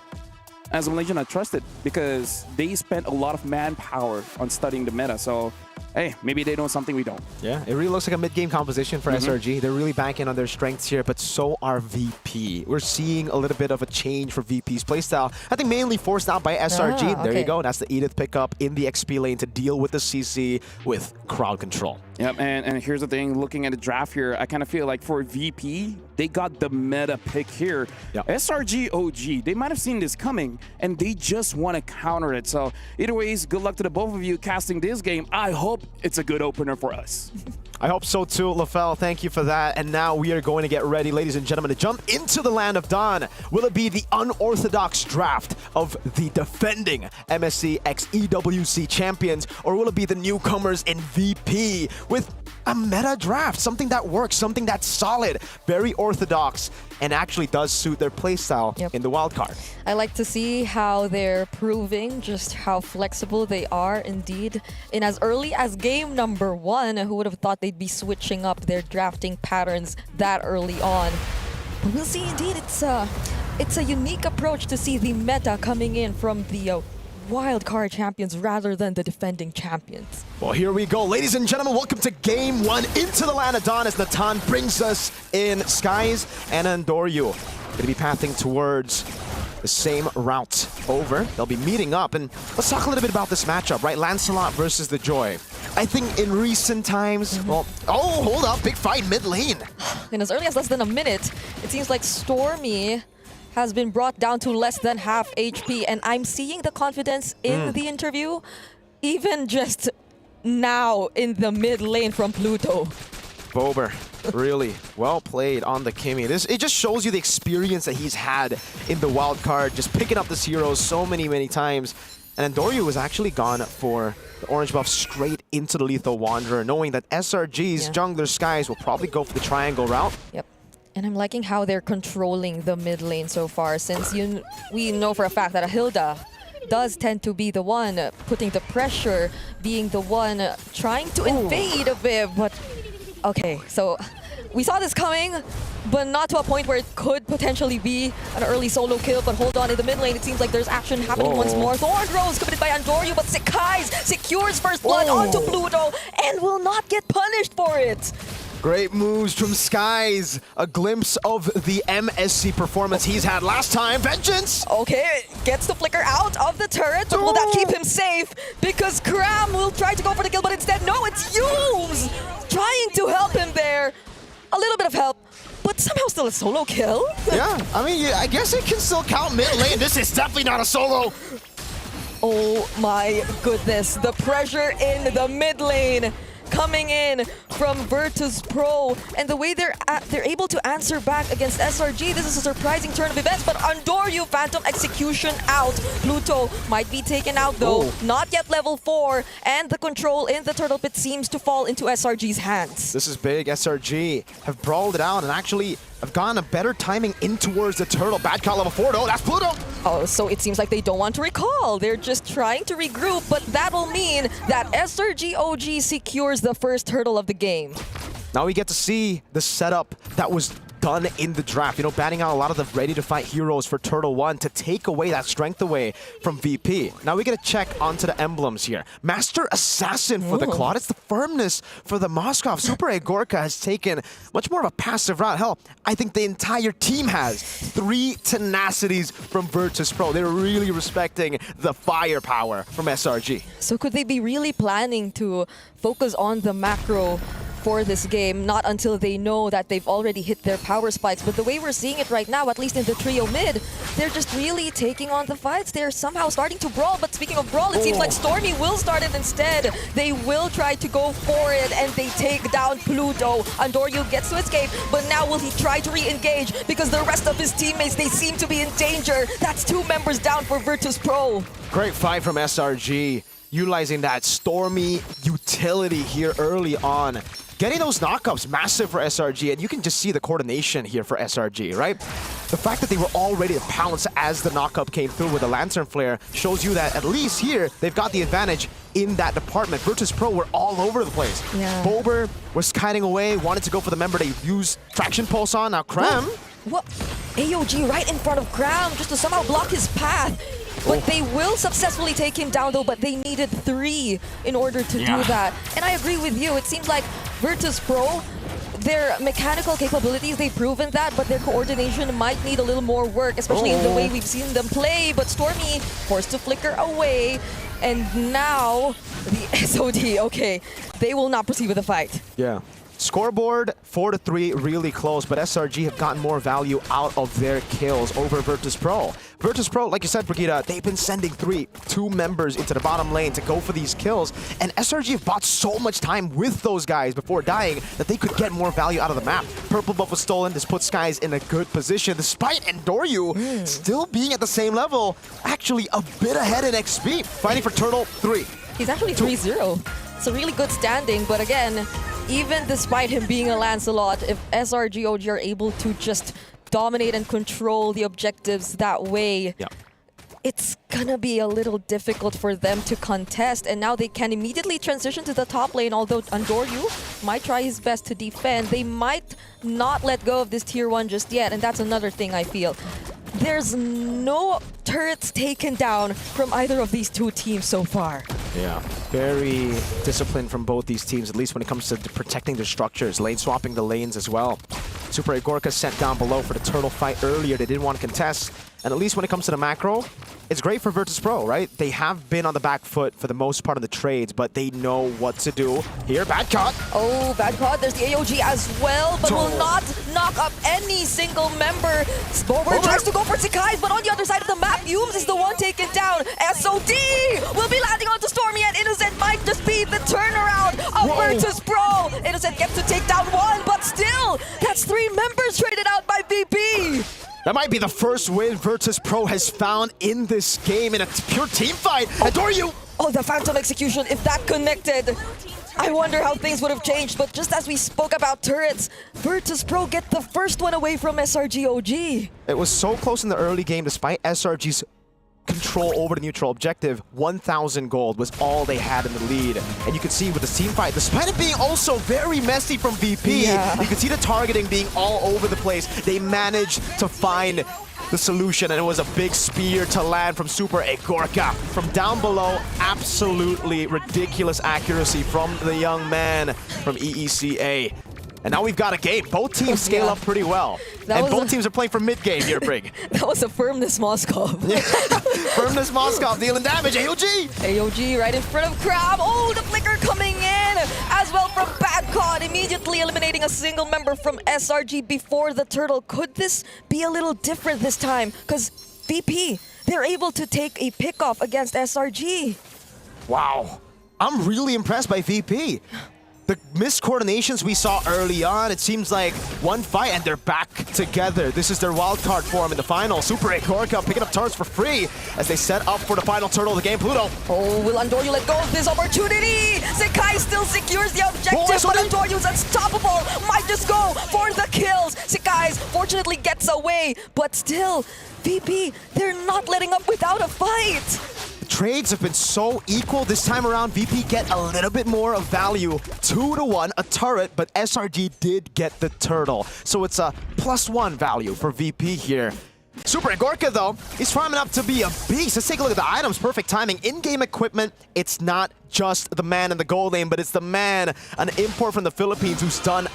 as a Malaysian, I trust it because they spent a lot of manpower on studying the meta. So, hey, maybe they know something we don't. Yeah, it really looks like a mid-game composition for SRG. They're really banking on their strengths here, but so are VP. We're seeing a little bit of a change for VP's playstyle. I think mainly forced out by SRG. There you go. That's the Edith pickup in the XP lane to deal with the CC with crowd control. Yep, and here's the thing. Looking at the draft here, I kind of feel like for VP, they got the meta pick here. SRG OG, they might have seen this coming, and they just want to counter it. So either ways, good luck to the both of you casting this game. I hope it's a good opener for us. I hope so too, LaFell. Thank you for that. And now we are going to get ready, ladies and gentlemen, to jump into the land of Dawn. Will it be the unorthodox draft of the defending MSC x EWC champions, or will it be the newcomers in VP with a meta draft, something that works, something that's solid, very orthodox, and actually does suit their playstyle in the wildcard? I like to see how they're proving just how flexible they are indeed. In as early as game number 1, who would have thought they'd be switching up their drafting patterns that early on? But we'll see indeed. It's a unique approach to see the meta coming in from the wildcard champions rather than the defending champions. Well, here we go. Ladies and gentlemen, welcome to Game 1 into the land of Dawn as Natan brings us in. Skies and Andoryu going to be pathing towards the same route over. They'll be meeting up, and let's talk a little bit about this matchup, right? Lancelot versus the Joy. I think in recent times, well, hold up, big fight mid lane. And as early as less than a minute, it seems like Stormy has been brought down to less than half HP, and I'm seeing the confidence in the interview, even just now in the mid lane from Pluto. Bober, really well played on the Kimmy. It just shows you the experience that he's had in the wild card, just picking up this hero so many times. And Andoryu was actually gone for the orange buff straight into the Lethal Wanderer, knowing that SRG's jungler Skies will probably go for the triangle route. Yep. And I'm liking how they're controlling the mid lane so far, since we know for a fact that Hilda does tend to be the one putting the pressure, being the one trying to invade a bit. But okay, so we saw this coming, but not to a point where it could potentially be an early solo kill. But hold on, in the mid lane, it seems like there's action happening once more. Thorn Rose committed by Andoryu, but Skies secures first blood onto Pluto and will not get punished for it. Great moves from Skies. A glimpse of the MSC performance he's had last time. Vengeance! Okay, gets the flicker out of the turret, but will that keep him safe? Because Cram will try to go for the kill, but instead, no, it's Yumes trying to help him there. A little bit of help, but somehow still a solo kill. Yeah, I mean, I guess it can still count mid lane. This is definitely not a solo. Oh my goodness, the pressure in the mid lane coming in from Virtus Pro, and the way they're able to answer back against SRG. This is a surprising turn of events, but Andoryu Phantom execution out. Pluto might be taken out though, not yet level 4, and the control in the turtle pit seems to fall into SRG's hands. This is big. SRG have brawled it out and actually have gone a better timing in towards the turtle. Bad call level 4 though, that's Pluto! Oh, so it seems like they don't want to recall. They're just trying to regroup, but that will mean that SRG OG secures the first hurdle of the game. Now we get to see the setup that was done in the draft. You know, banning out a lot of the ready-to-fight heroes for Turtle 1 to take away that strength away from VP. Now we get to check onto the emblems here. Master Assassin for the Claude. It's the firmness for the Moskov. Super Agorka has taken much more of a passive route. Hell, I think the entire team has 3 tenacities from Virtus Pro. They're really respecting the firepower from SRG. So could they be really planning to focus on the macro before this game, not until they know that they've already hit their power spikes. But the way we're seeing it right now, at least in the trio mid, they're just really taking on the fights. They're somehow starting to brawl. But speaking of brawl, it seems like Stormy will start it instead. They will try to go for it, and they take down Pluto. Andoryu gets to escape, but now will he try to re-engage? Because the rest of his teammates, they seem to be in danger. That's 2 members down for Virtus Pro. Great fight from SRG, utilizing that Stormy utility here early on. Getting those knockups, massive for SRG, and you can just see the coordination here for SRG, right? The fact that they were all ready to pounce as the knockup came through with the Lantern Flare shows you that at least here, they've got the advantage in that department. Virtus Pro were all over the place. Yeah. Bober was kiting away, wanted to go for the member they used Traction Pulse on. Now Cram. What? AOG right in front of Cram just to somehow block his path. But they will successfully take him down though, but they needed 3 in order to do that. And I agree with you, it seems like Virtus Pro, their mechanical capabilities, they've proven that, but their coordination might need a little more work, especially in the way we've seen them play. But Stormy forced to flicker away, and now the SOD, okay, they will not proceed with the fight. Yeah. Scoreboard 4-3, really close, but SRG have gotten more value out of their kills over Virtus Pro. Virtus Pro, like you said, Brigitte, they've been sending 2 members into the bottom lane to go for these kills, and SRG have bought so much time with those guys before dying that they could get more value out of the map. Purple buff was stolen. This puts Skies in a good position, despite Endoryu still being at the same level, actually a bit ahead in XP. Fighting for Turtle 3. He's actually 3-0. It's a really good standing, but again, even despite him being a Lancelot, if SRG OG are able to just dominate and control the objectives that way, it's gonna be a little difficult for them to contest. And now they can immediately transition to the top lane, although Andoryu might try his best to defend. They might not let go of this tier 1 just yet, and that's another thing I feel. There's no turrets taken down from either of these 2 teams so far. Yeah, very disciplined from both these teams, at least when it comes to protecting their structures, lane swapping the lanes as well. Super Agorka sent down below for the turtle fight earlier. They didn't want to contest. And at least when it comes to the macro, it's great for Virtus Pro, right? They have been on the back foot for the most part of the trades, but they know what to do. Here, bad caught. Oh, bad caught. There's the AOG as well, but will not knock up any single member. Bober tries to go for Sakai, but on the other side of the map, Yumes is the one taken down. SOD will be landing onto Stormy, and Innocent might just be the turnaround of Virtus Pro. Innocent gets to take down 1, but still, that's 3 members traded out by VP. That might be the first win Virtus Pro has found in this game in a pure team fight. Andoryu! Oh, the Phantom Execution, if that connected, I wonder how things would have changed. But just as we spoke about turrets, Virtus Pro get the first one away from SRG OG. It was so close in the early game despite SRG's control over the neutral objective. 1,000 gold was all they had in the lead. And you can see with the team fight, despite it being also very messy from VP, you can see the targeting being all over the place. They managed to find the solution, and it was a big spear to land from Super Agorka. From down below, absolutely ridiculous accuracy from the young man from EECA. And now we've got a game. Both teams scale up pretty well. And both teams are playing for mid-game here, Brig. That was a Firmness Moskov. Firmness Moskov dealing damage. AOG! AOG right in front of Crab. Oh, the flicker coming in as well from Badcod, immediately eliminating a single member from SRG before the turtle. Could this be a little different this time? Because VP, they're able to take a pick-off against SRG. Wow. I'm really impressed by VP. The miscoordinations we saw early on, it seems like one fight and they're back together. This is their wildcard form in the final. Super Agorka picking up turrets for free as they set up for the final turtle of the game, Pluto. Oh, will Andoryu let go of this opportunity? Sakai still secures the objective, but Andoryu's unstoppable. Might just go for the kills. Sakai fortunately gets away, but still, VP, they're not letting up without a fight. Trades have been so equal this time around. VP get a little bit more of value. 2-1, a turret, but SRG did get the turtle. So it's a +1 value for VP here. Super Agorka, though, he's farming up to be a beast. Let's take a look at the items. Perfect timing. In-game equipment, it's not just the man in the gold lane, but it's the man, an import from the Philippines who's done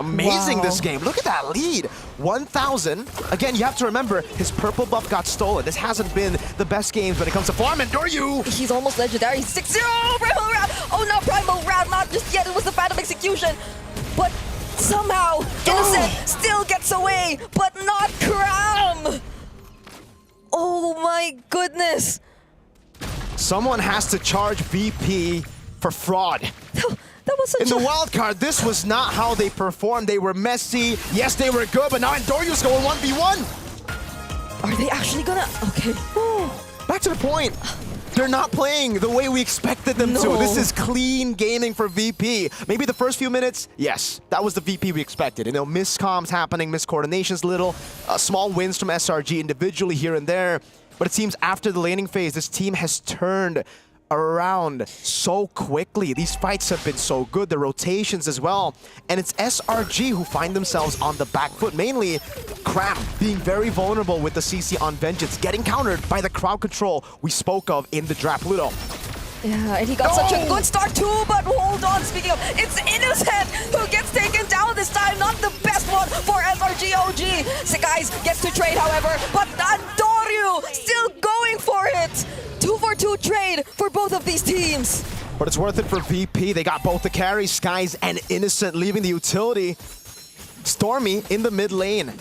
amazing this game. Look at that lead. 1,000. Again, you have to remember, his purple buff got stolen. This hasn't been the best games when it comes to farm. Andoryu! He's almost legendary. 6-0! Primal Round! Oh, not Primal Round, not just yet. It was the Phantom Execution. but somehow Innocent still gets away, but not Cram! Oh my goodness! Someone has to charge VP for fraud. That was such in the wild card, this was not how they performed. They were messy. Yes, they were good, but now Endoryu's going 1v1. Are they actually gonna? Okay. Back to the point. They're not playing the way we expected them to. This is clean gaming for VP. Maybe the first few minutes, yes, that was the VP we expected. You know, miscomms happening, miscoordinations a little, small wins from SRG individually here and there. But it seems after the laning phase, this team has turned around so quickly. These fights have been so good, the rotations as well. And it's SRG who find themselves on the back foot, mainly Cram being very vulnerable with the CC on Vengeance, getting countered by the crowd control we spoke of in the draft. Pluto. Yeah, and he got such a good start too, but hold on, speaking of, it's Innocent who gets taken down this time, not the best one for SRG OG. Sekais gets to trade, however, but Andoryu still going for it. 2-for-2 trade for both of these teams. But it's worth it for VP. They got both the carries, Skies and Innocent leaving the utility. Stormy in the mid lane.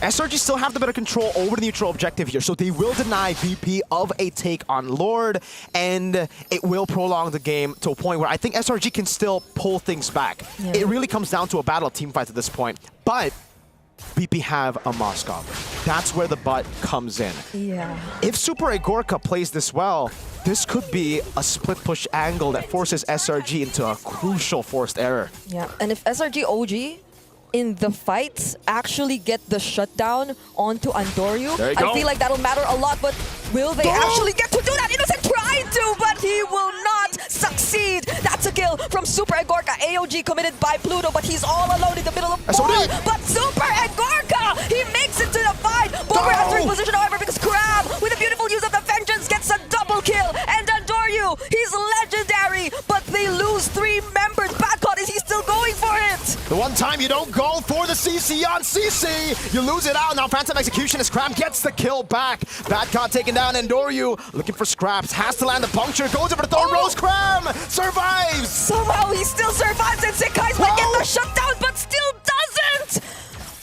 SRG still have the better control over the neutral objective here, so they will deny VP of a take on Lord, and it will prolong the game to a point where I think SRG can still pull things back. Yeah. It really comes down to a battle of team fights at this point, but VP have a Moskov. That's where the but comes in. Yeah. If Super Agorka plays this well, this could be a split push angle that forces SRG into a crucial forced error. Yeah, and if SRG OG in the fights actually get the shutdown onto Andoryu, I feel like that'll matter a lot, but will they actually get to do that? Innocent tried to, but he will not succeed. That's a kill from Super Agorka. AOG committed by Pluto, but he's all alone in the middle of war. But Super Agorka, he makes it to the fight. Bomber has to reposition, however, because Crab, with a beautiful use of the Vengeance, gets a double kill. And Andoryu, he's legendary, but they lose 3 members. Badcott, is he still going for it? The one time you don't go for the CC on CC, you lose it out. Now Phantom Execution as Cram gets the kill back. Badcott taking down Andoryu, looking for scraps, has to land the puncture, goes over the Thorn Rose. Cram survives! Somehow he still survives, and Sekais might get the shutdown, but still doesn't!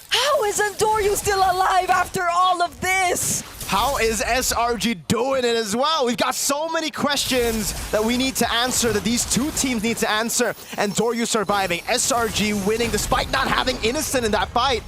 How is Andoryu still alive after all of this? How is SRG doing it as well? We've got so many questions that we need to answer, that these two teams need to answer. And Andoryu surviving, SRG winning despite not having Innocent in that fight.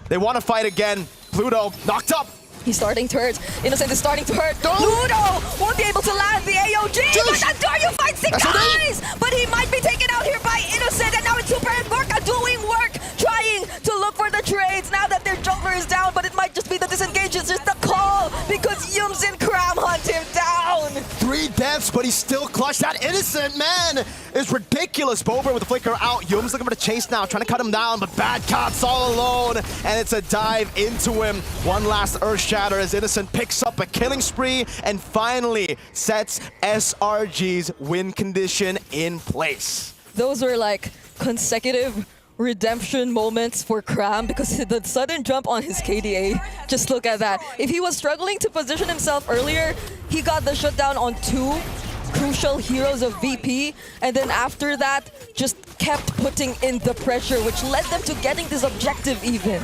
They want to fight again. Pluto knocked up. He's starting to hurt. Innocent is starting to hurt. Pluto won't be able to land the AOG, but Andoryu fights Sekais! But he might be taken out here by Innocent, and now it's Super Agorka doing work, trying to look for the trades now that their jungler is down, but it might just be the disengage, it's just the call, because Yums and Cram hunt him down! 3 deaths, but he's still clutched. That Innocent, man, is ridiculous. Bober with the flicker out. Yums looking for the chase now, trying to cut him down, but Badcott's all alone, and it's a dive into him. One last Earth Shatter as Innocent picks up a killing spree and finally sets SRG's win condition in place. Those were like consecutive redemption moments for Cram, because the sudden jump on his KDA, just look at that. If he was struggling to position himself earlier, he got the shutdown on 2 crucial heroes of VP, and then after that just kept putting in the pressure, which led them to getting this objective even.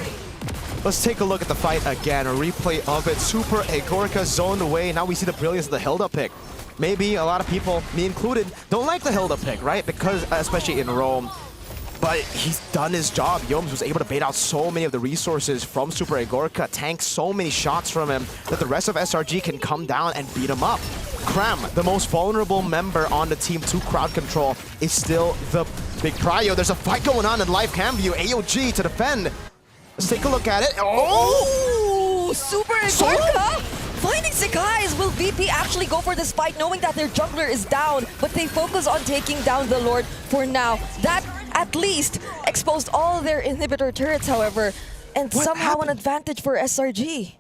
Let's take a look at the fight again, a replay of it. Super Agorka zoned away. Now we see the brilliance of the Hilda pick. Maybe a lot of people, me included, don't like the Hilda pick, right? Because, especially in Rome. But he's done his job. Yoms was able to bait out so many of the resources from Super Agorka, tank so many shots from him that the rest of SRG can come down and beat him up. Cram, the most vulnerable member on the team to crowd control, is still the big prio. There's a fight going on in live cam view. AOG to defend. Let's take a look at it. Oh! Super Agorka finding Sekais. Will VP actually go for this fight knowing that their jungler is down, but they focus on taking down the Lord for now. That at least exposed all their inhibitor turrets, however, and somehow an advantage for SRG.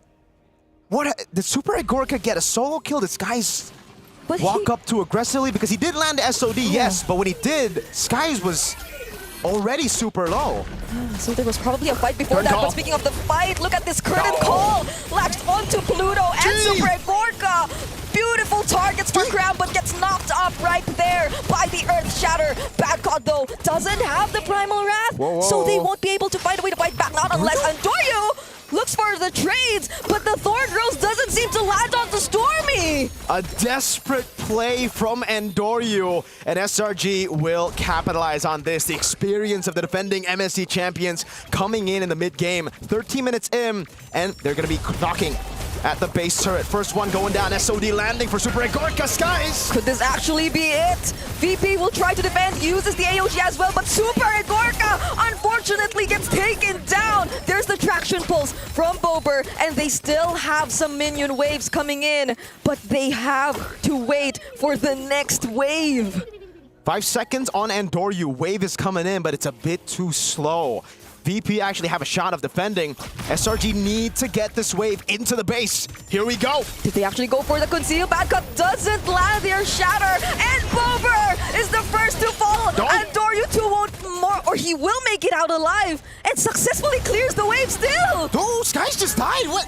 Did Super Agorka get a solo kill? This guy's walk up too aggressively, because he did land the SOD, yes, but when he did, Skies was already super low. So there was probably a fight before that, but speaking of the fight, look at this curtain call latched onto Pluto and Super Agorka. Beautiful targets for Cram, but gets knocked off right there by the Earth Shatter. Badcott, though, doesn't have the Primal Wrath, so they won't be able to find a way to fight back, not unless Andoryu looks for the trades, but the Thorn Rose doesn't seem to land on the Stormy. A desperate play from Andoryu, and SRG will capitalize on this. The experience of the defending MSC champions coming in the mid-game. 13 minutes in, and they're going to be knocking at the base turret. First one going down, SOD landing for Super Egorka Skies. Could this actually be it? VP will try to defend, uses the AOG as well, but Super Egorka unfortunately gets taken down. There's the traction pulse from Bober, and they still have some minion waves coming in, but they have to wait for the next wave. 5 seconds on Andoryu. Wave is coming in, but it's a bit too slow. VP actually have a shot of defending. SRG need to get this wave into the base. Here we go. Did they actually go for the conceal? Badcott doesn't land their shatter, and Bober is the first to fall. Andoryu 2 won't more, or he will make it out alive and successfully clears the wave still. Oh, Skies just died. What?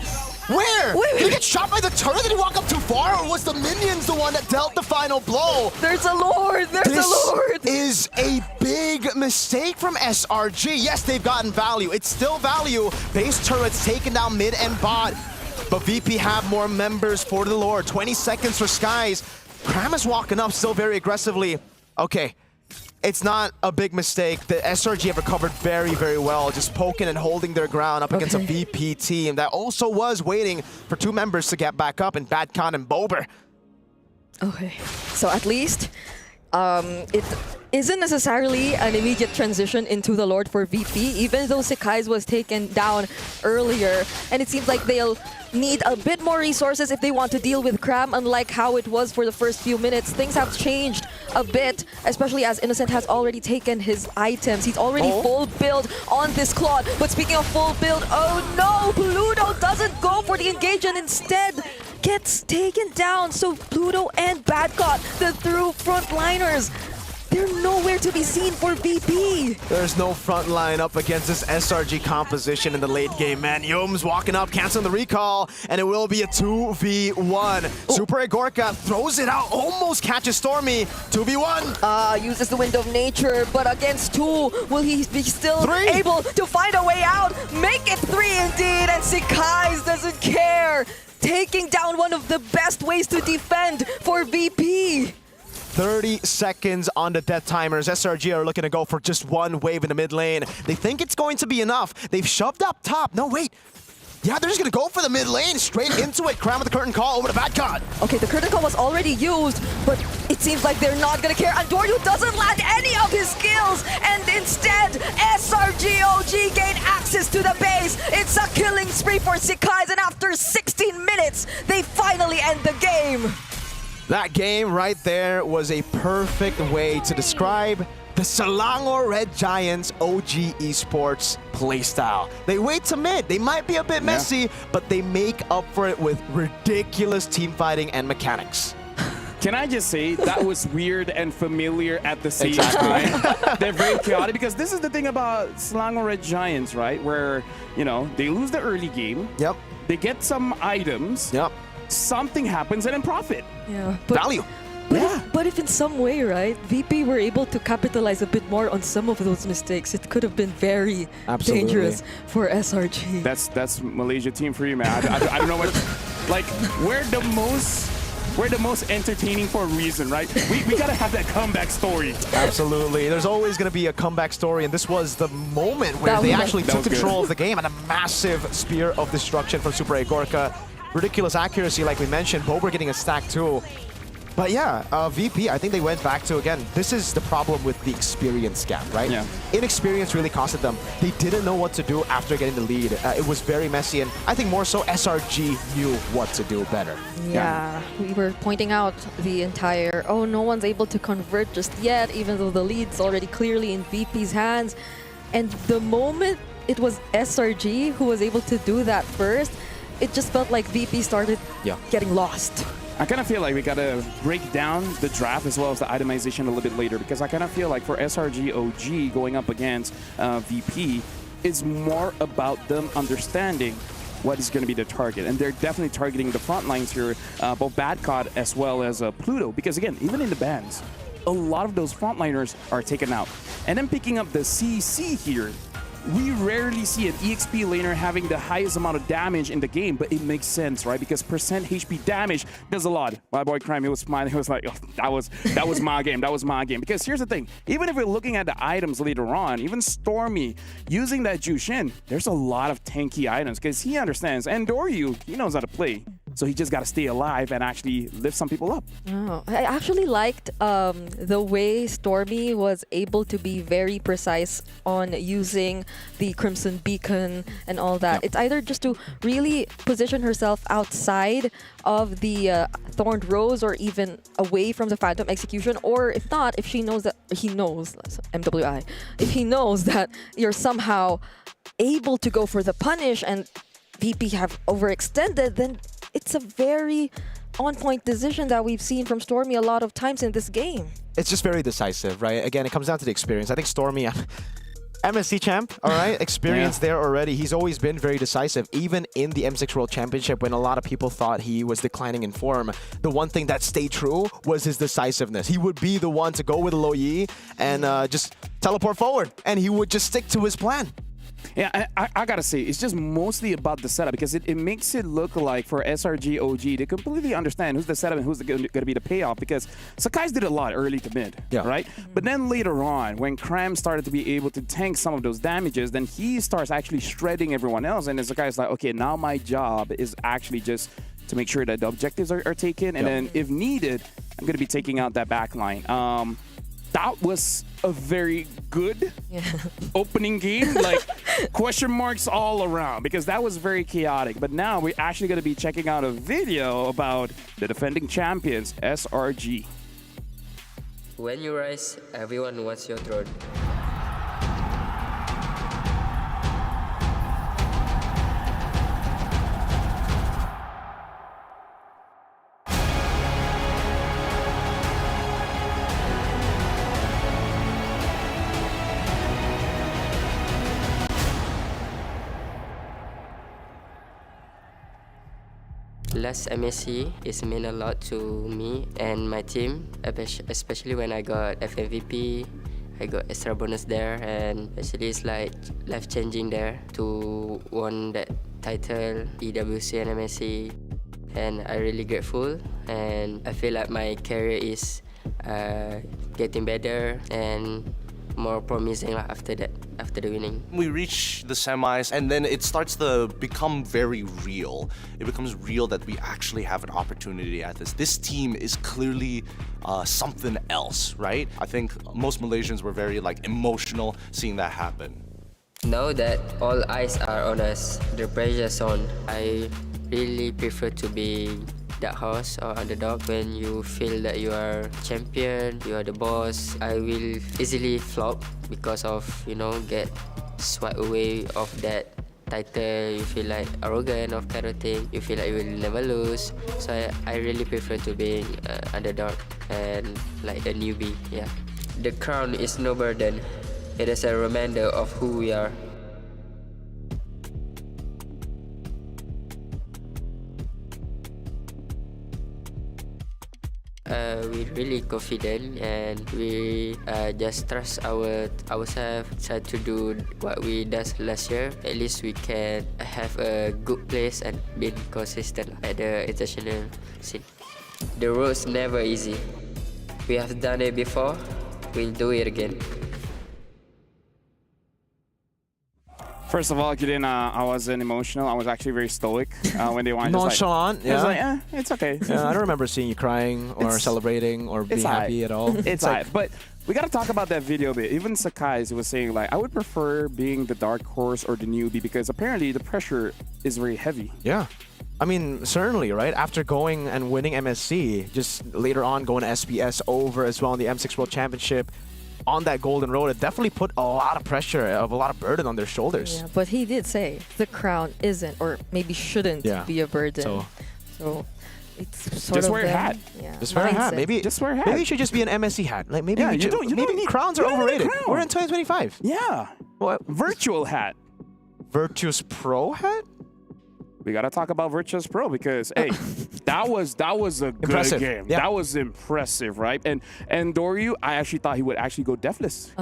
Where? Did he get shot by the turret? Did he walk up too far? Or was the minions the one that dealt the final blow? There's a Lord! There's a Lord! This is a big mistake from SRG. Yes, they've gotten value. It's still value. Base turrets taken down mid and bot. But VP have more members for the Lord. 20 seconds for Skies. Cram is walking up still very aggressively. Okay. It's not a big mistake. The SRG have recovered very, very well, just poking and holding their ground up against a VP team that also was waiting for 2 members to get back up in Badcon and Bober. Okay, so at least it isn't necessarily an immediate transition into the Lord for VP, even though Sekai's was taken down earlier, and it seems like they'll need a bit more resources if they want to deal with Cram, unlike how it was for the first few minutes. Things have changed a bit, especially as Innocent has already taken his items. He's already full build on this Claude. But speaking of full build, oh no! Pluto doesn't go for the engage and instead gets taken down. So Pluto and Badcott, the true frontliners, they're nowhere to be seen for VP. There's no front line up against this SRG composition in the late game, man. Yome's walking up, canceling the recall, and it will be a 2v1. Super Egorka throws it out, almost catches Stormy. 2v1. Uses the Wind of Nature, but against 2, will he be still able to find a way out? Make it 3 indeed, and Sekai's doesn't care. Taking down one of the best ways to defend for VP. 30 seconds on the death timers. SRG are looking to go for just 1 wave in the mid lane. They think it's going to be enough. They've shoved up top. No, wait. Yeah, they're just going to go for the mid lane, straight into it. Cram with the curtain call over to Badcott. Okay, the curtain call was already used, but it seems like they're not going to care. Andoryu doesn't land any of his skills, and instead, SRG OG gain access to the base. It's a killing spree for Sekai's, and after 16 minutes, they finally end the game. That game right there was a perfect way to describe the Selangor Red Giants OG Esports playstyle. They wait to mid. They might be a bit messy, but they make up for it with ridiculous team fighting and mechanics. Can I just say that was weird and familiar at the same time? They're very chaotic because this is the thing about Selangor Red Giants, right? Where, you know, they lose the early game. Yep. They get some items. Yep. Something happens and then profit. Yeah. Value. But if in some way, right, VP were able to capitalize a bit more on some of those mistakes, it could have been very dangerous for SRG. That's Malaysia team for you, man. I don't know what, like, we're the most entertaining for a reason, right? We gotta have that comeback story. Absolutely. There's always gonna be a comeback story, and this was the moment where they actually took control of the game, and a massive spear of destruction from Super Egorka. Ridiculous accuracy, like we mentioned. Bober getting a stack too. But yeah, VP, I think they went back to, again, this is the problem with the experience gap, right? Yeah. Inexperience really costed them. They didn't know what to do after getting the lead. It was very messy, and I think more so SRG knew what to do better. Yeah, we were pointing out the entire, oh, no one's able to convert just yet, even though the lead's already clearly in VP's hands. And the moment it was SRG who was able to do that first, it just felt like VP started getting lost. I kind of feel like we got to break down the draft as well as the itemization a little bit later, because I kind of feel like for SRG OG going up against VP, it's more about them understanding what is going to be the target. And they're definitely targeting the front lines here, both Badcott as well as Pluto. Because again, even in the bans, a lot of those frontliners are taken out. And then picking up the CC here, we rarely see an EXP laner having the highest amount of damage in the game, but it makes sense, right? Because percent HP damage does a lot. My boy Crime, he was smiling. He was like, oh, that was my game. That was my game. Because here's the thing. Even if we're looking at the items later on, even Stormy using that Jushin, there's a lot of tanky items because he understands. And Doryu, he knows how to play. So he just got to stay alive and actually lift some people up. Oh, I actually liked the way Stormy was able to be very precise on using the Crimson Beacon and all that. Yep. It's either just to really position herself outside of the Thorned Rose or even away from the Phantom Execution, or if not, if she knows that he knows, MWI, if he knows that you're somehow able to go for the punish and VP have overextended, then it's a very on-point decision that we've seen from Stormy a lot of times in this game. It's just very decisive, right? Again, it comes down to the experience. I think Stormy, MSC champ, all right? Experience there already. He's always been very decisive, even in the M6 World Championship when a lot of people thought he was declining in form. The one thing that stayed true was his decisiveness. He would be the one to go with Lo Yi and just teleport forward, and he would just stick to his plan. Yeah, I gotta say, it's just mostly about the setup because it makes it look like for SRG OG, they completely understand who's the setup and who's going to be the payoff because Sakai's did a lot early to mid, right? But then later on, when Cram started to be able to tank some of those damages, then he starts actually shredding everyone else. And then Sakai's like, okay, now my job is actually just to make sure that the objectives are taken. And then if needed, I'm going to be taking out that backline. That was a very good opening game, like question marks all around because that was very chaotic. But now we're actually going to be checking out a video about the defending champions, SRG. When you rise, everyone wants your throne. Last MSC is mean a lot to me and my team, especially when I got FMVP, I got extra bonus there, and actually it's like life-changing there to win that title, EWC and MSC, and I'm really grateful, and I feel like my career is getting better and more promising after that, after the winning. We reach the semis and then it starts to become very real. It becomes real that we actually have an opportunity at this. This team is clearly something else, right? I think most Malaysians were very emotional seeing that happen. Now that all eyes are on us, the pressure's on, I really prefer to be that horse or underdog. When you feel that you are champion, you are the boss, I will easily flop because of, get swept away of that title. You feel like arrogant of kind of thing. You feel like you will never lose. So I really prefer to be underdog and like a newbie, yeah. The crown is no burden. It is a reminder of who we are. We're really confident and we just trust ourselves, try to do what we did last year. At least we can have a good place and be consistent at the international scene. The road's never easy. We have done it before, we'll do it again. First of all, Gideon, I wasn't emotional. I was actually very stoic when they wanted. Nonchalant, I was like, it's okay. Yeah, I don't remember seeing you crying or celebrating or being happy at all. It's like, but we got to talk about that video a bit. Even Sakai was saying, I would prefer being the dark horse or the newbie because apparently the pressure is very heavy. Yeah. I mean, certainly, right? After going and winning MSC, just later on going to SPS over as well in the M6 World Championship, on that golden road, it definitely put a lot of pressure, a lot of burden on their shoulders. Yeah, but he did say the crown isn't, or maybe shouldn't be a burden. So it's sort just of wear a hat. Yeah, just wear a hat. Maybe just wear a hat. Maybe it should just be an MSC hat. Like maybe you don't need, crowns are overrated. We're in 2025. Yeah. What? Virtual hat. Virtus Pro hat? we gotta talk about Virtus Pro because hey, that was a good Impressive. game. Yeah. That was impressive, right? And Doryu, I actually thought he would actually go deathless.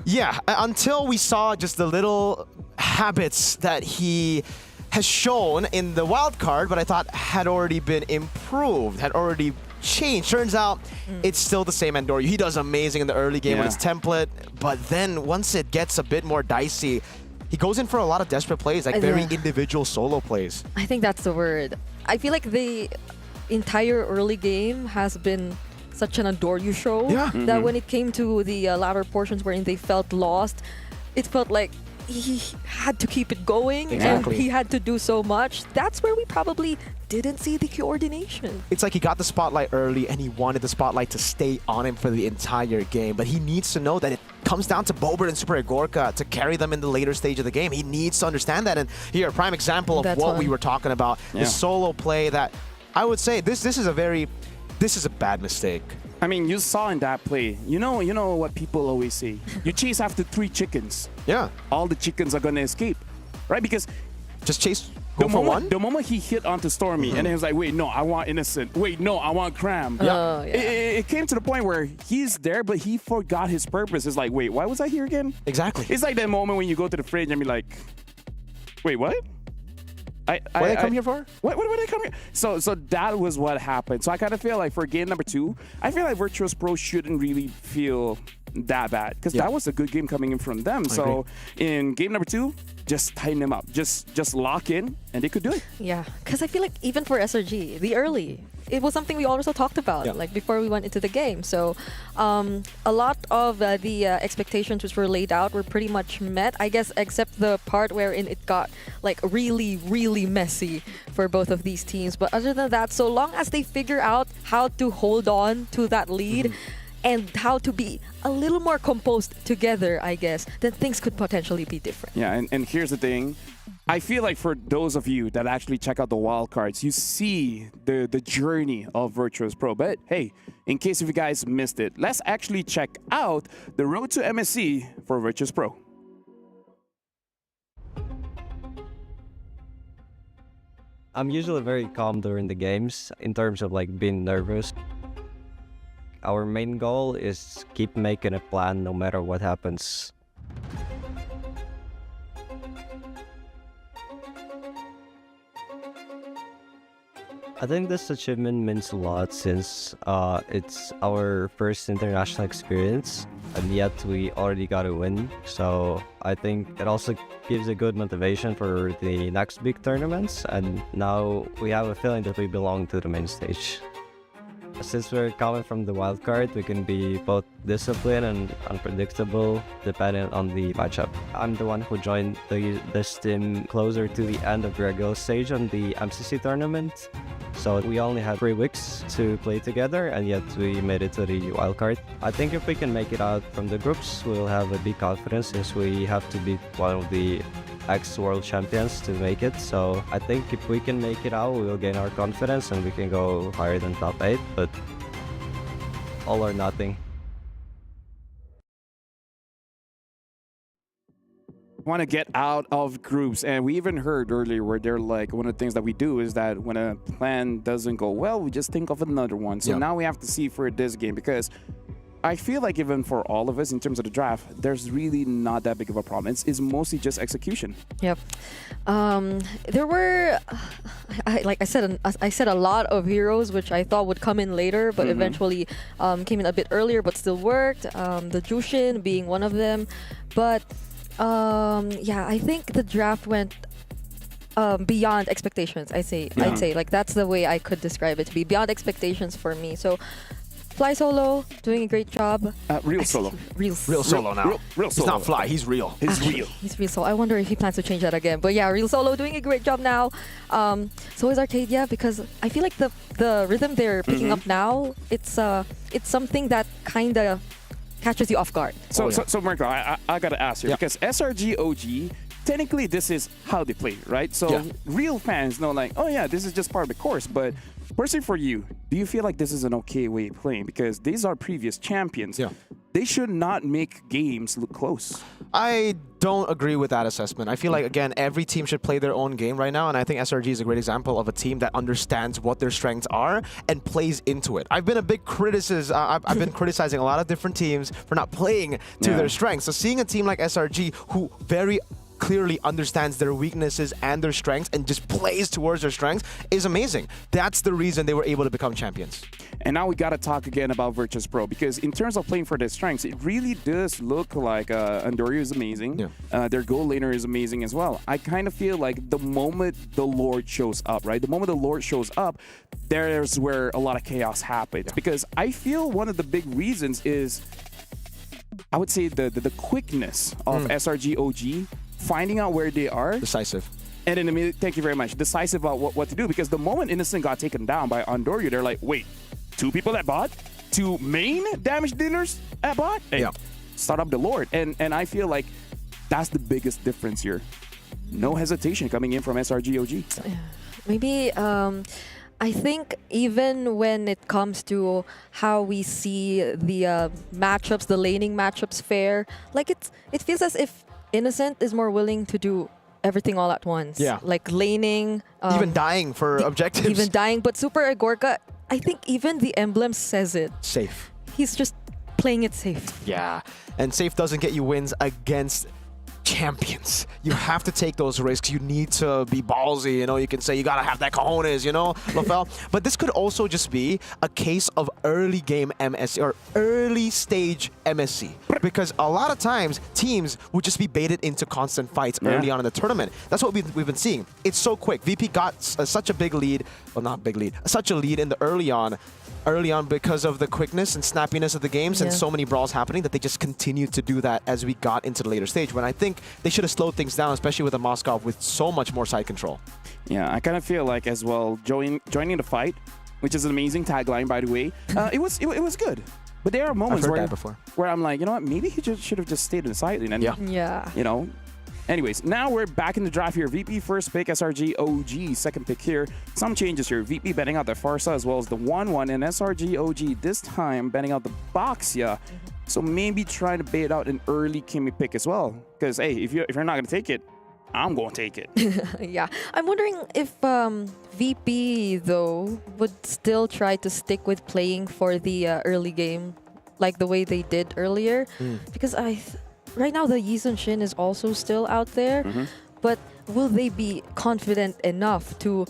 Yeah, until we saw just the little habits that he has shown in the wild card, but I thought had already been improved, had already changed. Turns out it's still the same Andoryu. He does amazing in the early game with his template, but then once it gets a bit more dicey, he goes in for a lot of desperate plays, like very individual solo plays. I think that's the word. I feel like the entire early game has been such an Andoryu show that when it came to the latter portions wherein they felt lost, it felt like he had to keep it going and he had to do so much. That's where we probably didn't see the coordination. It's like he got the spotlight early and he wanted the spotlight to stay on him for the entire game, but he needs to know that it comes down to Bobert and Super Gorka to carry them in the later stage of the game. He needs to understand that, and here, a prime example of what we were talking about, the solo play that I would say this is a bad mistake. I mean, you saw in that play, you know what people always say. You chase after 3 chickens. Yeah. All the chickens are gonna escape, right? Because just chase. Go for one? The moment he hit onto Stormy, and then he was like, wait, no, I want Innocent. Wait, no, I want Cram. Yeah. It came to the point where he's there, but he forgot his purpose. It's like, wait, why was I here again? Exactly. It's like that moment when you go to the fridge and be like, wait, what? What did I come here for? What did I come here? So that was what happened. So I kind of feel like for game number 2, I feel like Virtus Pro shouldn't really feel that bad because that was a good game coming in from them. So in game number 2, just tighten them up. Just lock in and they could do it. Yeah, because I feel like even for SRG, the early, it was something we also talked about like before we went into the game. So a lot of the expectations which were laid out were pretty much met, I guess, except the part wherein it got like really, really messy for both of these teams. But other than that, so long as they figure out how to hold on to that lead and how to be a little more composed together, I guess, then things could potentially be different. Yeah, and here's the thing. I feel like for those of you that actually check out the wildcards, you see the journey of Virtus Pro. But hey, in case if you guys missed it, let's actually check out the road to MSC for Virtus Pro. I'm usually very calm during the games in terms of like being nervous. Our main goal is keep making a plan no matter what happens. I think this achievement means a lot since it's our first international experience and yet we already got a win. So I think it also gives a good motivation for the next big tournaments, and now we have a feeling that we belong to the main stage. Since we're coming from the wild card, we can be both disciplined and unpredictable depending on the matchup. I'm the one who joined this team closer to the end of the regular stage on the MCC tournament. So we only had 3 weeks to play together, and yet we made it to the wild card. I think if we can make it out from the groups, we'll have a big confidence since we have to beat one of the ex-world champions to make it. So I think if we can make it out, we will gain our confidence and we can go higher than top 8, but all or nothing. Want to get out of groups, and we even heard earlier where they're like, one of the things that we do is that when a plan doesn't go well, we just think of another one. So now we have to see for this game, because I feel like even for all of us in terms of the draft, there's really not that big of a problem. It's mostly just execution. Yep. There were, like I said a lot of heroes which I thought would come in later, but eventually came in a bit earlier, but still worked. The Jushin being one of them, but yeah, I think the draft went beyond expectations. I'd say like that's the way I could describe it, to be beyond expectations for me. So. Fly Solo doing a great job. Real Solo. Real Solo now. Real Solo. He's not Fly, he's real. He's real. He's real Solo. I wonder if he plans to change that again. But yeah, Real Solo doing a great job now. So is Arcadia, because I feel like the rhythm they're picking up now, it's something that kind of catches you off guard. So Marco, I gotta ask you, because SRG OG, technically this is how they play, right? So real fans know like, oh yeah, this is just part of the course, but personally for you, do you feel like this is an okay way of playing? Because these are previous champions. They should not make games look close. I don't agree with that assessment. I feel like, again, every team should play their own game right now, and I think SRG is a great example of a team that understands what their strengths are and plays into it. I've been a big I've been criticizing a lot of different teams for not playing to their strengths. So seeing a team like SRG who very clearly understands their weaknesses and their strengths and just plays towards their strengths is amazing. That's the reason they were able to become champions. And now we got to talk again about Virtus Pro, because in terms of playing for their strengths, it really does look like Andorio is amazing. Their goal laner is amazing as well. I kind of feel like the moment the Lord shows up, right? The moment the Lord shows up, there's where a lot of chaos happens. Because I feel one of the big reasons is, I would say, the quickness of SRG OG, finding out where they are. Decisive. And then immediately, thank you very much, decisive about what to do. Because the moment Innocent got taken down by Andorio, they're like, wait, 2 people at bot? 2 main damage dealers at bot? Hey, start up the Lord. And I feel like that's the biggest difference here. No hesitation coming in from SRG OG. Maybe I think even when it comes to how we see the matchups, the laning matchups fare, like it feels as if Innocent is more willing to do everything all at once. Yeah. Like laning. Even dying for objectives. Even dying. But Super Agorka, I think even the emblem says it. Safe. He's just playing it safe. Yeah. And safe doesn't get you wins against champions. You have to take those risks. You need to be ballsy, you know. You can say you gotta have that cojones, you know, Lafel. But this could also just be a case of early game MSC or early stage MSC, because a lot of times teams would just be baited into constant fights early on in the tournament. That's what we've been seeing. It's so quick. VP got such a big lead, well, not big lead, such a lead in the early on because of the quickness and snappiness of the games and so many brawls happening that they just continued to do that as we got into the later stage, when I think they should have slowed things down, especially with a Moskov with so much more side control. Yeah, I kind of feel like as well, joining the fight, which is an amazing tagline, by the way, it was good. But there are moments where I'm like, you know what, maybe he should have just stayed in the side lane. And, you know. Anyways, now we're back in the draft here. VP first pick, SRG OG second pick here. Some changes here. VP betting out the Farsa as well as the 1-1, and SRG OG this time betting out the Boxia. So maybe trying to bait out an early Kimmy pick as well. Because, hey, if you're not going to take it, I'm going to take it. Yeah. I'm wondering if VP, though, would still try to stick with playing for the early game like the way they did earlier. Because right now, the Yizun Shin is also still out there, but will they be confident enough to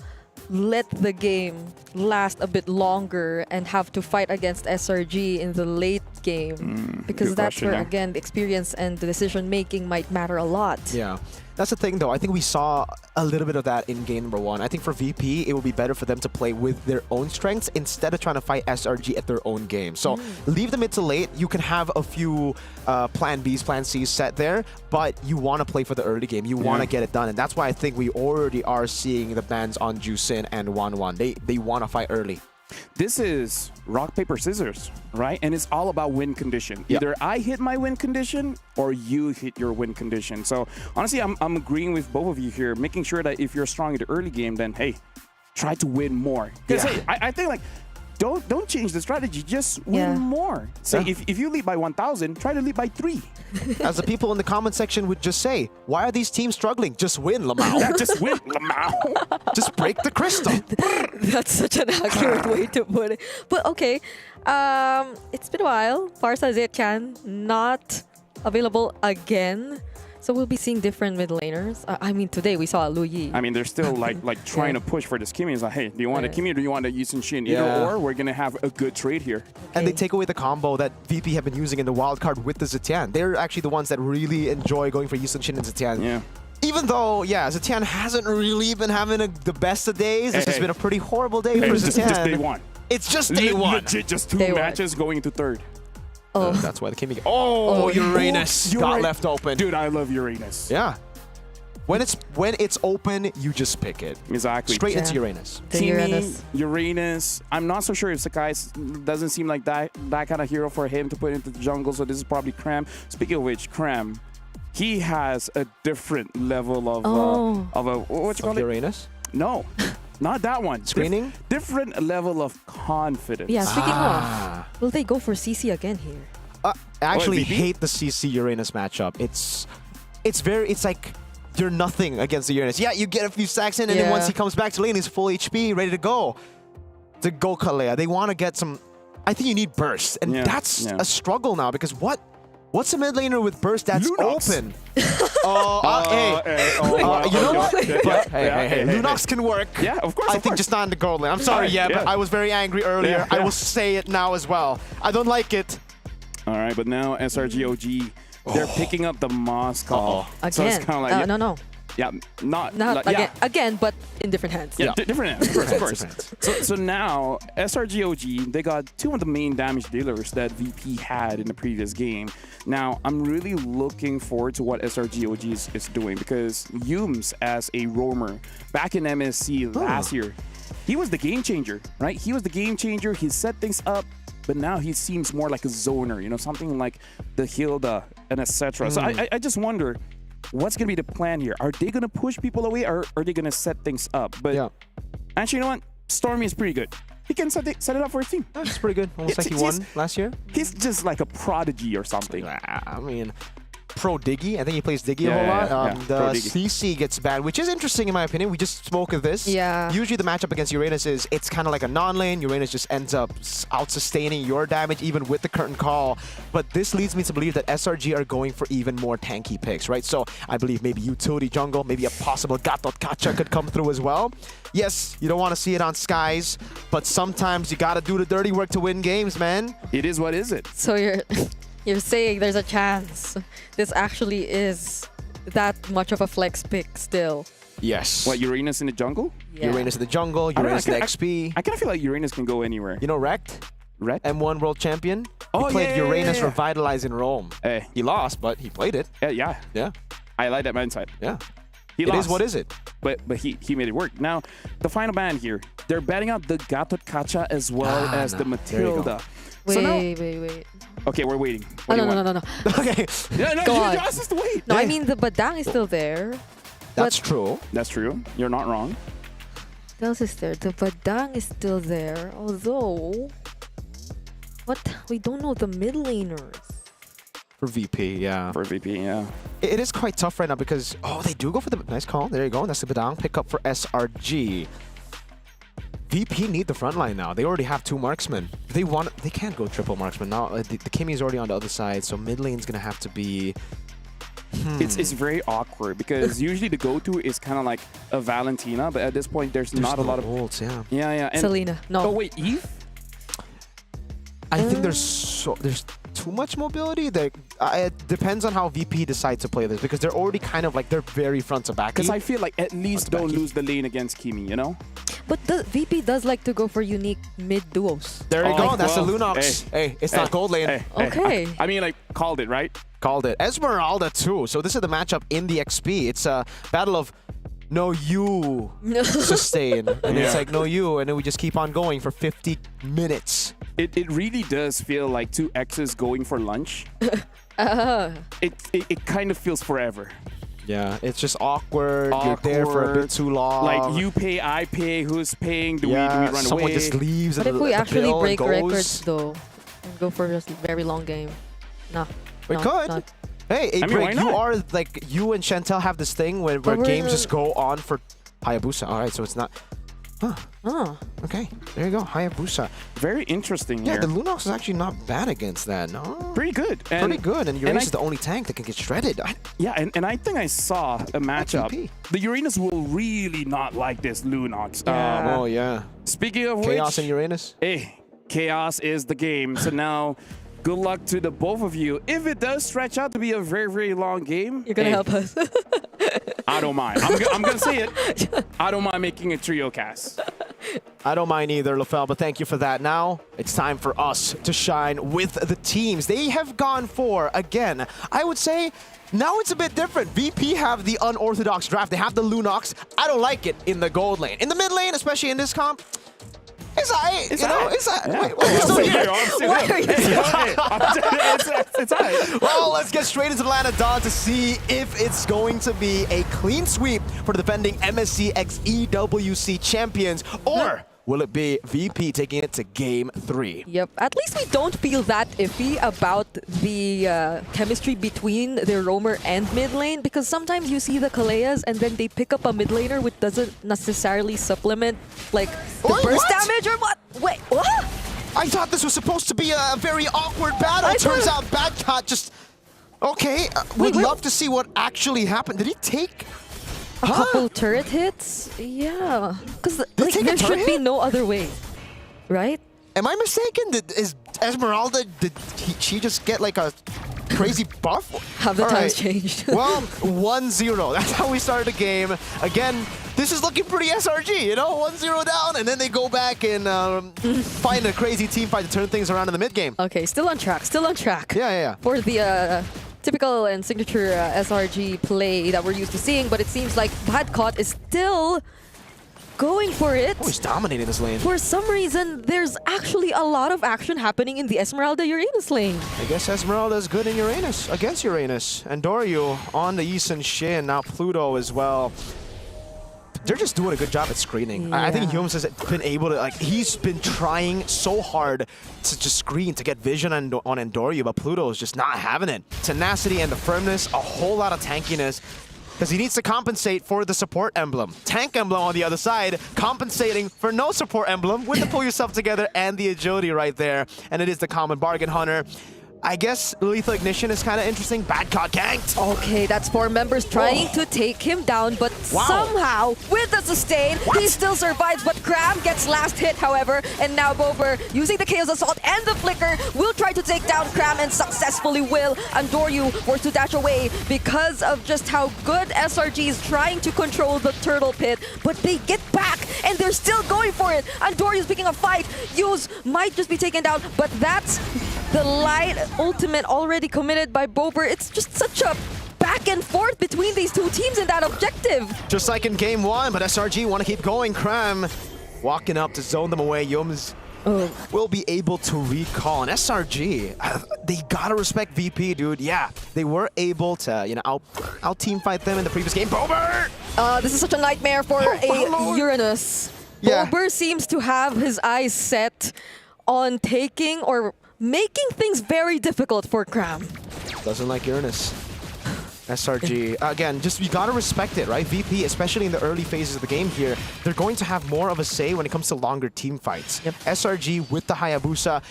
let the game last a bit longer and have to fight against SRG in the late game? Because that's where, again, the experience and the decision-making might matter a lot. Yeah. That's the thing, though. I think we saw a little bit of that in game number 1. I think for VP, it would be better for them to play with their own strengths instead of trying to fight SRG at their own game. So leave the mid to late. You can have a few plan Bs, plan Cs set there, but you want to play for the early game. You want to get it done. And that's why I think we already are seeing the bans on Jusin and 1-1. They want to fight early. This is rock, paper, scissors, right? And it's all about win condition. Either I hit my win condition or you hit your win condition. So honestly, I'm agreeing with both of you here, making sure that if you're strong in the early game, then hey, try to win more. Because hey, I think like don't change the strategy, just win more. Say if you lead by 1,000, try to lead by 3. As the people in the comment section would just say, why are these teams struggling? Just win, Lamau. Yeah, just win, Lamau. Just break the crystal. That's such an accurate way to put it. But okay, it's been a while. Farsa Zetkan not available again. So we'll be seeing different mid laners. I mean, today we saw Lu Yi. I mean, they're still like trying to push for this Kimmy. It's like, hey, do you want a Kimmy or do you want a Yizun Shin? Either or, we're going to have a good trade here. And they take away the combo that VP have been using in the wildcard with the Zetian. They're actually the ones that really enjoy going for Yizun Shin and Zetian. Yeah. Even though, Zetian hasn't really been having the best of days. This has been a pretty horrible day for Zetian. Just day 1. It's just day 1. Legit, just 2 matches going into 3rd. That's why the Kimmy... Uranus got left open. Dude, I love Uranus. Yeah. When it's open, you just pick it. Exactly. Straight into Uranus. Uranus. I'm not so sure if Sakai doesn't seem like that kind of hero for him to put into the jungle, so this is probably Cram. Speaking of which, Cram, he has a different level of what you call it? Uranus? No. Not that one. Screening? Different level of confidence. Yeah, speaking of, will they go for CC again here? I actually VP? hate the CC Uranus matchup. It's like you're nothing against the Uranus. Yeah, you get a few stacks in, and then once he comes back to lane, he's full HP, ready to go. To go Kalea. They want to get some. I think you need burst, and that's a struggle now because what's a mid laner with burst that's open? You know what? Hey, Lunox can work. Yeah, of course. I think just not in the gold lane. I'm sorry, but I was very angry earlier. I will say it now as well. I don't like it. All right, but now SRGOG, they're picking up the Moss call. Again. So it's kind of like no. Yeah, not again, but in different hands. Yeah, different hands, of course. So now, SRGOG, they got two of the main damage dealers that VP had in the previous game. Now, I'm really looking forward to what SRGOG is doing because Yums, as a roamer, back in MSC last year, he was the game changer, right? He was the game changer. He set things up, but now he seems more like a zoner, you know, something like the Hilda and etc. So I just wonder, what's going to be the plan here? Are they going to push people away or are they going to set things up? But actually, you know what? Stormy is pretty good. He can set it up for his team. That's pretty good. Almost like he won last year. He's just like a prodigy or something. I mean, pro Diggy. I think he plays Diggy a whole lot. The CC gets banned, which is interesting in my opinion. We just spoke of this. Yeah. Usually the matchup against Uranus is it's kind of like a non-lane. Uranus just ends up out-sustaining your damage even with the curtain call. But this leads me to believe that SRG are going for even more tanky picks, right? So I believe maybe utility jungle, maybe a possible Gatot Kacha could come through as well. Yes, you don't want to see it on skies, but sometimes you got to do the dirty work to win games, man. It is what is it. So you're saying there's a chance this actually is that much of a flex pick still. Yes. What, Uranus in the jungle? Yeah. Uranus in the jungle, Uranus in the XP. I kind of feel like Uranus can go anywhere. You know Rekt? Rekt? M1 world champion. He played Uranus Revitalize in Rome. Hey. He lost, but he played it. Yeah. I like that mindset. Yeah. He It lost, is what is it? But he made it work. Now, the final ban here, they're batting out the Gatot Kacha as well as the Matilda. Wait. Okay, we're waiting. No. Okay. Go on. You asked us to wait. No, I mean the Badang is still there. That's true. That's true. You're not wrong. What else is there? The Badang is still there. Although, we don't know the mid laners. For VP, yeah. For VP, yeah. It is quite tough right now because, they do go for the nice call. There you go. That's the Badang pick up for SRG. VP need the front line now. They already have two marksmen. They can't go triple marksman now. The Kimmy is already on the other side, so mid lane's gonna have to be. It's very awkward because usually the go-to is kind of like a Valentina, but at this point there's not a lot of ults. Yeah. And Selena, no. Oh wait, Eve. I think there's too much mobility. It depends on how VP decide to play this because they're already kind of like they're very front to back. Because I feel like at least don't lose the lane against Kimmy, you know. But the VP does like to go for unique mid duos. There you go. That's the Lunox. Hey, it's not gold lane. Okay. I mean, like, called it, right? Called it. Esmeralda too. So this is the matchup in the XP. It's a battle of no you sustain. And it's like no you. And then we just keep on going for 50 minutes. It really does feel like two X's going for lunch. It kind of feels forever. Yeah, it's just awkward. You're there for a bit too long. Like you pay, I pay. Who's paying? Do we run someone away? just leaves. What if we actually break records though and go for a very long game? No. We could. Hey, Break, you are like you and Chantel have this thing where games just go on for Hayabusa. All right, so it's not. Okay. There you go, Hayabusa. Very interesting. Yeah, here. the Lunox is actually not bad against that. No. Pretty good. Pretty good, and Uranus is the only tank that can get shredded. And I think I saw a matchup. The Uranus will really not like this Lunox. Yeah. Speaking of Chaos which, and Uranus. Hey, Chaos is the game. So now, good luck to the both of you. If it does stretch out to be a very, very long game, you're gonna help us. I don't mind. I'm gonna say it. I don't mind making a trio cast. I don't mind either, Lafel, but thank you for that. Now, it's time for us to shine with the teams. They have gone for, again, I would say, now it's a bit different. VP have the unorthodox draft. They have the Lunox. I don't like it in the gold lane. In the mid lane, especially in this comp, it's alright, you know, it's alright. Wait, you're still here. Why are you It's alright. Well, let's get straight into the Land of Dawn to see if it's going to be a clean sweep for the defending MSC x EWC champions, or will it be VP taking it to game 3? Yep, at least we don't feel that iffy about the chemistry between their roamer and mid lane, because sometimes you see the Kaleas and then they pick up a mid laner which doesn't necessarily supplement like the burst damage or what? Wait, what? I thought this was supposed to be a very awkward battle. Turns out Badcott just... Okay, we'd love to see what actually happened. Did he take... A couple turret hits? Yeah. Because like, there should be no other way, right? Am I mistaken? Is Esmeralda, did she just get like a crazy buff? Have the times changed? Well, 1-0. That's how we started the game. Again, this is looking pretty SRG, you know? 1-0 down, and then they go back and find a crazy team fight to turn things around in the mid game. Okay, still on track, still on track. Yeah. For the typical and signature SRG play that we're used to seeing, but it seems like Badcott is still going for it. Oh, he's dominating this lane. For some reason, there's actually a lot of action happening in the Esmeralda Uranus lane. I guess Esmeralda is good in Uranus, against Uranus. And Doryu on the Yisun Shin, now Pluto as well. They're just doing a good job at screening. I think Yums has been able to, like, he's been trying so hard to just screen, to get vision on Endoryu, but Pluto is just not having it. Tenacity and the firmness, a whole lot of tankiness, because he needs to compensate for the support emblem. Tank emblem on the other side, compensating for no support emblem with the pull yourself together and the agility right there. And it is the common bargain hunter. I guess Lethal Ignition is kind of interesting. Badcott ganked. Okay, that's 4 members trying to take him down, but somehow, with the sustain, he still survives, but Cram gets last hit, however, and now Bober, using the Chaos Assault and the Flicker, will try to take down Cram and successfully will. Andoryu forced to dash away because of just how good SRG is trying to control the Turtle Pit, but they get back, and they're still going for it. Andoryu's picking a fight. Yuz might just be taken down, but that's the light ultimate already committed by Bober. It's just such a back and forth between these two teams in that objective. Just like in game 1, but SRG want to keep going. Cram walking up to zone them away. Yums will be able to recall. And SRG, they gotta respect VP, dude. Yeah, they were able to, you know, out team fight them in the previous game. Bober! This is such a nightmare for a Uranus. Bober seems to have his eyes set on taking or making things very difficult for Cram. Doesn't like Uranus. SRG, again, just you gotta respect it, right? VP, especially in the early phases of the game here, they're going to have more of a say when it comes to longer team fights. SRG with the Hayabusa,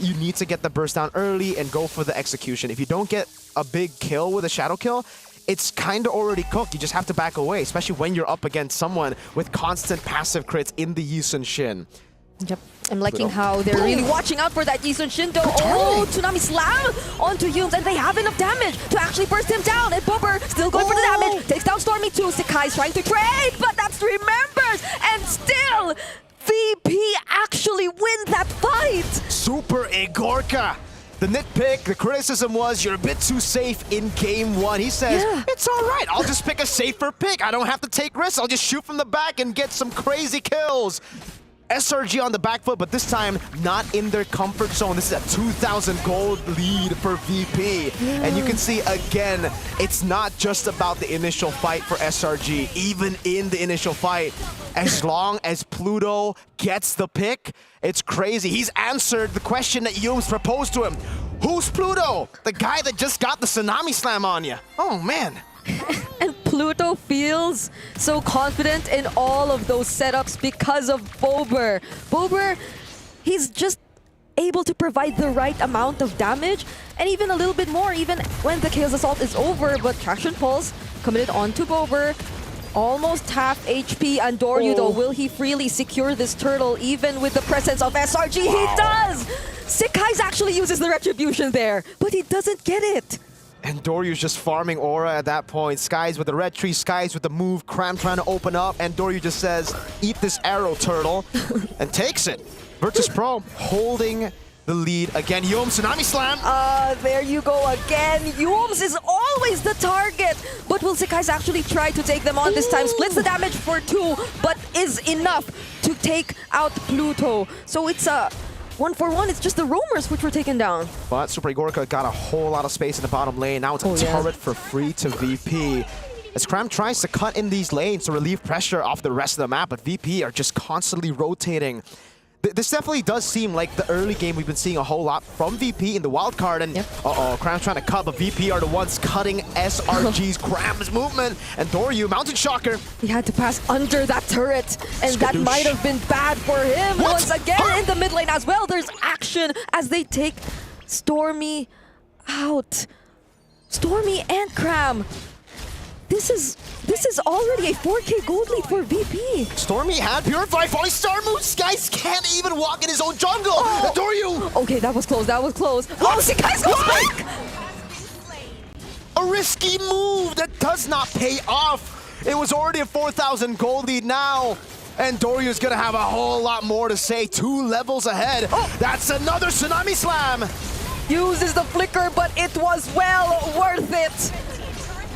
you need to get the burst down early and go for the execution. If you don't get a big kill with a shadow kill, it's kind of already cooked. You just have to back away, especially when you're up against someone with constant passive crits in the Yisun Shin. Yep, I'm liking how they're really watching out for that Yisun Shindo. Oh, Tsunami Slam onto Yums, and they have enough damage to actually burst him down. And Bober still going for the damage. Takes down Stormy too. Sakai's trying to trade, but that's 3 members. And still, VP actually win that fight. Super Igorka. The nitpick, the criticism was you're a bit too safe in game 1. He says, it's all right. I'll just pick a safer pick. I don't have to take risks. I'll just shoot from the back and get some crazy kills. SRG on the back foot, but this time not in their comfort zone. This is a 2,000 gold lead for VP. And you can see, again, it's not just about the initial fight for SRG. Even in the initial fight, as long as Pluto gets the pick, it's crazy. He's answered the question that Yums proposed to him. Who's Pluto? The guy that just got the Tsunami Slam on you. Oh, man. And Pluto feels so confident in all of those setups because of Bober. Bober, he's just able to provide the right amount of damage and even a little bit more even when the Chaos Assault is over. But Traction Pulse committed onto Bober. Almost half HP. Andoryu though, will he freely secure this turtle even with the presence of SRG? He does! Sakai's actually uses the Retribution there, but he doesn't get it. And Doryu's just farming aura at that point. Skies with the red tree, Skies with the move, Cram trying to open up, and Doryu just says, eat this arrow, turtle, and takes it. Virtus Pro holding the lead again. Yums, Tsunami Slam. There you go again. Yums is always the target, but will Sakai's actually try to take them on this time? Splits the damage for 2, but is enough to take out Pluto. So it's a 1-for-1, it's just the roamers which were taken down. But Super Igorka got a whole lot of space in the bottom lane. Now it's a turret for free to VP. as Cram tries to cut in these lanes to relieve pressure off the rest of the map, but VP are just constantly rotating. This definitely does seem like the early game we've been seeing a whole lot from VP in the wild card, and Cram's trying to cut, but VP are the ones cutting SRG's Cram's movement, and Doryu, Mountain Shocker. He had to pass under that turret, and that might have been bad for him. Once again in the mid lane as well, there's action as they take Stormy out. Stormy and Cram. This is already a 4K gold lead for VP. Stormy had Purify, falling star moves. Guys can't even walk in his own jungle. Doryu. Okay, that was close. That was close. Oh, see, guys goes back. A risky move that does not pay off. It was already a 4,000 gold lead now. And Doryu's gonna have a whole lot more to say. 2 levels ahead. That's another Tsunami Slam. Uses the flicker, but it was well worth it.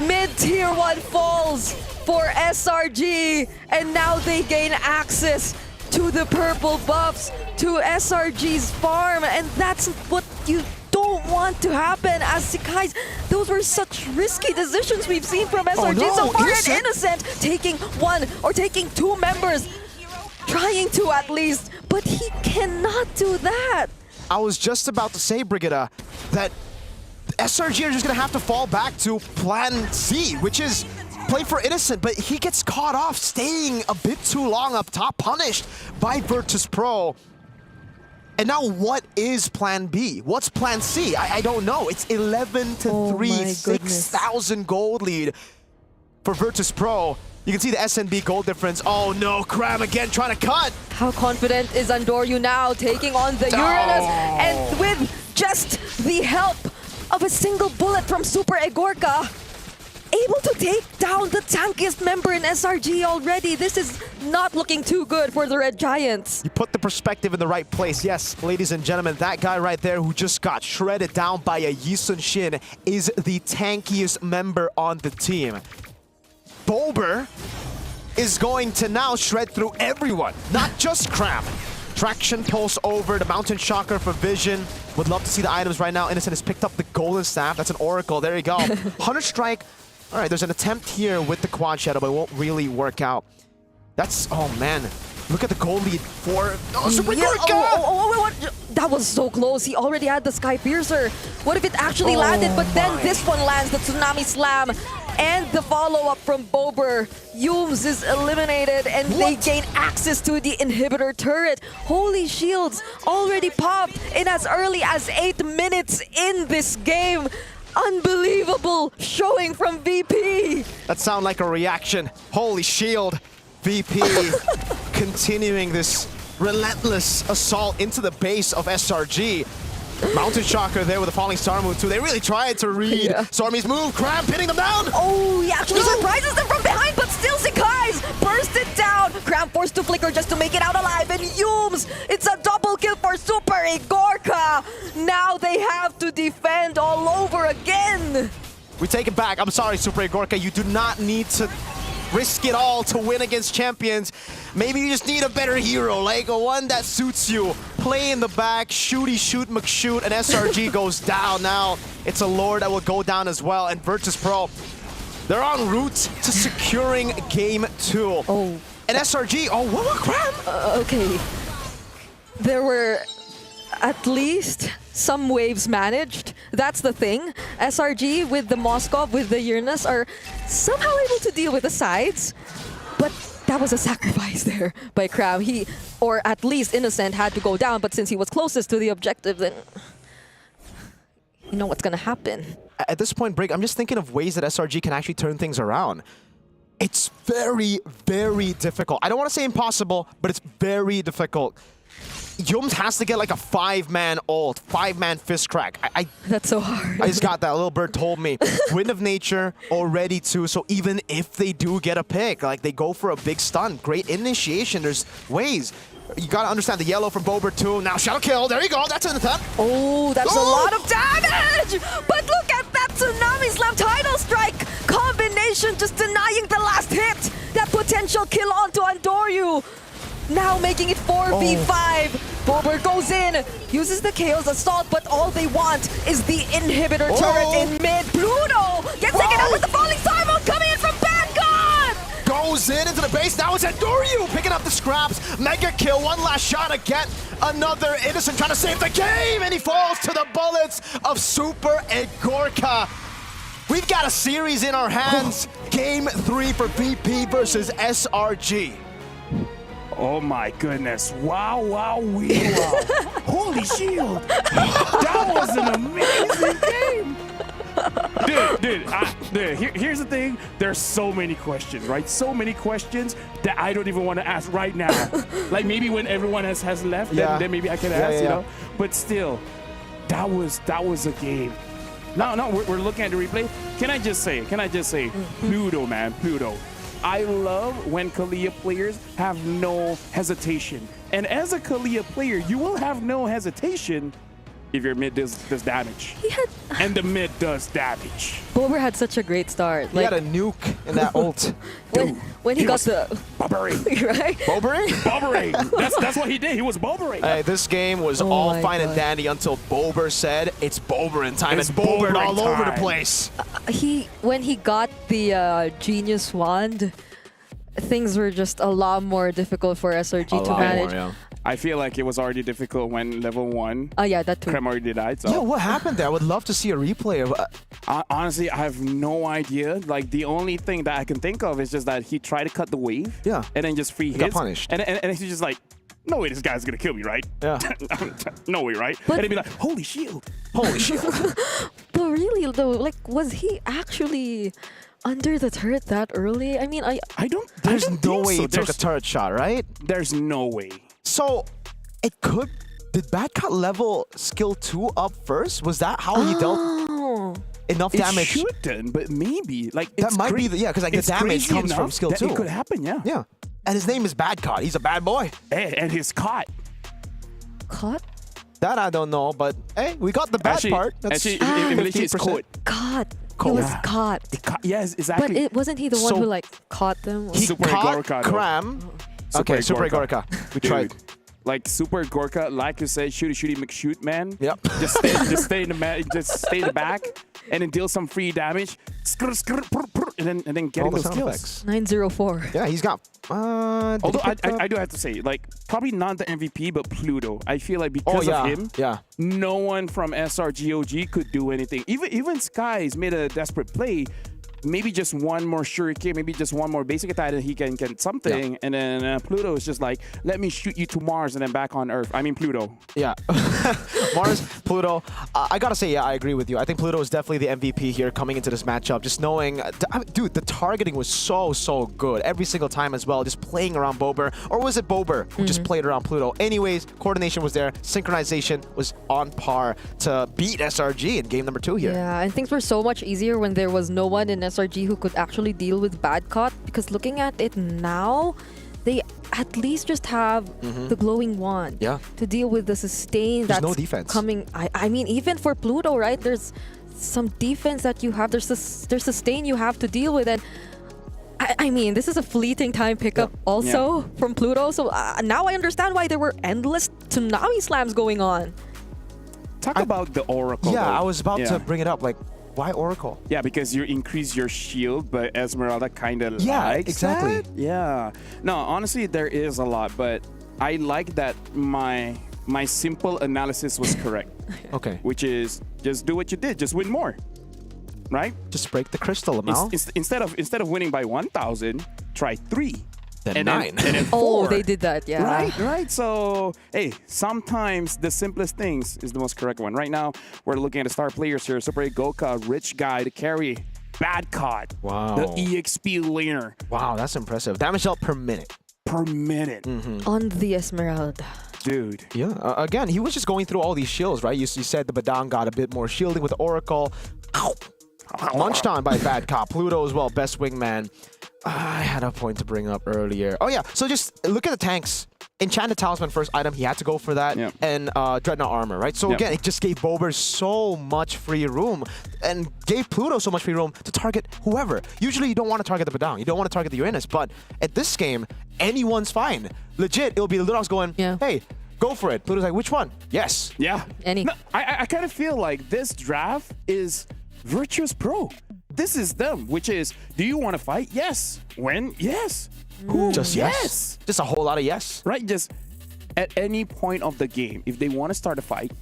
Mid-tier 1 falls for SRG, and now they gain access to the purple buffs, to SRG's farm, and that's what you don't want to happen. As guys, those were such risky decisions we've seen from SRG so far. And Innocent taking 1 or taking 2 members, trying to at least, but he cannot do that. I was just about to say, Brigitte, that SRG are just gonna have to fall back to plan C, which is play for Innocent, but he gets caught off staying a bit too long up top, punished by Virtus.pro. And now what is plan B? What's plan C? I don't know. It's 11-3, 6,000 gold lead for Virtus.pro. You can see the SNB gold difference. Oh no, Cram again trying to cut. How confident is Andoryu now, taking on the Uranus, and with just the help of a single bullet from Super Egorka, able to take down the tankiest member in SRG already. This is not looking too good for the Red Giants. You put the perspective in the right place. Yes, ladies and gentlemen, that guy right there who just got shredded down by a Yisun Shin is the tankiest member on the team. Bober is going to now shred through everyone, not just Cram. Traction pulse over the Mountain Shocker for Vision. Would love to see the items right now. Innocent has picked up the Golden Staff. That's an Oracle. There you go. Hunter Strike. All right, there's an attempt here with the Quad Shadow, but it won't really work out. That's, oh man. Look at the goal lead for Super Egorka! That was so close. He already had the Sky Piercer. What if it actually landed? But then this one lands, the Tsunami Slam. And the follow-up from Bober. Yums is eliminated, and they gain access to the inhibitor turret. Holy shields already popped in as early as 8 minutes in this game. Unbelievable showing from VP. That sounds like a reaction. Holy shield. VP continuing this relentless assault into the base of SRG. Mountain Shocker there with a falling star move too. They really tried to read Stormy's move. Cram pinning them down. Oh, he actually surprises them from behind, but still Zekai's burst it down. Cram forced to flicker just to make it out alive. And Yums, it's a double kill for Super Egorka. Now they have to defend all over again. We take it back. I'm sorry, Super Egorka. You do not need to risk it all to win against champions. Maybe you just need a better hero, like a one that suits you. Play in the back, shooty shoot McShoot, and SRG goes down. Now it's a Lord that will go down as well, and Virtus.pro, they're en route to securing game 2. And SRG, what about Cram? Okay. There were at least some waves managed. That's the thing. SRG with the Moskov, with the Uranus are somehow able to deal with the sides, but that was a sacrifice there by Cram. He, or at least Innocent, had to go down, but since he was closest to the objective, then you know what's gonna happen. At this point, Brig, I'm just thinking of ways that SRG can actually turn things around. It's very, very difficult. I don't want to say impossible, but it's very difficult. Yums has to get like a 5-man ult, 5-man fist crack. That's so hard. I just got that. Little bird told me. Wind of Nature already too. So even if they do get a pick, like they go for a big stun, great initiation. There's ways. You gotta understand the yellow from Bober too. Now Shadow Kill. There you go. That's an attempt. Oh, that's a lot of damage. But look at that Tsunami Slam Tidal Strike combination, just denying the last hit. That potential kill onto Andoryu. Now making it 4v5. Bober goes in, uses the Chaos Assault, but all they want is the inhibitor turret in mid. Pluto gets taken out with the falling star mode coming in from back. goes into the base. Now it's Enduryu picking up the scraps. Mega kill, one last shot to get another Innocent trying to save the game, and he falls to the bullets of Super Egorka. We've got a series in our hands. Game 3 for VP versus SRG. Oh my goodness. Wow, wow, wow. Holy shield. That was an amazing game. Dude, here's the thing. There's so many questions, right? So many questions that I don't even want to ask right now. Like maybe when everyone has left, then maybe I can ask, you know? But still, that was a game. No, we're looking at the replay. Can I just say, Pluto, man, Pluto. I love when Kalia players have no hesitation. And as a Kalia player, you will have no hesitation if your mid does damage. And the mid does damage. Bober had such a great start. He had a nuke in that ult. When he got the... Bobbering. Right? Bobbering? Bobbering. That's what he did. He was bobbering. Hey, this game was all fine and dandy until Bober said, it's Bobering time. It's Bobered all over the place. When he got the Genius Wand, things were just a lot more difficult for SRG to manage. I feel like it was already difficult when level 1. Oh yeah, that too. Krem already died. So. Yeah, what happened there? I would love to see a replay of. Honestly, I have no idea. Like the only thing that I can think of is just that he tried to cut the wave. Yeah. And then just free hits. Got punished. And he's just like, no way, this guy's gonna kill me, right? Yeah. No way, right? But, and he'd be like, holy shield. Holy shield. But really though, like, was he actually under the turret that early? I mean, I don't. There's no way so. he took a turret shot, right? There's no way. So, it could... Did Badcut level skill 2 up first? Was that how he dealt enough damage? It shouldn't, but maybe. Like, that might be the... Yeah, because like, the damage comes from skill 2. It could happen, yeah. Yeah. And his name is Badcut. He's a bad boy. Hey, and he's caught. Caught? That I don't know, but hey, we got the bad part. That's in Malaysia, it's caught. Caught. He was caught. Yes, exactly. But wasn't he the one who like caught them? He Super caught Gorka, Kram. Super Super Gorka. Gorka. We tried. Like Super Gorka, like you said, shooty McShoot, man. Yep. Just stay in the back, and then deal some free damage, and then get those kills. 904. Yeah, he's got. Although I do have to say, like probably not the MVP, but Pluto. I feel like because of him, no one from SRGOG could do anything. Even Skies made a desperate play. Maybe just one more shuriken, maybe just one more basic attack that he can get something. And then Pluto is just like, let me shoot you to Mars and then back on Earth. I mean, Pluto. Yeah. Mars, Pluto. I gotta say, yeah, I agree with you. I think Pluto is definitely the MVP here coming into this matchup. Just knowing, dude, the targeting was so good every single time as well. Just playing around Bober. Or was it Bober who just played around Pluto? Anyways, coordination was there. Synchronization was on par to beat SRG in game number 2 here. Yeah, and things were so much easier when there was no one in SRG who could actually deal with Badcut, because looking at it now, they at least just have the glowing wand to deal with the sustain that's no defense coming. I mean, even for Pluto, right? There's some defense that you have. There's sustain you have to deal with, and I mean, this is a fleeting time pickup also from Pluto. So now I understand why there were endless tsunami slams going on. Talk about the Oracle. Yeah, though. I was about to bring it up. Like, why Oracle? Yeah, because you increase your shield, but Esmeralda kind of likes exactly. that. Yeah. No, honestly, there is a lot, but I like that my simple analysis was correct. Okay. Which is just do what you did, just win more, right? Just break the crystal amount. Instead of winning by 1,000, try 3. Then 9. And then 4. Oh, they did that, yeah. Right. So, hey, sometimes the simplest things is the most correct one. Right now, we're looking at the star players here. Super Goka, Rich Guy to carry. Badcut. Wow. The EXP laner. Wow, that's impressive. Damage dealt per minute. Per minute. On the Esmeralda. Dude. Yeah, again, he was just going through all these shields, right? You said the Badang got a bit more shielding with Oracle. Ow. Munched on by Badcut. Pluto as well, best wingman. I had a point to bring up earlier. Oh yeah, so just look at the tanks. Enchanted Talisman first item, he had to go for that. Yep. And Dreadnought Armor, right? So again, it just gave Bober so much free room and gave Pluto so much free room to target whoever. Usually you don't want to target the Badang, you don't want to target the Uranus, but at this game, anyone's fine. Legit, it'll be the Ludox going, hey, go for it. Pluto's like, which one? Yes. Yeah. Any. No, I kind of feel like this draft is Virtuous Pro. this is them, which is, do you want to fight? Yes. When? Yes. Who? Just yes. Just a whole lot of yes. Right? Just at any point of the game, if they want to start a fight,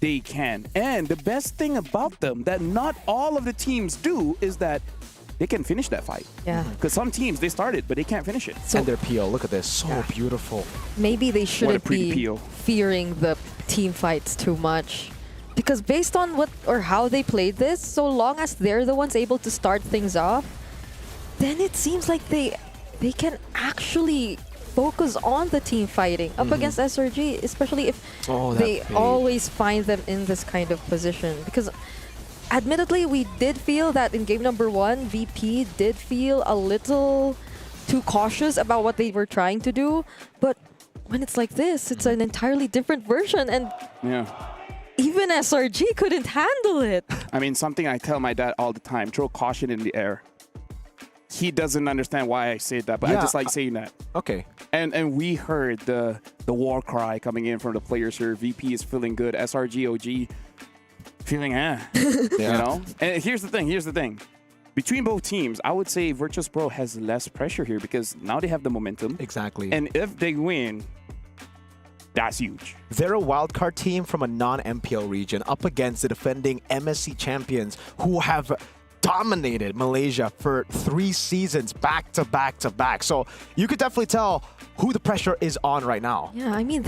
they can. And the best thing about them that not all of the teams do is that they can finish that fight. Yeah. Because some teams, they started, but they can't finish it. And their PO, look at this. So beautiful. Maybe they shouldn't pretty be PO. fearing the team fights too much. Because based on what or how they played this, so long as they're the ones able to start things off, then it seems like they can actually focus on the team fighting up against SRG, especially if they always find them in this kind of position. Because admittedly, we did feel that in game number 1, VP did feel a little too cautious about what they were trying to do. But when it's like this, it's an entirely different version. And even SRG couldn't handle it. I mean, something I tell my dad all the time, throw caution in the air. He doesn't understand why I say that, but I just like saying that. Okay. And we heard the war cry coming in from the players here. VP is feeling good. SRG, OG, feeling you know? And here's the thing. Between both teams, I would say Virtus Pro has less pressure here because now they have the momentum. Exactly. And if they win, that's huge. They're a wildcard team from a non-MPL region up against the defending MSC champions who have dominated Malaysia for 3 seasons back to back to back. So you could definitely tell who the pressure is on right now. Yeah, I mean,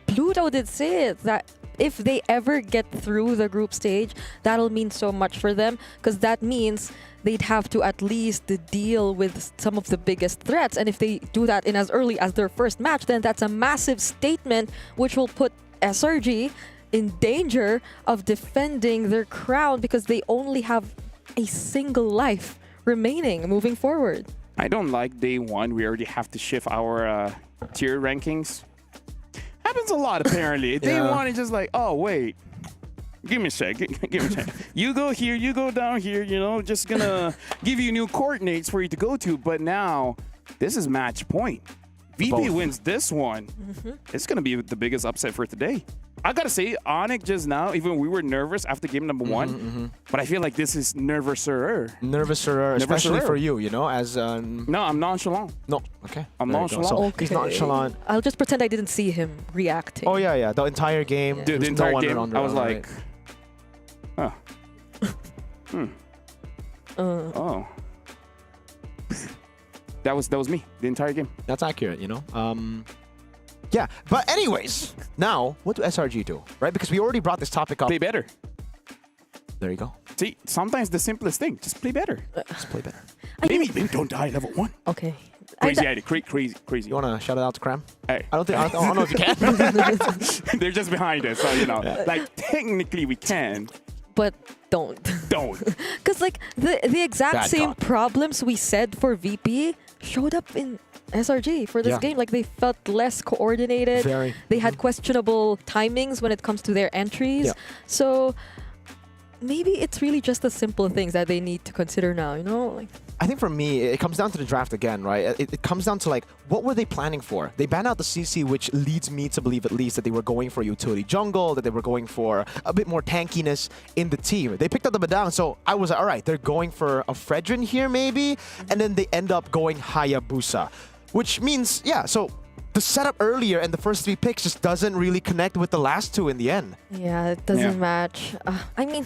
Pluto did say it, that if they ever get through the group stage, that'll mean so much for them, because that means they'd have to at least deal with some of the biggest threats. And if they do that in as early as their first match, then that's a massive statement which will put SRG in danger of defending their crown because they only have a single life remaining moving forward. I don't like day 1. We already have to shift our tier rankings. Happens a lot, apparently. Day 1 is just like, oh, wait. Give me a sec. Give me a sec. You go here, you go down here, you know, just gonna give you new coordinates for you to go to. But now, this is match point. VP wins this one. It's gonna be the biggest upset for today. I gotta say, Onyx just now, even we were nervous after game number 1, but I feel like this is nervouser. Nervouser, especially for you, you know, as... No, I'm nonchalant. No, okay. I'm nonchalant. So he's nonchalant. I'll just pretend I didn't see him reacting. Oh, yeah. The entire game. Dude, the entire game, I was like... Huh. Oh. That was me, the entire game. That's accurate, you know? Yeah, but anyways, now, what do SRG do, right? Because we already brought this topic up. Play better. There you go. See, sometimes the simplest thing, just play better. Just play better. Maybe don't die level 1. Okay. Crazy. You want to shout it out to Cram? Hey. I don't know if you can. They're just behind us, so, you know. Like, technically we can. But don't. Because, like, the exact same problems we said for VP showed up in SRG for this game. Like, they felt less coordinated. They had questionable timings when it comes to their entries. So maybe it's really just the simple things that they need to consider now, you know? Like, I think for me, it comes down to the draft again, right? It comes down to, like, what were they planning for? They banned out the CC, which leads me to believe at least that they were going for utility jungle, that they were going for a bit more tankiness in the team. They picked up the Badang, so I was like, all right, they're going for a Fredrin here maybe, and then they end up going Hayabusa, which means, so the setup earlier and the first 3 picks just doesn't really connect with the last 2 in the end. Yeah, it doesn't match. I mean,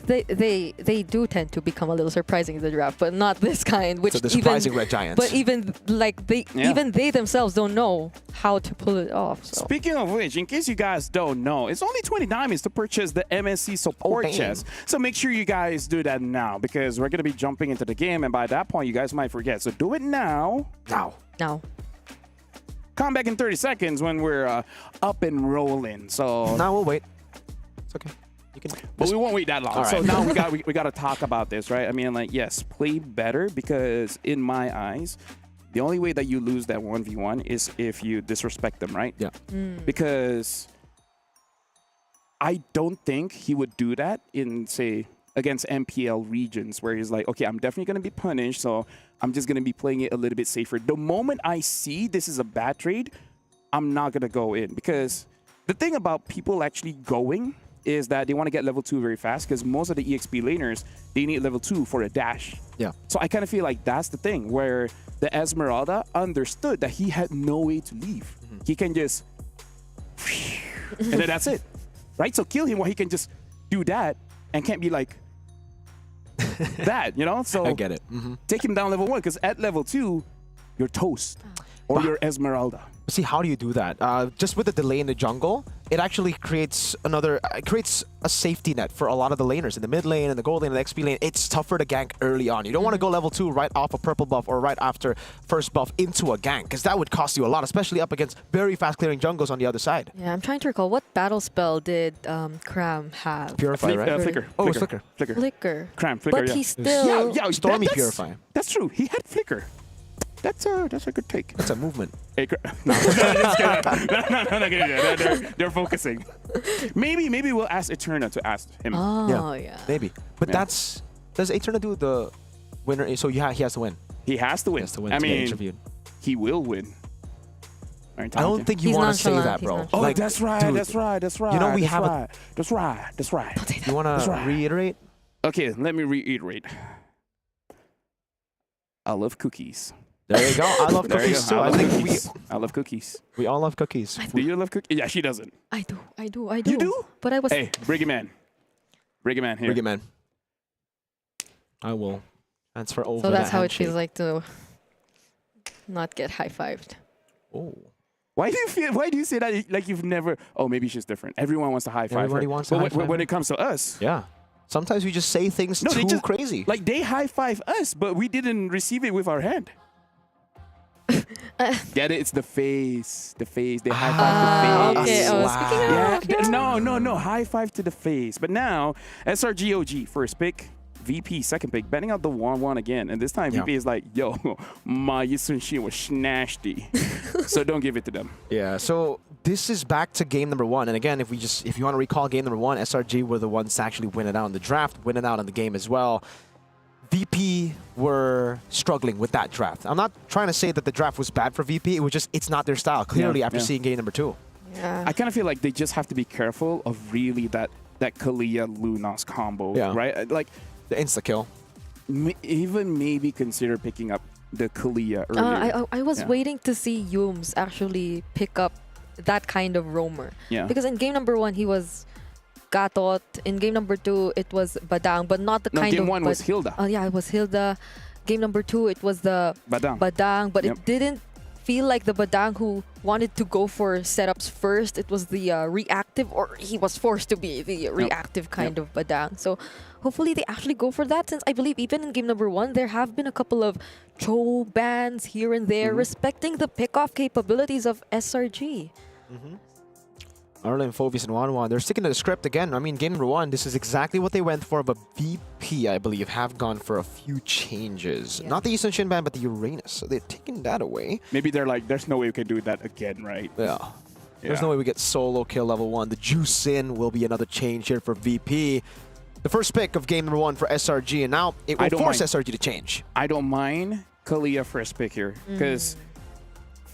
they do tend to become a little surprising in the draft, but not this kind. Which so the surprising Red Giants. But even like even they themselves don't know how to pull it off. So. Speaking of which, in case you guys don't know, it's only 20 diamonds to purchase the MSC support chest. So make sure you guys do that now because we're gonna be jumping into the game, and by that point, you guys might forget. So do it now. Now. Come back in 30 seconds when we're up and rolling. So now we'll wait. It's okay. But we won't wait that long. So now we got to talk about this, right? I mean, like, yes, play better because in my eyes, the only way that you lose that 1v1 is if you disrespect them, right? Yeah. Because I don't think he would do that in, say, against MPL regions where he's like, okay, I'm definitely going to be punished, so I'm just going to be playing it a little bit safer. The moment I see this is a bad trade, I'm not going to go in because the thing about people actually going is that they want to get level 2 very fast because most of the EXP laners, they need level 2 for a dash. Yeah. So I kind of feel like that's the thing where the Esmeralda understood that he had no way to leave. He can just, and then that's it, right? So kill him while he can just do that and can't be like that, you know? So I get it. Take him down level 1 because at level 2, you're toast or you're Esmeralda. See, how do you do that? Just with the delay in the jungle, it actually creates a safety net for a lot of the laners in the mid lane and the gold lane and the XP lane. It's tougher to gank early on. You don't want to go level 2 right off a purple buff or right after first buff into a gank because that would cost you a lot, especially up against very fast clearing jungles on the other side. Yeah, I'm trying to recall what battle spell did Cram have? Purify, right? Flicker. Oh, it's Flicker. Flicker. Cram, Flicker, But he still... Yeah, Stormy that's, Purify. That's true. He had Flicker. That's a good take. That's a movement. Hey, no, they're focusing. Maybe we'll ask Eterna to ask him. Oh, yeah. Maybe. But does Eterna do the winner? So yeah, he has to win. He has to win. He has to win I to get mean, interviewed. He will win. I don't think you He's want to say nonchalant, that, bro. he's Oh, Like, that's right. dude, That's right. You know we have That's right. You want to reiterate? Okay, let me reiterate. I love cookies. There you go. I love There you cookies go. too. I think I love cookies. we all love cookies. Do you love cookies? Yeah, she doesn't. I do. You do? But I was... Hey, Briggy Man. Briggy Man here. Briggy Man. I will transfer over. So that's that how it handshake. feels like to not get high-fived. Oh. Why do you say that like you've never? Oh, maybe she's different. Everyone wants to high five. Everybody her. wants to But high five when her. it comes to us, Yeah. Sometimes we just say things they too just crazy. Like they high five us, but we didn't receive it with our hand. Get it? It's the face. The face. They high five the face. Okay. Oh, speaking of... No. High five to the face. But now, SRGOG first pick. VP second pick, betting out the 1-1 again. And this time VP is like, yo, my Yisun Shin was nasty. So don't give it to them. Yeah, so this is back to game number 1. And again, if you want to recall game number 1, SRG were the ones to actually win it out in the draft, win it out in the game as well. VP were struggling with that draft. I'm not trying to say that the draft was bad for VP. It was just, it's not their style, clearly, after seeing game number 2. Yeah. I kind of feel like they just have to be careful of really that Kalia-Lunas combo, right? Like, the insta-kill. Even maybe consider picking up the Kalia earlier. I was waiting to see Yums actually pick up that kind of roamer. Yeah. Because in game number 1, he was Gatot. In game number 2, it was Badang, but not the kind of... game 1 was Hilda. Oh, yeah, it was Hilda. Game number 2, it was the Badang. But it didn't feel like the Badang who wanted to go for setups first. It was the reactive, or he was forced to be the reactive kind of Badang. So hopefully they actually go for that, since I believe even in game number 1, there have been a couple of Cho bans here and there, respecting the pick-off capabilities of SRG. Arlen, Phoebus, and Wanwan, they're sticking to the script again. I mean, game number 1, this is exactly what they went for, but VP, I believe, have gone for a few changes. Yeah. Not the Eastern Shin ban, but the Uranus. So they're taking that away. Maybe they're like, there's no way we can do that again, right? Yeah. There's no way we get solo kill level 1. The Juice In will be another change here for VP. The first pick of game number 1 for SRG, and now it will force SRG to change. I don't mind Kalia first pick here, because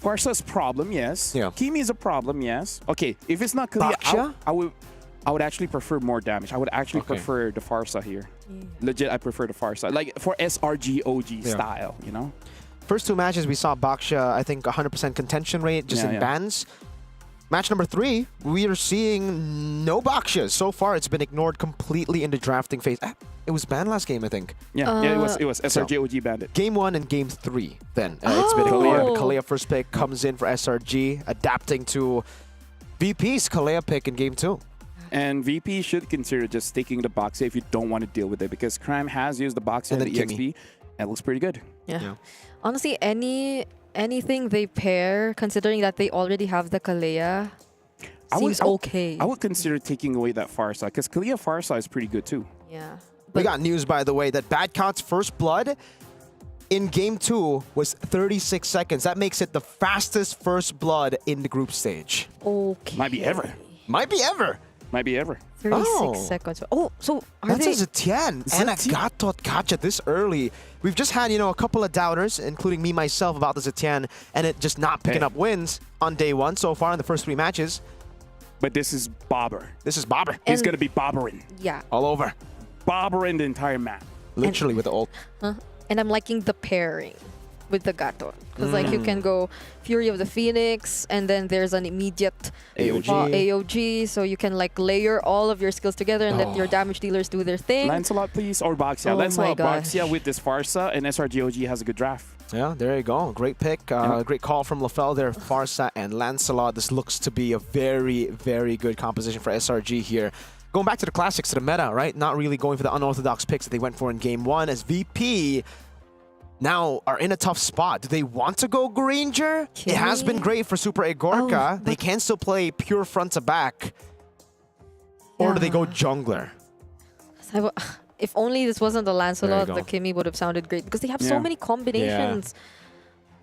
Farsa's problem, yes. Yeah. Kimi is a problem, yes. Okay, if it's not Kalia, I would actually prefer more damage. I would actually prefer the Farsa here. Legit, I prefer the Farsa. Like for SRG OG style, you know? First 2 matches, we saw Baksha, I think, 100% contention rate just in bans. Match number 3, we are seeing no Bakshas. So far, it's been ignored completely in the drafting phase. It was banned last game, I think. Yeah, it was SRG OG banned it. Game 1 and game 3, then. It's been ignored. Kalia first pick comes in for SRG, adapting to VP's Kalia pick in game 2. And VP should consider just taking the box if you don't want to deal with it, because Crime has used the box and the EXP, and it looks pretty good. Yeah. Honestly, anything they pair, considering that they already have the Kalea, seems okay. I would consider taking away that Farsa, because Kalia Farsa is pretty good too. Yeah. We got news, by the way, that Bad Cat's first blood in game 2 was 36 seconds. That makes it the fastest first blood in the group stage. Okay. Might be ever. Might be ever. Might be ever. 36 seconds. Oh, so are That's they... a Zetian and a Gatot Gacha this early. We've just had, a couple of doubters, including me myself, about the Zetian and it just not picking up wins on day 1 so far in the first 3 matches. But this is Bobber. This is Bobber. He's going to be bobbering. Yeah. All over. Bobbering the entire map. Literally with the ult. And I'm liking the pairing with the Gato. Because like you can go Fury of the Phoenix, and then there's an immediate AOG, so you can like layer all of your skills together and let your damage dealers do their thing. Lancelot, please, or Boxia. Lancelot, Boxia with this Farsa, and SRGOG has a good draft. Yeah, there you go. Great pick. Great call from LaFell there. Farsa and Lancelot. This looks to be a very, very good composition for SRG here. Going back to the classics, to the meta, right? Not really going for the unorthodox picks that they went for in Game 1 as VP now are in a tough spot. Do they want to go Granger? It has been great for Super Agorka. They can still play pure front to back. Or do they go jungler? If only this wasn't the Lancelot, go. the Kimmy would have sounded great because they have so many combinations.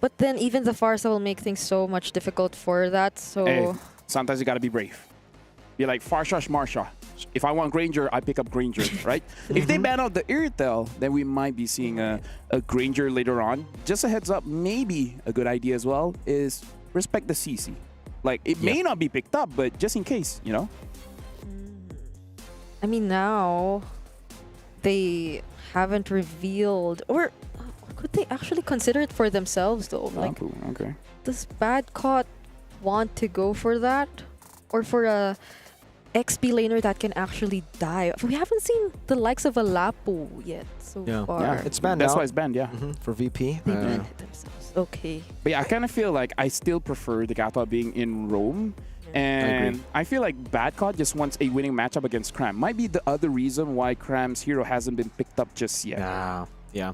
But then even the Farsa will make things so much difficult for that. So Hey, sometimes you gotta be brave. Be like Farsha, Marsha. If I want Granger, I pick up Granger, right? If they ban out the Irithel, then we might be seeing a Granger later on. Just a heads up, maybe a good idea as well is respect the CC. Like, it may not be picked up, but just in case, you know? I mean, now they haven't revealed, or could they actually consider it for themselves though? Like, okay. Does Badcott want to go for that, or for a XP laner that can actually die? We haven't seen the likes of a Lapu yet so far. Yeah, it's banned That's out. why it's banned, yeah. For VP. They banned it themselves. Okay. But yeah, I kind of feel like I still prefer the Gato being in Rome. And I feel like Badcott just wants a winning matchup against Cram. Might be the other reason why Cram's hero hasn't been picked up just yet. Yeah.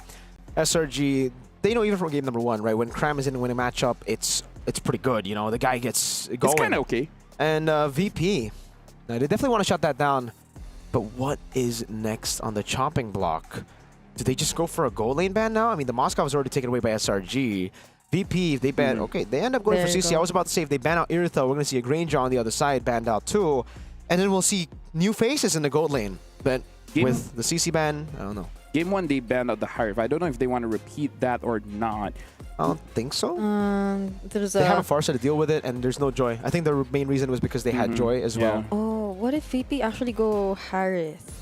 SRG, they know even from game number 1, right? When Cram is in a winning matchup, it's pretty good. You know, the guy gets going. It's kind of okay. And VP, now, they definitely want to shut that down. But what is next on the chopping block? Do they just go for a gold lane ban now? I mean, the Moscow was already taken away by SRG. VP, if they ban, okay, they end up going for CC. I was about to say, if they ban out Irithel, we're going to see a Granger on the other side banned out too. And then we'll see new faces in the gold lane. But with the CC ban, I don't know. Game 1, they banned out the Hive. I don't know if they want to repeat that or not. I don't think so. They have a Farsa to deal with it, and there's no Joy. I think the main reason was because they had Joy as well. Oh, what if VP actually go Harith?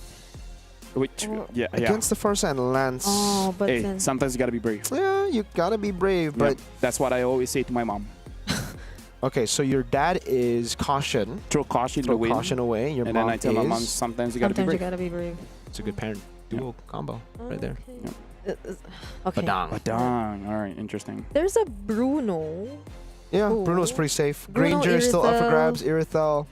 Which, Against the Farsa and Lance. Oh, but hey, then sometimes you gotta be brave. Yeah, you gotta be brave, but that's what I always say to my mom. Okay, so your dad is caution. Throw caution away. Your and mom then I tell my mom, is- sometimes you gotta be brave. It's a good parent duo combo right there. Okay. Badang. All right, interesting. There's a Bruno. Yeah, Ooh. Bruno's pretty safe. Bruno, Granger is still up for Irithel. grabs. Irithel.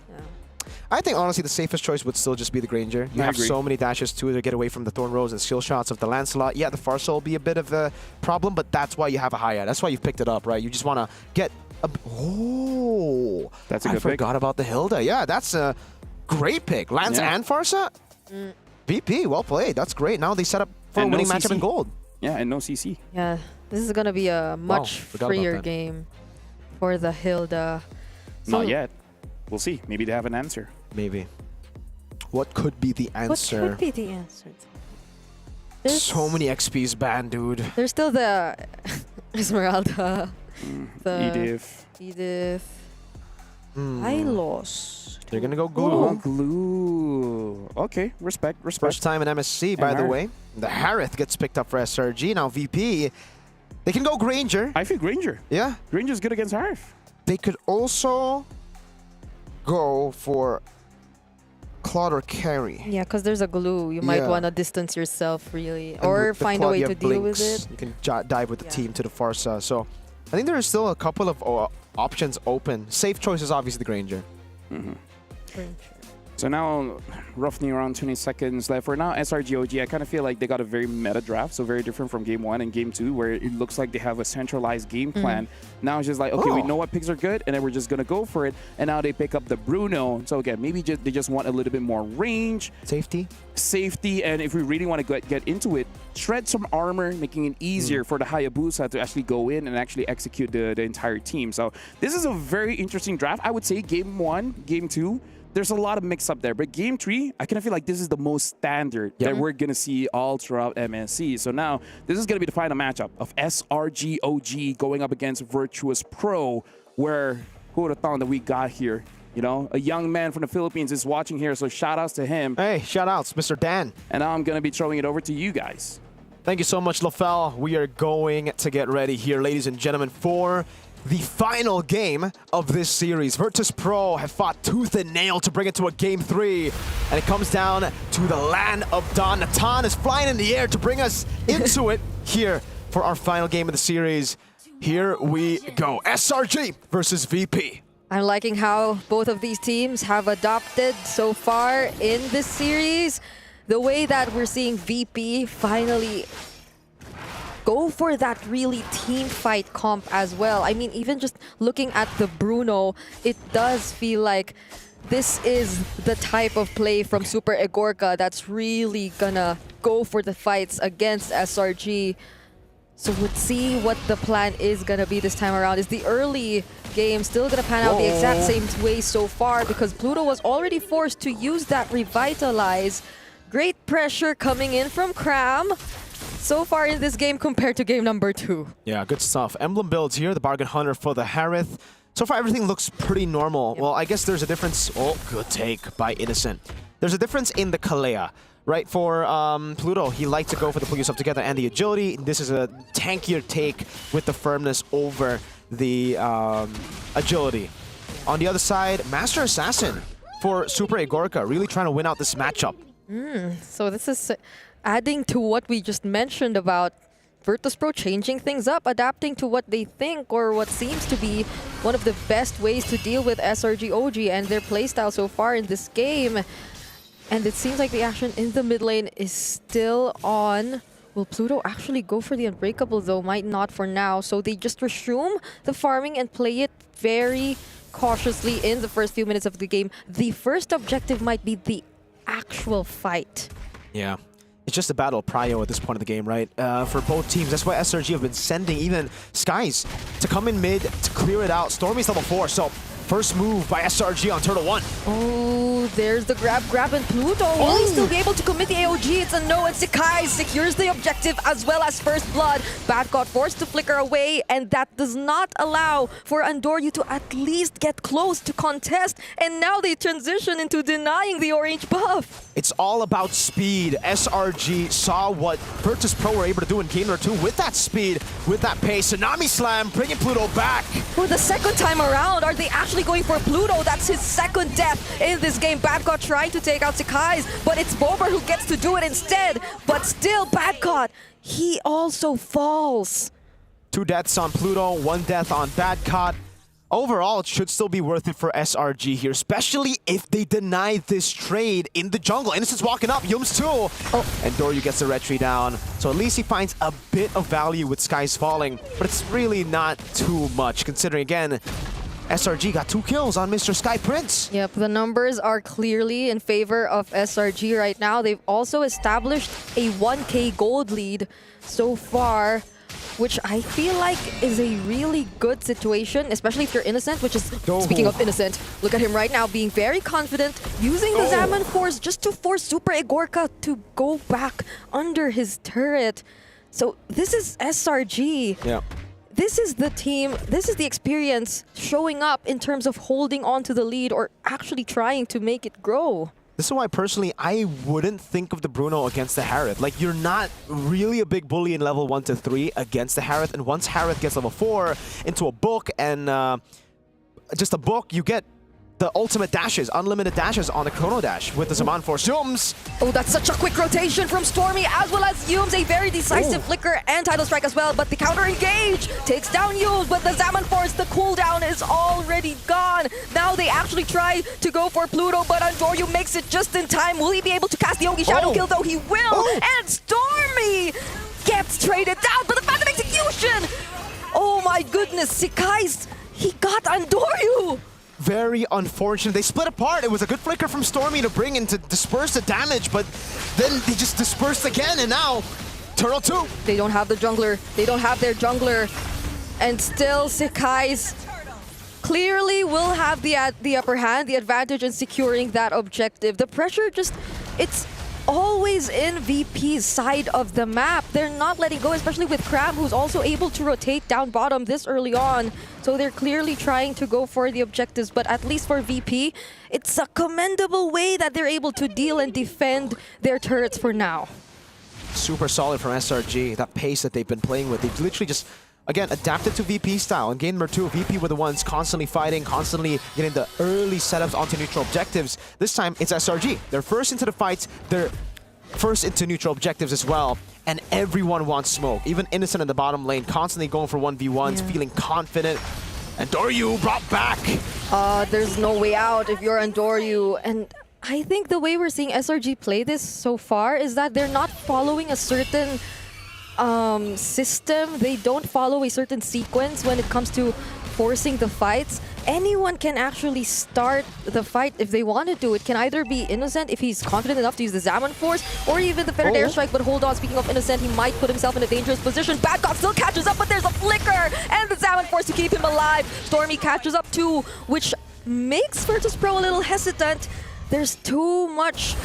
I think honestly the safest choice would still just be the Granger. You I have agree. so many dashes too to get away from the Thorn Rose and skill shots of the Lancelot. Yeah, the Farsa will be a bit of a problem, but that's why you have a Haya. That's why you've picked it up, right? You just want to get a... Oh! That's a I good pick. forgot about the Hilda. Yeah, that's a great pick. Lance and Farsa? VP, well played. That's great. Now they set up for And a winning no matchup CC. in gold. Yeah, and no CC. Yeah, this is gonna be a much forgot about freer that. game for the Hilda. So Not yet. We'll see. Maybe they have an answer. Maybe. What could be the What answer? could be the answer? So many XPs banned, dude. There's still the Esmeralda, the Edith. Hylos. They're gonna go Oh, glue. glue. Okay, respect. First time in MSC, by the Harith. way. The Harith gets picked up for SRG. Now VP, they can go Granger. I feel Granger. Yeah. Granger's good against Harith. They could also go for Claude or Carry. Yeah, because there's a glue. You might Yeah. want to distance yourself, really. And Or with the find a Claude, way you to have deal with blinks. it. You can dive with the team to the Farsa. So I think there is still a couple of options open. Safe choice is obviously the Granger. So now, roughly around 20 seconds left. For now, SRGOG, I kind of feel like they got a very meta draft, so very different from Game 1 and Game 2, where it looks like they have a centralized game plan. Now it's just like, okay, we know what picks are good, and then we're just going to go for it. And now they pick up the Bruno. So again, maybe they just want a little bit more range. Safety, and if we really want to get into it, shred some armor, making it easier for the Hayabusa to actually go in and actually execute the entire team. So this is a very interesting draft. I would say Game 1, Game 2, there's a lot of mix-up there. But Game 3, I kind of feel like this is the most standard that we're going to see all throughout MSC. So now, this is going to be the final matchup of SRGOG going up against Virtuous Pro, where who would have thought that we got here You know, a young man from the Philippines is watching here, so shout outs to him. Hey, shout outs, Mr. Dan. And now I'm going to be throwing it over to you guys. Thank you so much, LaFell. We are going to get ready here, ladies and gentlemen, for the final game of this series. Virtus Pro have fought tooth and nail to bring it to a Game 3. And it comes down to the land of Dawn. Natan is flying in the air to bring us into it here for our final game of the series. Here we go. SRG versus VP. I'm liking how both of these teams have adopted so far in this series. The way that we're seeing VP finally go for that really team fight comp as well. I mean, even just looking at the Bruno, it does feel like this is the type of play from Super Egorka that's really gonna go for the fights against SRG. So let's see what the plan is gonna be this time around. Is the early game still gonna pan out the exact same way so far? Because Pluto was already forced to use that Revitalize. Great pressure coming in from Cram so far in this game compared to game number 2. Yeah, good stuff. Emblem builds here, the Bargain Hunter for the Harith. So far, everything looks pretty normal. Well, I guess there's a difference. Oh, good take by Innocent. There's a difference in the Kalea. Right, for Pluto, he likes to go for the pull yourself together and the agility. This is a tankier take with the firmness over the agility. On the other side, Master Assassin for Super Egorka, really trying to win out this matchup. So this is adding to what we just mentioned about Virtus Pro changing things up, adapting to what they think or what seems to be one of the best ways to deal with SRG OG and their playstyle so far in this game. And it seems like the action in the mid lane is still on. Will Pluto actually go for the Unbreakable though? Might not for now. So they just resume the farming and play it very cautiously in the first few minutes of the game. The first objective might be the actual fight. Yeah. It's just a battle of prio at this point of the game, right? For both teams. That's why SRG have been sending even Skies to come in mid to clear it out. Stormy's level 4, so first move by SRG on Turtle 1. Oh, there's the grab and Pluto. Will he still be able to commit the AOG? It's a no, and Sakai secures the objective as well as first blood. Bad got forced to flicker away, and that does not allow for Andoryu to at least get close to contest. And now they transition into denying the orange buff. It's all about speed. SRG saw what Virtus Pro were able to do in game number 2 with that speed, with that pace. Tsunami Slam, bringing Pluto back. For the second time around, are they actually going for Pluto? That's his second death in this game. Badcott trying to take out Sakai's, but it's Bober who gets to do it instead. But still, Badcott, he also falls. 2 deaths on Pluto, 1 death on Badcott. Overall, it should still be worth it for SRG here, especially if they deny this trade in the jungle. Innocent's walking up, Yums too. And Doryu gets the retry down. So at least he finds a bit of value with Skies falling, but it's really not too much, considering, again, SRG got 2 kills on Mr. Sky Prince. Yep, the numbers are clearly in favor of SRG right now. They've also established a 1k gold lead so far, which I feel like is a really good situation, especially if you're Innocent, which is, speaking of Innocent, look at him right now being very confident, using the Zaman Force just to force Super Egorka to go back under his turret. So this is SRG. Yeah. This is the team, this is the experience showing up in terms of holding on to the lead or actually trying to make it grow. This is why, personally, I wouldn't think of the Bruno against the Harith. Like, you're not really a big bully in level 1 to 3 against the Harith, and once Harith gets level 4 into a book and just a book, you get the ultimate dashes, unlimited dashes on the Chrono Dash with the Zaman Force. Yums! Oh, that's such a quick rotation from Stormy as well as Yums. A very decisive flicker and Tidal Strike as well, but the counter engage takes down Yums, but the Zaman Force, the cooldown is already gone. Now they actually try to go for Pluto, but Andoryu makes it just in time. Will he be able to cast the Yogi Shadow Kill, though? He will! And Stormy gets traded down, but the Phantom Execution! Oh my goodness, Sakai's, he got Andoryu! Very unfortunate. They split apart. It was a good flicker from Stormy to bring in to disperse the damage, but then they just dispersed again, and now Turtle 2. They don't have the jungler. They don't have their jungler. And still, Sakai's clearly will have the upper hand, the advantage in securing that objective. The pressure just, it's always in VP's side of the map. They're not letting go, especially with Cram, who's also able to rotate down bottom this early on. So they're clearly trying to go for the objectives, but at least for VP, it's a commendable way that they're able to deal and defend their turrets for now. Super solid from SRG, that pace that they've been playing with. They've literally just, again, adapted to VP style. In game number 2, VP were the ones constantly fighting, constantly getting the early setups onto neutral objectives. This time, it's SRG. They're first into the fights, they're first into neutral objectives as well. And everyone wants smoke. Even Innocent in the bottom lane, constantly going for 1v1s, feeling confident. And Doryu brought back. There's no way out if you're Andoryu. And I think the way we're seeing SRG play this so far is that they're not following a certain system. They don't follow a certain sequence when it comes to forcing the fights. Anyone can actually start the fight if they wanted to. It can either be Innocent if he's confident enough to use the Zaman Force, or even the Fettered Airstrike. But hold on, speaking of Innocent, he might put himself in a dangerous position. Bad Cop still catches up, but there's a Flicker and the Zaman Force to keep him alive. Stormy catches up too, which makes Virtus.pro a little hesitant. There's too much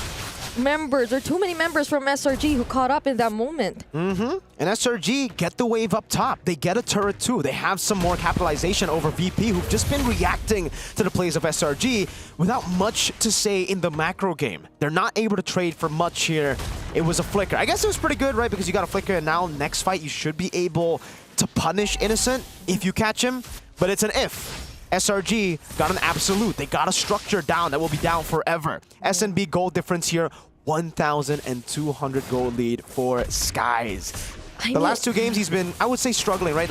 members, or too many members from SRG who caught up in that moment. And SRG get the wave up top. They get a turret too. They have some more capitalization over VP, who've just been reacting to the plays of SRG without much to say in the macro game. They're not able to trade for much here. It was a Flicker. I guess it was pretty good, right? Because you got a Flicker, and now next fight you should be able to punish Innocent if you catch him. But it's an if. SRG got an absolute. They got a structure down that will be down forever. SNB gold difference here, 1,200 gold lead for Skies. The last 2 games he's been, I would say, struggling, right?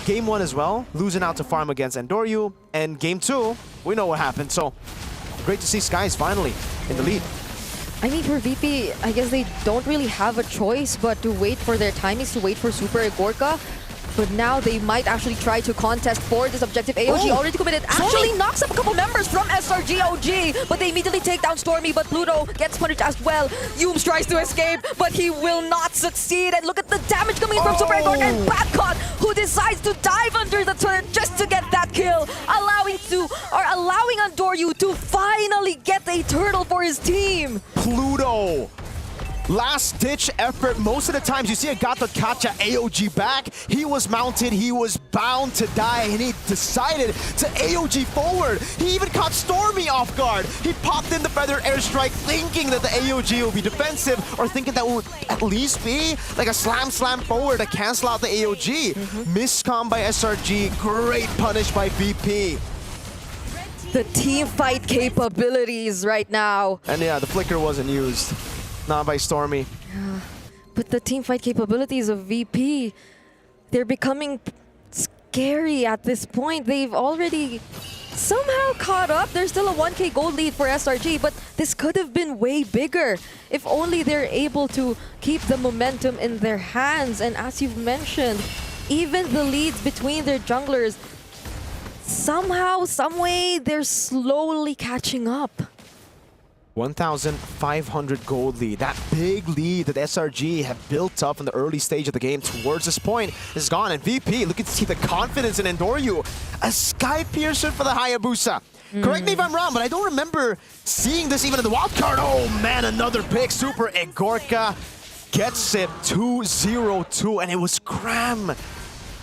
Game 1 as well, losing out to Farm against Andoryu. And game 2, we know what happened. So great to see Skies finally in the lead. I mean, for VP, I guess they don't really have a choice but to wait for their timings, to wait for Super Igorka. But now they might actually try to contest for this objective. AOG already committed. Actually knocks up a couple members from SRG OG, but they immediately take down Stormy, but Pluto gets punished as well. Yums tries to escape, but he will not succeed. And look at the damage coming in from Super Igorka and Badcon, who decides to dive under the turret just to get that kill, allowing Andoryu to finally get a turtle for his team. Pluto! Last-ditch effort. Most of the times you see a Gato Kacha AOG back. He was mounted, he was bound to die, and he decided to AOG forward. He even caught Stormy off guard. He popped in the Feather Airstrike thinking that the AOG will be defensive, or thinking that would at least be like a slam forward to cancel out the AOG. Miscom by SRG. Great punish by VP. The team fight capabilities right now. And yeah, the Flicker wasn't used. Not by Stormy. Yeah, but the team fight capabilities of VP, they're becoming scary at this point. They've already somehow caught up. There's still a 1k gold lead for SRG, but this could have been way bigger if only they're able to keep the momentum in their hands. And as you've mentioned, even the leads between their junglers, somehow, someway, they're slowly catching up. 1,500 gold lead. That big lead that SRG have built up in the early stage of the game towards this point is gone. And VP, look at see the confidence in Andoryu. A Sky Piercer for the Hayabusa. Correct me if I'm wrong, but I don't remember seeing this even in the wildcard. Oh man, another pick. Super Igorka gets it 2-0-2, and it was Cram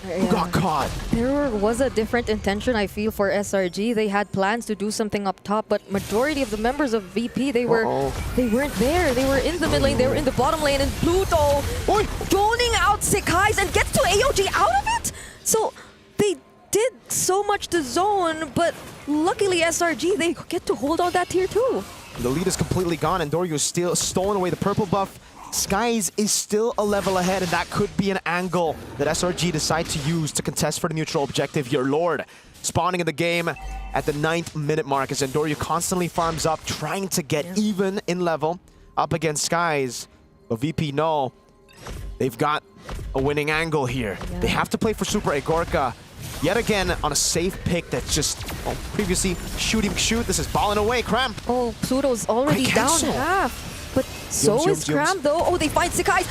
who got caught. There was a different intention, I feel, for SRG. They had plans to do something up top, but majority of the members of VP, they weren't there. They were in the mid lane, they were in the bottom lane, and Pluto droning out Sekai's and gets to AOG out of it? So they did so much to zone, but luckily SRG, they get to hold on that tier 2. The lead is completely gone, and Doryu is still stolen away the purple buff. Skies is still a level ahead, and that could be an angle that SRG decide to use to contest for the neutral objective. Your Lord spawning in the game at the 9th minute mark as Doryu constantly farms up, trying to get even in level up against Skies. But VP know they've got a winning angle here. They have to play for Super Igorka yet again on a safe pick that's just previously shoot. This is balling away, Cram. Oh, Pluto's already down half. But So is Cram though. Oh, they find Sakai.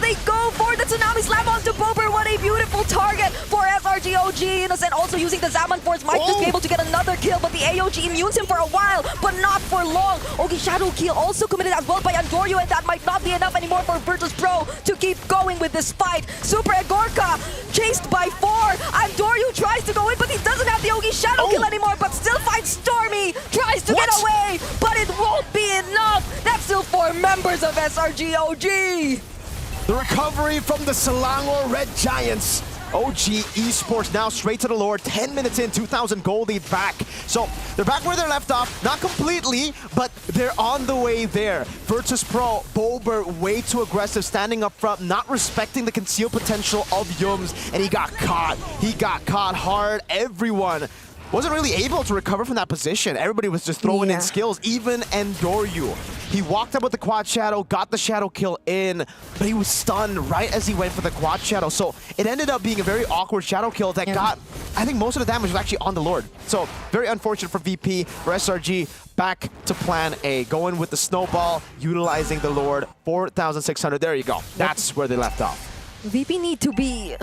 They go for the Tsunami Slam onto Bober. What a beautiful target for SRG OG. Innocent also using the Zaman Force. Might just be able to get another kill, but the AOG immunes him for a while, but not for long. Okay, Shadow Kill also committed as well by Andorio, and that might not be enough anymore for Virtus Pro to keep going with this fight. Super Egorka chased by 4. Andorio tries to go in, but he doesn't have the Ogi Shadow Kill anymore, but still finds Stormy. Tries to get away, but it won't be enough. That's still 4 members of SRG OG. The recovery from the Selangor Red Giants. OG Esports now straight to the Lord. 10 minutes in, 2,000 gold lead back. So they're back where they're left off. Not completely, but they're on the way there. Virtus Pro, Bober, way too aggressive, standing up front, not respecting the concealed potential of Yums, and he got caught. He got caught hard. Everyone wasn't really able to recover from that position. Everybody was just throwing in skills, even Endoryu. He walked up with the quad shadow, got the shadow kill in, but he was stunned right as he went for the quad shadow. So it ended up being a very awkward shadow kill that got, I think most of the damage was actually on the Lord. So very unfortunate for VP, for SRG. Back to plan A, going with the snowball, utilizing the Lord, 4,600. There you go. That's where they left off. VP need to be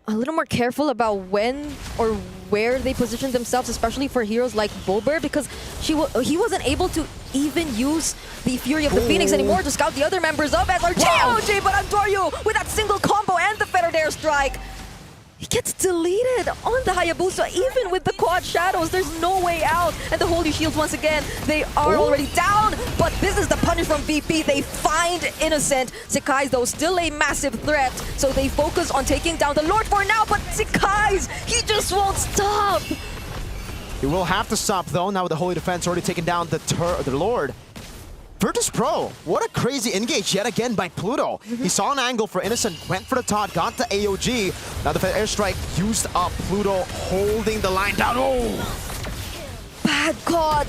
a little more careful about when or where they position themselves, especially for heroes like Bober, because he wasn't able to even use the Fury of the Phoenix anymore to scout the other members of SRG OG, but Andorio with that single combo and the Feathered Air Strike, he gets deleted on the Hayabusa. Even with the quad shadows, there's no way out. And the Holy Shields, once again, they are already down. But this is the punish from VP. They find Innocent. Sekai's, though, still a massive threat. So they focus on taking down the Lord for now. But Sekai's, he just won't stop. He will have to stop, though, now with the Holy Defense already taking down the Lord. Virtus Pro, what a crazy engage yet again by Pluto. He saw an angle for Innocent, went for the taunt, got the AOG. Now the airstrike used up. Pluto holding the line down. Bad God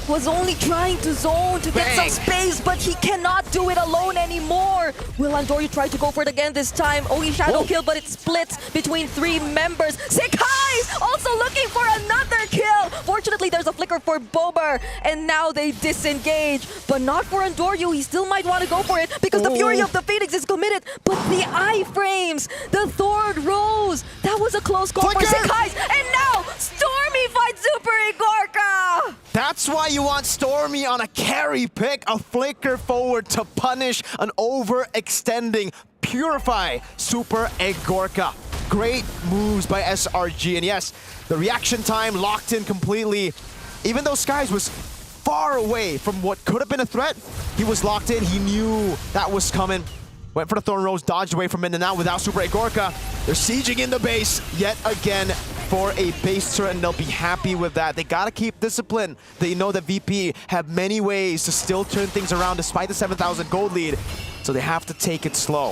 was only trying to zone to get some space, but he cannot do it alone anymore. Will Andorio try to go for it again this time? Ogi Shadow Kill, but it splits between 3 members. Sekai's also looking for another kill. Fortunately, there's a flicker for Bober, and now they disengage. But not for Andorio. He still might want to go for it because the Fury of the Phoenix is committed. But the iframes, the Thord Rose, that was a close call for Sekai's. And now, Stormy fights Super Igorka. That's why you want Stormy on a carry pick, a flicker forward to punish an overextending Purify Super Igorka. Great moves by SRG, and yes, the reaction time locked in completely. Even though Skies was far away from what could have been a threat, he was locked in. He knew that was coming. Went for the Thorn Rose, dodged away from it, and now without Super Igorka, they're sieging in the base yet again for a base turret, and they'll be happy with that. They gotta keep discipline. They know that VP have many ways to still turn things around despite the 7,000 gold lead, so they have to take it slow.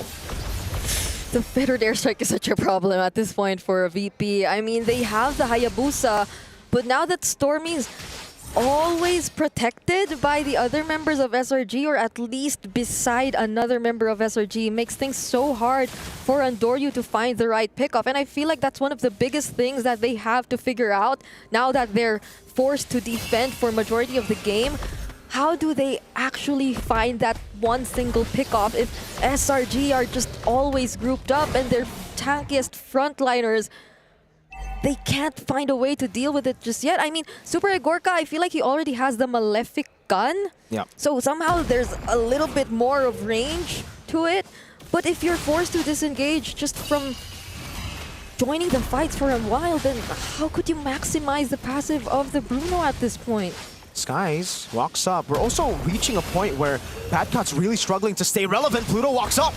The Feathered Airstrike is such a problem at this point for a VP. I mean, they have the Hayabusa, but now that Stormy's always protected by the other members of SRG, or at least beside another member of SRG, makes things so hard for Andorio to find the right pickoff. And I feel like that's one of the biggest things that they have to figure out now that they're forced to defend for majority of the game. How do they actually find that one single pickoff if SRG are just always grouped up and their tankiest frontliners, they can't find a way to deal with it just yet? I mean, Super Igorka, I feel like he already has the Malefic gun. Yeah. So somehow there's a little bit more of range to it. But if you're forced to disengage just from joining the fights for a while, then how could you maximize the passive of the Bruno at this point? Skies walks up. We're also reaching a point where Badcot's really struggling to stay relevant. Pluto walks up.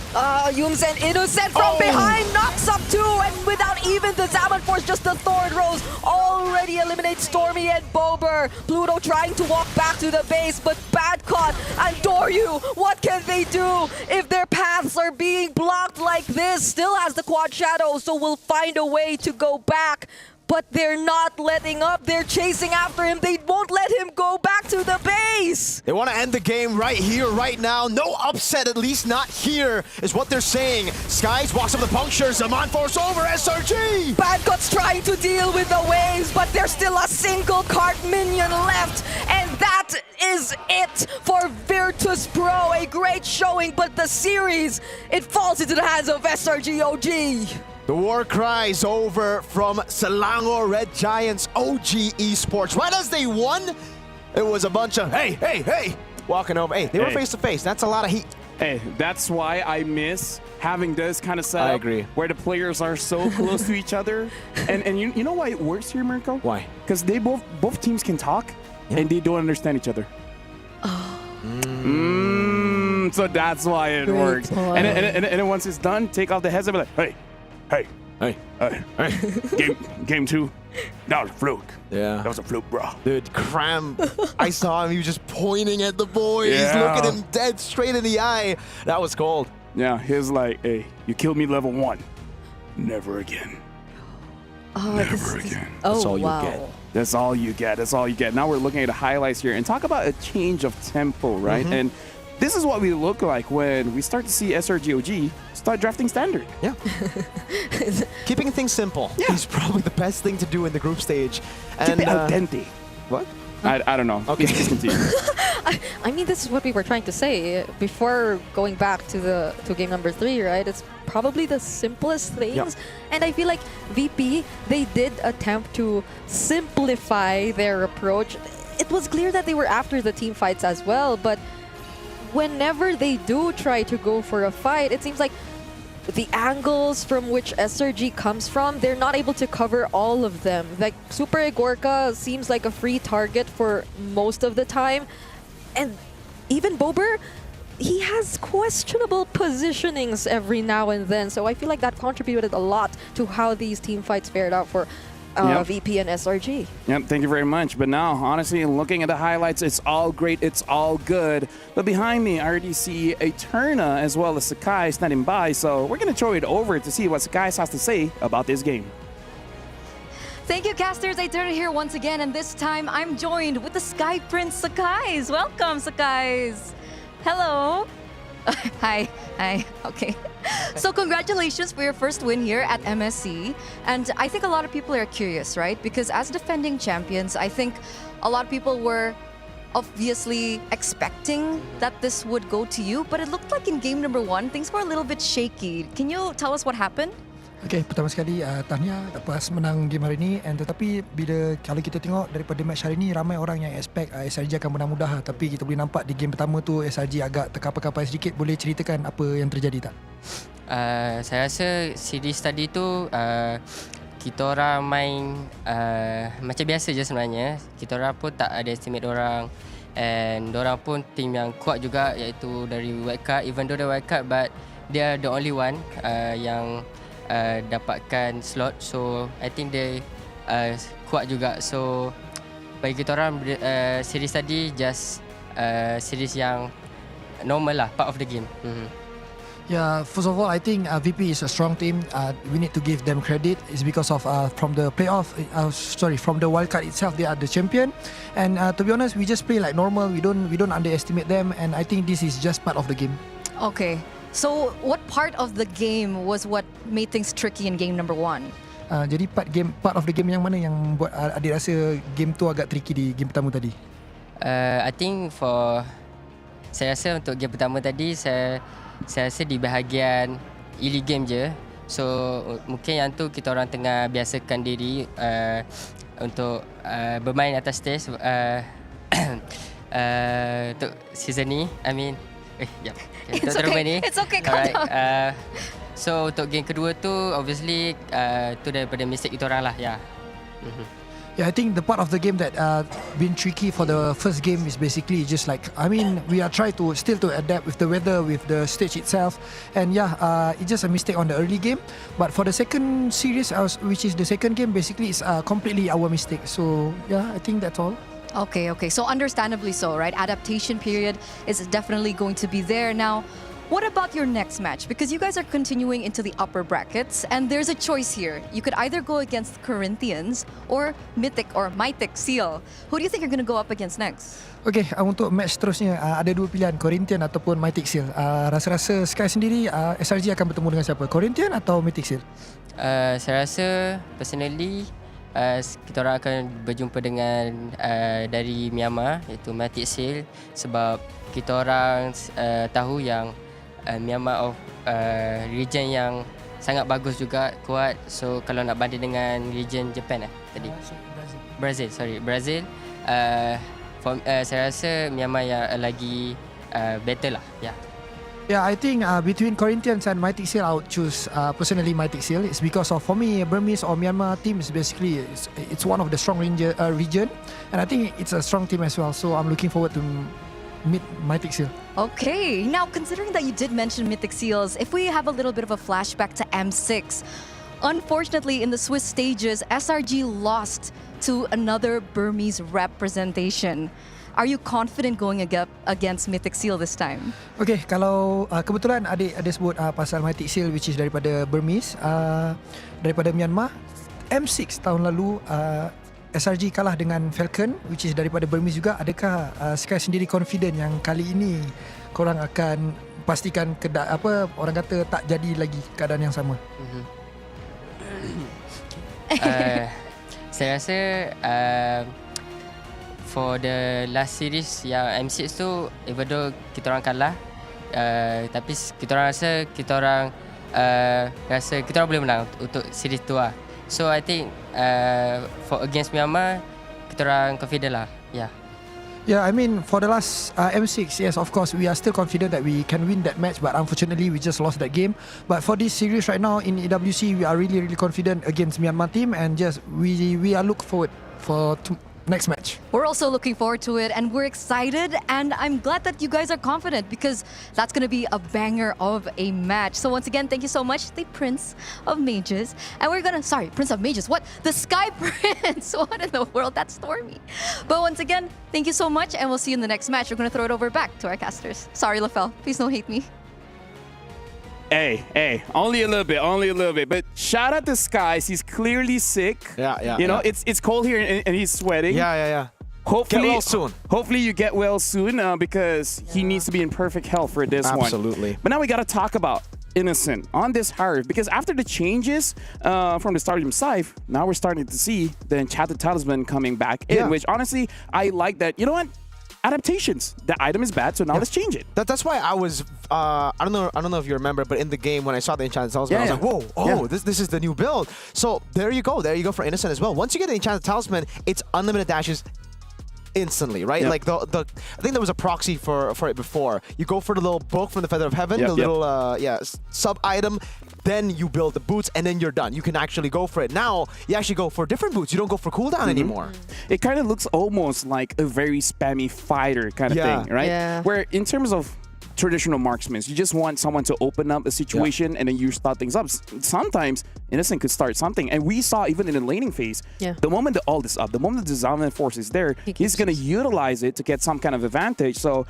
Yums and Innocent from behind knocks up too, and without even the Zaman Force, just the Thorn Rose already eliminates Stormy and Bober. Pluto trying to walk back to the base, but Badcot and Doryu, what can they do if their paths are being blocked like this? Still has the quad shadow, so we'll find a way to go back. but they're not letting up. They're chasing after him. They won't let him go back to the base. They want to end the game right here, right now. No upset, at least not here, is what they're saying. Skies walks up the puncture. Zaman force over SRG. Badcott's trying to deal with the waves, but there's still a single cart minion left. And that is it for Virtus Pro. A great showing, but the series, it falls into the hands of SRG OG. The war cries over from Selangor Red Giants OG Esports. Right as they won, it was a bunch of, hey, hey, hey, walking over. Hey, they were face to face. That's a lot of heat. Hey, that's why I miss having this kind of setup. I agree. Where the players are so close to each other. And you know why it works here, Mirko? Why? Because they both teams can talk and they don't understand each other. So that's why it works. And then once it's done, take off the headset and be like, hey. Game 2. That was a fluke. Yeah. That was a fluke, bro. Dude, Cram, I saw him. He was just pointing at the boys, looking him dead straight in the eye. That was cold. Yeah, he's like, hey, you killed me level 1. Never again. Never again. That's all you get. That's all you get. That's all you get. Now we're looking at the highlights here and talk about a change of tempo, right? And this is what we look like when we start to see SRGOG start drafting standard. Yeah. Keeping things simple is probably the best thing to do in the group stage. Keep it al dente. What? I don't know. Okay. Please continue. I mean, this is what we were trying to say before going back to game number 3, right? It's probably the simplest things. Yep. And I feel like VP, they did attempt to simplify their approach. It was clear that they were after the team fights as well, but whenever they do try to go for a fight, it seems like the angles from which SRG comes from, they're not able to cover all of them. Like, Super Igorka seems like a free target for most of the time. And even Bober, he has questionable positionings every now and then. So I feel like that contributed a lot to how these team fights fared out for VP and SRG. Yep, thank you very much. But now, honestly, looking at the highlights, it's all great, it's all good. But behind me, I already see Eterna as well as Sakai standing by. So we're going to throw it over to see what Sakai has to say about this game. Thank you, casters. Eterna here once again, and this time I'm joined with the Sky Prince Sakais. Welcome, Sakais. Hello. Hi. Okay. So congratulations for your first win here at MSC. And I think a lot of people are curious, right? Because as defending champions, I think a lot of people were obviously expecting that this would go to you, but it looked like in game number 1, things were a little bit shaky. Can you tell us what happened? Okay, pertama sekali tahniah lepas menang game hari ni, and tetapi bila kalau kita tengok daripada match hari ni, ramai orang yang expect SRG akan menang mudah, tapi kita boleh nampak di game pertama tu SRG agak terkapar-kapar sedikit. Boleh ceritakan apa yang terjadi tak? Saya rasa series tadi tu kita orang main macam biasa je sebenarnya. Kita orang pun tak ada estimate orang, and dorang pun tim yang kuat juga, iaitu dari wildcard. Even though they wildcard, but they are the only one yang dapatkan slot. So I think they kuat juga. So bagi kita orang series tadi just series yang normal lah, part of the game. Yeah, first of all, I think VP is a strong team. We need to give them credit. It's because of from the playoff, from the wildcard itself, they are the champion. And to be honest, we just play like normal. We don't underestimate them. And I think this is just part of the game. Okay. So what part of the game was what made things tricky in game number 1? Jadi part of the game yang mana yang buat adik rasa game tu agak tricky di game pertama tadi? I think saya rasa untuk game pertama tadi saya rasa di bahagian early game je. So mungkin yang tu kita orang tengah biasakan diri untuk bermain atas stage untuk season ni. I mean It's okay, calm down. So untuk game kedua tu obviously tu daripada mistake kita orang lah. Yeah, I think the part of the game that been tricky for the first game is basically just like, I mean, we are trying to still to adapt with the weather, with the stage itself, and it's just a mistake on the early game. But for the second series, which is the second game, basically it's completely our mistake. So yeah, I think that's all. Okay. So understandably so, right? Adaptation period is definitely going to be there. Now, What about your next match? Because you guys are continuing into the upper brackets, and there's a choice here. You could either go against Corinthians or Mythic Seal. Who do you think you're going to go up against next? Okay, untuk match seterusnya ada dua pilihan, Corinthian ataupun Mythic Seal. Rasa-rasa Sky sendiri, SRG akan bertemu dengan siapa? Corinthian atau Mythic Seal? Saya rasa personally kita orang akan berjumpa dengan dari Myanmar, iaitu Mythic Seal, sebab kita orang tahu yang Myanmar region yang sangat bagus juga, kuat. So kalau nak banding dengan region Japan tadi, Brazil, saya rasa Myanmar yang lagi better lah. Yeah, I think between Corinthians and Mythic Seal, I would choose personally Mythic Seal. It's because of, for me, Burmese or Myanmar team is basically it's one of the strong region, and I think it's a strong team as well. So I'm looking forward to meet Mythic Seal. Okay, now considering that you did mention Mythic Seals, if we have a little bit of a flashback to M6, unfortunately in the Swiss stages, SRG lost to another Burmese representation. Are you confident going against Mythic Seal this time? Okay, kalau kebetulan adik ada sebut pasal Mythic Seal, which is daripada Burmese, daripada Myanmar. M6 tahun lalu SRG kalah dengan Falcon, which is daripada Burmese juga. Adakah Sky sendiri confident yang kali ini korang akan pastikan orang kata tak jadi lagi keadaan yang sama? Saya rasa for the last series yang M6 tu, even though kita orang kalah, tapi kita orang rasa kita orang boleh menang untuk series tu lah. So I think for against Myanmar, kita orang confident lah. Yeah, I mean for the last M6, yes, of course we are still confident that we can win that match, but unfortunately we just lost that game. But for this series right now in EWC, we are really confident against Myanmar team, and just we are look forward for next match. We're also looking forward to it, and we're excited, and I'm glad that you guys are confident because that's going to be a banger of a match. So once again, thank you so much, the Prince of Mages. And we're gonna, Prince of Mages, what? The Sky Prince, what in the world? That's Stormy. But once again, thank you so much, and we'll see you in the next match. We're gonna throw it over back to our casters. Sorry, LaFell, please don't hate me. Hey, only a little bit. But shout out to Skies. He's clearly sick. You know, it's cold here and he's sweating. Yeah. Hopefully, get well soon. Hopefully you get well soon because he needs to be in perfect health for this one. Absolutely. But now we got to talk about Innocent on this Harif, because after the changes from the Stardom Scythe, now we're starting to see the Enchanted Talisman coming back in, which honestly, I like that. You know what? Adaptations. The item is bad, so now let's change it. That's why I was I don't know if you remember, but in the game when I saw the Enchanted Talisman, I was like, whoa, this is the new build. So there you go for Innocent as well. Once you get the Enchanted Talisman, it's unlimited dashes instantly, right? Like I think there was a proxy for it before. You go for the little book from the Feather of Heaven, the little sub item. Then you build the boots, and then you're done. You can actually go for it. Now, you actually go for different boots. You don't go for cooldown anymore. It kind of looks almost like a very spammy fighter kind of thing, right? Yeah. Where in terms of traditional marksmen, you just want someone to open up a situation and then you start things up. Sometimes Innocent could start something. And we saw even in the laning phase, the moment the ult is up, the moment the Dominant Force is there, he's going to utilize it to get some kind of advantage. So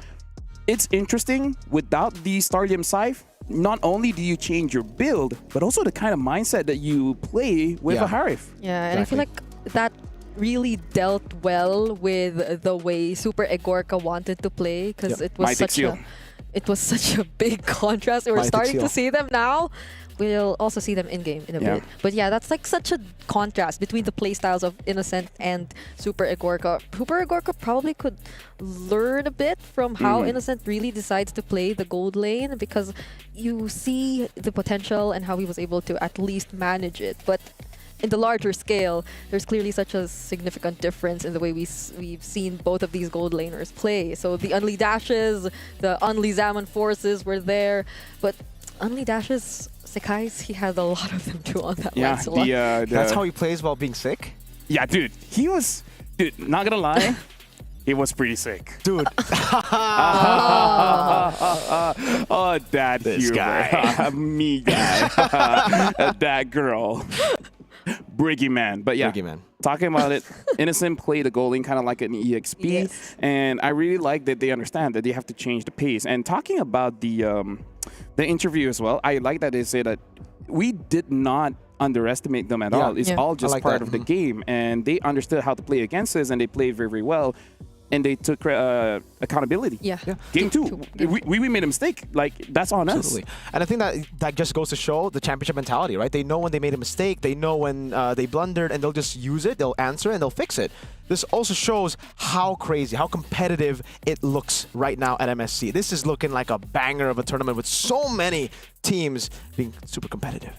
it's interesting. Without the Stardom Scythe, not only do you change your build, but also the kind of mindset that you play with a Harif. Yeah, and I feel like that really dealt well with the way Super Egorka wanted to play, because it was such a big contrast. We're starting to see them now. We'll also see them in-game in a bit. But yeah, that's like such a contrast between the playstyles of Innocent and Super Egorka. Super Egorka probably could learn a bit from how Innocent really decides to play the gold lane, because you see the potential and how he was able to at least manage it. But in the larger scale, there's clearly such a significant difference in the way we've seen both of these gold laners play. So the Unli Dashes, the Unli Zaman forces were there, but Unli Dashes, Sekai's, he had a lot of them too on that Lancelot. That's how he plays while being sick? Yeah, dude. Not gonna lie, he was pretty sick. Dude. Oh, that this guy. Me guy. That girl. Briggy Man. But yeah, talking about it, Innocent played the goal lane kind of like an EXP. And I really like that they understand that they have to change the pace. And talking about the the interview as well. I like that they say that we did not underestimate them at all. It's all just like part that. of the game, and they understood how to play against us, and they played very, very well. And they took accountability. Yeah. Game two, we made a mistake. Like, that's on us. Absolutely. And I think that just goes to show the championship mentality, right? They know when they made a mistake, they know when they blundered, and they'll just use it, they'll answer, and they'll fix it. This also shows how crazy, how competitive it looks right now at MSC. This is looking like a banger of a tournament with so many teams being super competitive.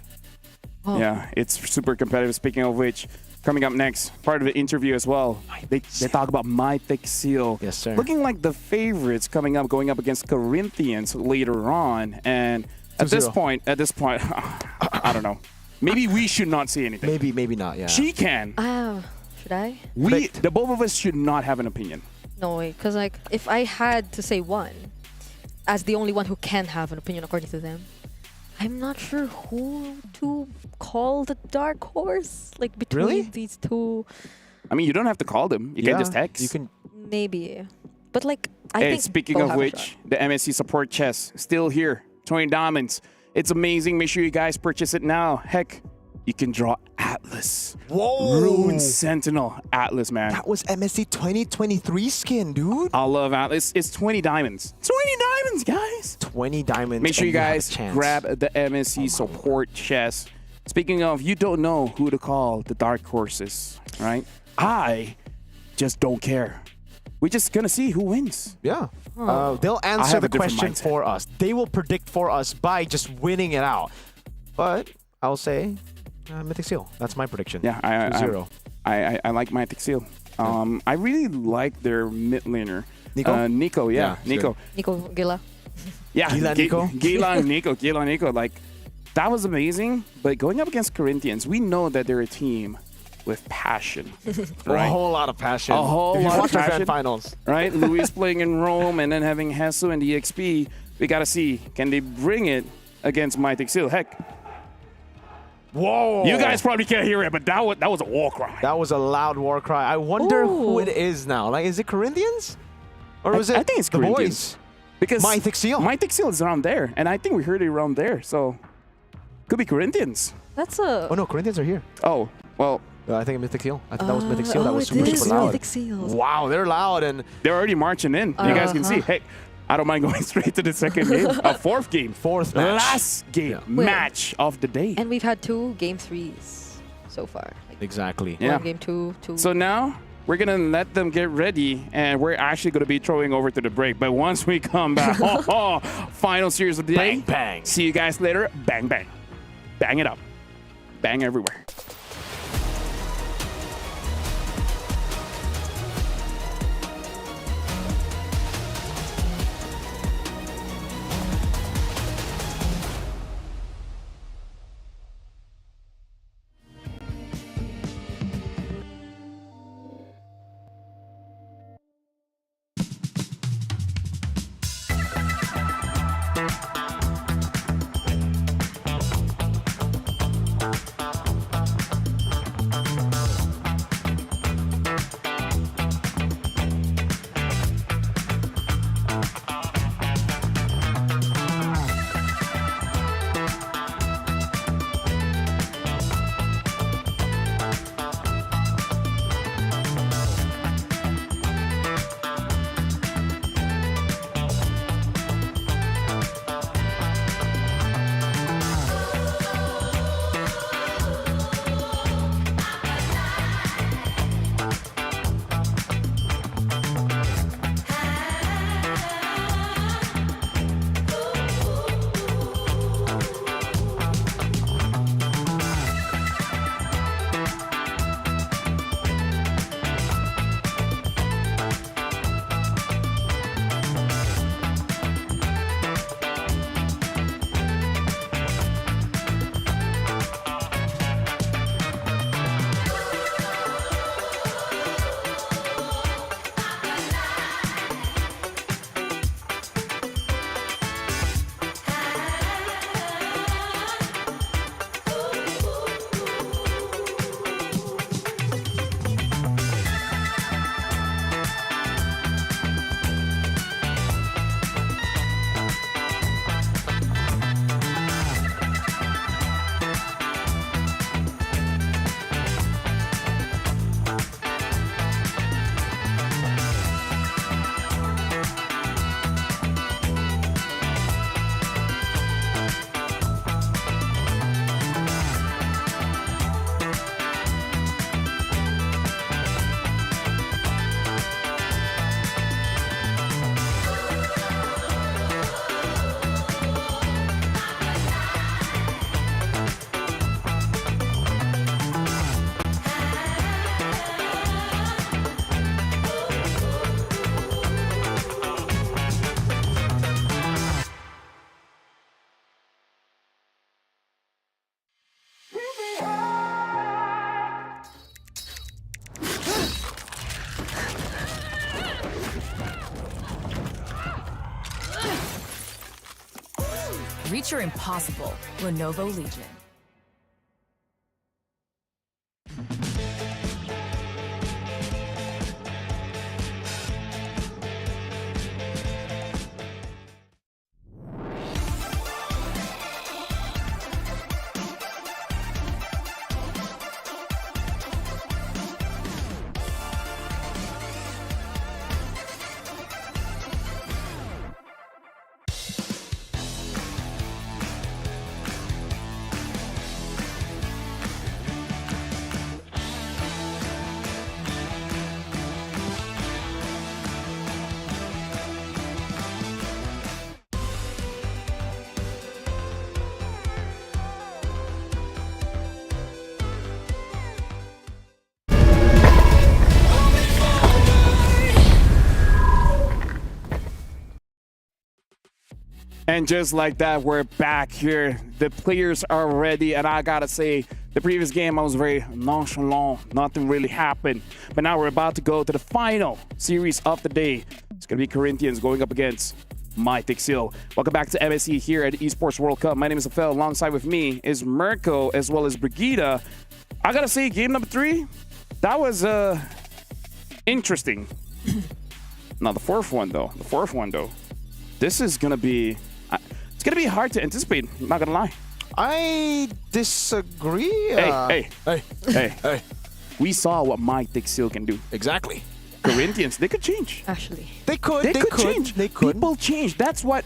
Yeah, it's super competitive. Speaking of which, coming up next, part of the interview as well, they talk about Mythic Seal. Yes, sir. Looking like the favorites going up against Corinthians later on. And at this point, I don't know. Maybe we should not see anything. Maybe not, yeah. She can. Should I? The both of us should not have an opinion. No way, because like if I had to say one, as the only one who can have an opinion according to them, I'm not sure who to call the dark horse. Like between these two. I mean, you don't have to call them. You can just text. You can. Maybe, but like I Hey, think. speaking they'll of have a which, shot. the MSC support chest still here. 20 diamonds. It's amazing. Make sure you guys purchase it now. Heck, you can draw Atlas. Whoa! Rune Sentinel Atlas, man. That was MSC 2023 skin, dude. I love Atlas. It's 20 diamonds. 20 diamonds, guys. 20 diamonds. Make sure and you have a guys chance. grab the MSC support chest. Speaking of, you don't know who to call the dark horses, right? I just don't care. We're just gonna see who wins. Yeah. They'll answer the question for us. They will predict for us by just winning it out. But I'll say Mythic Seal. That's my prediction. Yeah, 2-0. I like Mythic Seal. I really like their mid laner. Nico? Nico, yeah. Nico. Nico Gila. Yeah, Gila Nico? Gila Nico. Like, that was amazing. But going up against Corinthians, we know that they're a team with passion. Right? A whole lot of passion. A whole if you lot of watch our passion. grand finals. Right? Luis playing in Rome and then having Hesu and the EXP. We got to see, can they bring it against Mythic Seal? Heck, whoa! you guys probably can't hear it, but that was a war cry. That was a loud war cry. I wonder who it is now. Like, is it Corinthians? Or was it I think it's the Corinthians. boys? Because Mythic Seal. Mythic Seal is around there, and I think we heard it around there, so could be Corinthians. That's a. Oh no, Corinthians are here. Oh, well. I think Mythic Seal. I think that was Mythic Seal. That was super, super loud. Mythic Seals. Wow, they're loud and they're already marching in. You guys can see. Hey, I don't mind going straight to the second game. Fourth game. Fourth match. Last game. Match of the day. And we've had 2 game 3s so far. Like exactly. One game 2. So now we're going to let them get ready, and we're actually going to be throwing over to the break. But once we come back, final series of the day. Bang, bang. See you guys later. Bang, bang. Bang it up. Bang everywhere. Reach your impossible. Lenovo Legion. And just like that, we're back here. The players are ready, and I gotta say, the previous game I was very nonchalant. Nothing really happened. But now we're about to go to the final series of the day. It's gonna be Corinthians going up against Mythic Seal. Welcome back to MSC here at Esports World Cup. My name is Afel. Alongside with me is Mirko as well as Brigida. I gotta say, game number 3, that was interesting. Now the fourth one though. This is gonna be. It's gonna be hard to anticipate. I'm not gonna lie. I disagree. Hey. We saw what Mythic Seal can do. Exactly. Corinthians, they could change. Actually, they could change. People change. That's what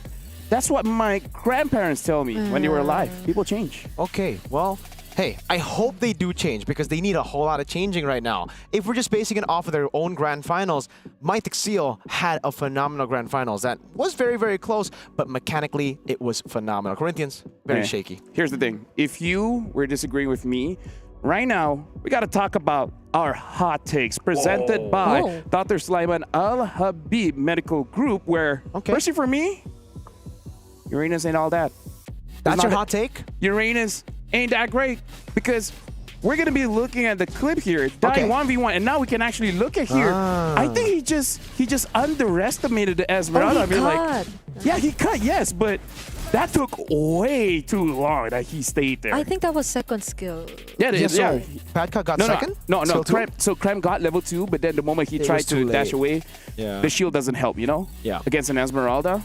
my grandparents tell me when they were alive. People change. Okay, well, hey, I hope they do change because they need a whole lot of changing right now. If we're just basing it off of their own grand finals, Mythic Seal had a phenomenal grand finals that was very, very close, but mechanically it was phenomenal. Corinthians, very shaky. Here's the thing. If you were disagreeing with me, right now, we got to talk about our hot takes presented by Dr. Sulaiman Al Habib Medical Group, where, personally for me, Uranus ain't all that. That's your hot take? Uranus ain't that great because we're going to be looking at the clip here, dying 1v1, and now we can actually look at here. I think he just underestimated the Esmeralda. Oh, he cut. Yeah, he cut, yes, but that took way too long that he stayed there. I think that was second skill. Yeah, it is. Yeah. Padka got second? No. So Krem got level 2, but then the moment he tried to dash away, the shield doesn't help, you know? Yeah. Against an Esmeralda.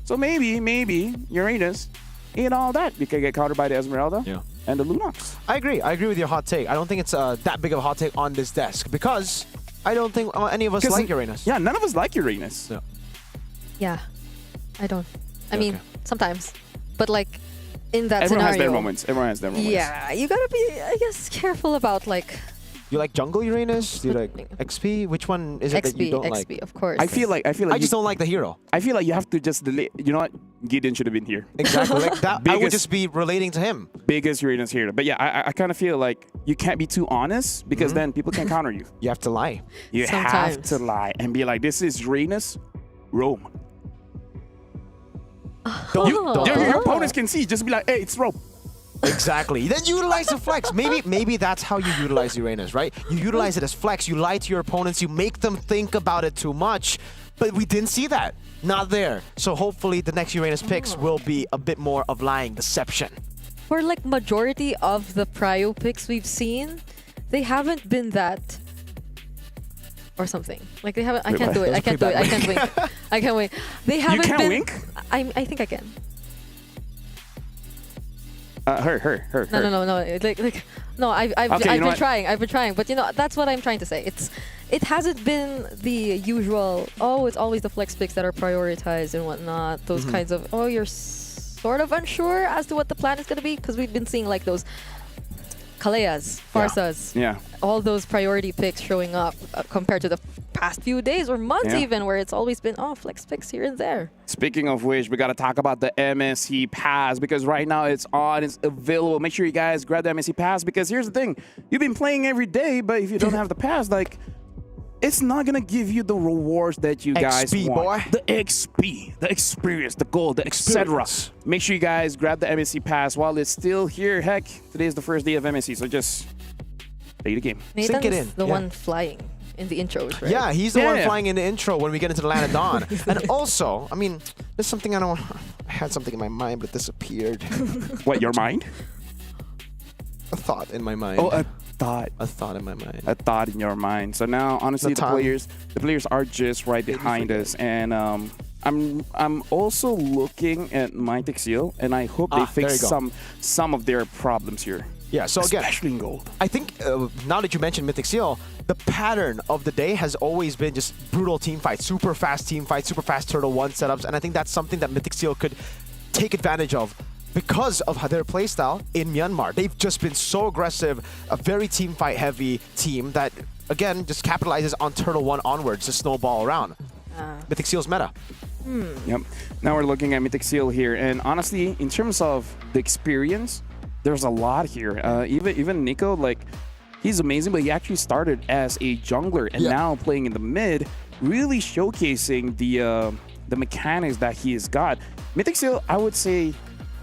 So maybe Uranus ain't all that. You can get countered by the Esmeralda. Yeah. And the Lunox. I agree with your hot take. I don't think it's that big of a hot take on this desk because I don't think any of us like Uranus. Yeah, none of us like Uranus. Yeah, I don't. I mean, sometimes, but like in that Everyone scenario. has their moments. Everyone has their moments. Yeah, you gotta be, I guess, careful about like. You like jungle Uranus? Do you like XP? Which one is it that you don't like? XP, of course. I feel like I just don't like the hero. I feel like you have to just delay. You know what? Gideon should have been here. Exactly. Like that. I would just be relating to him. Biggest Uranus here. But yeah, I kind of feel like you can't be too honest because then people can counter you. You have to lie. You have to lie and be like, this is Uranus, Rome. Your opponents can see. Just be like, hey, it's Rome. Exactly. Then utilize the flex. Maybe that's how you utilize Uranus, right? You utilize it as flex. You lie to your opponents. You make them think about it too much. But we didn't see that. Not there. So hopefully the next Uranus picks will be a bit more of lying, deception. For like majority of the prio picks we've seen, they haven't been that or something. Like they haven't. I can't do it. I can't do it. I can't wink. I can't wink. They haven't You can't wink? I think I can. Her. No. No. I've been trying. I've been trying. But you know, that's what I'm trying to say. It hasn't been the usual. Oh, it's always the flex picks that are prioritized and whatnot. Those kinds of. Oh, you're sort of unsure as to what the plan is going to be because we've been seeing like those Kaleas, Farsas, all those priority picks showing up compared to the past few days or months even, where it's always been flex picks here and there. Speaking of which, we got to talk about the MSC Pass because right now it's on, it's available. Make sure you guys grab the MSC Pass because here's the thing. You've been playing every day, but if you don't have the pass, like, it's not going to give you the rewards that you guys XP, want. boy. The XP, the experience, the gold, the etc. Make sure you guys grab the MSC Pass while it's still here. Heck, today is the first day of MSC, so just play the game. Nathan's Sink it in. the one flying in the intros, right? Yeah, he's the one flying in the intro when we get into the Land of Dawn. And also, I mean, there's something I had something in my mind, but it disappeared. What, your mind? A thought in my mind. Oh, a thought. A thought in my mind. A thought in your mind. So now, honestly, the players are just right behind us, and I'm also looking at Mythic Seal, and I hope they fix some of their problems here. Yeah, so again, especially in gold. I think now that you mentioned Mythic Seal, the pattern of the day has always been just brutal team fights, super fast team fights, super fast Turtle 1 setups, and I think that's something that Mythic Seal could take advantage of because of their playstyle in Myanmar. They've just been so aggressive, a very team fight heavy team that, again, just capitalizes on Turtle 1 onwards to snowball around. Mythic Seal's meta. Yep. Now we're looking at Mythic Seal here, and honestly, in terms of the experience, there's a lot here. Even Nico, like, he's amazing, but he actually started as a jungler and now playing in the mid, really showcasing the mechanics that he has got. Mythic Seal, I would say,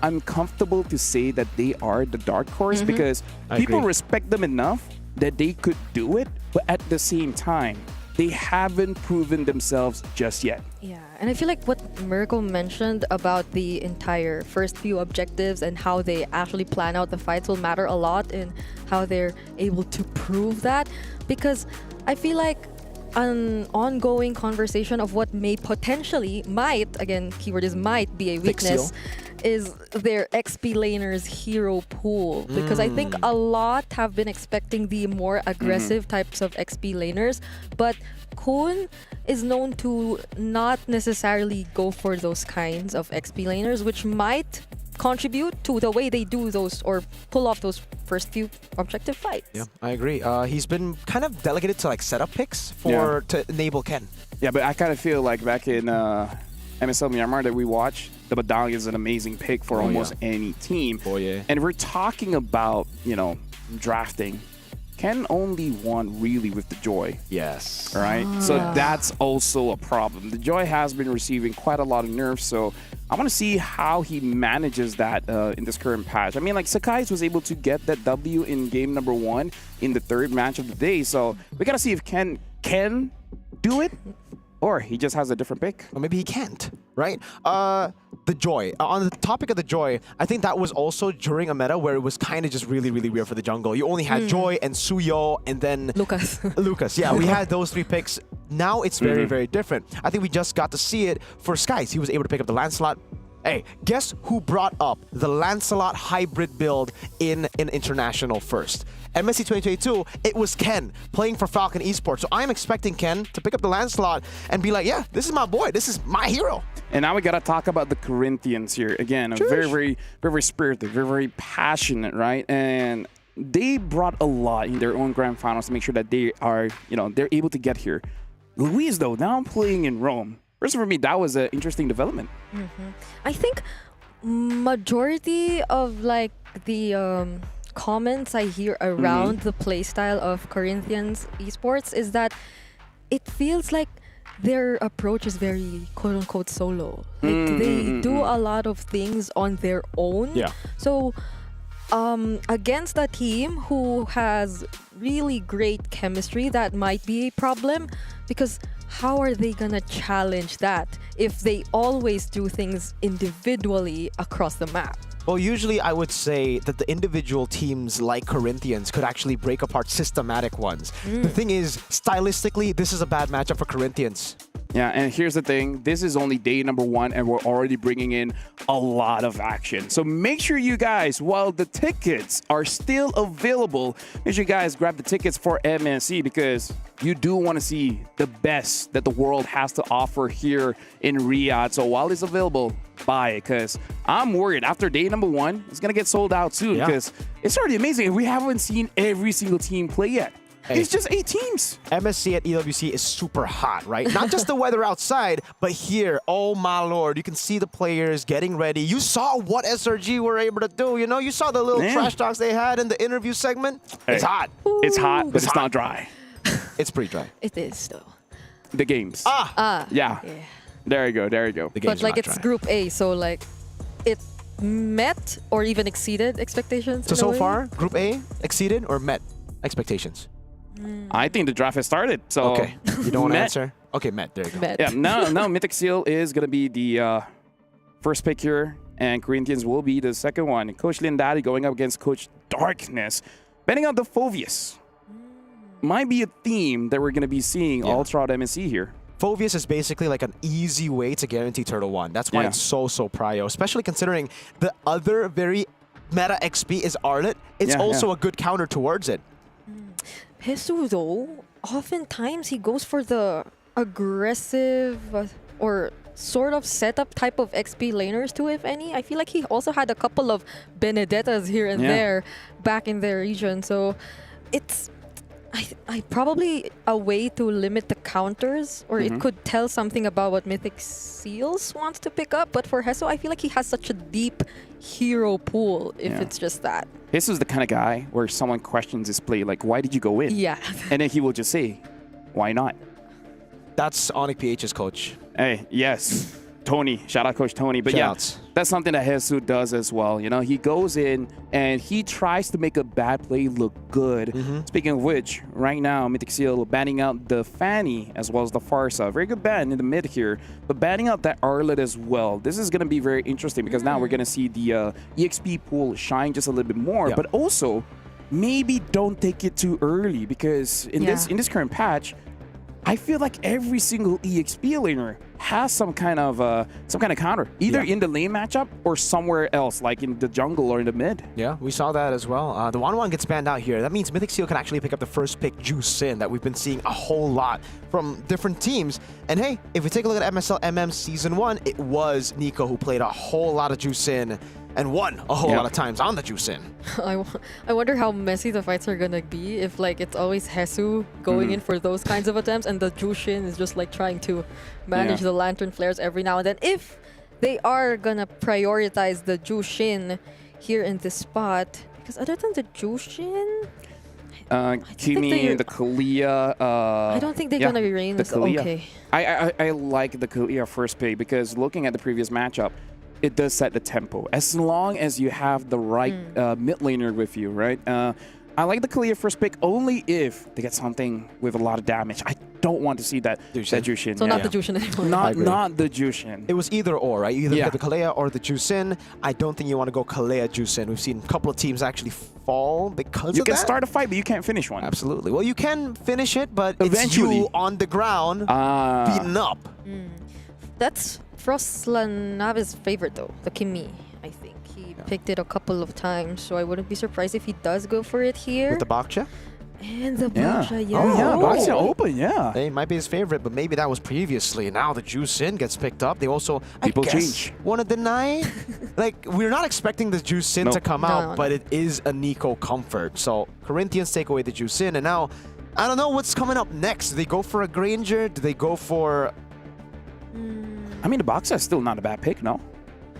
I'm comfortable to say that they are the dark horse because people respect them enough that they could do it, but at the same time, they haven't proven themselves just yet. Yeah, and I feel like what Miracle mentioned about the entire first few objectives and how they actually plan out the fights will matter a lot in how they're able to prove that, because I feel like an ongoing conversation of what may potentially again, keyword is might be a weakness, is their XP laners hero pool, because I think a lot have been expecting the more aggressive types of XP laners, but Kun is known to not necessarily go for those kinds of XP laners, which might contribute to the way they do those or pull off those first few objective fights. Yeah, I agree. He's been kind of delegated to like setup picks to enable Ken. Yeah, but I kind of feel like back in MSL Myanmar that we watched, the Medallion is an amazing pick for almost any team. And we're talking about, drafting. Ken only won really with the Joy. Yes. All right. So that's also a problem. The Joy has been receiving quite a lot of nerfs, so I want to see how he manages that in this current patch. I mean, like, Sakai's was able to get that W in game number 1 in the 3rd match of the day, so we got to see if Ken can do it, or he just has a different pick. Or maybe he can't, right? The Joy. On the topic of the Joy, I think that was also during a meta where it was kind of just really, really weird for the jungle. You only had Joy and Suyo and then Lucas. Lucas, yeah. We had those 3 picks. Now it's very, very different. I think we just got to see it for Skies. He was able to pick up the Lancelot. Hey, guess who brought up the Lancelot hybrid build in an international first? MSC 2022, it was Ken playing for Falcon Esports. So I'm expecting Ken to pick up the Lancelot and be like, yeah, this is my boy. This is my hero. And now we got to talk about the Corinthians here. Again, very, very spirited, very, very passionate, right? And they brought a lot in their own grand finals to make sure that they are, they're able to get here. Luis, though, now playing in Rome. Personally, for me, that was an interesting development. I think majority of like the comments I hear around the playstyle of Corinthians esports is that it feels like their approach is very quote-unquote solo. Like they do a lot of things on their own. Yeah. So against a team who has really great chemistry, that might be a problem, because how are they gonna challenge that if they always do things individually across the map? Well, usually I would say that the individual teams like Corinthians could actually break apart systematic ones. The thing is, stylistically, this is a bad matchup for Corinthians. Yeah, and here's the thing. This is only day number 1, and we're already bringing in a lot of action. So make sure you guys, while the tickets are still available, make sure you guys grab the tickets for MSC, because you do want to see the best that the world has to offer here in Riyadh. So while it's available, buy it, because I'm worried after day number 1, it's going to get sold out soon, because it's already amazing. We haven't seen every single team play yet. Hey, it's just 8 teams. MSC at EWC is super hot, right? Not just the weather outside, but here, oh my lord, you can see the players getting ready. You saw what SRG were able to do, You saw the little trash talks they had in the interview segment. Hey, it's hot. It's hot, but it's not dry. It's pretty dry. It is though. The games. Yeah. There you go. There you go. The games but like it's dry. Group A, so like it met or even exceeded expectations. So far, Group A exceeded or met expectations? I think the draft has started. So Okay, you don't want to Met. answer? Okay, Matt, there you go. Met. Yeah, now Mythic Seal is going to be the first pick here, and Corinthians will be the second one. Coach Lindari going up against Coach Darkness. Betting out the Phovius. Might be a theme that we're going to be seeing all throughout MSC here. Phovius is basically like an easy way to guarantee Turtle 1. That's why it's so prio, especially considering the other very meta XP is Arlet. It's also a good counter towards it. Jesus, though, oftentimes he goes for the aggressive or sort of setup type of XP laners too, if any. I feel like he also had a couple of Benedettas here and there back in their region. So it's I probably a way to limit the counters, or it could tell something about what Mythic Seals wants to pick up. But for Heso, I feel like he has such a deep hero pool if it's just that. This is the kind of guy where someone questions his play, like, why did you go in? Yeah. And then he will just say, why not? That's Onyx PH's coach. Hey, yes. Tony. Shout out Coach Tony. But Shoutouts. that's something that Jesus does as well. You know, he goes in and he tries to make a bad play look good. Speaking of which, right now, Mythic Seal banning out the Fanny as well as the Farsa. Very good ban in the mid here, but banning out that Arlet as well. This is going to be very interesting because now we're going to see the EXP pool shine just a little bit more, but also maybe don't take it too early because in this current patch, I feel like every single EXP laner has some kind of counter, either in the lane matchup or somewhere else, like in the jungle or in the mid. Yeah, we saw that as well. The 1-1 gets banned out here. That means Mythic Seal can actually pick up the first pick, Juice Sin, that we've been seeing a whole lot from different teams. And hey, if we take a look at MSL MM Season 1, it was Nico who played a whole lot of Juice Sin and won a whole lot of times on the Juice In. I wonder how messy the fights are gonna be if like it's always Hesu going in for those kinds of attempts and the Jushin is just like trying to manage the lantern flares every now and then. If they are gonna prioritize the Jushin here in this spot, because other than the Jushin, Kimi, the Kalia. I don't think they're gonna be Rain. Okay. I like the Kalia first pick because looking at the previous matchup, it does set the tempo. As long as you have the right mid laner with you, right? I like the Kalia first pick only if they get something with a lot of damage. I don't want to see that Jushin. So not the Jushin anymore. Not the Jushin. It was either or, right? You either get the Kalea or the Juicin. I don't think you want to go Kalea Juicin. We've seen a couple of teams actually fall because you of can that. start a fight, but you can't finish one. Absolutely. Well, you can finish it, but eventually it's you on the ground, beaten up. That's Frostlanave's favorite though, the Kimi. I think he picked it a couple of times, so I wouldn't be surprised if he does go for it here. With the Baksha? And the Baksha, Baksha open, It might be his favorite, but maybe that was previously. Now the Juicin gets picked up. They also, People I guess, change. want to deny. Like, we're not expecting the Juicin to come out, but it is a Nico comfort. So Corinthians take away the Juicin, and now I don't know what's coming up next. Do they go for a Granger? Do they go for... I mean, the Baksha is still not a bad pick, no?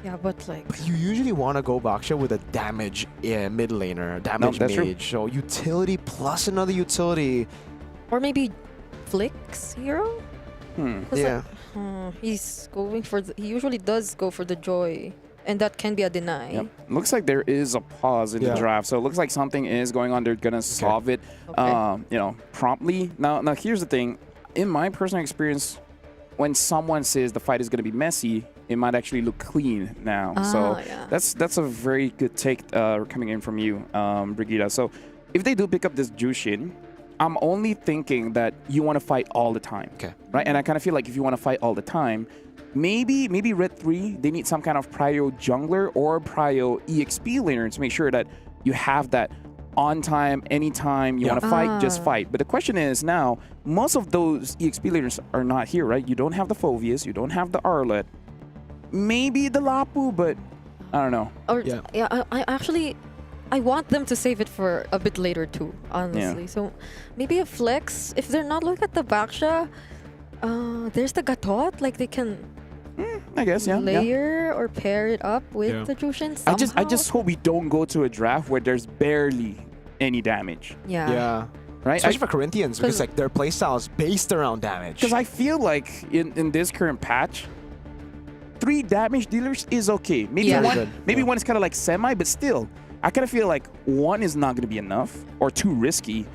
Yeah, but like... But you usually want to go Baksha with a damage mid laner, damage that's mage. true. So utility plus another utility. Or maybe Flicks hero? Yeah. He's going for he usually does go for the Joy, and that can be a deny. Yep. Looks like there is a pause in the draft, so it looks like something is going on. They're gonna solve it, you know, promptly. Now, here's the thing. In my personal experience, when someone says the fight is gonna be messy, it might actually look clean now. So that's a very good take coming in from you, Brigitte. So if they do pick up this Jushin, I'm only thinking that you want to fight all the time, right? And I kind of feel like if you want to fight all the time, maybe Red 3, they need some kind of prio jungler or prio EXP laner to make sure that you have that on time, anytime you want to fight, just fight. But the question is now, most of those EXP laners are not here, right? You don't have the Phovius, you don't have the Arlet, maybe the Lapu, but I don't know. Or, I actually... I want them to save it for a bit later too, honestly. Yeah. So maybe a Flex. If they're not looking at the Baksha, there's the Gatot. Like they can I guess, layer or pair it up with the Jushin somehow. I just hope we don't go to a draft where there's barely any damage. Yeah. Right? Especially for Corinthians, because like their playstyle is based around damage. Because I feel like in this current patch, 3 damage dealers is okay. Maybe one is kind of like semi, but still, I kind of feel like 1 is not going to be enough or too risky.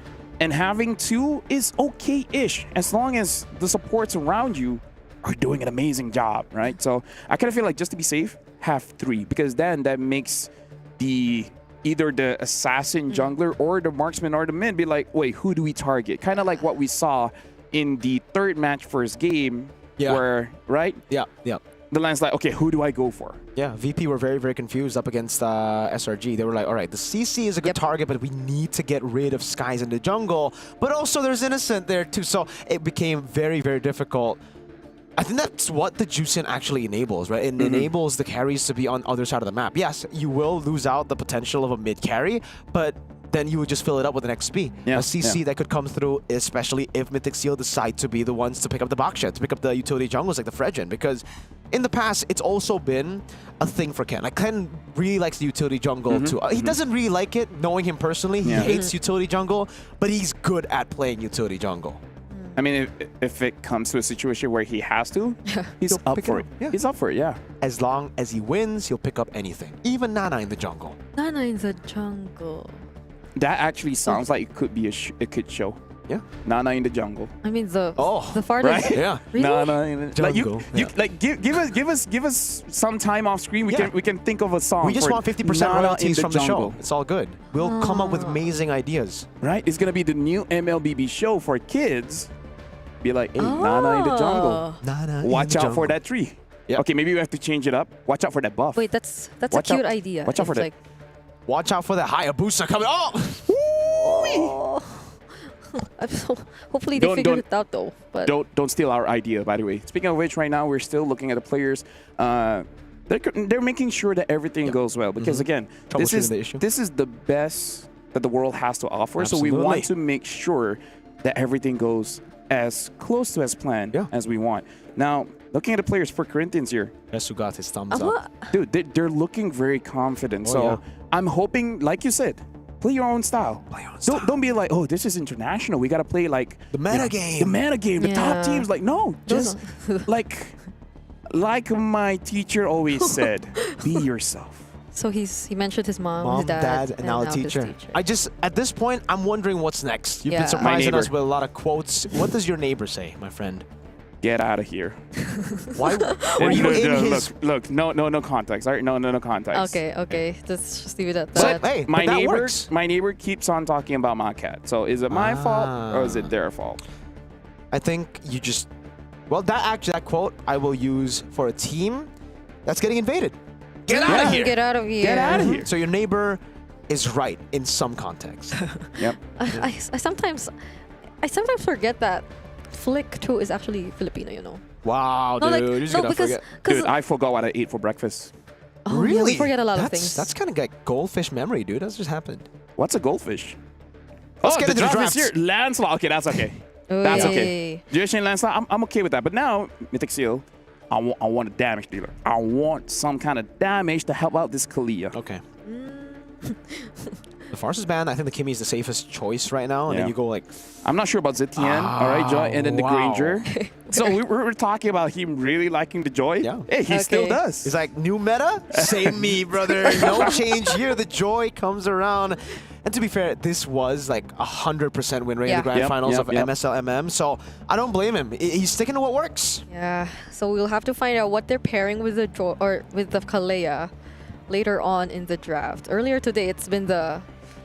And having 2 is okay-ish as long as the supports around you are doing an amazing job, right? So I kind of feel like just to be safe, have 3, because then that makes either the assassin jungler or the marksman or the mid be like, wait, who do we target? Kind of like what we saw in the 3rd match first game, where, right? Yeah. The line's like, okay, who do I go for? Yeah, VP were very, very confused up against SRG. They were like, all right, the CC is a good target, but we need to get rid of Skies in the jungle. But also there's Innocent there too, so it became very, very difficult. I think that's what the Juicing actually enables, right? It enables the carries to be on other side of the map. Yes, you will lose out the potential of a mid carry, but then you would just fill it up with an XP. A CC that could come through, especially if Mythic Seal decide to be the ones to pick up the Baksha, to pick up the utility jungles like the Fredgen, because in the past, it's also been a thing for Ken. Like, Ken really likes the utility jungle too. He doesn't really like it, knowing him personally. He hates utility jungle, but he's good at playing utility jungle. I mean, if it comes to a situation where he has to, he's up for it. He's up for it, yeah. As long as he wins, he'll pick up anything. Even Nana in the jungle. Nana in the jungle. That actually sounds like it could be a kid show. Yeah. Nana in the jungle. I mean the farthest. Right? Yeah. Really? Nana in the jungle. Like give us some time off screen. We can think of a song. We just want 50% royalties from the show. It's all good. We'll come up with Oh. amazing ideas. Right? It's gonna be the new MLBB show for kids. Be like, hey, Nana in the jungle. Nana Watch in the out for jungle. that tree. Okay, maybe we have to change it up. Watch out for that buff. Wait, that's Watch a cute out. idea. Watch out for It's that. like, Watch out for that Hayabusa coming. hopefully they figure it out though. But Don't steal our idea, by the way. Speaking of which, right now we're still looking at the players. They're making sure that everything goes well because again, this is the best that the world has to offer. So we want to make sure that everything goes as close to as planned as we want. Now, looking at the players for Corinthians here. Esu got his thumbs up. Dude, they're looking very confident. So I'm hoping, like you said, play your own style. Don't be like, oh, this is international. We got to play like the meta game. The meta game, the top teams. Like, no, just like my teacher always said, be yourself. So he mentioned his mom, his dad, and now a teacher. At this point, I'm wondering what's next. You've been surprising us with a lot of quotes. What does your neighbor say, my friend? Get out of here. Why were you in his... Look, no context. All right, no context. Okay. Just leave it at that. So, hey, my neighbor keeps on talking about my cat. So is it my fault or is it their fault? I think you just... Well, that quote I will use for a team that's getting invaded. Get out of here. Get out of here. Get out of here. So your neighbor is right in some context. Yep. I sometimes forget that Flick too is actually Filipino, you know. Wow, No, dude. like- You're just no, gonna because- forget. Dude, I forgot what I ate for breakfast. Oh, Really? Yeah, we forget a lot of things. That's kind of like goldfish memory, dude. That's just happened. What's a goldfish? Let's oh, get the into the draft is drafts. here. Lancelot. Okay, that's okay. That's okay. Jushin Lancelot, I'm okay with that. But now, Mythic Seal, I want a damage dealer. I want some kind of damage to help out this Kalia. Okay. The Farce's banned. I think the Kimmy is the safest choice right now. And then you go like... I'm not sure about Zetian. All right, Joy. And then the Granger. So we're talking about him really liking the Joy. Yeah. Hey, he still does. He's like, new meta? Same me, brother. No change here. The Joy comes around. And to be fair, this was like 100% win rate in the grand finals of MSL So I don't blame him. He's sticking to what works. Yeah. So we'll have to find out what they're pairing with the with the Kalea later on in the draft. Earlier today, it's been the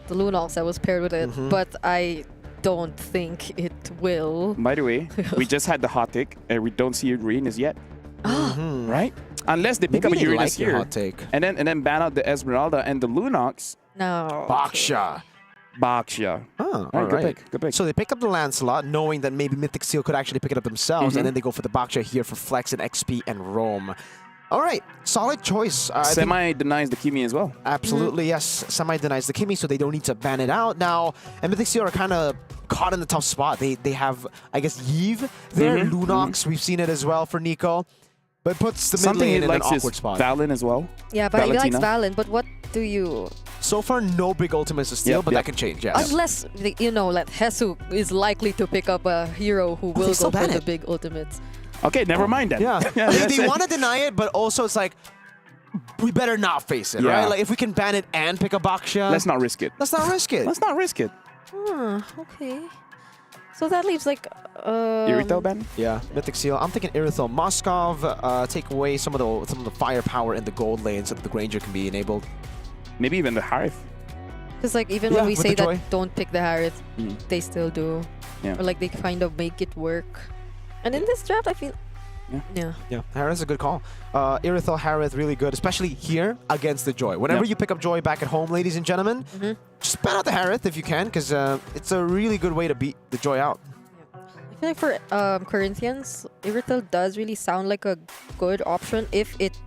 Lunox that was paired with it, but I don't think it will. By the way, we just had the hot take, and we don't see Uranus yet. Right? Unless they pick up a Uranus here. Hot take. And then ban out the Esmeralda and the Lunox. No. Baksha. Oh, all right. Good pick. So they pick up the Lancelot, knowing that maybe Mythic Seal could actually pick it up themselves, and then they go for the Baksha here for Flex and XP and Roam. All right, solid choice. Semi denies the Kimi as well. Absolutely, yes. Semi denies the Kimi, so they don't need to ban it out now. And Mythic Seal are kind of caught in the tough spot. They have, I guess, Yves there, Lunox. We've seen it as well for Nico. But puts the mid lane in an awkward spot. Valen as well. Yeah, but he likes Valen. But what do you... So far, no big ultimates to steal, but that can change, yes. Unless, you know, like Hesu is likely to pick up a hero who will go for the big ultimates. Okay, never mind then. Yeah, they want to deny it, but also it's like, we better not face it, right? Like, if we can ban it and pick a Baksha... Let's not risk it. Let's not risk it. Let's not risk it. Okay. So that leaves like Irithel Ben? Yeah, Mythic Seal. I'm thinking Irithel. Moskov, take away some of the firepower in the gold lane so that the Granger can be enabled. Maybe even the Harith. Because like even Yeah, when we with say the that Joy. don't pick the Harith, they still do. Yeah. Or like they kind of make it work. And in this draft, I feel. Yeah. Yeah, Harith's a good call. Irithel, Harith, really good, especially here against the Joy. Whenever you pick up Joy back at home, ladies and gentlemen, just ban out the Harith if you can, because it's a really good way to beat the Joy out. I feel like for Corinthians, Irithel does really sound like a good option if it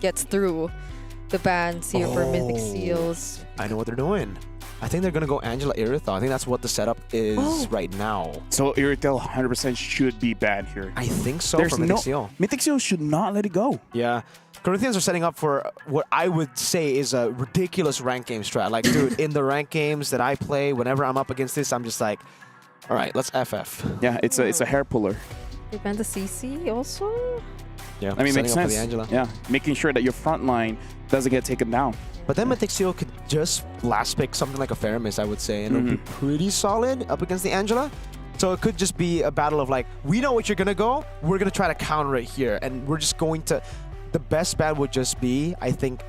gets through the bans here for Mythic Seals. I know what they're doing. I think they're going to go Angela Irithel. I think that's what the setup is right now. So Irithel 100% should be banned here. I think so. There's for Mythic Seal. Mythic Seal should not let it go. Yeah. Corinthians are setting up for what I would say is a ridiculous rank game strat. Like, dude, in the rank games that I play, whenever I'm up against this, I'm just like, all right, let's FF. Yeah, it's a hair puller. They banned the CC also? Yeah, I mean, makes setting up for sense. the Angela. Yeah, making sure that your front line doesn't get taken down. But then Mythic Seal could just last pick something like a Faramis, I would say, and it'll be pretty solid up against the Angela. So it could just be a battle of like, we know what you're going to go, we're going to try to counter it here, and we're just going to... The best bet would just be, I think,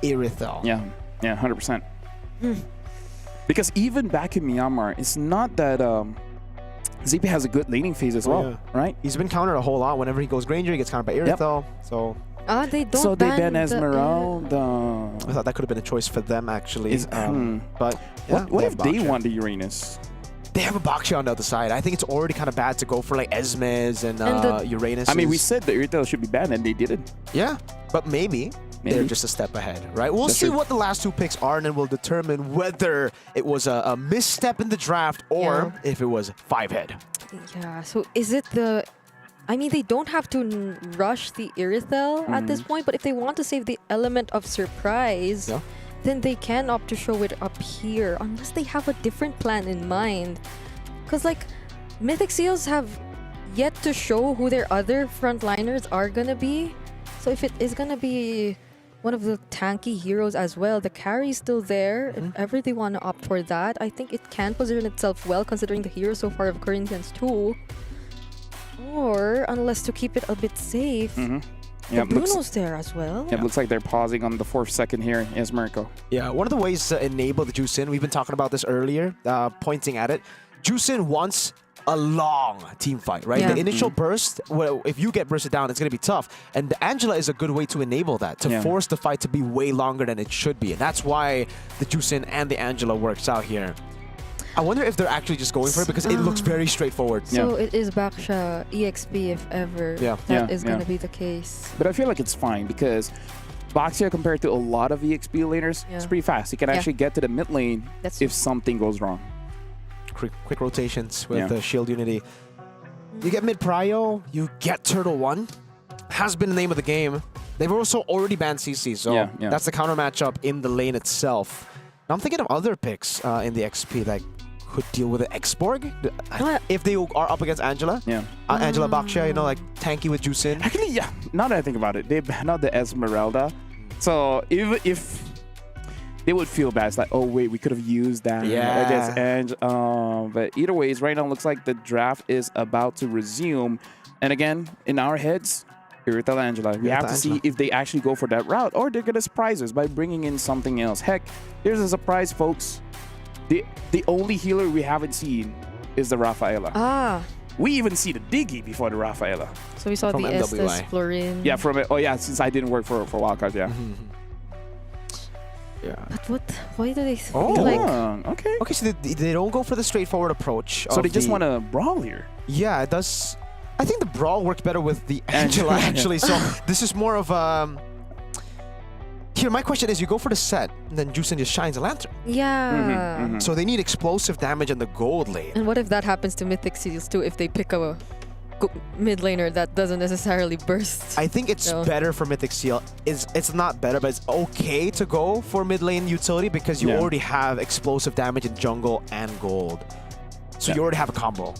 Irithel. Yeah, 100%. Because even back in Myanmar, it's not that ZP has a good laning phase as well, right? He's been countered a whole lot. Whenever he goes Granger, he gets countered by Irithel. So... They don't So they ban ban Esmeralda. I thought that could have been a choice for them, actually. But yeah, what if they Baksha. want the Uranus? They have a Baksha on the other side. I think it's already kind of bad to go for like Esmes and Uranus. I mean, we said the Irithel should be banned, and they didn't. Yeah, but maybe they're just a step ahead, right? We'll see what the last two picks are, and then we'll determine whether it was a misstep in the draft or if it was 5-head. Yeah, so is it the... I mean, they don't have to rush the Irithel at this point, but if they want to save the element of surprise, then they can opt to show it up here, unless they have a different plan in mind. Because, like, Mythic Seals have yet to show who their other frontliners are gonna be. So if it is gonna be one of the tanky heroes as well, the carry's still there. If ever they want to opt for that, I think it can position itself well, considering the hero so far of Corinthians too. Or, unless to keep it a bit safe, Yeah, Bruno's there as well. Yeah, it looks like they're pausing on the 4th second here, Esmerco. Yeah, one of the ways to enable the Juicin, we've been talking about this earlier, pointing at it. Juicin wants a long team fight, right? Yeah. The initial burst, well, if you get bursted down, it's going to be tough. And the Angela is a good way to enable that, to force the fight to be way longer than it should be. And that's why the Juicin and the Angela works out here. I wonder if they're actually just going for it because it looks very straightforward. So it is Baksha EXP if ever that is going to be the case. But I feel like it's fine because Baksha, compared to a lot of EXP laners, it's pretty fast. He can actually get to the mid lane if something goes wrong. Quick rotations with the shield unity. You get mid prio, you get Turtle 1. Has been the name of the game. They've also already banned CC, so that's the counter matchup in the lane itself. Now I'm thinking of other picks in the XP that could deal with it. Xborg? If they are up against Angela. Angela Baksha, you know, like tanky with Juicin. Actually, yeah. Now that I think about it, they banned out the Esmeralda. So if they would feel bad, it's like, oh wait, we could have used that against Ange. But either ways, right now it looks like the draft is about to resume. And again, in our heads, Irithel Angela. We have to see if they actually go for that route or they're going to surprise us by bringing in something else. Heck, here's a surprise, folks. The only healer we haven't seen is the Rafaela. We even see the Diggy before the Rafaela. So we saw from the MWI. Estes Florin. Yeah, since I didn't work for Wildcard, But what? Why do they okay. Okay, so they don't go for the straightforward approach. So they just want to brawl here. Yeah, it does. I think the brawl worked better with the Angela, actually. So this is more of Here, my question is, you go for the set, and then Juicin just shines a lantern. Yeah. So they need explosive damage in the gold lane. And what if that happens to Mythic Seals too, if they pick a mid laner that doesn't necessarily burst? I think it's better for Mythic Seal. It's not better, but it's okay to go for mid lane utility because you already have explosive damage in jungle and gold. So you already have a combo.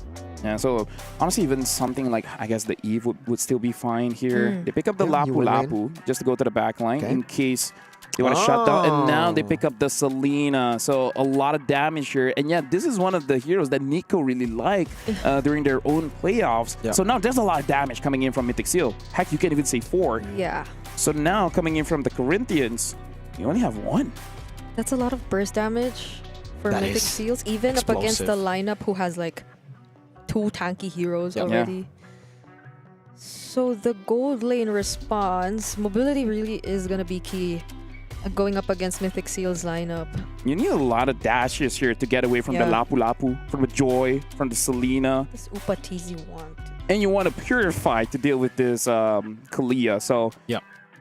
Yeah, so honestly, even something like, I guess the Eve would still be fine here. They pick up the Lapu Lapu just to go to the back line in case They want to shut down, and now they pick up the Selena. So a lot of damage here. And yeah, this is one of the heroes that Nico really liked during their own playoffs. Yeah. So now there's a lot of damage coming in from Mythic Seal. Heck, you can't even say 4. Yeah. So now coming in from the Corinthians, you only have 1. That's a lot of burst damage for That Mythic is Seals, even up against the explosive. lineup who has like 2 tanky heroes Yeah. already. So the gold lane response, mobility really is going to be key going up against Mythic Seals lineup. You need a lot of dashes here to get away from the Lapu Lapu, from the Joy, from the Selena. This Upatizi want. And you want to purify to deal with this Kalia. So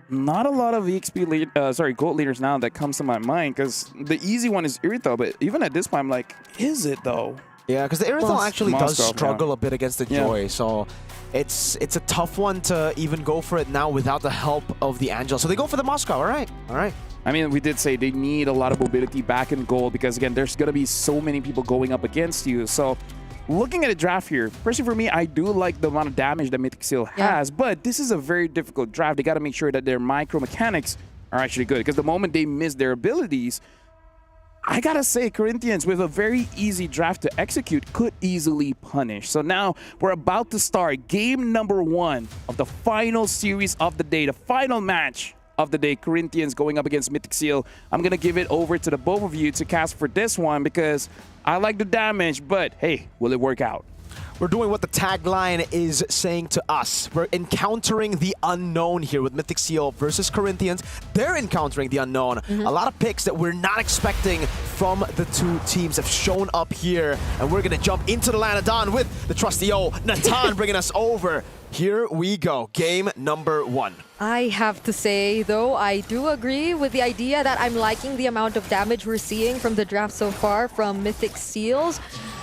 not a lot of EXP gold leaders now that comes to my mind, because the easy one is Irithel, but even at this point I'm like, is it though? Yeah, because the Irithel actually does Moscow, struggle a bit against the Joy, so it's a tough one to even go for it now without the help of the Angel. So they go for the Moscow, all right. I mean, we did say they need a lot of mobility back in gold, because again, there's going to be so many people going up against you. So looking at the draft here, personally for me, I do like the amount of damage that Mythic Seal has, but this is a very difficult draft. They got to make sure that their micro mechanics are actually good, because the moment they miss their abilities, I gotta say, Corinthians, with a very easy draft to execute, could easily punish. So now we're about to start game number 1 of the final series of the day, the final match of the day. Corinthians going up against Mythic Seal. I'm gonna give it over to the both of you to cast for this one, because I like the damage, but hey, will it work out? We're doing what the tagline is saying to us. We're encountering the unknown here with Mythic Seal versus Corinthians. They're encountering the unknown. A lot of picks that we're not expecting from the two teams have shown up here. And we're going to jump into the land of Dawn with the trusty Natan bringing us over. Here we go. Game number 1. I have to say, though, I do agree with the idea that I'm liking the amount of damage we're seeing from the draft so far from Mythic Seals.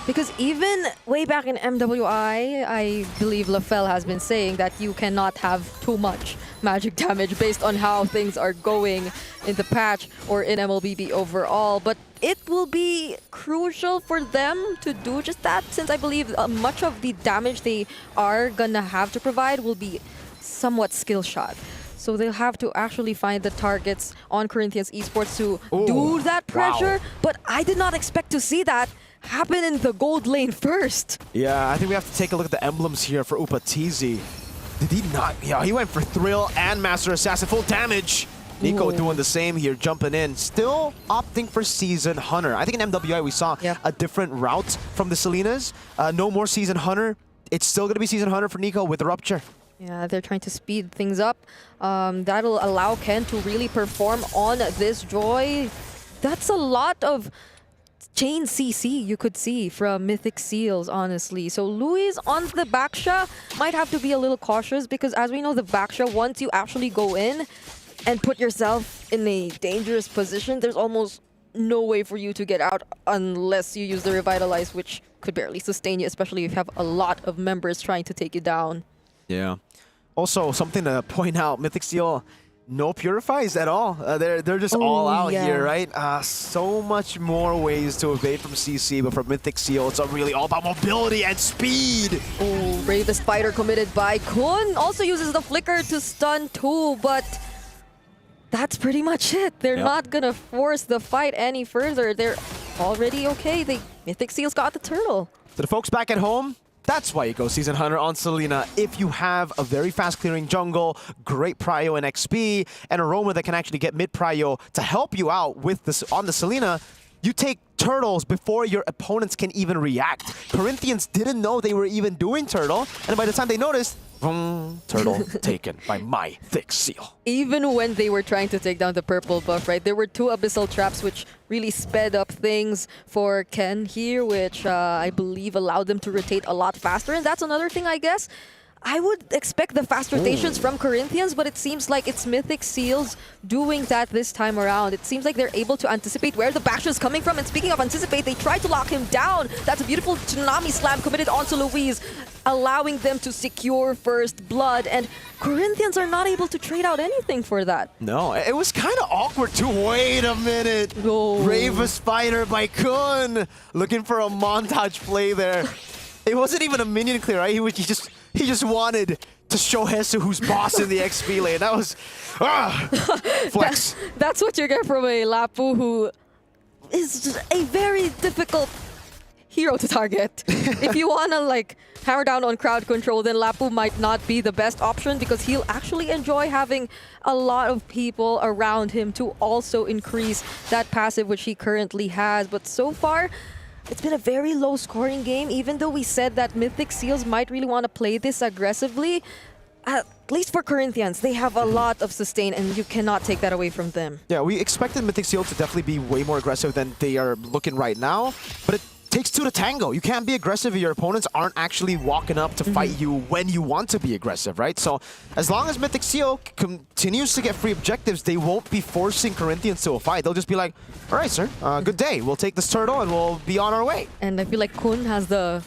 Because even way back in MWI, I believe LaFell has been saying that you cannot have too much magic damage based on how things are going in the patch or in MLBB overall. But it will be crucial for them to do just that, since I believe much of the damage they are gonna have to provide will be somewhat skill shot. So they'll have to actually find the targets on Corinthians Esports to do that pressure. Wow. But I did not expect to see that happen in the gold lane first. Yeah, I think we have to take a look at the emblems here for Upatizi. Did he not? Yeah, he went for Thrill and Master Assassin. Full damage. Nico doing the same here, jumping in. Still opting for Season Hunter. I think in MWI we saw a different route from the Selenas. No more Season Hunter. It's still going to be Season Hunter for Nico with the Rupture. Yeah, they're trying to speed things up. That'll allow Ken to really perform on this Joy. That's a lot of chain CC you could see from Mythic Seals, honestly. So Luis on the Baksha might have to be a little cautious, because as we know, the Baksha, once you actually go in and put yourself in a dangerous position, there's almost no way for you to get out unless you use the Revitalize, which could barely sustain you, especially if you have a lot of members trying to take you down. Yeah. Also, something to point out, Mythic Seal, no purifies at all. They're just all out here, right? So much more ways to evade from CC, but for Mythic Seal, it's really all about mobility and speed. Oh, Bravest Fighter committed by Kun. Also uses the Flicker to stun too, but that's pretty much it. They're not gonna force the fight any further. They're already okay. Mythic Seal's got the turtle. To the folks back at home, that's why you go Season Hunter on Selena. If you have a very fast clearing jungle, great prio and XP, and a roamer that can actually get mid prio to help you out with this on the Selena, you take turtles before your opponents can even react. Corinthians didn't know they were even doing turtle, and by the time they noticed, turtle taken by Mythic Seal. Even when they were trying to take down the purple buff, right, there were 2 Abyssal Traps which really sped up things for Ken here, which I believe allowed them to rotate a lot faster. And that's another thing, I guess. I would expect the fast rotations from Corinthians, but it seems like it's Mythic Seals doing that this time around. It seems like they're able to anticipate where the Baksha is coming from. And speaking of anticipate, they tried to lock him down. That's a beautiful Tsunami Slam committed onto Luis, allowing them to secure first blood. And Corinthians are not able to trade out anything for that. No, it was kind of awkward too. Wait a minute. Bravest Fighter by Kun. Looking for a montage play there. It wasn't even a minion clear, right? He just wanted to show Hesu who's boss in the XP lane. That was flex. That's what you get from a Lapu who is a very difficult hero to target. If you want to like hammer down on crowd control, then Lapu might not be the best option because he'll actually enjoy having a lot of people around him to also increase that passive which he currently has. But so far, it's been a very low scoring game, even though we said that Mythic Seals might really want to play this aggressively. At least for Corinthians, they have a lot of sustain and you cannot take that away from them. Yeah, we expected Mythic Seal to definitely be way more aggressive than they are looking right now, but it takes two to tango. You can't be aggressive if your opponents aren't actually walking up to fight you when you want to be aggressive, right? So as long as Mythic Seal continues to get free objectives, they won't be forcing Corinthians to a fight. They'll just be like, all right, sir, good day. We'll take this turtle and we'll be on our way. And I feel like Kun has the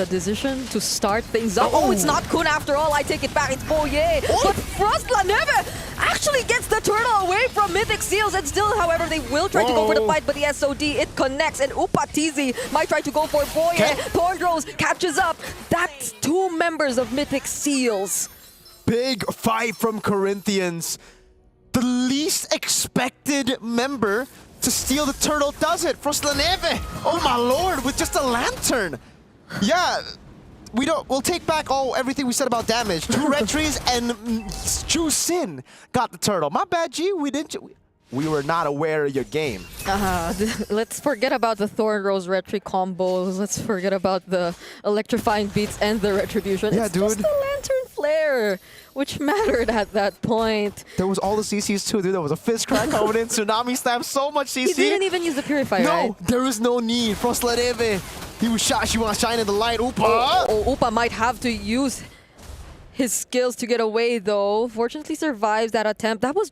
decision to start things up. Oh, it's not Kun after all. I take it back. It's Boye. But Frost La Neve actually gets the turtle away from Mythic Seals. And still, however, they will try to go for the fight. But the SOD, it connects. And Upatizi might try to go for Boye. Thorndros catches up. That's two members of Mythic Seals. Big fight from Corinthians. The least expected member to steal the turtle does it. Frost La Neve. Oh my lord, with just a lantern. Yeah, we'll take back everything we said about damage. 2 retries and Chu Sin got the turtle. My bad, G. We were not aware of your game. Let's forget about the Thornrose retry combos. Let's forget about the electrifying beats and the retribution. Yeah, it's dude. Just the lantern flare, which mattered at that point. There was all the CCs too, dude. There was a fist crack coming in. Tsunami slam, so much CC. He didn't even use the purifier, right? No, there was no need. Frost La Neve. He was shot. She want to shine in the light. Upa. Upa might have to use his skills to get away, though. Fortunately, survives that attempt. That was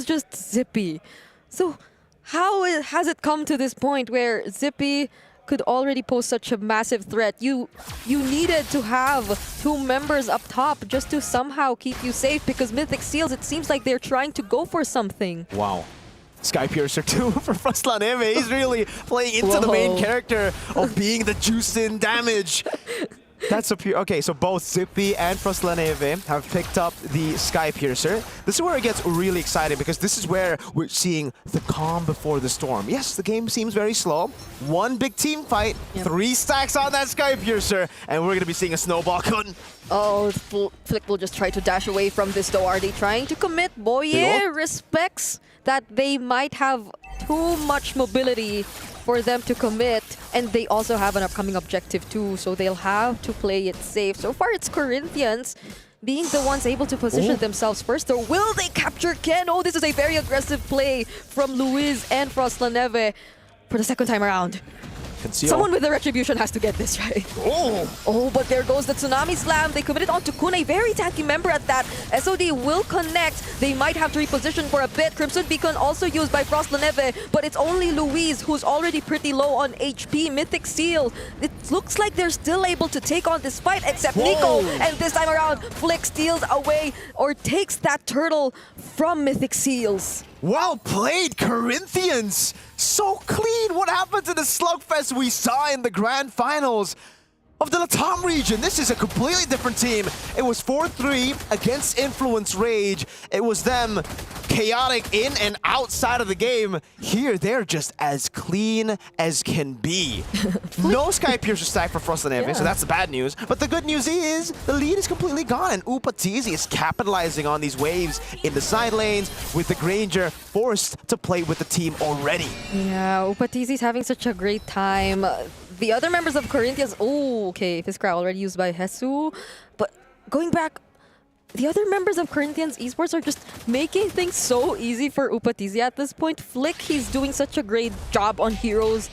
just Zippy. So, how has it come to this point where Zippy could already pose such a massive threat? You needed to have 2 members up top just to somehow keep you safe, because Mythic Seals, it seems like they're trying to go for something. Wow. Sky Piercer too for Frost La Neve. He's really playing into the main character of being the juice in damage. That's a pure. Okay, so both Zippy and Frost La Neve have picked up the Sky Piercer. This is where it gets really exciting, because this is where we're seeing the calm before the storm. Yes, the game seems very slow. 1 big team fight, 3 stacks on that Sky Piercer, and we're gonna be seeing a snowball gun. Oh, Flick will just try to dash away from this though. Are they trying to commit? Boye respects that they might have too much mobility for them to commit, and they also have an upcoming objective too, so they'll have to play it safe. So far, it's Corinthians being the ones able to position themselves first, or will they capture Ken? Oh, this is a very aggressive play from Luis and Frost La Neve for the second time around. Someone with the retribution has to get this, right? Oh, but there goes the Tsunami Slam. They committed onto Kun, a very tanky member at that. SOD will connect. They might have to reposition for a bit. Crimson Beacon also used by Frost La Neve, but it's only Luis who's already pretty low on HP. Mythic Seal, it looks like they're still able to take on this fight, except Nico. And this time around, Flick steals away or takes that turtle from Mythic Seals. Well played, Corinthians! So clean! What happened to the slugfest we saw in the grand finals of the Latam region? This is a completely different team. It was 4-3 against Influence Rage. It was them chaotic in and outside of the game. Here, they're just as clean as can be. No Sky Piercer stack for Frost La Neve, so that's the bad news. But the good news is the lead is completely gone, and Upatizi is capitalizing on these waves in the side lanes, with the Granger forced to play with the team already. Yeah, Upatizi's having such a great time. The other members of Corinthians, Fiskra already used by Hesu. But going back, the other members of Corinthians Esports are just making things so easy for Upatizi at this point. Flick, he's doing such a great job on heroes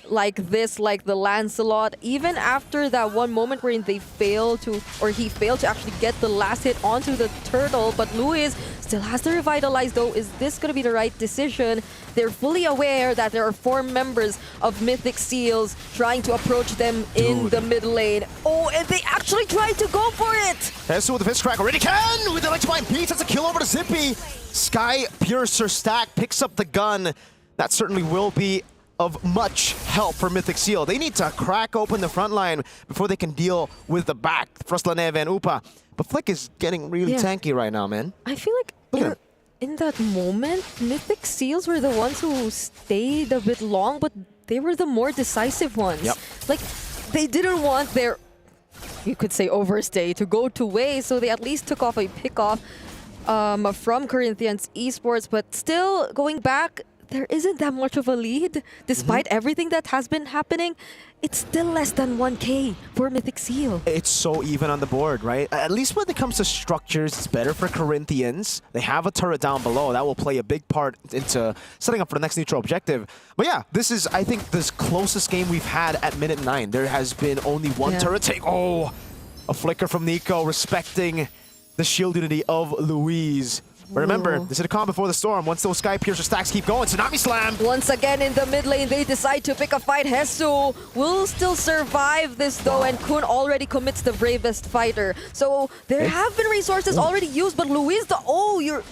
like this, like the Lancelot. Even after that one moment wherein he failed to actually get the last hit onto the turtle, but Luis still has to revitalize though. Is this going to be the right decision? They're fully aware that there are 4 members of Mythic Seals trying to approach them in the mid lane. Oh, and they actually tried to go for it! Hesu with the fist crack already can! With the electrifying beats, that's a kill over to Zippy. Sky Piercer stack picks up the gun. That certainly will be of much help for Mythic Seal. They need to crack open the front line before they can deal with the back, Frostlaneve and Upa. But Flick is getting really tanky right now, man. I feel like in that moment, Mythic Seals were the ones who stayed a bit long, but they were the more decisive ones. Yep. Like, they didn't want their, you could say, overstay to go to waste, so they at least took off a pick-off from Corinthians Esports, but still, going back, there isn't that much of a lead. Despite everything that has been happening, it's still less than 1K for Mythic Seal. It's so even on the board, right? At least when it comes to structures, it's better for Corinthians. They have a turret down below. That will play a big part into setting up for the next neutral objective. But yeah, this is, I think, the closest game we've had at minute 9. There has been only one turret take. Oh, a flicker from Nico, respecting the shield unity of Louise. But remember, this is a calm before the storm. Once those Sky Piercer stacks keep going, Tsunami Slam! Once again in the mid lane, they decide to pick a fight. Hesu will still survive this though, and Kun already commits the bravest fighter. So there have been resources already used, but Luis,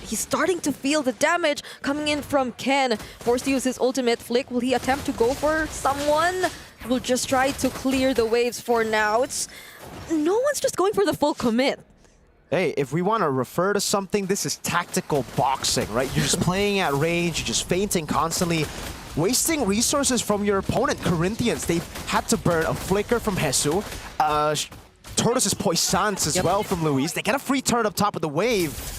he's starting to feel the damage coming in from Ken. Forced to use his ultimate. Flick, will he attempt to go for someone? We'll just try to clear the waves for now. No one's just going for the full commit. Hey, if we want to refer to something, this is tactical boxing, right? You're just playing at range, you're just feinting constantly, wasting resources from your opponent. Corinthians, they've had to burn a flicker from Hesu, Tortoise's Poissance as well from Luis. They get a free turn up top of the wave.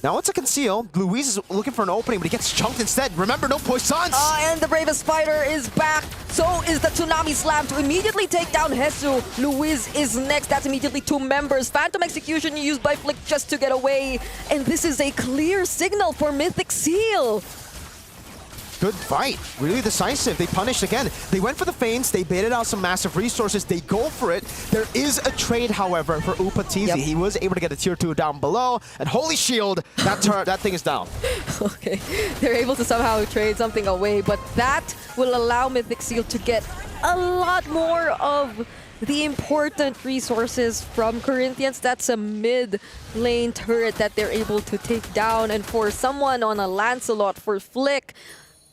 Now it's a conceal. Luis is looking for an opening, but he gets chunked instead. Remember, no Poissance! And the bravest fighter is back. So is the Tsunami Slam to immediately take down Hesu. Luis is next. That's immediately 2 members. Phantom Execution used by Flick just to get away. And this is a clear signal for Mythic Seal. Good fight. Really decisive. They punished again. They went for the feints. They baited out some massive resources. They go for it. There is a trade, however, for Upatizi. He was able to get a tier 2 down below. And holy shield, that thing is down. Okay. They're able to somehow trade something away, but that will allow Mythic Seal to get a lot more of the important resources from Corinthians. That's a mid lane turret that they're able to take down. And for someone on a Lancelot, for Flick,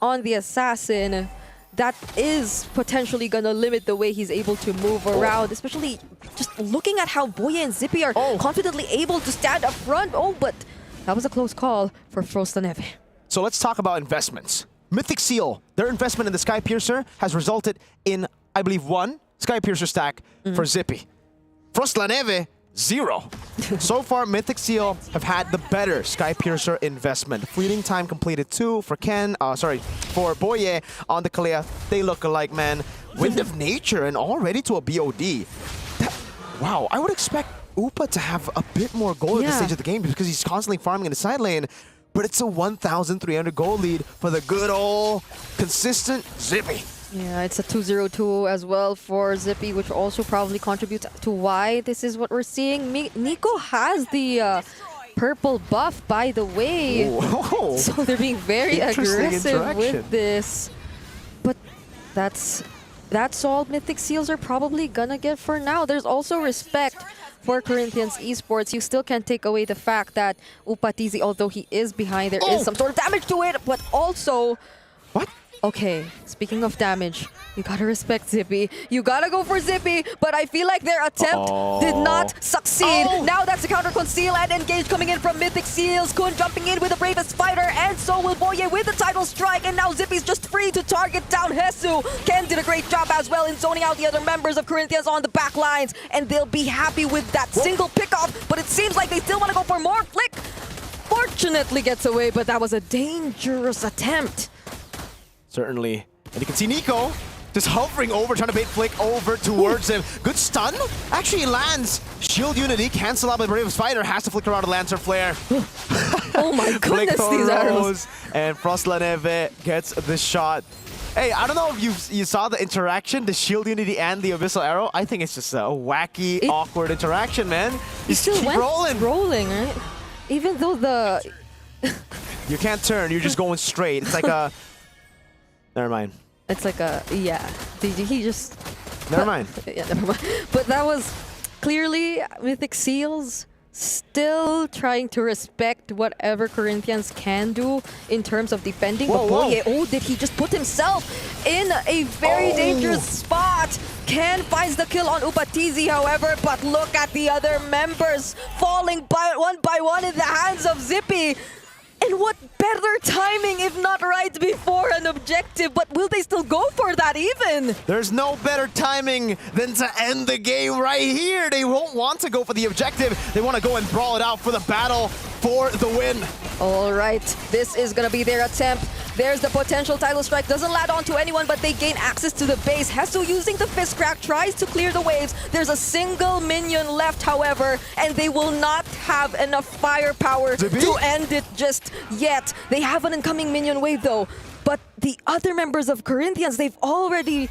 on the Assassin, that is potentially going to limit the way he's able to move around, especially just looking at how Boye and Zippy are confidently able to stand up front. But that was a close call for Frostlaneve. So let's talk about investments. Mythic Seal, their investment in the Sky Piercer has resulted in, I believe, 1 Sky Piercer stack for Zippy. Frostlaneve, 0. So far, Mythic Seal have had the better Sky Piercer investment. Fleeting time completed 2 for for Boye on the Kalea. They look alike, man. Wind of Nature and already to a BOD. Wow, I would expect Upa to have a bit more gold at this stage of the game because he's constantly farming in the side lane. But it's a 1,300 gold lead for the good old consistent Zippy. Yeah, it's a 2-0-2 as well for Zippy, which also probably contributes to why this is what we're seeing. Nico has the purple buff, by the way. Whoa. So they're being very aggressive with this. But that's all Mythic Seals are probably gonna get for now. There's also respect for Corinthians Esports. You still can't take away the fact that Upatizi, although he is behind, there is some sort of damage to it, but also... What? Okay, speaking of damage, you gotta respect Zippy. You gotta go for Zippy, but I feel like their attempt did not succeed. Now that's the counter conceal and engage coming in from Mythic Seals. Kun jumping in with the bravest fighter, and so will Boye with the title strike, and now Zippy's just free to target down Hesu. Ken did a great job as well in zoning out the other members of Corinthians on the back lines, and they'll be happy with that single pickoff, but it seems like they still want to go for more. Flick fortunately gets away, but that was a dangerous attempt. Certainly. And you can see Nico just hovering over, trying to bait Flick over towards him. Good stun. Actually lands. Shield unity cancel out by the bravest fighter. Has to flicker out a Lancer Flare. Oh my goodness, these arrows. And Frostlaneve gets the shot. Hey, I don't know if you saw the interaction, the Shield Unity and the Abyssal Arrow. I think it's just a wacky, awkward interaction, man. You still keep rolling, right? Even though the... You can't turn, you're just going straight. It's like a... Never mind. It's like a, he just... Never mind. Yeah, never mind. But that was clearly Mythic Seals still trying to respect whatever Corinthians can do in terms of defending. But Boye, did he just put himself in a very dangerous spot? Ken finds the kill on Upatizi, however, but look at the other members falling by one in the hands of Zippy. And what better timing if not right before an objective, but will they still go for that even? There's no better timing than to end the game right here. They won't want to go for the objective. They want to go and brawl it out for the battle for the win. All right, this is going to be their attempt. There's the potential title strike. Doesn't land onto anyone, but they gain access to the base. Hesu using the fist crack, tries to clear the waves. There's a single minion left, however, and they will not have enough firepower to end it just yet. They have an incoming minion wave, though. But the other members of Corinthians, they've already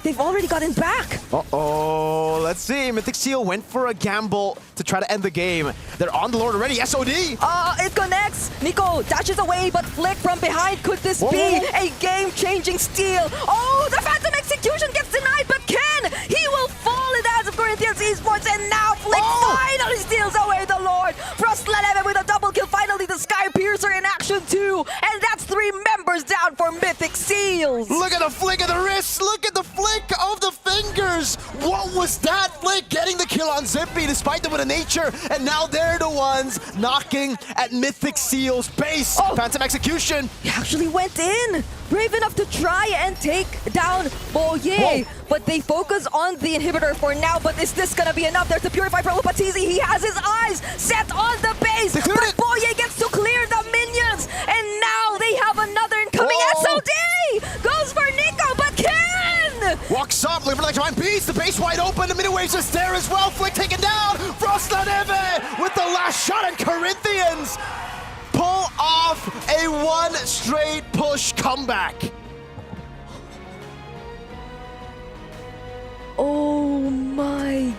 gotten back. Uh-oh, let's see. Mythic Seal went for a gamble to try to end the game. They're on the Lord already. SOD! It connects. Nico dashes away, but Flick from behind. Could this be a game-changing steal? Oh, the Phantom Execution gets denied, but Ken, he will fall in the hands of Corinthians Esports, and now Flick finally steals away the Lord. Frostlaneve with a double kill. Finally, the Sky Piercer in action too, and that's 3 members down for Mythic Seals. Look at the flick of the wrist. Look at the flick of the fingers. What was that flick? Getting the kill on Zippy despite the win of nature. And now they're the ones knocking at Mythic Seal's base. Phantom Execution. He actually went in. Brave enough to try and take down Boye. But they focus on the inhibitor for now. But is this going to be enough? There's the Purify for Upatizi. He has his eyes set on the base. But Boye gets to clear the minions. And now they have another incoming. SOD goes for Nico, but Ken! Walks up, looking for the Divine Beast. The base wide open. The mid waves is there as well. Flick taken down. Frostlaneve with the last shot, and Corinthians pull off a 1 straight push comeback. Oh my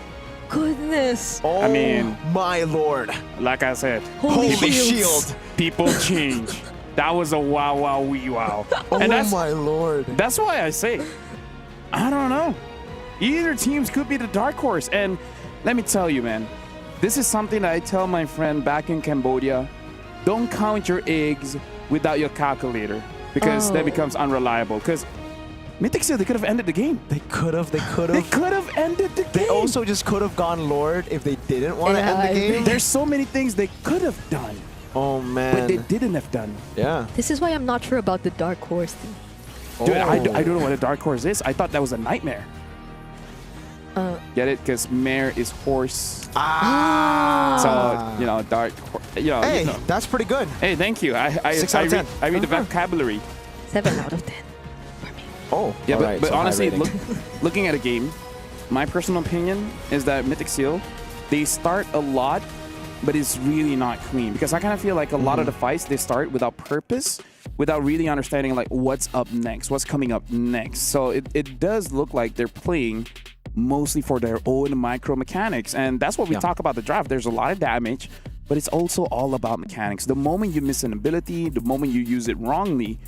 goodness. Oh, I mean, my lord. Like I said, Holy shield. People change. That was a wow, wee wow. And that's, my lord. That's why I say, I don't know. Either teams could be the dark horse. And let me tell you, man, this is something that I tell my friend back in Cambodia. Don't count your eggs without your calculator, because that becomes unreliable. Because Mythic Seal, they could have ended the game. They could have. They could have ended the game. They also just could have gone Lord if they didn't want to end the game. There's so many things they could have done. Oh, man. But they didn't have done. Yeah. This is why I'm not sure about the dark horse thing. Dude, I don't know what a dark horse is. I thought that was a nightmare. Get it? Because mare is horse. So, dark. Hey, that's pretty good. Hey, thank you. I 6 out of 10. I read the vocabulary. 7 out of 10. Oh, yeah, right, but so honestly, looking at a game, my personal opinion is that Mythic Seal, they start a lot, but it's really not clean. Because I kind of feel like a lot of the fights, they start without purpose, without really understanding like what's up next, what's coming up next. So it does look like they're playing mostly for their own micro mechanics. And that's what we talk about the draft. There's a lot of damage, but it's also all about mechanics. The moment you miss an ability, the moment you use it wrongly,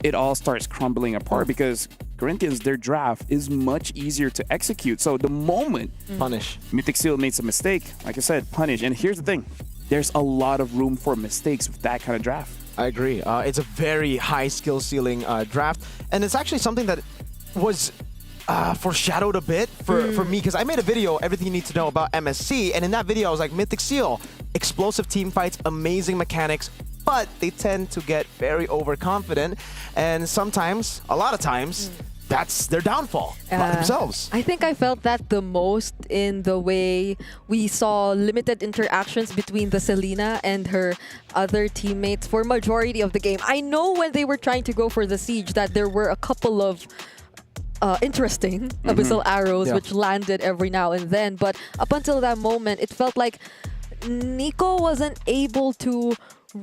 it all starts crumbling apart, because Corinthians, their draft is much easier to execute. So the moment punish, Mythic Seal makes a mistake, like I said, punish. And here's the thing, there's a lot of room for mistakes with that kind of draft. I agree. It's a very high skill ceiling draft, and it's actually something that was foreshadowed a bit for me, because I made a video, Everything You Need to Know About MSC, and in that video I was like, Mythic Seal, explosive team fights, amazing mechanics, but they tend to get very overconfident, and sometimes, a lot of times, that's their downfall by themselves. I think I felt that the most in the way we saw limited interactions between the Selena and her other teammates for majority of the game. I know when they were trying to go for the siege that there were a couple of interesting abyssal arrows which landed every now and then, but up until that moment it felt like Nico wasn't able to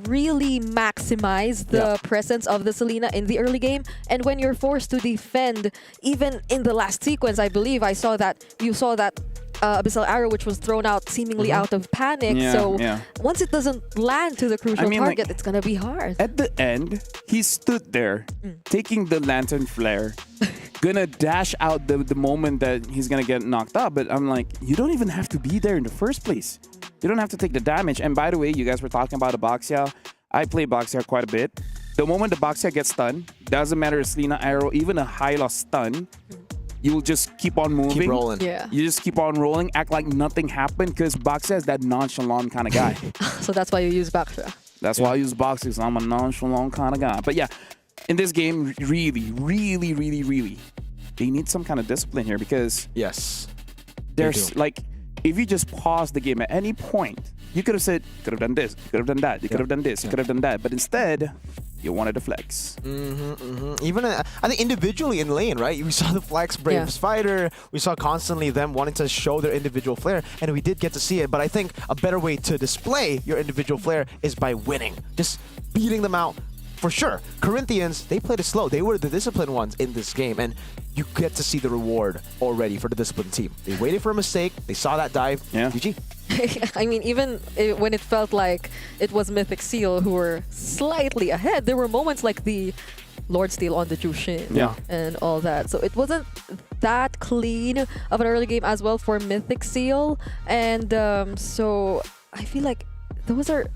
really maximize the presence of the Selena in the early game. And when you're forced to defend, even in the last sequence, I believe I saw that you saw that abyssal arrow which was thrown out seemingly out of panic. Once it doesn't land to the crucial target, it's gonna be hard. At the end, he stood there taking the lantern flare, gonna dash out the moment that he's gonna get knocked out. But I'm like, you don't even have to be there in the first place. You don't have to take the damage. And by the way, you guys were talking about the Boxia. I play Boxia quite a bit. The moment the Boxia gets stunned, doesn't matter if Selena Arrow, even a high loss stun, you will just keep on moving. Keep rolling. Yeah. You just keep on rolling, act like nothing happened, because Boxia is that nonchalant kind of guy. So that's why you use Baksha. That's why I use Boxia, because I'm a nonchalant kind of guy. But yeah, in this game, really, really, really, really, they need some kind of discipline here, because yes, there's like, if you just pause the game at any point, you could have said, you could have done this, you could have done that, you could have done this, you could have done that, but instead, you wanted to flex. Even I think individually in lane, right? We saw the flex Brave Spider. We saw constantly them wanting to show their individual flair, and we did get to see it. But I think a better way to display your individual flair is by winning, just beating them out. For sure, Corinthians, they played it slow. They were the disciplined ones in this game, and you get to see the reward already for the disciplined team. They waited for a mistake. They saw that dive. Yeah. GG. I mean, even when it felt like it was Mythic Seal who were slightly ahead, there were moments like the Lord Steal on the Jushin and all that. So it wasn't that clean of an early game as well for Mythic Seal. And so I feel like those are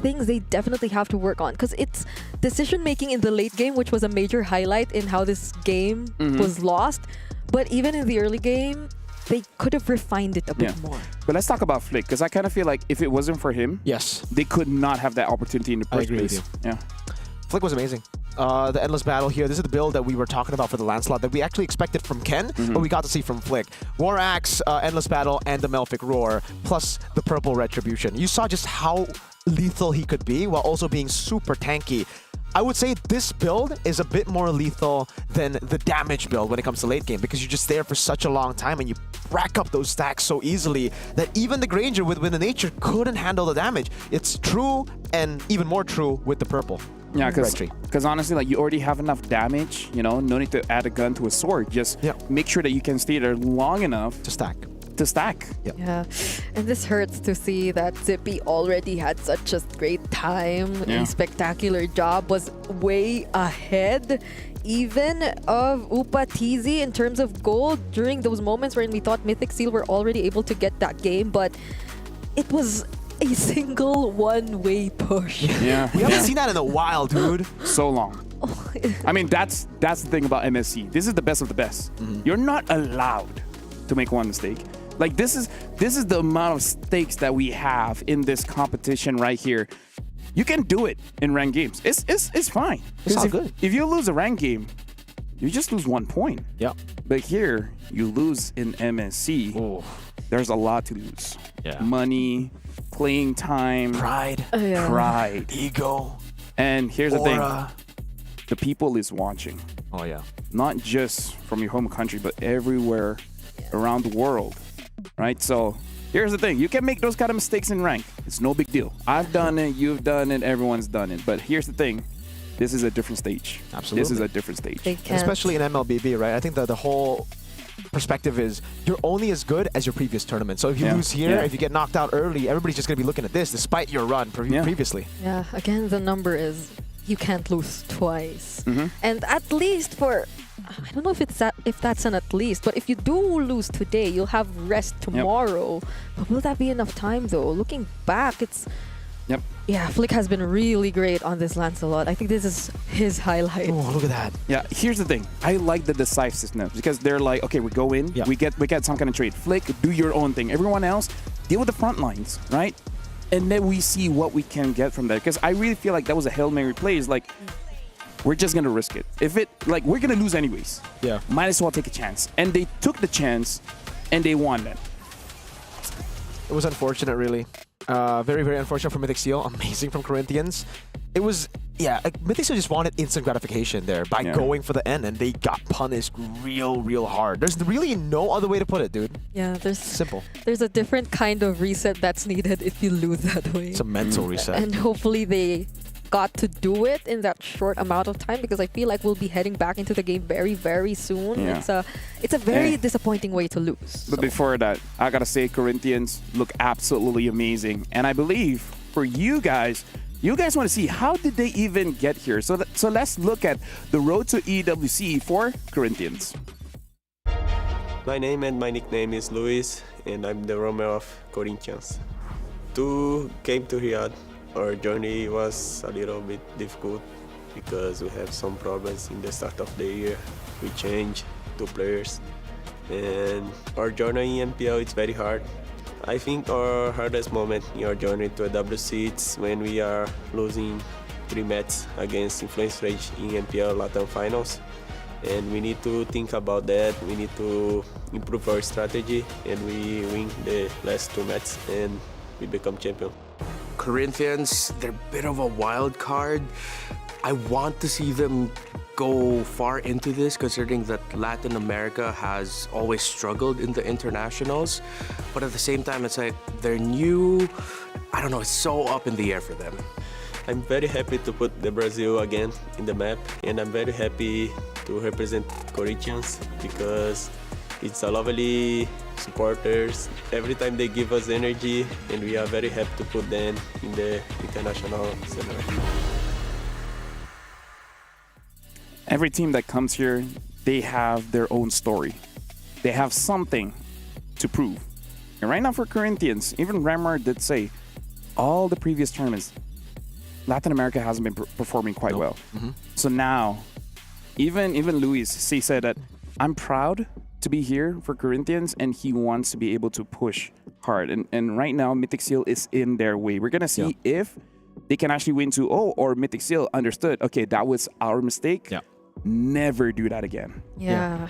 things they definitely have to work on, because it's decision making in the late game, which was a major highlight in how this game was lost. But even in the early game, they could have refined it a bit more. But let's talk about Flick, because I kind of feel like if it wasn't for him, they could not have that opportunity in the first place. Yeah. Flick was amazing. The Endless Battle here, this is the build that we were talking about for the Lancelot that we actually expected from Ken, but we got to see from Flick. War Axe, Endless Battle, and the Melphic Roar, plus the Purple Retribution. You saw just how lethal he could be while also being super tanky. I would say this build is a bit more lethal than the damage build when it comes to late game, because you're just there for such a long time and you rack up those stacks so easily that even the Granger with Wind of Nature couldn't handle the damage. It's true, and even more true with the purple. Yeah, because honestly, like, you already have enough damage, you know, no need to add a gun to a sword. Just make sure that you can stay there long enough to stack. Yeah, and this hurts to see that Zippy already had such a great time. A spectacular job, was way ahead even of Upa TZ in terms of gold during those moments when we thought Mythic Seal were already able to get that game, but it was a single one-way push. Yeah, we haven't seen that in a while, dude. So long. I mean, that's the thing about MSC. This is the best of the best. You're not allowed to make one mistake. Like, this is the amount of stakes that we have in this competition right here. You can do it in ranked games. It's fine. It's all good. If you lose a ranked game, you just lose 1 point. Yeah. But here, you lose in MSC. Ooh. There's a lot to lose. Yeah. Money, playing time, pride, ego. And here's the thing. The people is watching. Oh, yeah. Not just from your home country, but everywhere around the world. Right? So here's the thing. You can make those kind of mistakes in rank. It's no big deal. I've done it. You've done it. Everyone's done it. But here's the thing. This is a different stage. Absolutely. This is a different stage. Especially in MLBB, right? I think the whole perspective is you're only as good as your previous tournament. So if you lose here, if you get knocked out early, everybody's just going to be looking at this despite your run previously. Yeah, again, the number is you can't lose twice. And at least for, I don't know if that's an at least, but if you do lose today, you'll have rest tomorrow. But will that be enough time though? Looking back, it's... Yeah, Flick has been really great on this Lancelot. I think this is his highlight. Oh, look at that. Yeah, here's the thing. I like the decisiveness because they're like, okay, we go in, we get some kind of trade. Flick, do your own thing. Everyone else, deal with the front lines, right? And then we see what we can get from there. Because I really feel like that was a Hail Mary play. It's like, we're just going to risk it. If it, like, we're going to lose anyways. Yeah. Might as well take a chance. And they took the chance and they won that. It was unfortunate, really. Very, very unfortunate for Mythic Seal. Amazing from Corinthians. It was, Mythic Seal just wanted instant gratification there by going for the end, and they got punished real hard. There's really no other way to put it, dude. Yeah, there's simple. There's a different kind of reset that's needed if you lose that way. It's a mental reset. And hopefully they got to do it in that short amount of time, because I feel like we'll be heading back into the game very, very soon. Yeah. It's a very disappointing way to lose. But before that, I gotta say Corinthians look absolutely amazing. And I believe for you guys want to see how did they even get here. So let's look at the road to EWC for Corinthians. My name and my nickname is Luis, and I'm the roamer of Corinthians. To came to Riyadh, our journey was a little bit difficult because we have some problems in the start of the year. We changed 2 players, and our journey in NPL is very hard. I think our hardest moment in our journey to EWC is when we are losing 3 matches against Influence Rage in NPL Latam Finals. And we need to think about that. We need to improve our strategy, and we win the last 2 matches and we become champion. Corinthians, they're a bit of a wild card. I want to see them go far into this, considering that Latin America has always struggled in the internationals. But at the same time, it's like they're new. I don't know, it's so up in the air for them. I'm very happy to put the Brazil again in the map, and I'm very happy to represent Corinthians because it's a lovely supporters. Every time they give us energy, and we are very happy to put them in the international scenario. Every team that comes here, they have their own story. They have something to prove. And right now for Corinthians, even Remar did say, all the previous tournaments, Latin America hasn't been performing quite well. So now, even Luis, he said that I'm proud to be here for Corinthians, and he wants to be able to push hard. And right now, Mythic Seal is in their way. We're gonna see if they can actually win 2-0, or Mythic Seal understood, okay, that was our mistake. Never do that again. Yeah.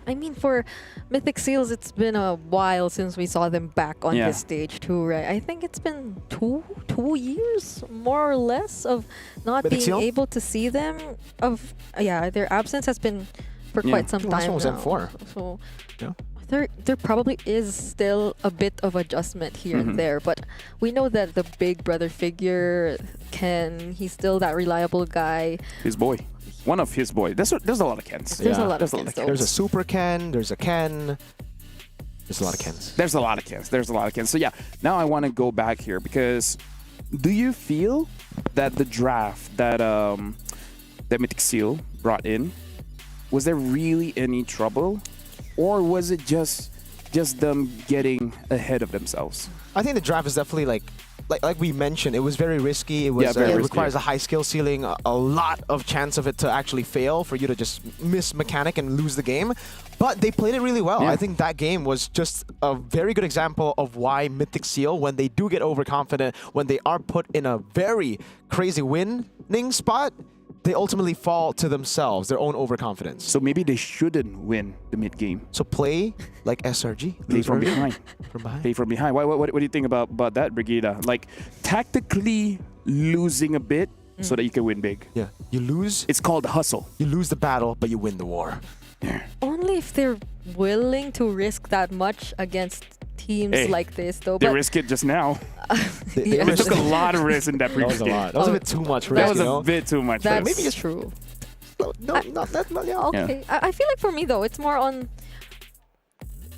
I mean, for Mythic Seals, it's been a while since we saw them back on this stage too, right? I think it's been two years, more or less, of not Mythic being Seal? able to see them. Their absence has been for quite some time last one was now. M4. So there probably is still a bit of adjustment here and there, but we know that the big brother figure, Ken, he's still that reliable guy. His boy. One of his boys. There's a lot of Kens. There's a lot of Kens. There's a Super Ken, there's a Ken. There's a lot of Kens. There's a lot of Kens. There's a lot of Kens. So yeah, now I want to go back here because do you feel that the draft that that Mythic Seal brought in, was there really any trouble, or was it just them getting ahead of themselves? I think the draft is definitely like we mentioned, it was very risky. It was it requires a high skill ceiling, a lot of chance of it to actually fail, for you to just miss mechanic and lose the game. But they played it really well. I think that game was just a very good example of why Mythic Seal, when they do get overconfident, when they are put in a very crazy winning spot, they ultimately fall to themselves, their own overconfidence. So maybe they shouldn't win the mid game. So play like SRG. Play from behind. Play from behind. What do you think about that, Brigida? Like tactically losing a bit so that you can win big. Yeah. You lose. It's called hustle. You lose the battle, but you win the war. Only if they're willing to risk that much against teams like this, though. They risk it just now. They took a lot of risk in that previous game. That was a bit too much risk. That was a bit too much risk. Maybe it's true. No, not that much. Yeah. Okay. I feel like for me, though, it's more on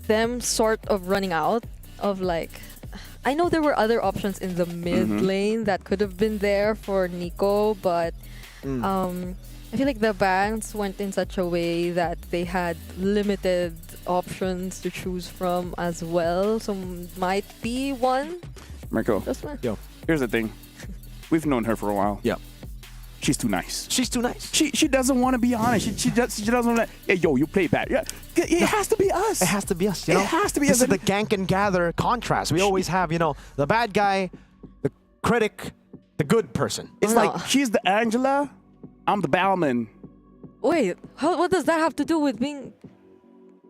them sort of running out of I know there were other options in the mid lane that could have been there for Nico, but I feel like the bans went in such a way that they had limited options to choose from as well. So might be one. Marco, here's the thing. We've known her for a while. Yeah. She's too nice. She's too nice. She doesn't want to be honest. She doesn't want to. Hey, yo, you play bad. Yeah. It has to be us. It has to be us. You know? It has to be us. us. This is the gank and gather contrast. We always have, the bad guy, the critic, the good person. It's like she's the Angela, I'm the Bowman. Wait, what does that have to do with being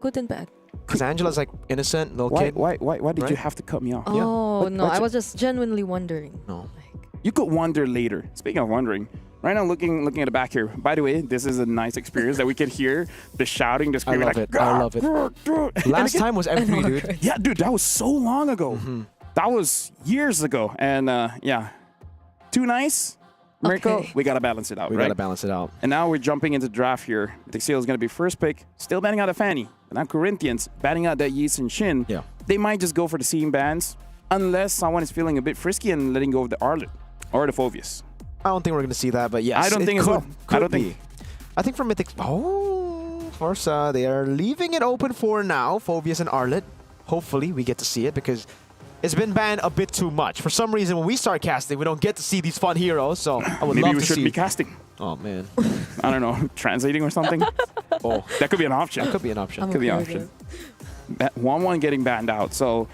good and bad? Because Angela's like innocent little kid. Why did you have to cut me off? Oh, no, I was just genuinely wondering. No. You could wonder later. Speaking of wondering, right now looking at the back here. By the way, this is a nice experience that we can hear the shouting, the screaming. I love it. Last time was M3, dude. Yeah, dude, that was so long ago. That was years ago. And too nice. Mirko, we got to balance it out, We right? got to balance it out. And now we're jumping into draft here. Mythic Seal is going to be first pick, still banning out a Fanny. And now Corinthians batting out that Yeast and Shin. Yeah. They might just go for the seam bans unless someone is feeling a bit frisky and letting go of the Arlet or the Phobius. I don't think we're going to see that, but yes. I don't think it as well. Could be. I think for Mythic... Forza, they are leaving it open for now, Phobius and Arlet. Hopefully we get to see it because it's been banned a bit too much. For some reason, when we start casting, we don't get to see these fun heroes, so I would Maybe love we to should see. be casting. Oh, man. I don't know, translating or something? Oh, that could be an option. That could be an option. Could be an option. 1-1 getting banned out, so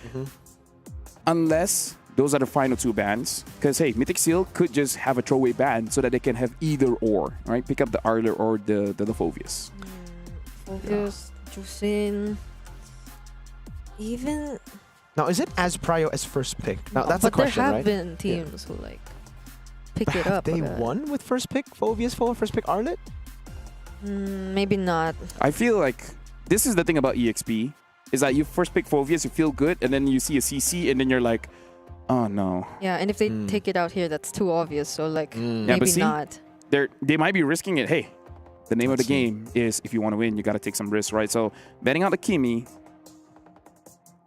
unless those are the final 2 bans, because hey, Mythic Seal could just have a throwaway ban so that they can have either or, right? Pick up the Arler or the Phoveus. Phoveus, Jusin, even... Now, is it as prio as first pick? Now, that's the but there question, have right? been teams who like pick it Have up. they won with first pick Phoveus for first pick Arlet? Maybe not. I feel like this is the thing about EXP, is that you first pick Phoveus, you feel good, and then you see a CC, and then you're like, oh no. Yeah, and if they take it out here, that's too obvious. So like, Yeah, maybe but see, not. They might be risking it. Hey, the name of the game is if you want to win, you got to take some risks, right? So betting out the Kimi,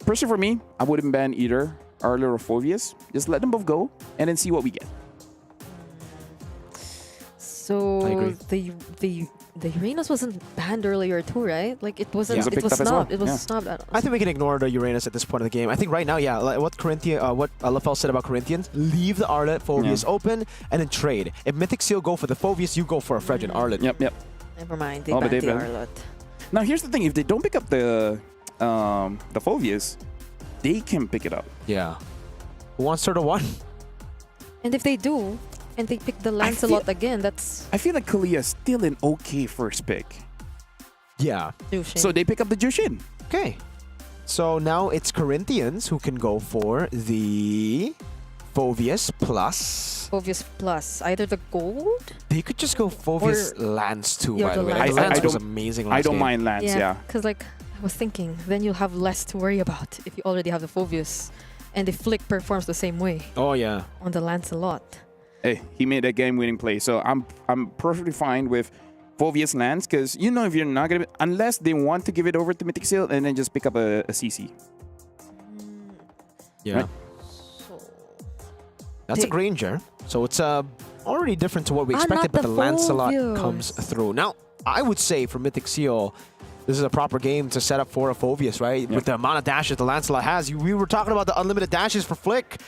personally for me, I wouldn't ban either Arler or Phoveus. Just let them both go and then see what we get. So the Uranus wasn't banned earlier too, right? Like it wasn't. Yeah. It was snubbed. It was snubbed. I think we can ignore the Uranus at this point of the game. I think right now, yeah, like what LaFell said about Corinthians, leave the Arlet Phoveus open and then trade. If Mythic Seal go for the Phoveus, you go for a Fredgen Arlet. Yep. Never mind. They banned the Arlet. Now here's the thing: if they don't pick up the Phoveus, they can pick it up. Yeah. Who wants Turtle 1? And if they do, and they pick the Lancelot again, that's... I feel like Kalia is still an okay first pick. Yeah. Jushin. So they pick up the Jushin. Okay. So now it's Corinthians who can go for the Phoveus plus. Phoveus plus either the gold. They could just go Phoveus Lance too, Yeah, by the way. Lance. Lance was amazing last I don't game. mind Lance, yeah. Because like I was thinking, then you'll have less to worry about if you already have the Phoveus, and if Flick performs the same way. Oh yeah. On the Lancelot. Hey, he made a game-winning play, so I'm perfectly fine with Phoveus Lance, because you know if you're not gonna, unless they want to give it over to Mythic Seal and then just pick up a CC. Yeah. Right? That's a Granger. So it's already different to what we expected, but the Lancelot comes through. Now, I would say for Mythic Seal, this is a proper game to set up for a Phoveus, right? With the amount of dashes the Lancelot has. We were talking about the unlimited dashes for Flick.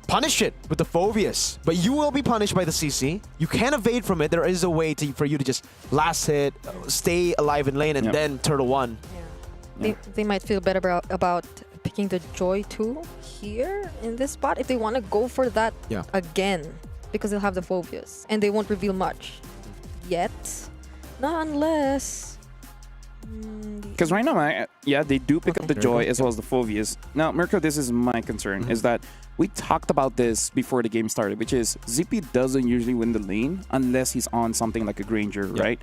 Punish it with the Phoveus, but you will be punished by the CC. You can evade from it. There is a way for you to just last hit, stay alive in lane, and then Turtle 1. They might feel better about picking the Joy 2 here in this spot if they want to go for that again, because they'll have the Phoveus and they won't reveal much yet. Not unless... Because right now, they do pick up the Joy as well as the Phoveus. Now, Mirko, this is my concern, is that we talked about this before the game started, which is Zippy doesn't usually win the lane unless he's on something like a Granger, right?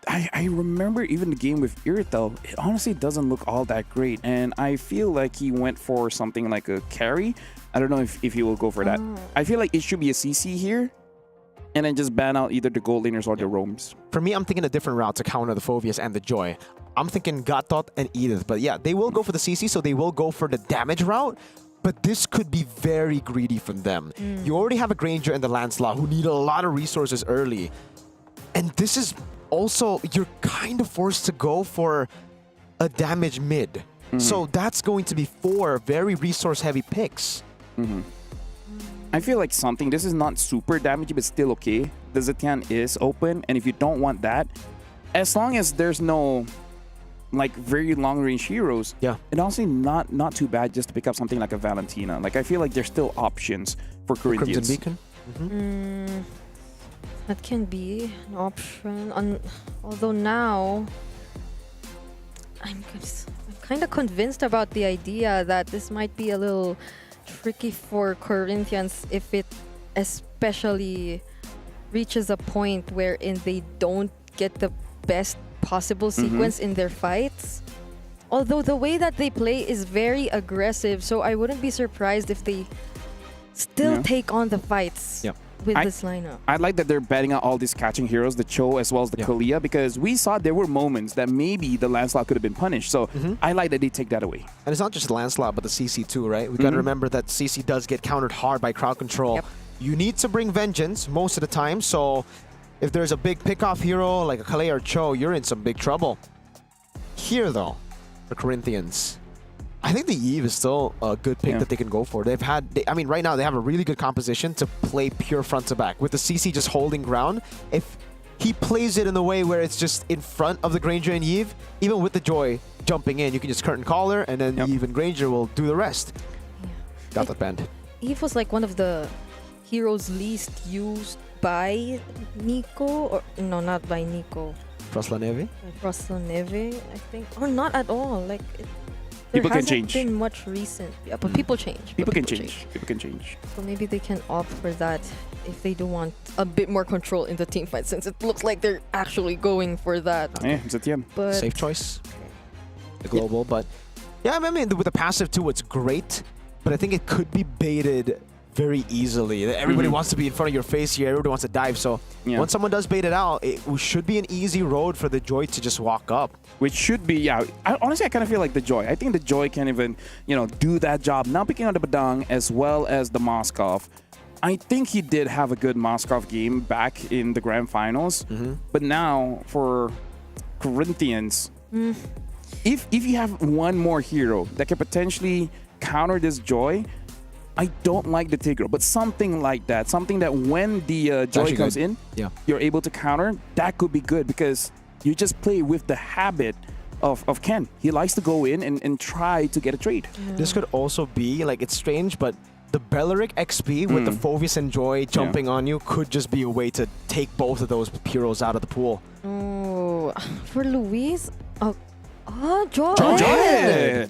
I remember even the game with Irithel, it honestly doesn't look all that great, and I feel like he went for something like a carry. I don't know if he will go for that. I feel like it should be a CC here, and then just ban out either the gold laners or the roams. For me, I'm thinking a different route to counter the Phoveus and the Joy. I'm thinking Gatot and Edith, but yeah, they will go for the CC, so they will go for the damage route, but this could be very greedy from them. You already have a Granger and the Lancelot who need a lot of resources early, and this is also, you're kind of forced to go for a damage mid. So that's going to be 4 very resource-heavy picks. I feel like this is not super damaging, but still okay. The Zetian is open, and if you don't want that, as long as there's no like very long-range heroes, and honestly not too bad just to pick up something like a Valentina. Like I feel like there's still options for Corinthians. Crimson Beacon? That can be an option. Although now, I'm kind of convinced about the idea that this might be a little tricky for Corinthians if it especially reaches a point wherein they don't get the best possible sequence in their fights. Although the way that they play is very aggressive, so I wouldn't be surprised if they still take on the fights with this lineup. I like that they're betting out all these catching heroes, the Cho as well as the Kalia, because we saw there were moments that maybe the Lancelot could have been punished. So I like that they take that away. And it's not just Lancelot, but the CC too, right? We got to remember that CC does get countered hard by crowd control. You need to bring Vengeance most of the time, so if there's a big pick-off hero like a Kalei or Cho, you're in some big trouble. Here, though, for Corinthians, I think the Eve is still a good pick that they can go for. I mean, right now they have a really good composition to play pure front to back. With the CC just holding ground, if he plays it in the way where it's just in front of the Granger and Eve, even with the Joy jumping in, you can just curtain collar, and then Eve and Granger will do the rest. Got that band. Eve was like one of the heroes least used by Nico, or no, not by Nico. Froslaneve? Froslaneve, I think, or not at all. Like People can hasn't change. been much recent. Yeah, but people change. People can change. People can change. So maybe they can opt for that if they do want a bit more control in the team fight, since it looks like they're actually going for that. Yeah, Zetian. But safe choice. The global, but yeah, I mean, with the passive too, it's great, but I think it could be baited very easily. Everybody wants to be in front of your face here. Everybody wants to dive. So once someone does bait it out, it should be an easy road for the Joy to just walk up. Which should be, honestly, I kind of feel like the Joy. I think the Joy can even, do that job. Now picking on the Badang as well as the Moskov. I think he did have a good Moskov game back in the grand finals. But now for Corinthians, if you have one more hero that can potentially counter this Joy, I don't like the Tigro, but something like that, something that when the Joy comes in, you're able to counter, that could be good because you just play with the habit of Ken. He likes to go in and try to get a trade. This could also be, like, it's strange, but the Belleric XP with the Phovis and Joy jumping on you could just be a way to take both of those heroes out of the pool. Oh, for Luis? Joy.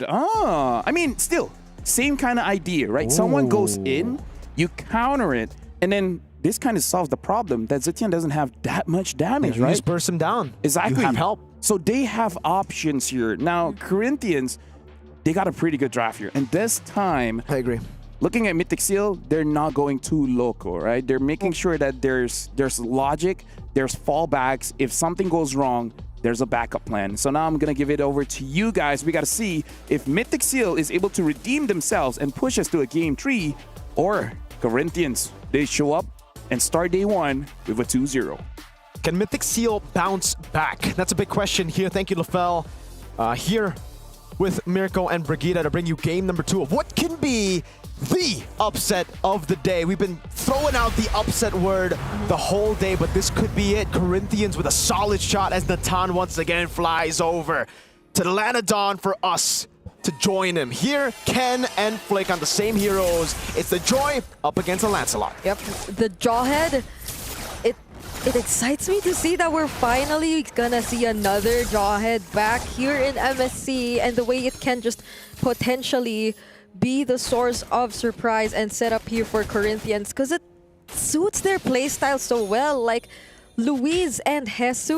I mean, still, same kind of idea, right? Someone goes in, you counter it, and then this kind of solves the problem that Zetian doesn't have that much damage, right? You just burst him down. Exactly. You have help. So they have options here. Now, Corinthians, they got a pretty good draft here. And this time, I agree. Looking at Mythic Seal, they're not going too local, right? They're making sure that there's logic, there's fallbacks. If something goes wrong, there's a backup plan. So now I'm going to give it over to you guys. We got to see if Mythic Seal is able to redeem themselves and push us to a game 3, or Corinthians, they show up and start day 1 with a 2-0. Can Mythic Seal bounce back? That's a big question here. Thank you, LaFell. Here with Mirko and Brigida to bring you game number 2 of what can be the upset of the day. We've been throwing out the upset word the whole day, but this could be it. Corinthians with a solid shot as Natan once again flies over to Lanadon for us to join him. Here, Ken and Flick on the same heroes. It's the Joy up against a Lancelot. Yep, the Jawhead. It excites me to see that we're finally gonna see another Jawhead back here in MSC, and the way it can just potentially be the source of surprise and setup here for Corinthians, because it suits their playstyle so well. Like Luis and Jesus,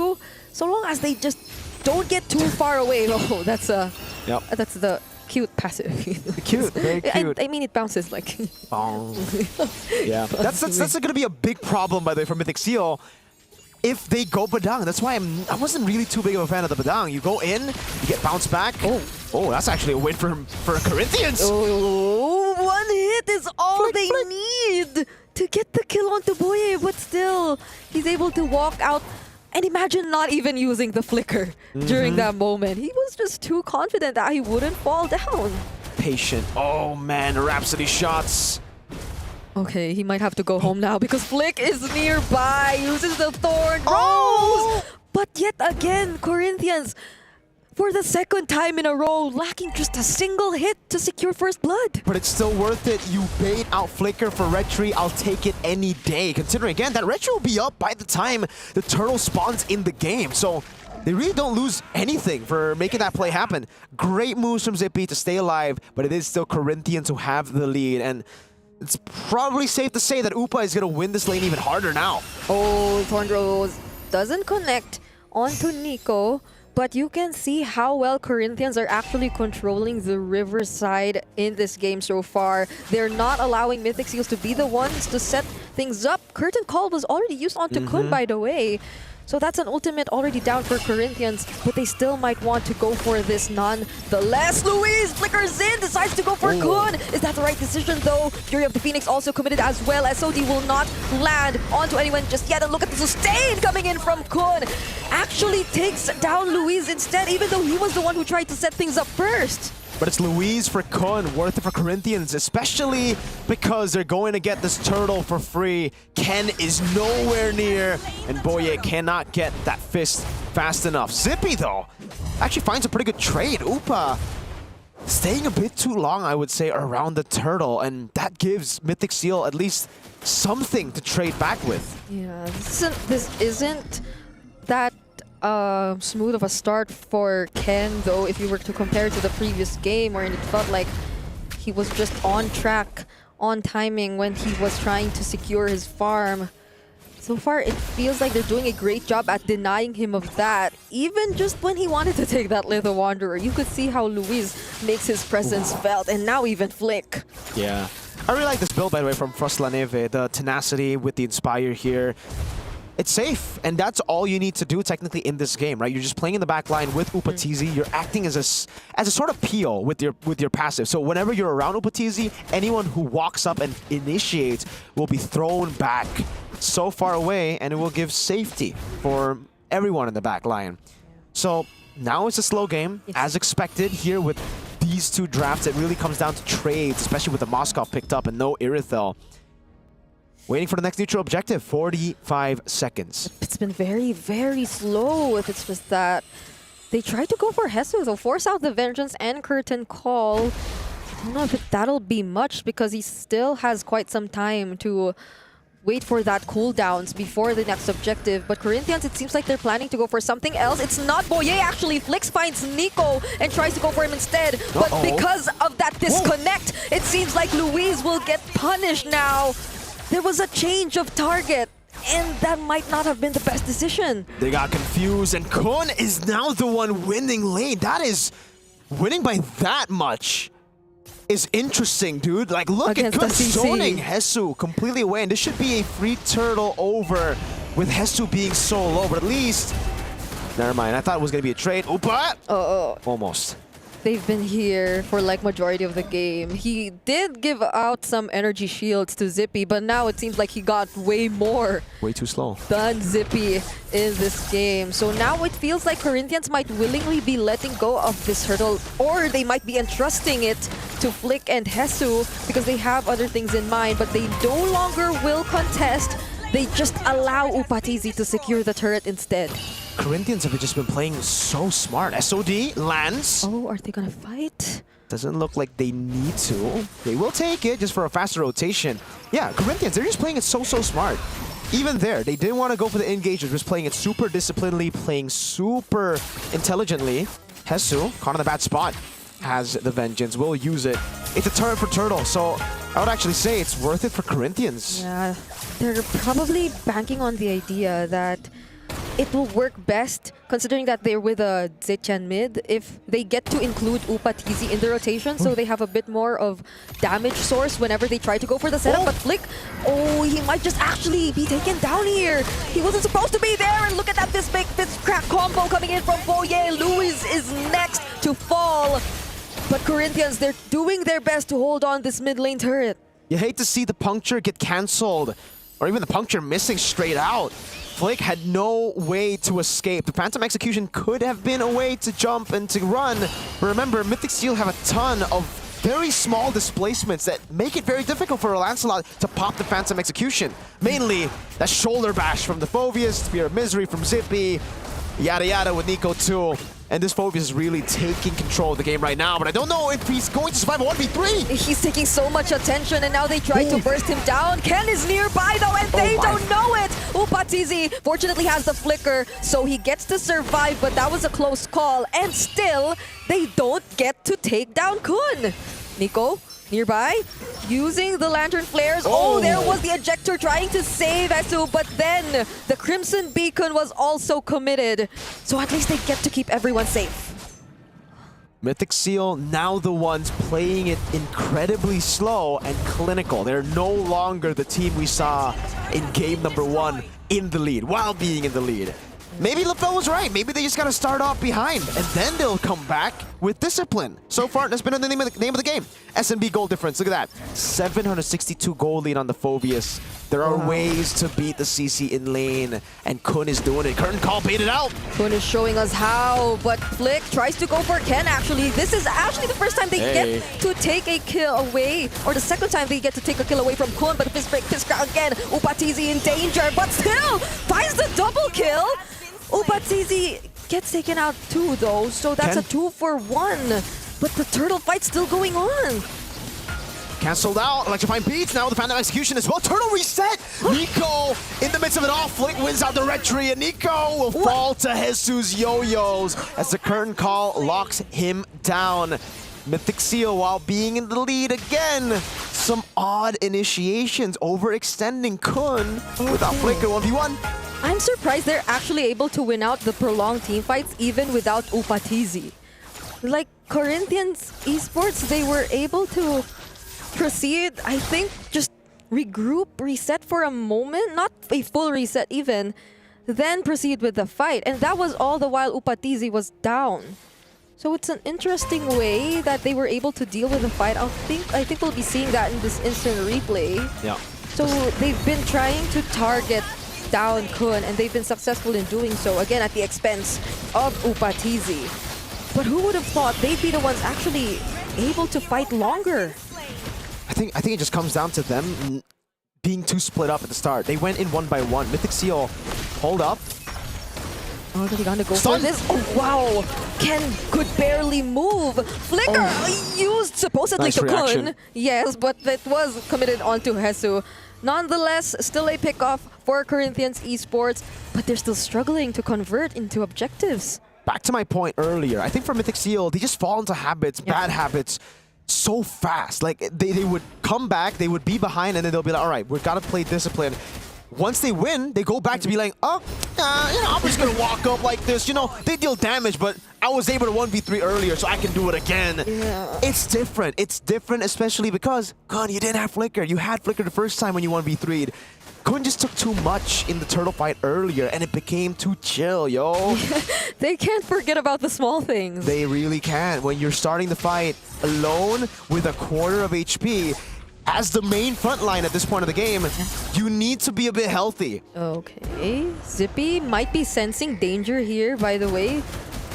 so long as they just don't get too far away. Oh, that's the cute passive. Cute, very cute. I mean, it bounces like. Yeah, that's going to be a big problem, by the way, for Mythic Seal. If they go Badang, that's why I wasn't really too big of a fan of the Badang. You go in, you get bounced back. Oh, that's actually a win for Corinthians. Oh, 1 hit is all they need to get the kill onto Boye, but still, he's able to walk out. And imagine not even using the flicker during that moment. He was just too confident that he wouldn't fall down. Patient. Oh man, Rhapsody shots. Okay, he might have to go home now because Flick is nearby, uses the Thorn, rolls! But yet again, Corinthians, for the second time in a row, lacking just a single hit to secure first blood. But it's still worth it. You bait out Flicker for Retry, I'll take it any day. Considering, again, that Retry will be up by the time the turtle spawns in the game. So they really don't lose anything for making that play happen. Great moves from Zippy to stay alive, but it is still Corinthians who have the lead. And it's probably safe to say that Upa is going to win this lane even harder now. Oh, Thorn Rose doesn't connect onto Nico, but you can see how well Corinthians are actually controlling the river side in this game so far. They're not allowing Mythic Seals to be the ones to set things up. Curtain Call was already used onto Kun, by the way. So that's an ultimate already down for Corinthians, but they still might want to go for this nonetheless. Luis flickers in, decides to go for Kun. Is that the right decision though? Fury of the Phoenix also committed as well. SOD will not land onto anyone just yet. And look at the sustain coming in from Kun. Actually takes down Luis instead, even though he was the one who tried to set things up first. But it's Louise for Kun, worth it for Corinthians, especially because they're going to get this turtle for free. Ken is nowhere near, and Boye cannot get that fist fast enough. Zippy, though, actually finds a pretty good trade. Upa staying a bit too long, I would say, around the turtle, and that gives Mythic Seal at least something to trade back with. Yeah, this isn't that smooth of a start for Ken, though, if you were to compare to the previous game, where it felt like he was just on track, on timing when he was trying to secure his farm. So far, it feels like they're doing a great job at denying him of that. Even just when he wanted to take that Little Wanderer, you could see how Luis makes his presence felt, and now even Flick. Yeah. I really like this build, by the way, from Frost La Neve. The tenacity with the Inspire here. It's safe, and that's all you need to do technically in this game, right? You're just playing in the back line with Upatizi. You're acting as a sort of PO with your passive. So whenever you're around Upatizi, anyone who walks up and initiates will be thrown back so far away, and it will give safety for everyone in the back line. So now it's a slow game, as expected here with these two drafts. It really comes down to trades, especially with the Moskov picked up and no Irithel. Waiting for the next neutral objective, 45 seconds. It's been very, very slow if it's just that. They tried to go for Hesu, though, force out the Vengeance and Curtain Call. I don't know if that'll be much, because he still has quite some time to wait for that cooldowns before the next objective. But Corinthians, it seems like they're planning to go for something else. It's not Boye, actually. Flix finds Nico and tries to go for him instead. But because of that disconnect, it seems like Louise will get punished now. There was a change of target, and that might not have been the best decision. They got confused, and Kun is now the one winning lane. That is, winning by that much is interesting, dude. Like, look at Kun zoning Hesu completely away, and this should be a free turtle over with Hesu being so low, but at least... Never mind, I thought it was going to be a trade. Oopa! Almost. They've been here for like majority of the game. He did give out some energy shields to Zippy, but now it seems like he got way more. Way too slow. Than Zippy in this game. So now it feels like Corinthians might willingly be letting go of this hurdle, or they might be entrusting it to Flick and Hesu because they have other things in mind, but they no longer will contest. They just allow Upatizi to secure the turret instead. Corinthians have just been playing so smart. SOD lands. Oh, are they gonna fight? Doesn't look like they need to. They will take it just for a faster rotation. Yeah, Corinthians, they're just playing it so smart. Even there, they didn't want to go for the engagers, just playing it super disciplinedly, playing super intelligently. Hesu, caught in the bad spot, has the Vengeance, will use it. It's a turret for Turtle, so I would actually say it's worth it for Corinthians. Yeah, they're probably banking on the idea that it will work best, considering that they're with a Zetian mid, if they get to include Upatizi in the rotation, so they have a bit more of damage source whenever they try to go for the setup. But Flick, he might just actually be taken down here. He wasn't supposed to be there, and look at that, this big fist crack combo coming in from Boye. Louis is next to fall. But Corinthians, they're doing their best to hold on this mid lane turret. You hate to see the puncture get cancelled, or even the puncture missing straight out. Flick had no way to escape. The Phantom Execution could have been a way to jump and to run. But remember, Mythic Steel have a ton of very small displacements that make it very difficult for Lancelot to pop the Phantom Execution. Mainly that shoulder bash from the Phoveus, Spear of Misery from Zippy, yada yada with Nico too. And this Phoveus is really taking control of the game right now, but I don't know if he's going to survive a 1v3. He's taking so much attention, and now they try to burst him down. Ken is nearby though, and they don't know it. Upatizi fortunately has the flicker, so he gets to survive, but that was a close call. And still, they don't get to take down Kun. Nico, nearby, using the lantern flares. Oh, there was the ejector trying to save Hesu, but then the Crimson Beacon was also committed. So at least they get to keep everyone safe. Mythic Seal now the ones playing it incredibly slow and clinical. They're no longer the team we saw in game number 1 in the lead, while being in the lead. maybe LaFell was right. Maybe they just got to start off behind, and then they'll come back with discipline. So far, that's been the name of the game. SNB goal difference, look at that. 762 goal lead on the Phobius. There are ways to beat the CC in lane, and Kun is doing it. Curtain call baited out. Kun is showing us how, but Flick tries to go for Ken actually. This is actually the first time they get to take a kill away, or the second time they get to take a kill away from Kun, but Fist break, Fiskra again. Upatizi in danger, but still finds the double kill. Upatizi gets taken out too though, so that's a 2-for-1. But the turtle fight's still going on. Cancelled out, electrifying beats, now the Phantom Execution as well. Turtle reset! Nico in the midst of it all, Flick wins out the red tree, and Nico will fall to Jesus Yo-Yos as the curtain call locks him down. Mythic Seal, while being in the lead again, some odd initiations, overextending Kun without Flicker 1v1. I'm surprised they're actually able to win out the prolonged team fights even without Upatizi. Like Corinthians Esports, they were able to proceed, I think, just regroup, reset for a moment, not a full reset even, then proceed with the fight. And that was all the while Upatizi was down. So it's an interesting way that they were able to deal with the fight. I think we'll be seeing that in this instant replay. Yeah. So they've been trying to target down Kun, and they've been successful in doing so, again at the expense of Upatizi. But who would have thought they'd be the ones actually able to fight longer? I think it just comes down to them being too split up at the start. They went in 1 by 1. Mythic Seal, hold up. Oh, are they gonna go for this? Oh, wow! Ken could barely move. Flicker used supposedly to Kun. Yes, but it was committed onto Hesu. Nonetheless, still a pick-off for Corinthians Esports, but they're still struggling to convert into objectives. Back to my point earlier, I think for Mythic Seal, they just fall into habits, bad habits, so fast. Like, they would come back, they would be behind, and then they'll be like, all right, we've got to play discipline. Once they win, they go back to be like, oh, I'm just going to walk up like this. You know, they deal damage, but I was able to 1v3 earlier, so I can do it again. Yeah. It's different. It's different, especially because, God, you didn't have Flicker. You had Flicker the first time when you 1v3'd. Kun just took too much in the turtle fight earlier, and it became too chill, yo. They can't forget about the small things. They really can't. When you're starting the fight alone with a quarter of HP, as the main front line at this point of the game, you need to be a bit healthy. Okay, Zippy might be sensing danger here, by the way.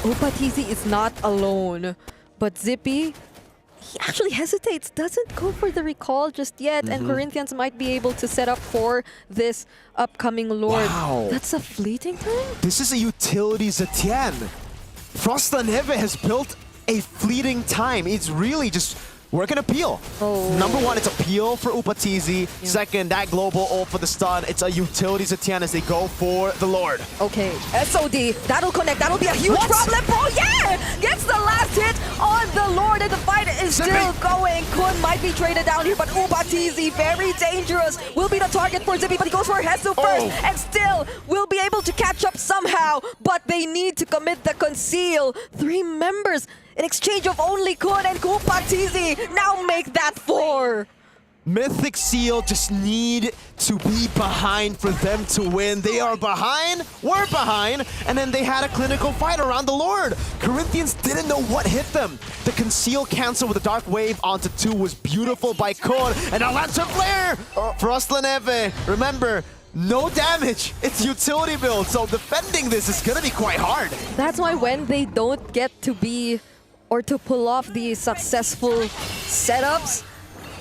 Upatizi is not alone, but Zippy, he actually hesitates, doesn't go for the recall just yet, and Corinthians might be able to set up for this upcoming Lord. Wow. That's a fleeting time? This is a utility Zetian. Frost La Neve has built a fleeting time. It's really just working a peel. Number one, it's a peel for Upatizi. Second, that global ult for the stun. It's a utility Zetian as they go for the Lord. Okay, SOD, that'll connect. That'll be a huge problem. Oh yeah! Gets the last hit on the Lord, and the fight is still going. Kun might be traded down here, but Upatizi, very dangerous. Will be the target for Zippy, but he goes for Hesu first, and still will be able to catch up somehow. But they need to commit the conceal. 3 members in exchange of only Kun, and Upatizi now make that 4. Mythic Seal just need to be behind for them to win. They are behind, we're behind, and then they had a clinical fight around the Lord. Corinthians didn't know what hit them. The conceal cancel with the Dark Wave onto 2 was beautiful by Kun, and a Lantern Flare for Frost La Neve. Remember, no damage. It's utility build, so defending this is gonna be quite hard. That's why when they don't get to be or to pull off these successful setups,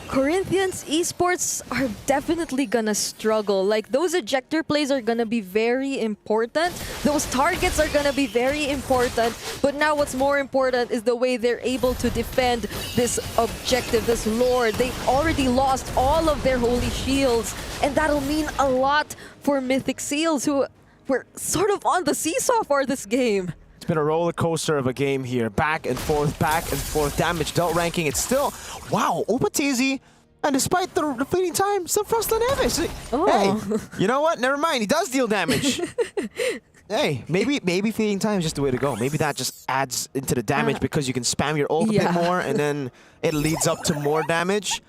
Corinthians Esports are definitely gonna struggle. Like, those ejector plays are gonna be very important. Those targets are gonna be very important. But now what's more important is the way they're able to defend this objective, this Lord. They already lost all of their holy shields, and that'll mean a lot for Mythic Seals, who were sort of on the seesaw for this game. It's been a roller coaster of a game here. Back and forth, damage dealt ranking. It's still, wow, Upatizi, and despite the fleeting time, still Frost La Neve. Hey, you know what? Never mind, he does deal damage. Hey, maybe fleeting time is just the way to go. Maybe that just adds into the damage because you can spam your ult a bit more, and then it leads up to more damage.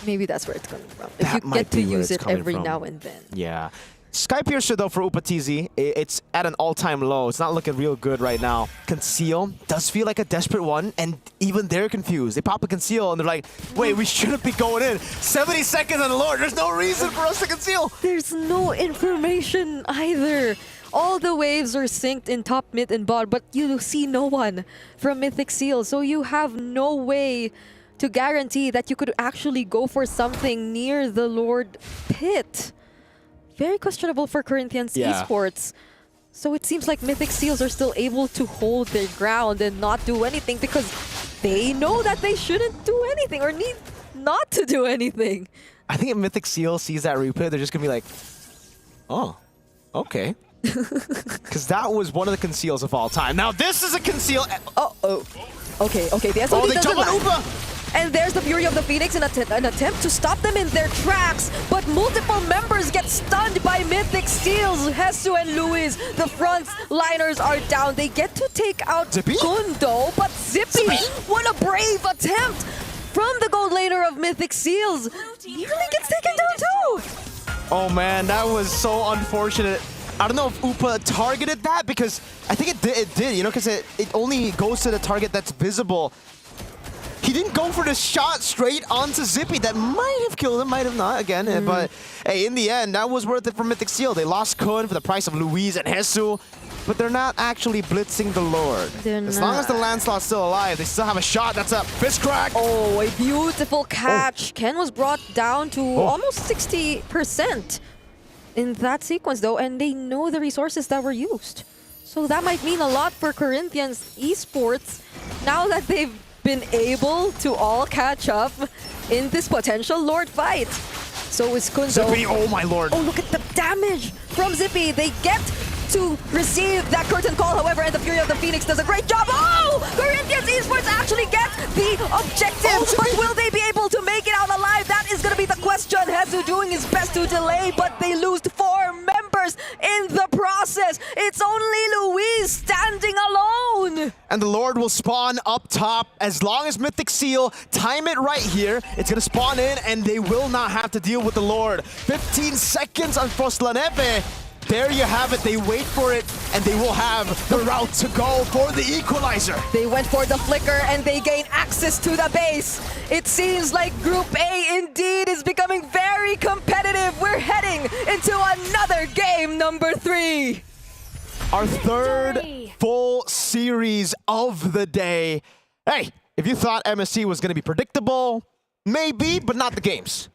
Maybe that's where it's coming from. If you get to use it every now and then. Yeah. Skypiercer, though, for Upatizi, it's at an all-time low. It's not looking real good right now. Conceal does feel like a desperate one, and even they're confused. They pop a Conceal, and they're like, wait, we shouldn't be going in. 70 seconds on the Lord. There's no reason for us to Conceal. There's no information either. All the waves are synced in top, mid, and bot, but you see no one from Mythic Seal, so you have no way to guarantee that you could actually go for something near the Lord pit. Very questionable for Corinthians Esports. So it seems like Mythic Seals are still able to hold their ground and not do anything because they know that they shouldn't do anything or need not to do anything. I think if Mythic Seal sees that replay, they're just going to be like, oh, okay. Because that was one of the Conceals of all time. Now this is a Conceal. Okay. The SOD they jump on Upa! And there's the Fury of the Phoenix in an attempt to stop them in their tracks, but multiple members get stunned by Mythic Seals. Hesu and Luis, the front liners are down. They get to take out Kundo, but Zippy, what a brave attempt from the gold laner of Mythic Seals. Nearly gets taken down too. Oh man, that was so unfortunate. I don't know if Upa targeted that because I think it did, you know, because it only goes to the target that's visible. He didn't go for the shot straight onto Zippy. That might have killed him, might have not, again. But hey, in the end, that was worth it for Mythic Seal. They lost Kun for the price of Luis and Hesu, but they're not actually blitzing the Lord. As long as the Lancelot's still alive, they still have a shot. That's a fist crack. Oh, a beautiful catch. Ken was brought down to almost 60% in that sequence, though, and they know the resources that were used. So that might mean a lot for Corinthians Esports now that they've been able to all catch up in this potential Lord fight. So is Kundo. Zippy, oh my Lord. Oh, look at the damage from Zippy. They get to receive that curtain call, however, and the Fury of the Phoenix does a great job. Oh! Corinthians Esports actually get the objective, but will they be able to make it out alive? That is going to be the question. Hesu doing his best to delay, but they lose 4 members in the process. It's only Luis standing alone. And the Lord will spawn up top. As long as Mythic Seal time it right here, it's going to spawn in, and they will not have to deal with the Lord. 15 seconds on Froslanepe. There you have it. They wait for it, and they will have the route to go for the equalizer. They went for the flicker, and they gain access to the base. It seems like Group A indeed is becoming very competitive. We're heading into another game number 3. Our third full series of the day. Hey, if you thought MSC was going to be predictable, maybe, but not the games.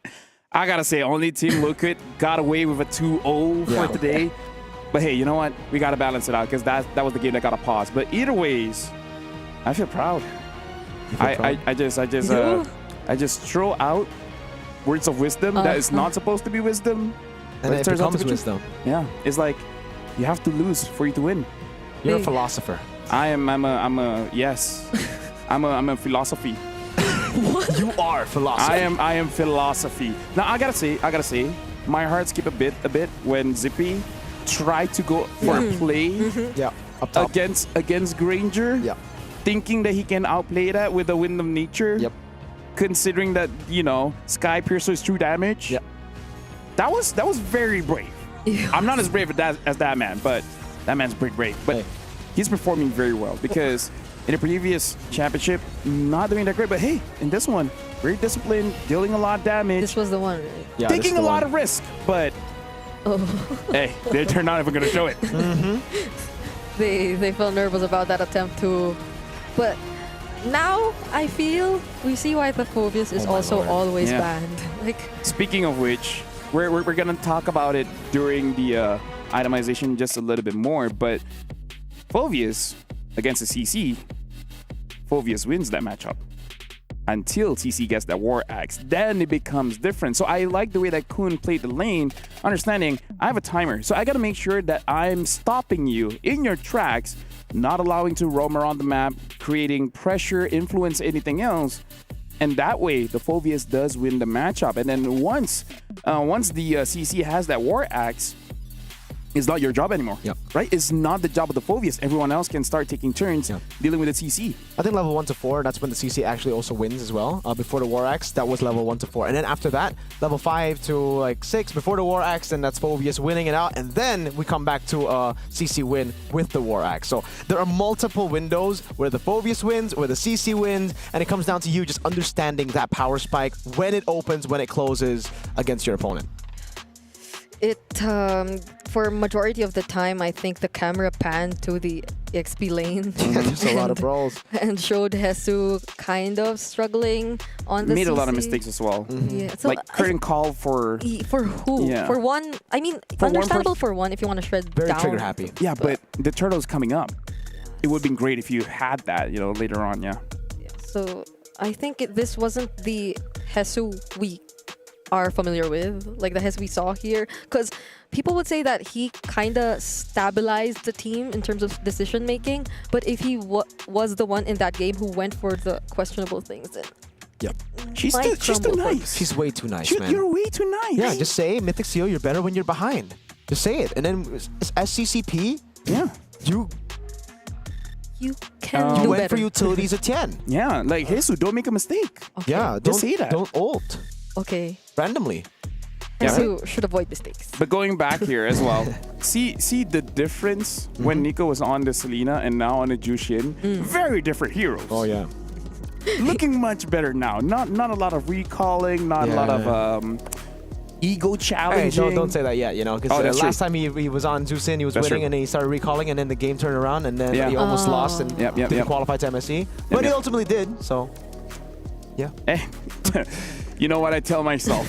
I gotta say, only Team Liquid got away with a 2-0 for today. But hey, you know what? We gotta balance it out because that was the game that got a pause. But either ways, I feel proud. I just throw out words of wisdom that is not supposed to be wisdom. And it becomes wisdom. Yeah, it's like you have to lose for you to win. You're a philosopher. I'm a philosophy. What? You are philosophy. I am philosophy. Now I gotta say, my heart skipped a bit when Zippy tried to go for a play up top. against Granger, thinking that he can outplay that with the Wind of Nature. Considering that, you know, Skypiercer's true damage. That was very brave. I'm not as brave as that man, but that man's pretty brave. But he's performing very well because in the previous championship, not doing that great, but hey, in this one, very disciplined, dealing a lot of damage. This was the one, right? Yeah, taking a lot of risk, but hey, they're not even going to show it. They felt nervous about that attempt too. But now I feel we see why the Phobius is also always banned. Like, speaking of which, we're going to talk about it during the itemization just a little bit more, but Phobius against the CC, Phobius wins that matchup until CC gets that War Axe. Then it becomes different. So I like the way that Kun played the lane, understanding I have a timer. So I got to make sure that I'm stopping you in your tracks, not allowing to roam around the map, creating pressure, influence, anything else. And that way, the Phobius does win the matchup. And then once the CC has that War Axe, It's not your job anymore, right? It's not the job of the Phobius. Everyone else can start taking turns dealing with the CC. I think level 1 to 4, that's when the CC actually also wins as well. Before the War Axe, that was level 1 to 4. And then after that, level 5 to like 6, before the War Axe, and that's Phobius winning it out. And then we come back to a CC win with the War Axe. So there are multiple windows where the Phobius wins, where the CC wins, and it comes down to you just understanding that power spike, when it opens, when it closes against your opponent. It for majority of the time, I think the camera panned to the EXP lane. There's a lot of brawls. And showed Hesu kind of struggling on the Made CC. a lot of mistakes as well. Yeah, so like curtain call for... For who? Yeah. For one, I mean, For understandable for one if you want to shred Very down. trigger happy. Yeah, but the turtle's coming up. It would have been great if you had that, later on, So I think this wasn't the Hesu we are familiar with, like the Hesu we saw here, because people would say that he kind of stabilized the team in terms of decision making, but if he was the one in that game who went for the questionable things, then Yep. She's too nice. She's way too nice, man. You're way too nice. Yeah, just say, Mythic Seal, you're better when you're behind. Just say it. And then as CCP, you can you do went better. for utilities at 10. Yeah, like Hesu, don't make a mistake. Yeah, Just say that. Don't ult Okay. randomly. Hesu should avoid mistakes. But going back here as well, see the difference when Nico was on the Selena and now on the Jushin. Very different heroes. Oh yeah. Looking much better now. Not a lot of recalling, not a lot of ego Hey, challenging. don't say that yet, because that's last true. time he was on Zusin, he was That's winning, true. and then he started recalling, and then the game turned around, and then he almost lost and didn't qualify to MSC. But he ultimately did, so yeah. Eh, you know what I tell myself?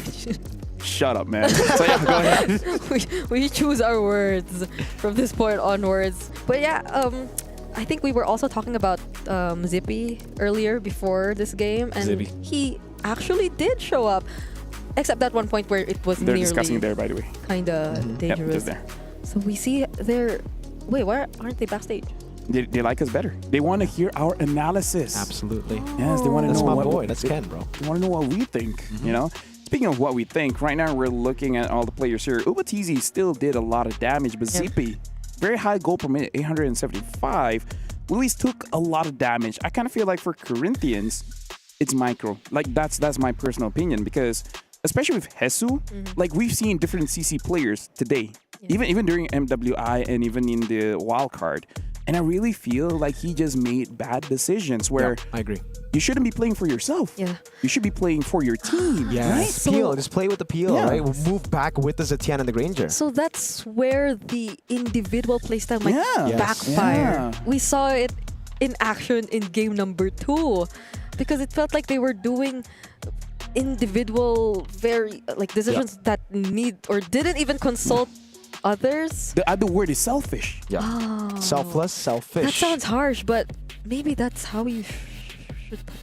Shut up, man. So yeah, go ahead. we choose our words from this point onwards. But yeah, I think we were also talking about Zippy earlier before this game, and Zippy. he actually did show up, except that one point where it was They're nearly discussing there, by the way. kind of dangerous. just there. So we see they're... Wait, why aren't they backstage? They like us better. They want to hear our analysis. Absolutely. Yes, they want to That's know my what boy. That's Ken, bro. They want to know what we think. Speaking of what we think, right now we're looking at all the players here. Ubatizi still did a lot of damage, but Zippy, very high goal per minute, 875. Luis took a lot of damage. I kind of feel like for Corinthians, it's micro. Like that's my personal opinion, because especially with Hesu, like we've seen different CC players today, even during MWI and even in the wild card. And I really feel like he just made bad decisions where I agree. You shouldn't be playing for yourself. Yeah. You should be playing for your team. Yes. Right? Peel. Just play with the peel, right? We'll move back with the Zetian and the Granger. So that's where the individual playstyle might Yes. backfire. Yeah. We saw it in action in game number 2, because it felt like they were doing individual, very decisions that need or didn't even consult others. The other word is selfish. Yeah. Oh. Selfless, selfish. That sounds harsh, but maybe that's how you should.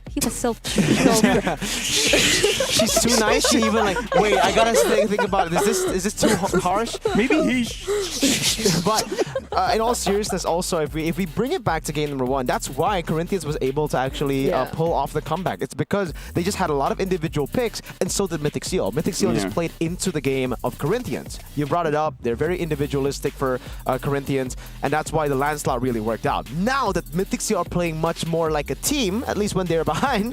He was selfish. She's too nice. She even wait. I gotta think about it. Is this too harsh? Maybe he. But in all seriousness, also if we bring it back to game number 1, that's why Corinthians was able to actually pull off the comeback. It's because they just had a lot of individual picks, and so did Mythic Seal. Mythic Seal just played into the game of Corinthians. You brought it up. They're very individualistic for Corinthians, and that's why the landslide really worked out. Now that Mythic Seal are playing much more like a team, at least when they're behind,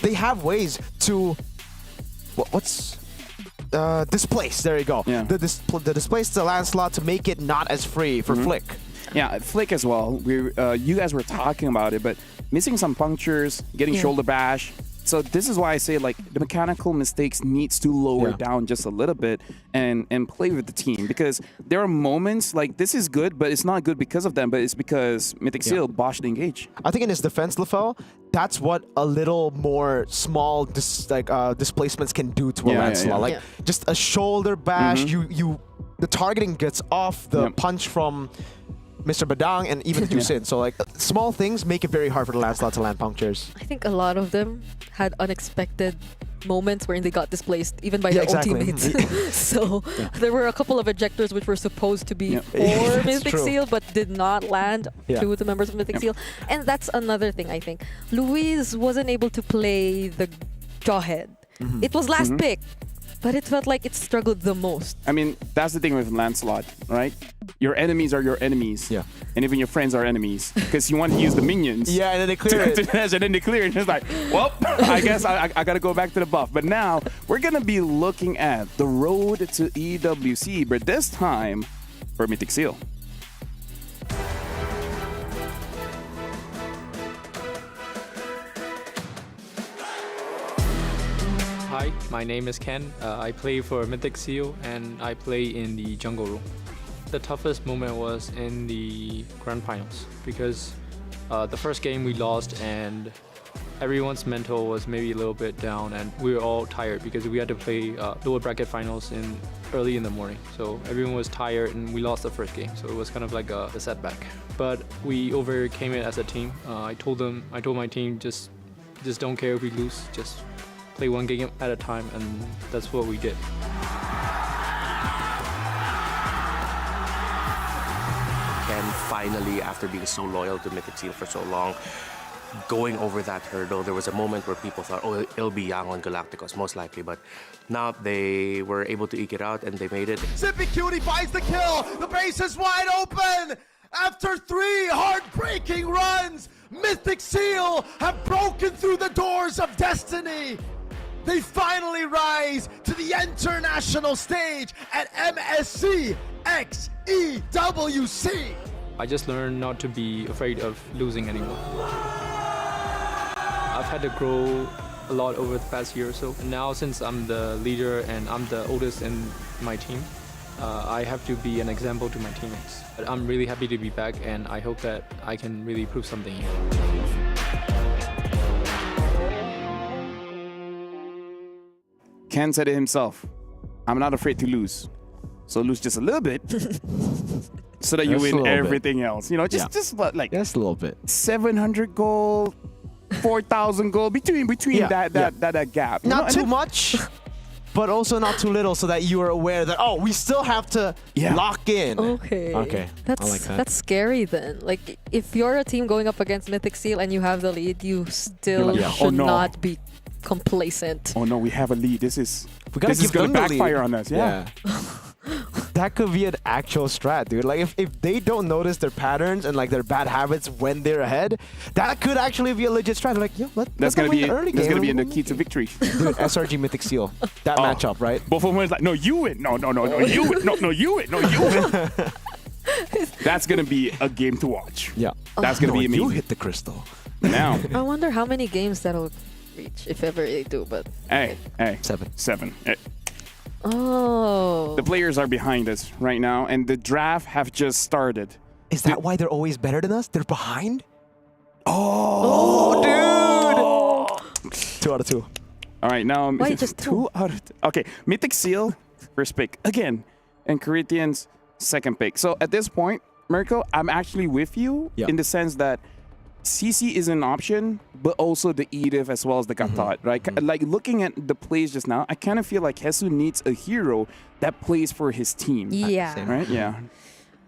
they have ways to displace. There you go. Yeah. The displace the landslide to make it not as free for Flick. Yeah, Flick as well. You guys were talking about it, but missing some punctures, getting shoulder bash. So this is why I say the mechanical mistakes needs to lower down just a little bit and play with the team, because there are moments like this is good, but it's not good because of them, but it's because Mythic Seal botched the engage. I think in his defense, Lafel, that's what a little more small displacements can do to a landslide. Just a shoulder bash, the targeting gets off the punch from Mr. Badang and even Yusin. So small things make it very hard for the landslide to land punctures. I think a lot of them had unexpected moments wherein they got displaced even by their own teammates. So there were a couple of ejectors which were supposed to be for Mythic Seal but did not land to the members of Mythic Seal. And that's another thing, I think. Luis wasn't able to play the Jawhead. It was last pick. But it felt like it struggled the most. I mean, that's the thing with Lancelot, right? Your enemies are your enemies. Yeah. And even your friends are enemies. Because you want to use the minions. Yeah, and then they clear it. And then they clear it. And it's like, well, I guess I got to go back to the buff. But now, we're going to be looking at the road to EWC. But this time, for Mythic Seal. Hi, my name is Ken. I play for Mythic Seal and I play in the jungle role. The toughest moment was in the grand finals because the first game we lost and everyone's mental was maybe a little bit down and we were all tired because we had to play lower bracket finals early in the morning. So everyone was tired and we lost the first game. So it was kind of like a setback. But we overcame it as a team. I told my team just don't care if we lose, just play one game at a time, and that's what we did. Ken finally, after being so loyal to Mythic Seal for so long, going over that hurdle, there was a moment where people thought, oh, it'll be Yangon Galacticos, most likely, but now they were able to eke it out and they made it. Sippy Cutie finds the kill! The base is wide open! After 3 heartbreaking runs, Mythic Seal have broken through the doors of destiny! They finally rise to the international stage at MSC x EWC. I just learned not to be afraid of losing anyone. I've had to grow a lot over the past year or so. And now, since I'm the leader and I'm the oldest in my team, I have to be an example to my teammates. But I'm really happy to be back, and I hope that I can really prove something here. Ken said it himself. I'm not afraid to lose. So lose just a little bit so that you win everything else. You know, just what, like just a little bit. 700 gold, 4,000 gold between that gap. Not too much, but also not too little, so that you are aware that, oh, we still have to lock in. Okay. Okay. That's, I like that. That's scary then. Like, if you're a team going up against Mythic Seal and you have the lead, you still should not be complacent. Oh no, we have a lead. This is going to backfire on us. Yeah. That could be an actual strat, dude. Like, if they don't notice their patterns and like their bad habits when they're ahead, that could actually be a legit strat. They're like, yo, that's gonna be in the key to victory. Dude, SRG Mythic Seal, that matchup, right? Both of them is like, no, you win. No, you win. No, you win. No, you win. That's gonna be a game to watch. Yeah, that's gonna be amazing. You hit the crystal. Now, I wonder how many games that'll reach, if ever they do. But hey, 7. Hey. Oh. The players are behind us right now, and the draft have just started. Is that why they're always better than us? They're behind? Oh, dude! 2 out of 2. All right, now why just 2 out of 2? Okay, Mythic Seal, first pick again, and Corinthians, second pick. So at this point, Mirko, I'm actually with you in the sense that CC is an option, but also the Edith as well as the Gatot, right? Like, looking at the plays just now, I kind of feel like Hesu needs a hero that plays for his team. Yeah. Right? Yeah.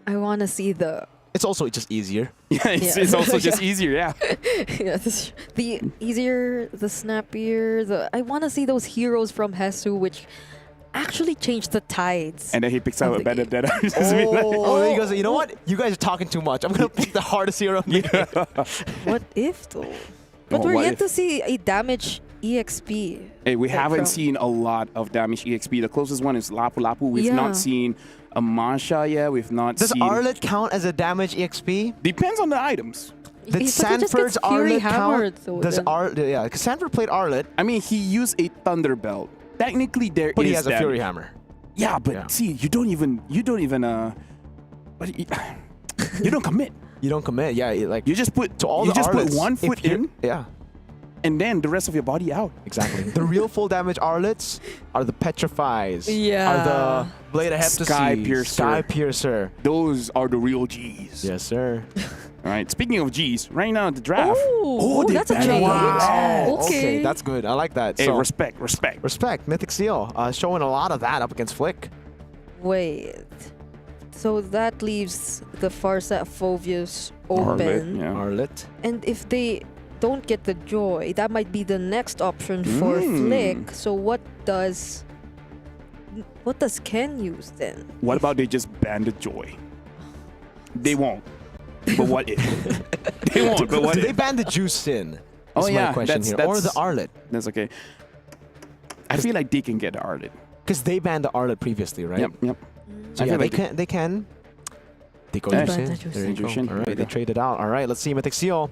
I want to see the... It's also just easier. Yeah, it's also just easier, yeah. Yeah, the easier, the snappier, I want to see those heroes from Hesu, which actually changed the tides. And then he picks out a better dead. Then he goes, you know what? You guys are talking too much. I'm going to pick the hardest hero in the game. What if, though? But we're yet to see a damage EXP. Hey, we haven't seen a lot of damage EXP. The closest one is Lapu Lapu. We've not seen a Masha yet. We've not seen... Does Arlet count as a damage EXP? Depends on the items. Did Sanford's Arlet count? Does because Sanford played Arlet. I mean, he used a Thunder Belt. Technically, but he has a Fury Hammer. Yeah, but see, you don't even but you don't commit. You don't commit. Yeah, like you just put to all you the just Arlets, put one foot in. Yeah. And then the rest of your body out. Exactly. The real full damage Arlets are the Petrifies. Yeah. Are the Blade of Heptasis. Sky Piercer. Those are the real G's. Yes, sir. All right. Speaking of G's, right now the draft. That's a change. Wow. Okay, that's good. I like that. Hey, so, respect. Mythic Seal showing a lot of that up against Flick. Wait. So that leaves the Farsat Phoveus open. Arlet. And if they don't get the Joy, that might be the next option for Flick. So what does what does Ken use then? What about they just ban the Joy? They won't. But what if? They won't, but what Do if? they ban the Juice Sin? Oh, Is yeah, my question that's- here. Or the that's- Arlet? That's okay. I feel like they can get the Arlet. Because they banned the Arlet previously, right? Yep. So I yeah, feel they like can. They can. They go Hey. Juice Ban the in. Juice There you in. go. Juice in. All There right, you they go. traded out. All right, let's see Mythic Seal.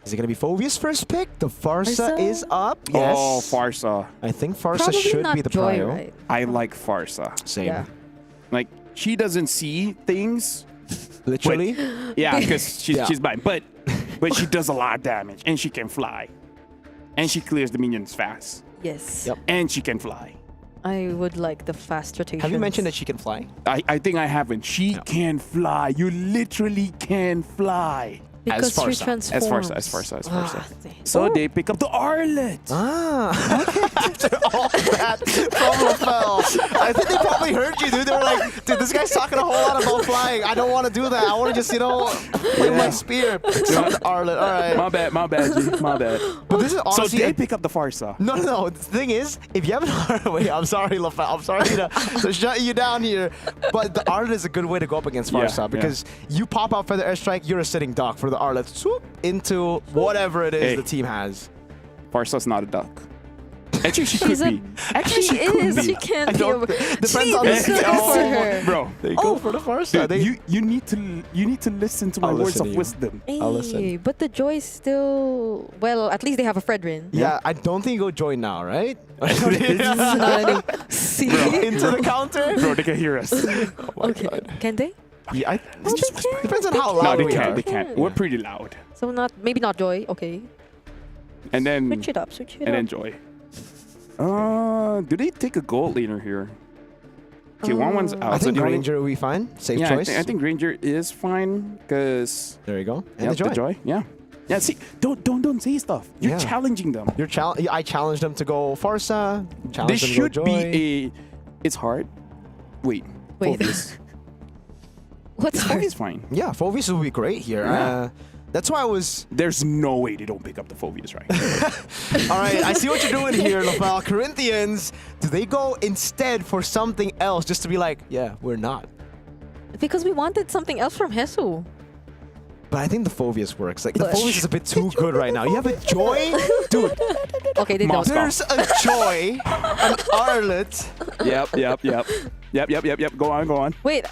Is it going to be Phoveus first pick? The Farsa Farsa? is up. Yes. Oh, Farsa. I think Farsa Probably should not be the Joy, prio. right? I like Farsa. Same. Yeah. Like, she doesn't see things. Literally. Yeah, because Yeah. she's blind. But she does a lot of damage. And she can fly. And she clears the minions fast. Yes. Yep. And she can fly. I would like the fast rotation. Have you mentioned that she can fly? I think I haven't. She can fly. You literally can fly. Because she Farsa. transforms. As Farsa. Ah, So they pick up the Arlet. Ah. After all that from LaFell, I think they probably heard you, dude. They were like, dude, this guy's talking a whole lot about flying. I don't want to do that. I want to just, play my spear. Picks up the Arlet. All right. My bad, G. My bad. But this is honestly... So they pick up the Farsa. No. The thing is, if you haven't heard... Wait, I'm sorry, LaFell. I'm sorry to shut you down here. But the Arlet is a good way to go up against Farsa Yeah, because you pop out Feather Airstrike, you're a sitting duck for the Arlet. Swoop into whatever it is Hey. the team has. Farsa's not a duck. Actually, she She's could a- be. Actually, she she could is. be. She can I be. don't- depends on the Jeez, skill. answer her. Bro, They go for the Farsa. dude, you need to listen to my I'll words listen of to you. wisdom. I'll listen. Hey, but the Joy still... Well, at least they have a Fredrin. Yeah, I don't think you go join now, right? See? Into the counter? Bro, they can hear us. Okay. Can they? Yeah, Oh, they can. depends on how No, loud they we can't. are. They can't. We're pretty loud. So maybe not Joy. Okay. And then Switch it up. Switch it and up. then Joy. Do they take a gold laner here? Okay, one's out. I So think the only- Ranger will be fine. Safe yeah, choice. I think Ranger is fine because There you go. And the Joy. Yeah. Yeah. See, don't say stuff. You're Yeah. challenging them. I challenged them to go Farsa. This Challenged them should to go be Joy. It's hard. Wait. Wait. Phoveus. What's hard? Phoveus fine. Yeah, Phoveus will be great here. Yeah. That's why I was... There's no way they don't pick up the Phoveus, right? All right, I see what you're doing here, LaFell. Corinthians, do they go instead for something else just to be like, yeah, we're not? Because we wanted something else from Hesu. But I think the Phoveus works. Like, the But- Phoveus is a bit too good right now. You have a Joy? Dude, Okay, they don't. there's a Joy, an Arlet. Yep. Go on. Wait,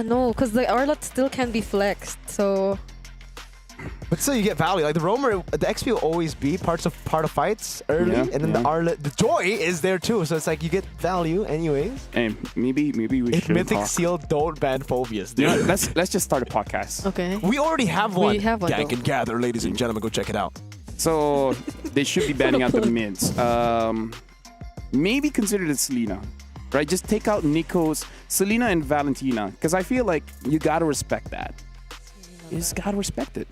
no, because the Arlet still can be flexed, so... But still, you get value. Like the Roamer, the XP will always be part of fights early, Yeah, and then the Arlet, the Joy is there too. So it's like you get value anyways. Hey, maybe we If should Mythic talk. Seal don't ban Phoveus, You know, dude. let's just start a podcast. Okay. We already have one. We have one, Gang though. and gather, ladies and gentlemen. Go check it out. So they should be banning out the mids. Maybe consider the Selena, right? Just take out Nico's, Selena and Valentina, because I feel like you gotta respect that. You just gotta respect it.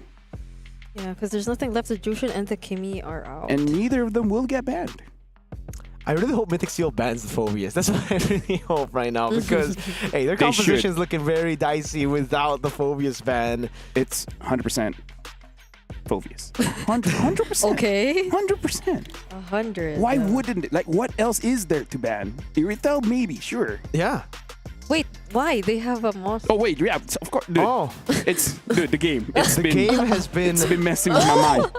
Yeah, because there's nothing left. The Jushin and the Kimi are out. And neither of them will get banned. I really hope Mythic Seal bans the Phoveus. That's what I really hope right now because, hey, their They composition is should. looking very dicey without the Phoveus ban. It's 100% Phoveus. 100%. Okay. 100%. 100. Why wouldn't it? Like, what else is there to ban? Irithel, maybe, sure. Yeah. Wait, why? They have a monster. Oh, wait, yeah, of course. Dude, Oh. It's, dude, the game. The game has been... It's been messing with my mind.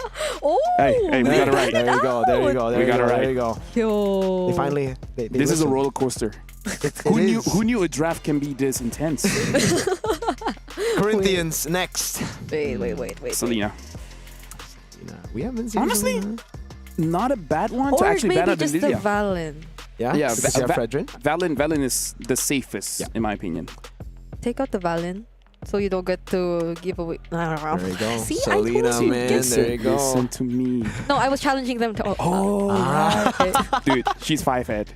Oh! Hey, we got it right. There you go. There you go. There We you got go. it right. There you go. Yo. They finally... They This is a listened. roller coaster. It is. Who knew a draft can be this intense? Corinthians next. Wait. Selena. We haven't seen Honestly, Selena. not a bad one to Or actually ban maybe out the just the Lilia. Valen. Yeah? Yeah, Because you have Fredrin. Valen is the safest, in my opinion. Take out the Valen. So you don't get to give away. There you go. See, Selena, I told you. man. Yes. There you go. Listen to me. No, I was challenging them to. Ah. Okay. Dude, she's 5-head.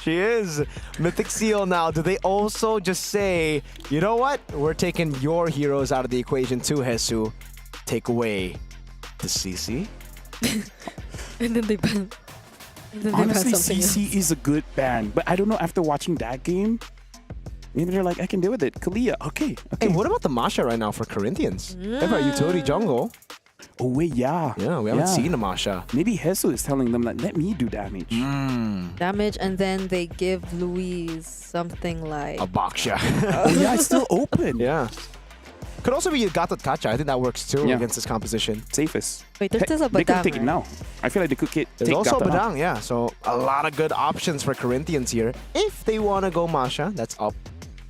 She is. Mythic Seal now. Do they also just say, you know what? We're taking your heroes out of the equation too, Hesu. Take away the CC? And then they ban. And then Honestly, they ban something CC is a good ban, but I don't know after watching that game. Maybe they're like, I can deal with it. Kalia, okay. Hey, what about the Masha right now for Corinthians? They have a utility jungle. Oh wait, yeah. Yeah, we haven't seen a Masha. Maybe Jesus is telling them that let me do damage. Damage, and then they give Louise something like a Baksha. Oh yeah, it's still open. Yeah. Could also be a Gatot Kacha. I think that works too against this composition. Safest. Wait, there's still a They could Badang, take it right? now. I feel like they could take There's also Gatot now. Badang, yeah. So a lot of good options for Corinthians here. If they want to go Masha, that's up.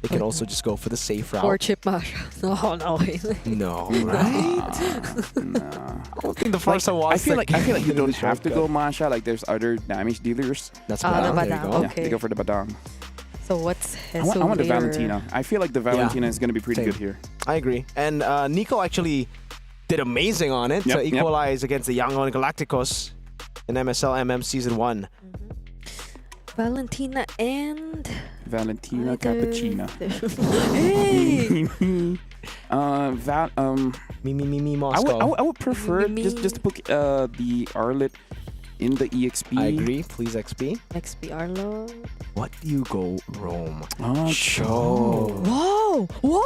They can also just go for the safe route. Or Chip Masha. No, wait. No, right? I don't think the first one was I feel like you don't have to go Masha. Like there's other damage dealers. That's the Badang. There you Badang, go. Yeah, they go for the Badang. So what's I want the later? Valentina. I feel like the Valentina is going to be pretty Same. good here. I agree. And Nico actually did amazing on it Yep, to yep. equalize against the Yangon Galacticos in MSL MM Season 1. Valentina and Valentina Cappuccina. Hey! Me, Moscow. I would prefer just to put the Arlet in the EXP. I agree. Please XP. XP Arlo. What do you go Rome? Show. Whoa! Whoa!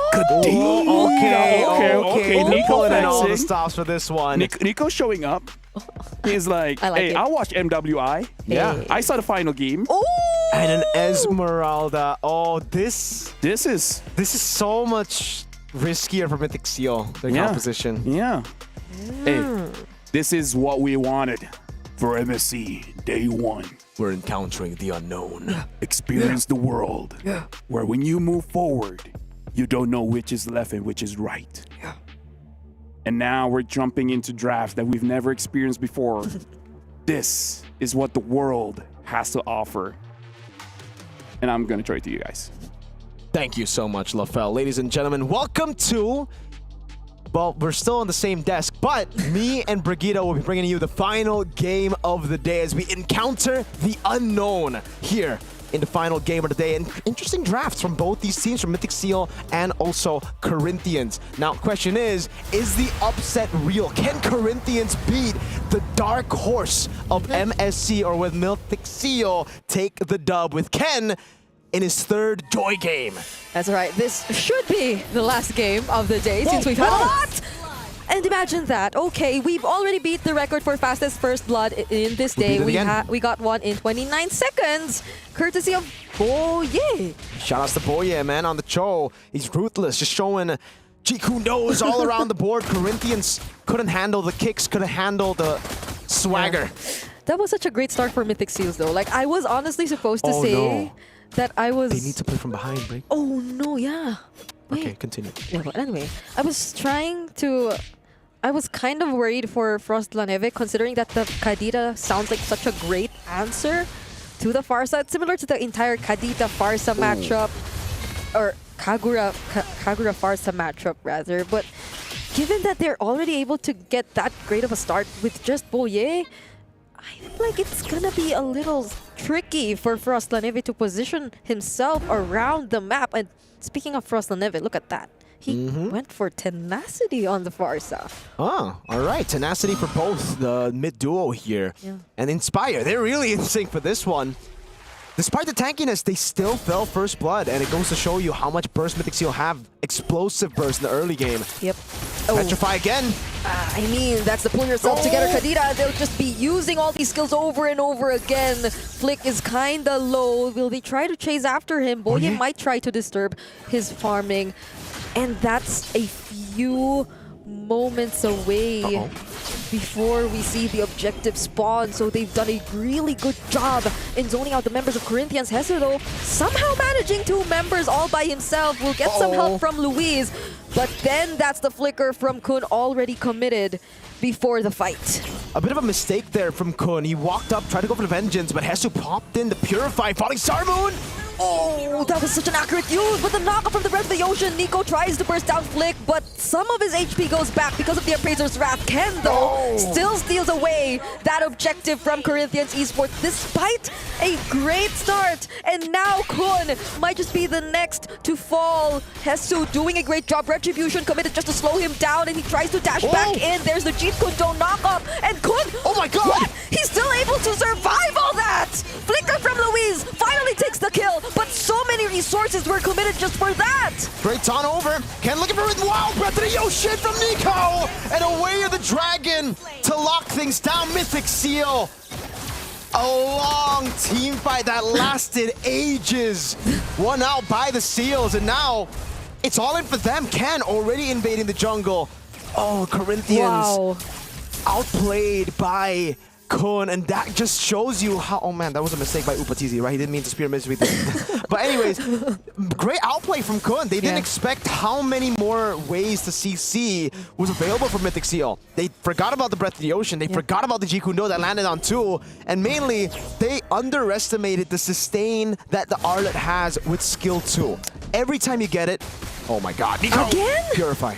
Okay. Nico and all the flexing. stops for this one. Nico showing up. He's like, I like hey, it. I watched MWI. Yeah. I saw the final game. And an Esmeralda. Oh, this is so much riskier for Mythic Seal, the composition. Yeah. Hey, this is what we wanted for MSC Day 1. We're encountering the unknown. Experience the world where when you move forward, you don't know which is left and which is right. And now we're jumping into drafts that we've never experienced before. This is what the world has to offer. And I'm going to throw it to you guys. Thank you so much, LaFell. Ladies and gentlemen, welcome to... Well, we're still on the same desk, but me and Brigitte will be bringing you the final game of the day as we encounter the unknown here in the final game of the day. And interesting drafts from both these teams, from Mythic Seal and also Corinthians. Now, question is the upset real? Can Corinthians beat the dark horse of MSC, or will Mythic Seal take the dub with Ken in his third Joy game? That's right. This should be the last game of the day since we've had a lot. And imagine that. Okay, we've already beat the record for fastest first blood in this day. We got one in 29 seconds, courtesy of Boye. Shout outs to Boye, man, on the show. He's ruthless, just showing Jiku knows all around the board. Corinthians couldn't handle the kicks, couldn't handle the swagger. Yeah. That was such a great start for Mythic Seals, though. Like, I was honestly supposed to say that I was... They need to play from behind, right? Oh, no, yeah. Wait. Okay, continue. Yeah, but anyway, I was trying to... I was kind of worried for Frost La Neve, considering that the Kadita sounds like such a great answer to the Farsa. It's similar to the entire Kadita Farsa matchup, or Kagura Farsa matchup rather. But given that they're already able to get that great of a start with just Boye, I feel like it's gonna be a little tricky for Frost La Neve to position himself around the map. And speaking of Frost La Neve, look at that. He went for Tenacity on the Farsa. Oh, all right. Tenacity for both the mid duo here. Yeah. And Inspire, they're really in sync for this one. Despite the tankiness, they still fell first blood, and it goes to show you how much burst Mythic Seal have. Explosive burst in the early game. Yep. Petrify again. I mean, that's the pull yourself together, Kadita. They'll just be using all these skills over and over again. Flick is kinda low. Will they try to chase after him? Boye might try to disturb his farming. And that's a few moments away before we see the objective spawn. So they've done a really good job in zoning out the members of Corinthians. Hesser, though, somehow managing 2 members all by himself. Will get some help from Luis. But then that's the flicker from Kun already committed before the fight. A bit of a mistake there from Kun. He walked up, tried to go for the Vengeance, but Hesu popped in the Purify, falling Star Moon. Oh, that was such an accurate use, but the knockup from the Breath of the Ocean. Nico tries to burst down Flick, but some of his HP goes back because of the Appraiser's Wrath. Ken, though, still steals away that objective from Corinthians Esports, despite a great start. And now Kun might just be the next to fall. Hesu doing a great job. Retribution committed just to slow him down, and he tries to dash back in. There's the Jeet Kun don't knock up, and Kun, oh my god! What? He's still able to survive all that! flicker from Luis finally takes the kill, but so many resources were committed just for that. Great turn over. Ken looking for a wild breath of the ocean from Nico. And away of the dragon to lock things down. Mythic Seal. A long team fight that lasted ages. Won out by the Seals, and now it's all in for them. Ken already invading the jungle. Oh, Corinthians outplayed by Kun, and that just shows you how. Oh man, that was a mistake by Upatizi, right? He didn't mean to spear miss with it. But anyways, great outplay from Kun. They didn't expect how many more ways to CC was available for Mythic Seal. They forgot about the Breath of the Ocean. They forgot about the Jikundo that landed on 2, and mainly they underestimated the sustain that the Arlet has with skill 2. Every time you get it, oh my God, Nico, again? Purify.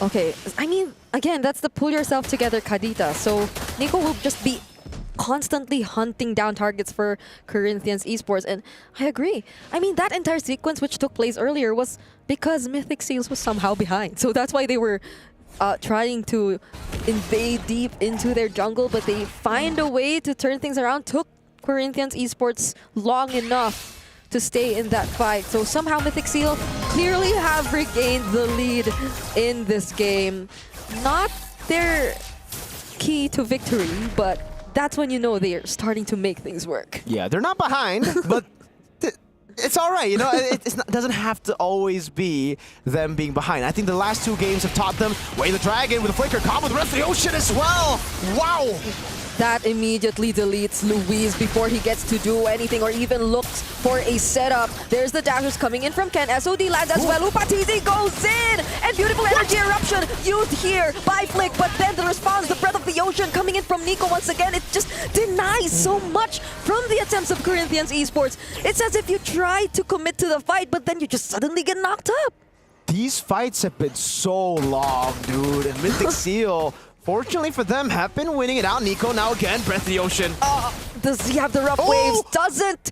Okay, I mean, again, that's the pull yourself together Kadita. So Nico will just be constantly hunting down targets for Corinthians Esports, and I agree. I mean, that entire sequence which took place earlier was because Mythic Seals was somehow behind. So that's why they were trying to invade deep into their jungle, but they find a way to turn things around. Took Corinthians Esports long enough to stay in that fight. So somehow Mythic Seal clearly have regained the lead in this game. Not their key to victory, but that's when you know they're starting to make things work. Yeah, they're not behind, but it's all right. You know, it doesn't have to always be them being behind. I think the last 2 games have taught them. Way the Dragon with a flicker, combo with the rest of the ocean as well. Wow. That immediately deletes Luis before he gets to do anything or even looks for a setup. There's the dashers coming in from Ken. SOD lands as well. Upatizi goes in! And beautiful energy eruption used here by Flick. But then the response, the Breath of the Ocean coming in from Nico once again. It just denies so much from the attempts of Corinthians Esports. It's as if you try to commit to the fight, but then you just suddenly get knocked up. These fights have been so long, dude. And Mythic Seal, fortunately for them, have been winning it out. Nico now again, Breath of the Ocean. Does he have the rough waves? Doesn't.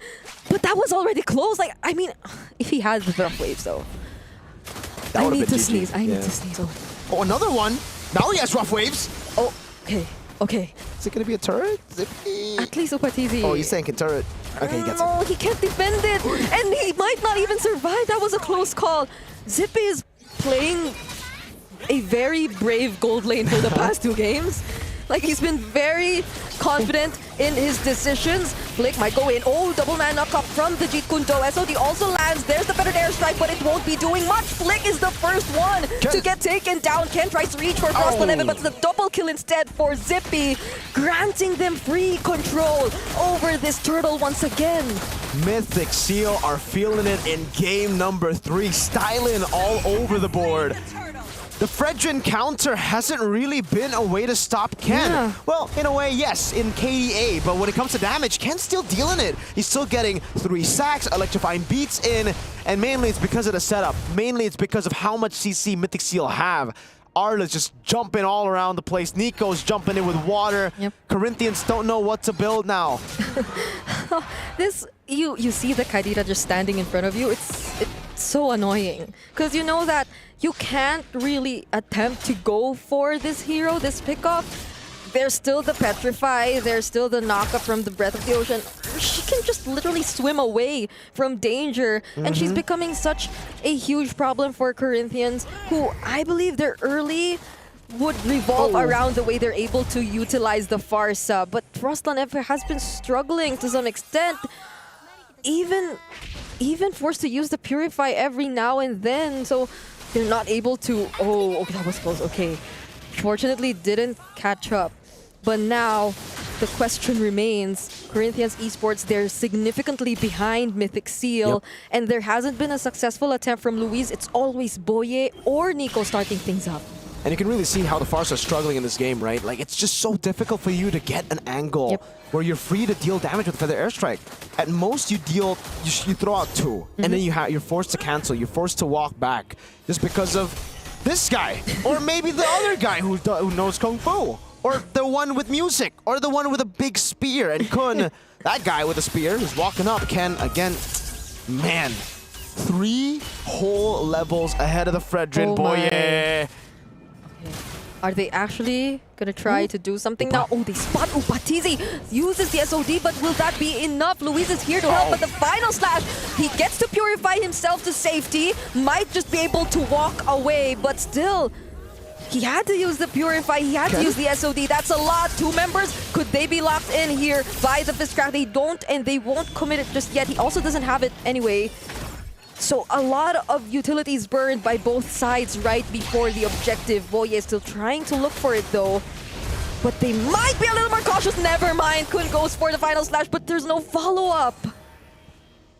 But that was already close. Like, I mean, if he had the rough waves, though. I need to sneeze. I need to sneeze. Oh, another one. Now he has rough waves. Oh, okay. Okay. Is it going to be a turret? Zippy? At least Upatizi. Oh, he's thinking turret. Okay, he gets it. No, he can't defend it. And he might not even survive. That was a close call. Zippy is playing a very brave gold lane for the past 2 games. Like, he's been very confident in his decisions. Flick might go in. Oh, double man knock up from the Jeet Kune Do. SOD also lands. There's the better airstrike, but it won't be doing much. Flick is the first one to get taken down. Ken tries to reach for Frost on Evan, but it's the double kill instead for Zippy, granting them free control over this turtle once again. Mythic Seal are feeling it in game number 3, styling all over the board. The Fredrin counter hasn't really been a way to stop Ken. Yeah. Well, in a way, yes, in KDA, but when it comes to damage, Ken's still dealing it. He's still getting 3 sacks, electrifying beats in, and mainly it's because of the setup. Mainly it's because of how much CC Mythic Seal have. Arla's just jumping all around the place. Nico's jumping in with water. Yep. Corinthians don't know what to build now. This, you see the Kadita just standing in front of you. It's so annoying because you know that you can't really attempt to go for this hero, this pickoff. There's still the Petrify, there's still the knockup from the Breath of the Ocean. She can just literally swim away from danger, and she's becoming such a huge problem for Corinthians, who I believe their early would revolve around the way they're able to utilize the Farsa. But Frostland Ever has been struggling to some extent, even forced to use the Purify every now and then, so they're not able to. Oh, okay, that was close. Okay, fortunately didn't catch up. But now the question remains, Corinthians Esports, they're significantly behind Mythic Seal, and there hasn't been a successful attempt from Luis. It's always Boye or Nico starting things up. And you can really see how the Farsa are struggling in this game, right? Like, it's just so difficult for you to get an angle where you're free to deal damage with Feather Airstrike. At most, you throw out 2, and then you're forced to cancel. You're forced to walk back just because of this guy, or maybe the other guy who knows Kung Fu, or the one with music, or the one with a big spear. And Kun, that guy with a spear, is walking up. Ken, again, man, 3 whole levels ahead of the Fredrin. Boy, yeah. Are they actually gonna try to do something now? Oh, they spot Upatizi, uses the SOD, but will that be enough? Luis is here to help, but the final slash, he gets to purify himself to safety, might just be able to walk away, but still, he had to use the Purify, he had to use the SOD. That's a lot. 2 members, could they be locked in here by the Fistcraft? They don't, and they won't commit it just yet. He also doesn't have it anyway. So a lot of utilities burned by both sides right before the objective. Boye is still trying to look for it though. But they might be a little more cautious. Never mind. Kun goes for the final slash, but there's no follow-up.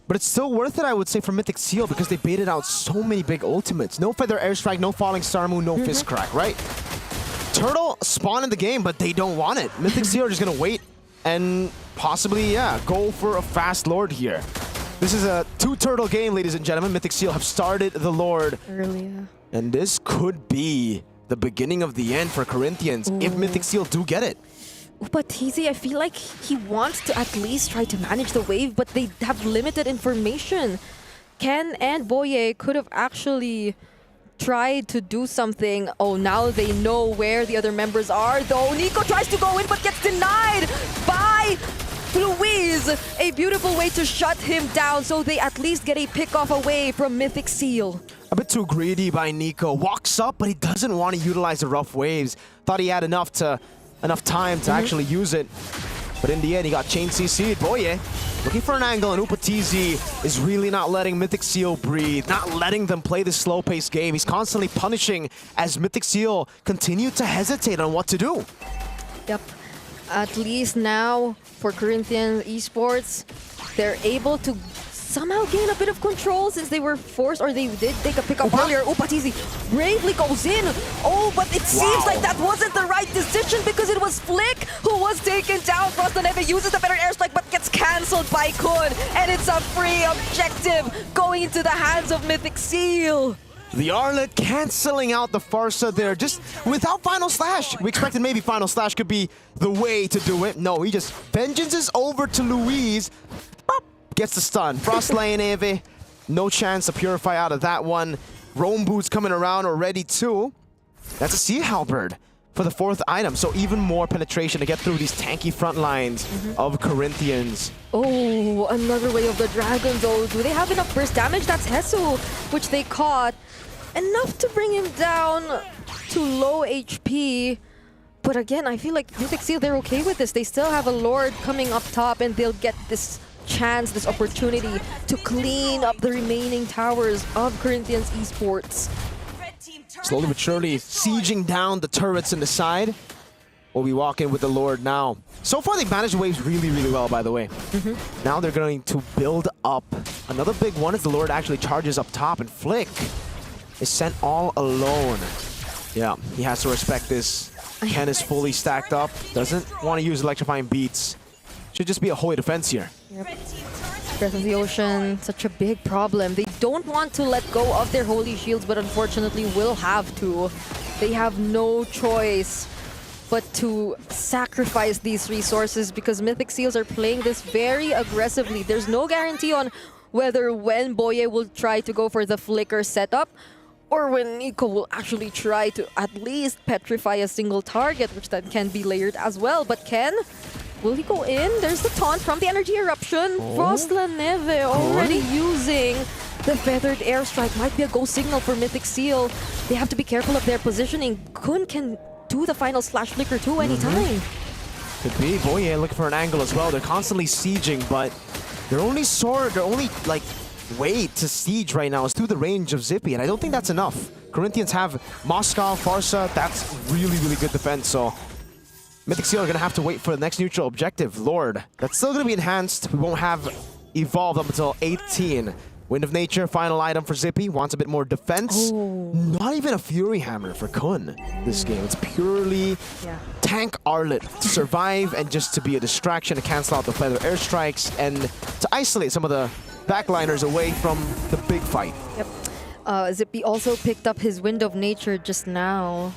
But it's still worth it, I would say, for Mythic Seal because they baited out so many big ultimates. No Feather Airstrike, no Falling Star Moon, no Fist Crack, right? Turtle spawn in the game, but they don't want it. Mythic Seal are just going to wait and possibly, yeah, go for a fast Lord here. This is a 2-turtle game, ladies and gentlemen. Mythic Seal have started the Lord. Earlier. And this could be the beginning of the end for Corinthians if Mythic Seal do get it. Upatizi, I feel like he wants to at least try to manage the wave, but they have limited information. Ken and Boye could have actually tried to do something. Oh, now they know where the other members are, though. Nico tries to go in, but gets denied by Luis. A beautiful way to shut him down, so they at least get a pick-off away from Mythic Seal. A bit too greedy by Nico. Walks up, but he doesn't want to utilize the rough waves. Thought he had enough time to actually use it. But in the end, he got chain CC'd. Boye looking for an angle, and Upatizi is really not letting Mythic Seal breathe, not letting them play this slow-paced game. He's constantly punishing as Mythic Seal continue to hesitate on what to do. Yep. At least now, for Corinthian Esports, they're able to somehow gain a bit of control since they were forced, or they did take a pick-up earlier. Upatizi bravely goes in. Oh, but it seems like that wasn't the right decision because it was Flick who was taken down. Frostaneve uses the better airstrike but gets cancelled by Kun. And it's a free objective going into the hands of Mythic Seal. The Arlet canceling out the Farsa there, just without Final Slash. We expected maybe Final Slash could be the way to do it. No, he just vengeance is over to Luis. Gets the stun. Frost Eve, no chance to purify out of that one. Roam Boots coming around already too. That's a Sea Halberd for the 4th item, so even more penetration to get through these tanky front lines of Corinthians. Oh, another way of the Dragon though. Do they have enough burst damage? That's Hesu, which they caught. Enough to bring him down to low HP. But again, I feel like Mythic Seal, they're okay with this. They still have a Lord coming up top and they'll get this chance, this opportunity to clean up the remaining towers of Corinthians Esports. Slowly but surely sieging down the turrets in the side. We'll be walking with the Lord now. So far, they've managed the waves really, really well, by the way. Now they're going to build up. Another big one is the Lord actually charges up top, and Flick is sent all alone. Yeah, he has to respect this. Ken is fully stacked up. Doesn't want to use electrifying beats. Should just be a holy defense here. Yep. Breath of the Ocean, such a big problem. They don't want to let go of their holy shields, but unfortunately will have to. They have no choice but to sacrifice these resources because Mythic Seals are playing this very aggressively. There's no guarantee on whether when Boye will try to go for the flicker setup or when Nico will actually try to at least petrify a single target, which then can be layered as well. But Ken, will he go in? There's the taunt from the Energy Eruption. Frost La Neve already using the Feathered Airstrike. Might be a go signal for Mythic Seal. They have to be careful of their positioning. Kun can do the final slash flicker too anytime. Could be. Boye looking for an angle as well. They're constantly sieging, but their only like way to siege right now is through the range of Zippy, and I don't think that's enough. Corinthians have Moscow, Farsa. That's really, really good defense, so Mythic Seal are going to have to wait for the next neutral objective, Lord. That's still going to be enhanced. We won't have evolved up until 18. Wind of Nature, final item for Zippy. Wants a bit more defense. Not even a Fury Hammer for Kun this game. It's purely tank Arlet to survive and just to be a distraction to cancel out the Feather Airstrikes and to isolate some of the backliners away from the big fight. Yep. Zippy also picked up his Wind of Nature just now.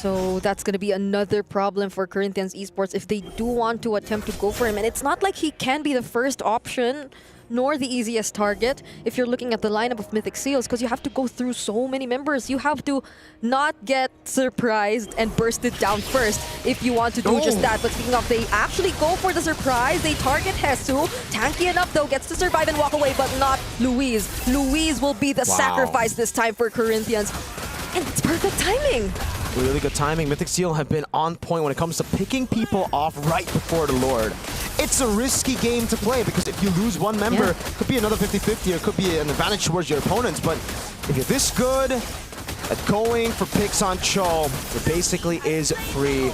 So that's going to be another problem for Corinthians Esports if they do want to attempt to go for him. And it's not like he can be the first option, nor the easiest target if you're looking at the lineup of Mythic Seals, because you have to go through so many members. You have to not get surprised and burst it down first if you want to do just that. But speaking of, they actually go for the surprise. They target Hesu. Tanky enough though, gets to survive and walk away, but not Luis. Luis will be the sacrifice this time for Corinthians. And it's perfect timing. Really good timing. Mythic Seal have been on point when it comes to picking people off right before the Lord. It's a risky game to play because if you lose one member, it could be another 50-50 or it could be an advantage towards your opponents. But if you're this good at going for picks on Cho, it basically is free.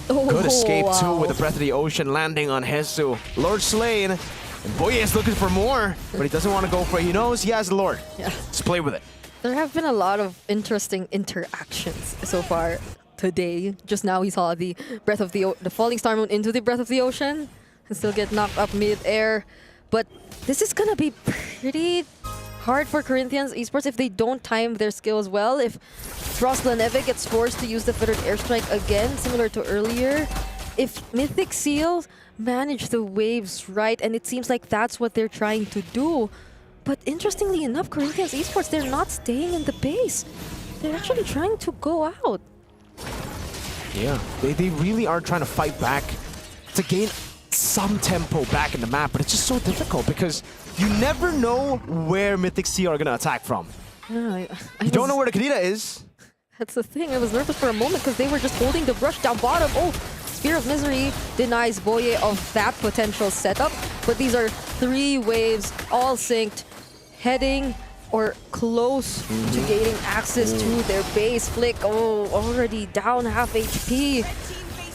Good escape too with the Breath of the Ocean landing on Hesu. Lord slain. And Boye is looking for more, but he doesn't want to go for it. He knows he has the Lord. Yeah. Let's play with it. There have been a lot of interesting interactions so far today. Just now we saw the the Falling Star Moon into the Breath of the Ocean and still get knocked up mid-air. But this is gonna be pretty hard for Corinthians Esports if they don't time their skills well. If Frostlaneve gets forced to use the Fettered Airstrike again, similar to earlier. If Mythic Seals manage the waves right, and it seems like that's what they're trying to do. But interestingly enough, Corinthians Esports, they're not staying in the base. They're actually trying to go out. Yeah, they really are trying to fight back to gain some tempo back in the map, but it's just so difficult because you never know where Mythic Sea are going to attack from. Yeah, you don't know where the Kadita is. That's the thing. I was nervous for a moment because they were just holding the brush down bottom. Oh, Spear of Misery denies Boye of that potential setup, but these are 3 waves, all synced, heading or close to gaining access to their base. Flick, already down half HP.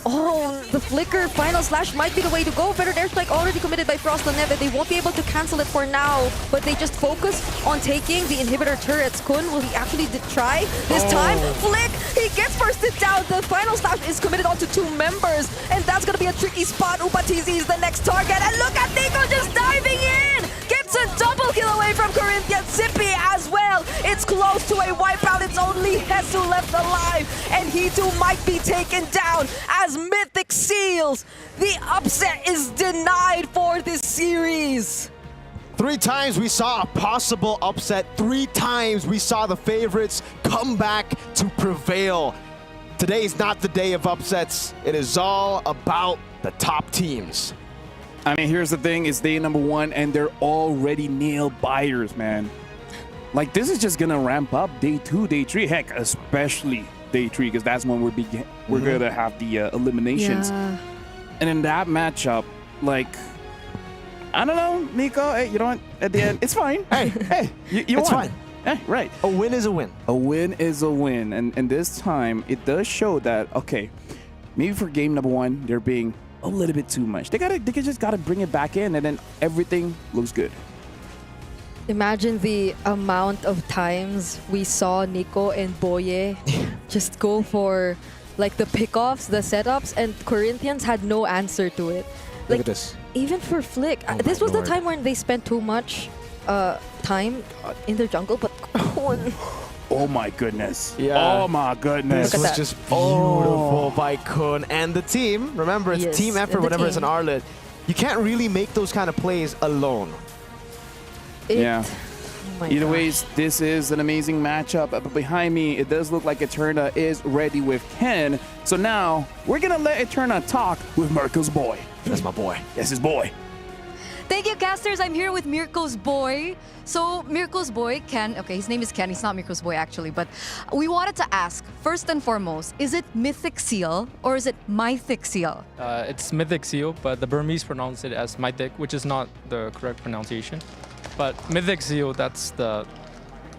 Oh, the Flicker Final Slash might be the way to go. Fettered Airstrike already committed by Frostlaneve. They won't be able to cancel it for now, but they just focus on taking the inhibitor turrets. Kun, will he actually try this time? Flick, he gets bursted down. The Final Slash is committed onto 2 members, and that's going to be a tricky spot. Upatizi is the next target, and look at Nico just diving in! Gets a double kill away from Corinthians. Zippy as well. It's close to a wipeout. It's only Hesu left alive, and he too might be taken down as Mythic Seals. The upset is denied for this series. 3 times we saw a possible upset. 3 times we saw the favorites come back to prevail. Today is not the day of upsets. It is all about the top teams. I mean, here's the thing, it's day number 1 and they're already nail biters, man. Like, this is just gonna ramp up day 2, day 3, heck, especially day 3, because that's when we're gonna have the eliminations. Yeah. And in that matchup, like, I don't know, Nico, hey, you know what, at the end, it's fine. Hey, you it's won. fine. Hey, right. A win is a win. A win is a win. And this time, it does show that, okay, maybe for game number 1, they're being a little bit too much. They just gotta bring it back in, and then everything looks good. Imagine the amount of times we saw Nico and Boye just go for like the pickoffs, the setups, and Corinthians had no answer to it. Like, look at this. Even for Flick, this was the time when they spent too much time in their jungle, but oh my goodness. Yeah. Oh my goodness. This was just beautiful by Kun and the team. Remember, it's team effort whenever it's an Arlet. You can't really make those kind of plays alone. Yeah. Either ways, this is an amazing matchup. But behind me, it does look like Eterna is ready with Ken. So now, we're going to let Eterna talk with Mirko's boy. That's my boy. That's his boy. Thank you, casters. I'm here with Mirko's boy. So Mirko's boy, Ken, okay, his name is Ken. He's not Mirko's boy, actually. But we wanted to ask, first and foremost, is it Mythic Seal or is it Mythic Seal? It's Mythic Seal, but the Burmese pronounce it as Mythic, which is not the correct pronunciation. But Mythic Seal, that's the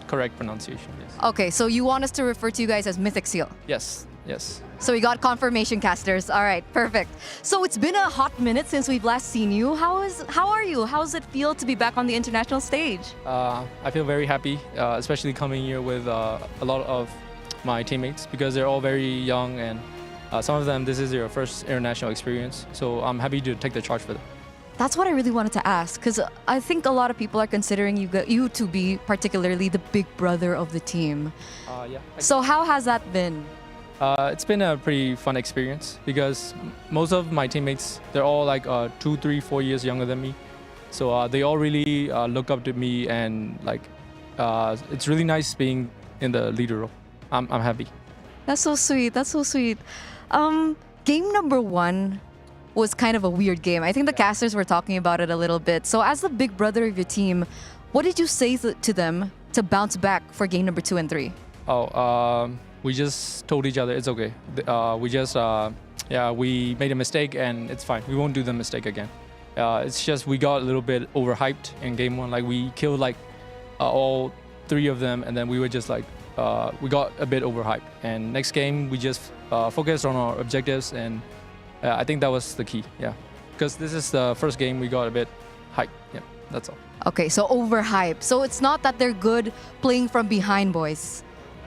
correct pronunciation, yes. Okay, so you want us to refer to you guys as Mythic Seal? Yes, yes. So we got confirmation, casters. All right, perfect. So it's been a hot minute since we've last seen you. How are you? How does it feel to be back on the international stage? I feel very happy, especially coming here with a lot of my teammates because they're all very young and some of them, this is their first international experience. So I'm happy to take the charge for them. That's what I really wanted to ask, because I think a lot of people are considering you to be particularly the big brother of the team. Yeah. So how has that been? It's been a pretty fun experience because most of my teammates, they're all like 2, 3, 4 years younger than me. So they all really look up to me, and like it's really nice being in the leader role. I'm happy. That's so sweet. That's so sweet. Game number 1 was kind of a weird game. I think the casters were talking about it a little bit. So as the big brother of your team, what did you say to them to bounce back for game number 2 and 3? We just told each other it's okay. We made a mistake and it's fine. We won't do the mistake again. It's just we got a little bit overhyped in game 1. Like we killed like all 3 of them, and then we were just like we got a bit overhyped. And next game we just focused on our objectives, and I think that was the key. Yeah, because this is the first game we got a bit hyped. Yeah, that's all. Okay, so overhyped. So it's not that they're good playing from behind, boys.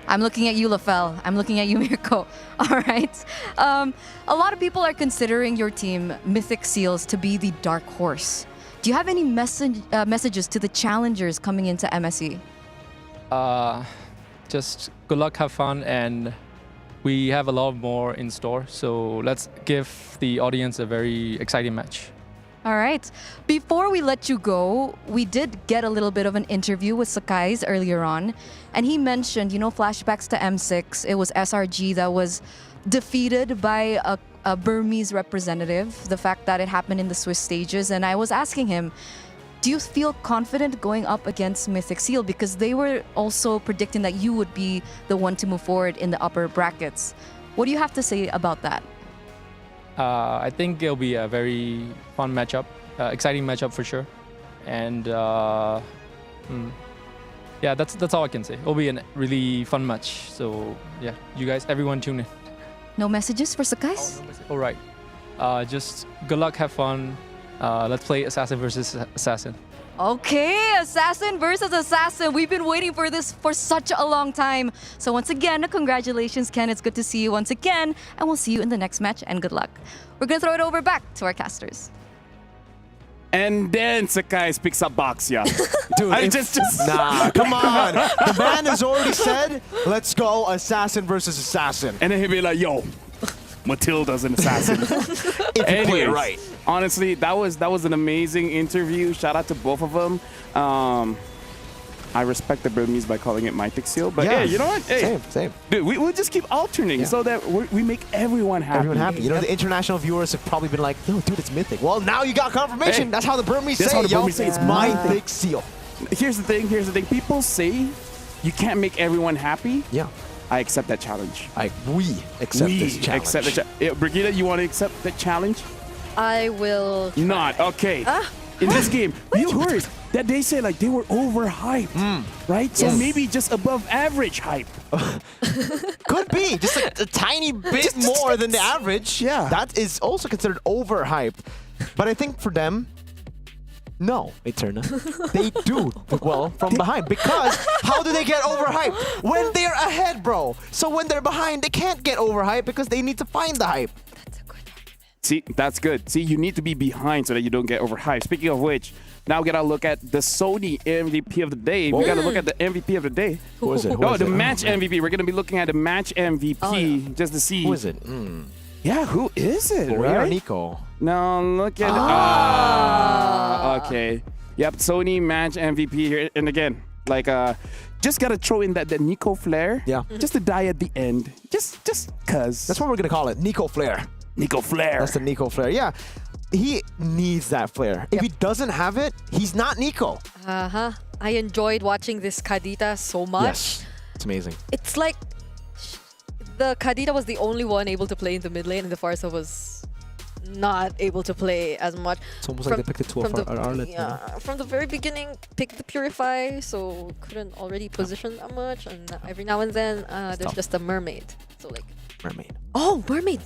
I'm looking at you, Lafel. I'm looking at you, Mirko. All right. A lot of people are considering your team, Mythic Seals, to be the dark horse. Do you have any messages to the challengers coming into MSC? Just good luck, have fun, and we have a lot more in store. So let's give the audience a very exciting match. All right. Before we let you go, we did get a little bit of an interview with Sakai's earlier on, and he mentioned, flashbacks to M6. It was SRG that was defeated by a Burmese representative, the fact that it happened in the Swiss stages. And I was asking him, do you feel confident going up against Mythic Seal? Because they were also predicting that you would be the one to move forward in the upper brackets. What do you have to say about that? I think it'll be a very fun matchup, exciting matchup for sure. And yeah, that's all I can say. It'll be a really fun match. So yeah, you guys, everyone tune in. No messages for Sakai's? All right. Just good luck, have fun. Let's play Assassin versus Assassin. Okay, Assassin versus Assassin. We've been waiting for this for such a long time. So once again, congratulations, Ken. It's good to see you once again. And we'll see you in the next match, and good luck. We're going to throw it over back to our casters. And then Sakai picks up Baxia. Dude, nah, come on. The man has already said, let's go Assassin versus Assassin. And then he'll be like, yo, Matilda's an assassin. If you play it right. Honestly, that was an amazing interview. Shout out to both of them. I respect the Burmese by calling it Mythic Seal, but yeah, hey, you know what? Hey, same. Dude, we'll just keep alternating so that we make everyone happy. Everyone happy. You know, the international viewers have probably been like, no, dude, it's Mythic. Well, now you got confirmation. That's how the Burmese say it, yo. It's Mythic Seal. Here's the thing. People say you can't make everyone happy. Yeah. I accept that challenge. We accept this challenge. Accept the challenge. Brigida, you want to accept the challenge? I will try. Not. Okay. In this game, you heard that they say like they were overhyped, right? So maybe just above average hype. Could be. Just a tiny bit more than the average. Yeah. That is also considered overhyped. But I think for them, no, Eterna. They do well from behind, because how do they get overhyped? When they're ahead, bro. So when they're behind, they can't get overhyped because they need to find the hype. That's a good argument. See, that's good. See, you need to be behind so that you don't get overhyped. Speaking of which, now we gotta look at the Sony MVP of the day. We gotta look at the MVP of the day. Who is it? The match MVP. We're gonna be looking at the match MVP just to see. Who is it? Yeah, who is it? Right? Right? Nico. No, look at okay. Yep, Sony match MVP here. And again, like just gotta throw in that Nico Flair. Yeah. Just to die at the end. Just cause. That's what we're gonna call it. Nico Flair. Nico Flair. That's the Nico Flair. Yeah. He needs that flair. If he doesn't have it, he's not Nico. I enjoyed watching this Kadita so much. Yes. It's amazing. It's like the Kadita was the only one able to play in the mid lane, and the Farsa was not able to play as much. It's almost like they picked the two of our Yeah, from the very beginning, picked the Purify, so couldn't already position that much. And every now and then, there's just a mermaid. So like mermaid. Oh, mermaid.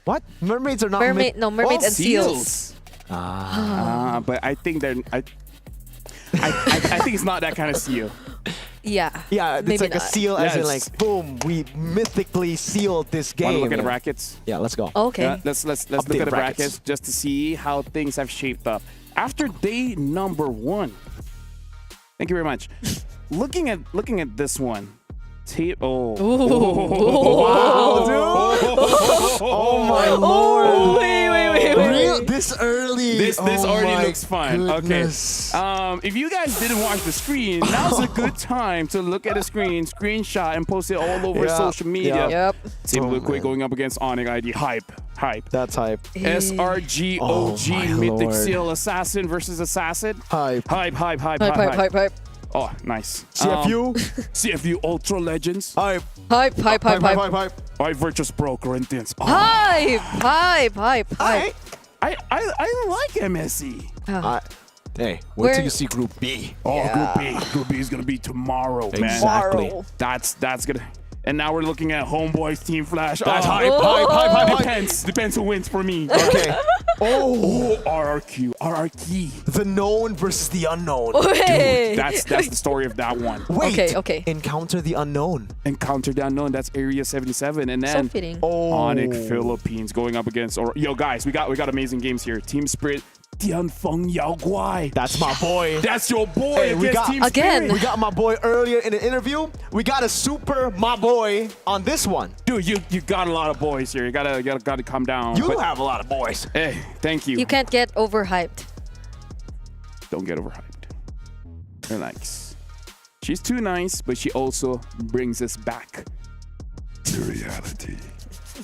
What? Mermaids are not mermaid. No, mermaid and seals. But I think they're. I think it's not that kind of seal. Yeah. Yeah, it's like not. a seal, as in like, boom, we mythically sealed this game. Want to look at the brackets? Yeah, let's go. Okay. Let's look at the brackets just to see how things have shaped up after day number 1. Thank you very much. looking at this one, Oh. Wow, dude. Oh my lord. Wait. This early. This Oh already my looks fun. goodness. Okay. If you guys didn't watch the screen, now's a good time to look at the screen, screenshot, and post it all over social media. Yep. Team Liquid going up against Onyx ID. Hype. That's hype. SRG Oh OG my Mythic lord. Seal Assassin versus Assassin. Hype. Hype. Oh, nice. CFU. CFU Ultra Legends. Hype. Hype. Hype Virtus Pro Corinthians. Oh. Hype. I like MSC. Hey, wait Where- till you see Group B. Oh, Yeah. Group B is gonna be tomorrow, man. Exactly. Tomorrow. That's gonna. And now we're looking at Homeboys Team Flash. That's hype. Depends who wins for me. Okay. Oh, RRQ. The known versus the unknown. Hey. That's the story of that one. Wait. Okay. Encounter the unknown. Encounter the unknown. That's Area 77, and So then fitting. Onyx Philippines going up against. Yo, guys, we got amazing games here. Team Spirit. Tianfeng Yao Guai. That's my boy. That's your boy Hey, we against got- Team Again. Spirit. We got my boy earlier in the interview. We got a super my boy on this one. Dude, you got a lot of boys here. You gotta calm down. You But- have a lot of boys. Hey, thank you. You can't get overhyped. Don't get overhyped. Relax. She's too nice, but she also brings us back to reality.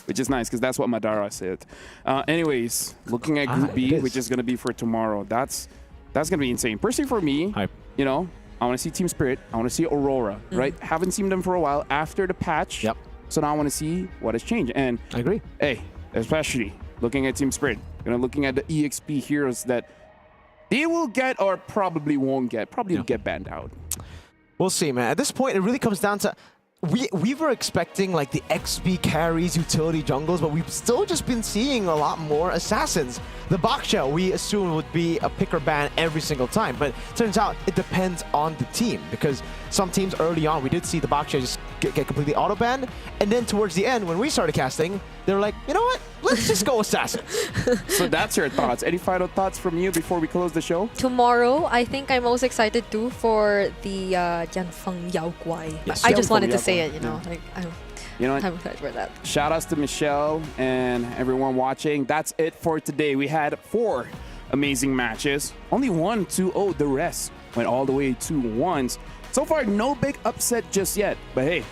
Which is nice, because that's what Madara said. Anyways, looking at Group B, which is going to be for tomorrow, that's going to be insane. Personally for me, you know, I want to see Team Spirit. I want to see Aurora, right? Haven't seen them for a while after the patch. Yep. So now I want to see what has changed. And I agree. Hey, especially looking at Team Spirit, looking at the EXP heroes that they will get or probably won't get. Probably get banned out. We'll see, man. At this point, it really comes down to we were expecting like the XP carries, utility jungles, but we've still just been seeing a lot more assassins. The Baksha, we assume, would be a pick or ban every single time, but turns out it depends on the team, because some teams early on, we did see the Baksha just get completely auto-banned, and then towards the end, when we started casting, they were like, you know what? Let's just go assassins. So that's your thoughts. Any final thoughts from you before we close the show? Tomorrow, I think I'm most excited too for the Tianfeng Yao Guai. Yes. I just Tianfeng wanted to Yao say Guai. it, you know. Yeah. Like, You know what? I'm excited for that. Shout outs to Michelle and everyone watching. That's it for today. We had 4 amazing matches. Only 1 2-0. The rest went all the way 2-1s. So far, no big upset just yet. But hey,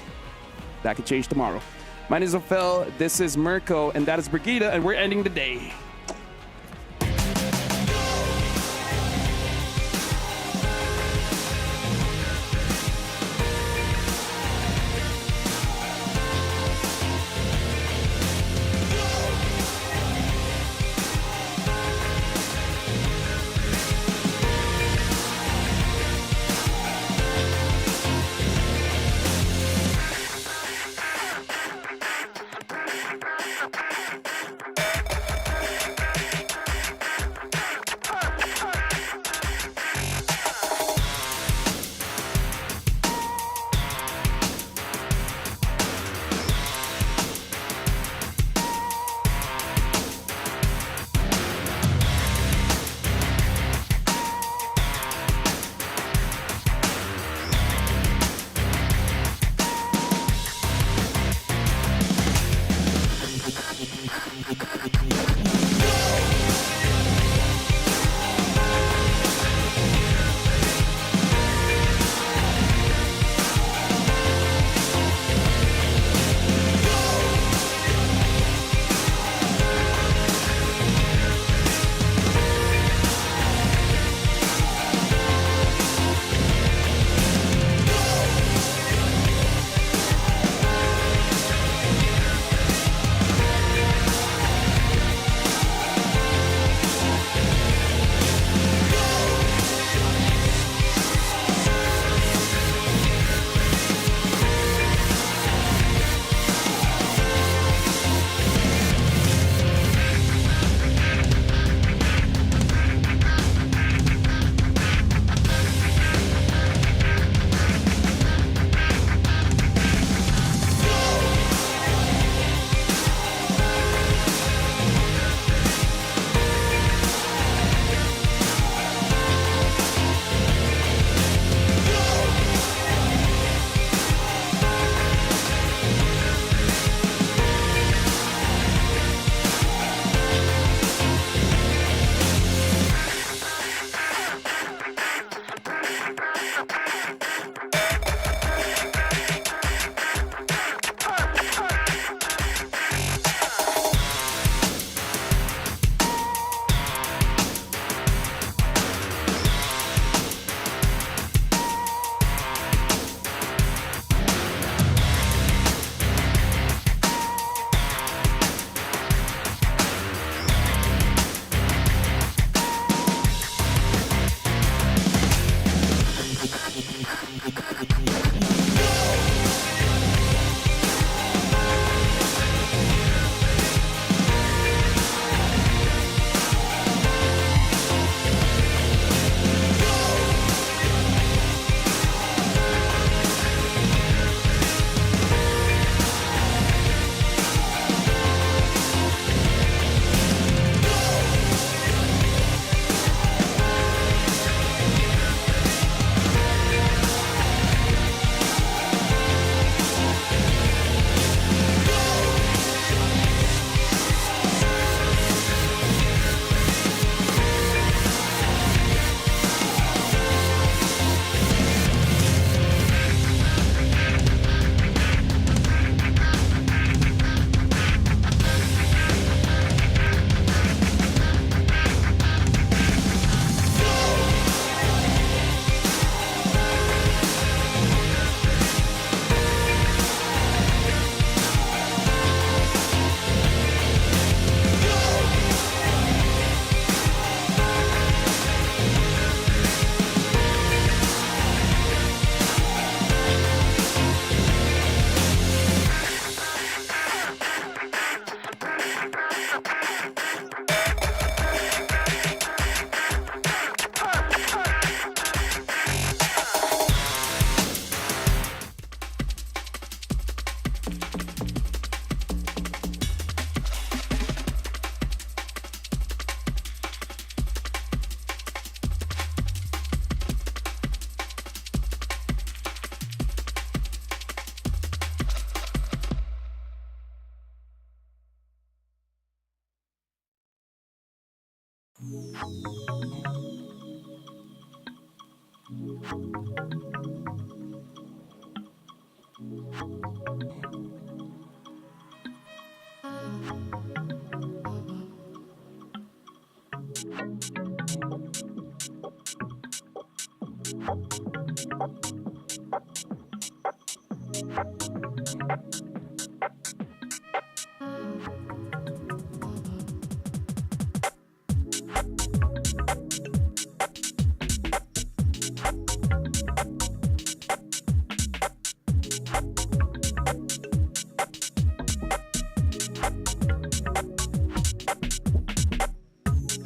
that could change tomorrow. My name is Ophel. This is Mirko, and that is Brigida, and we're ending the day.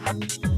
Thank you.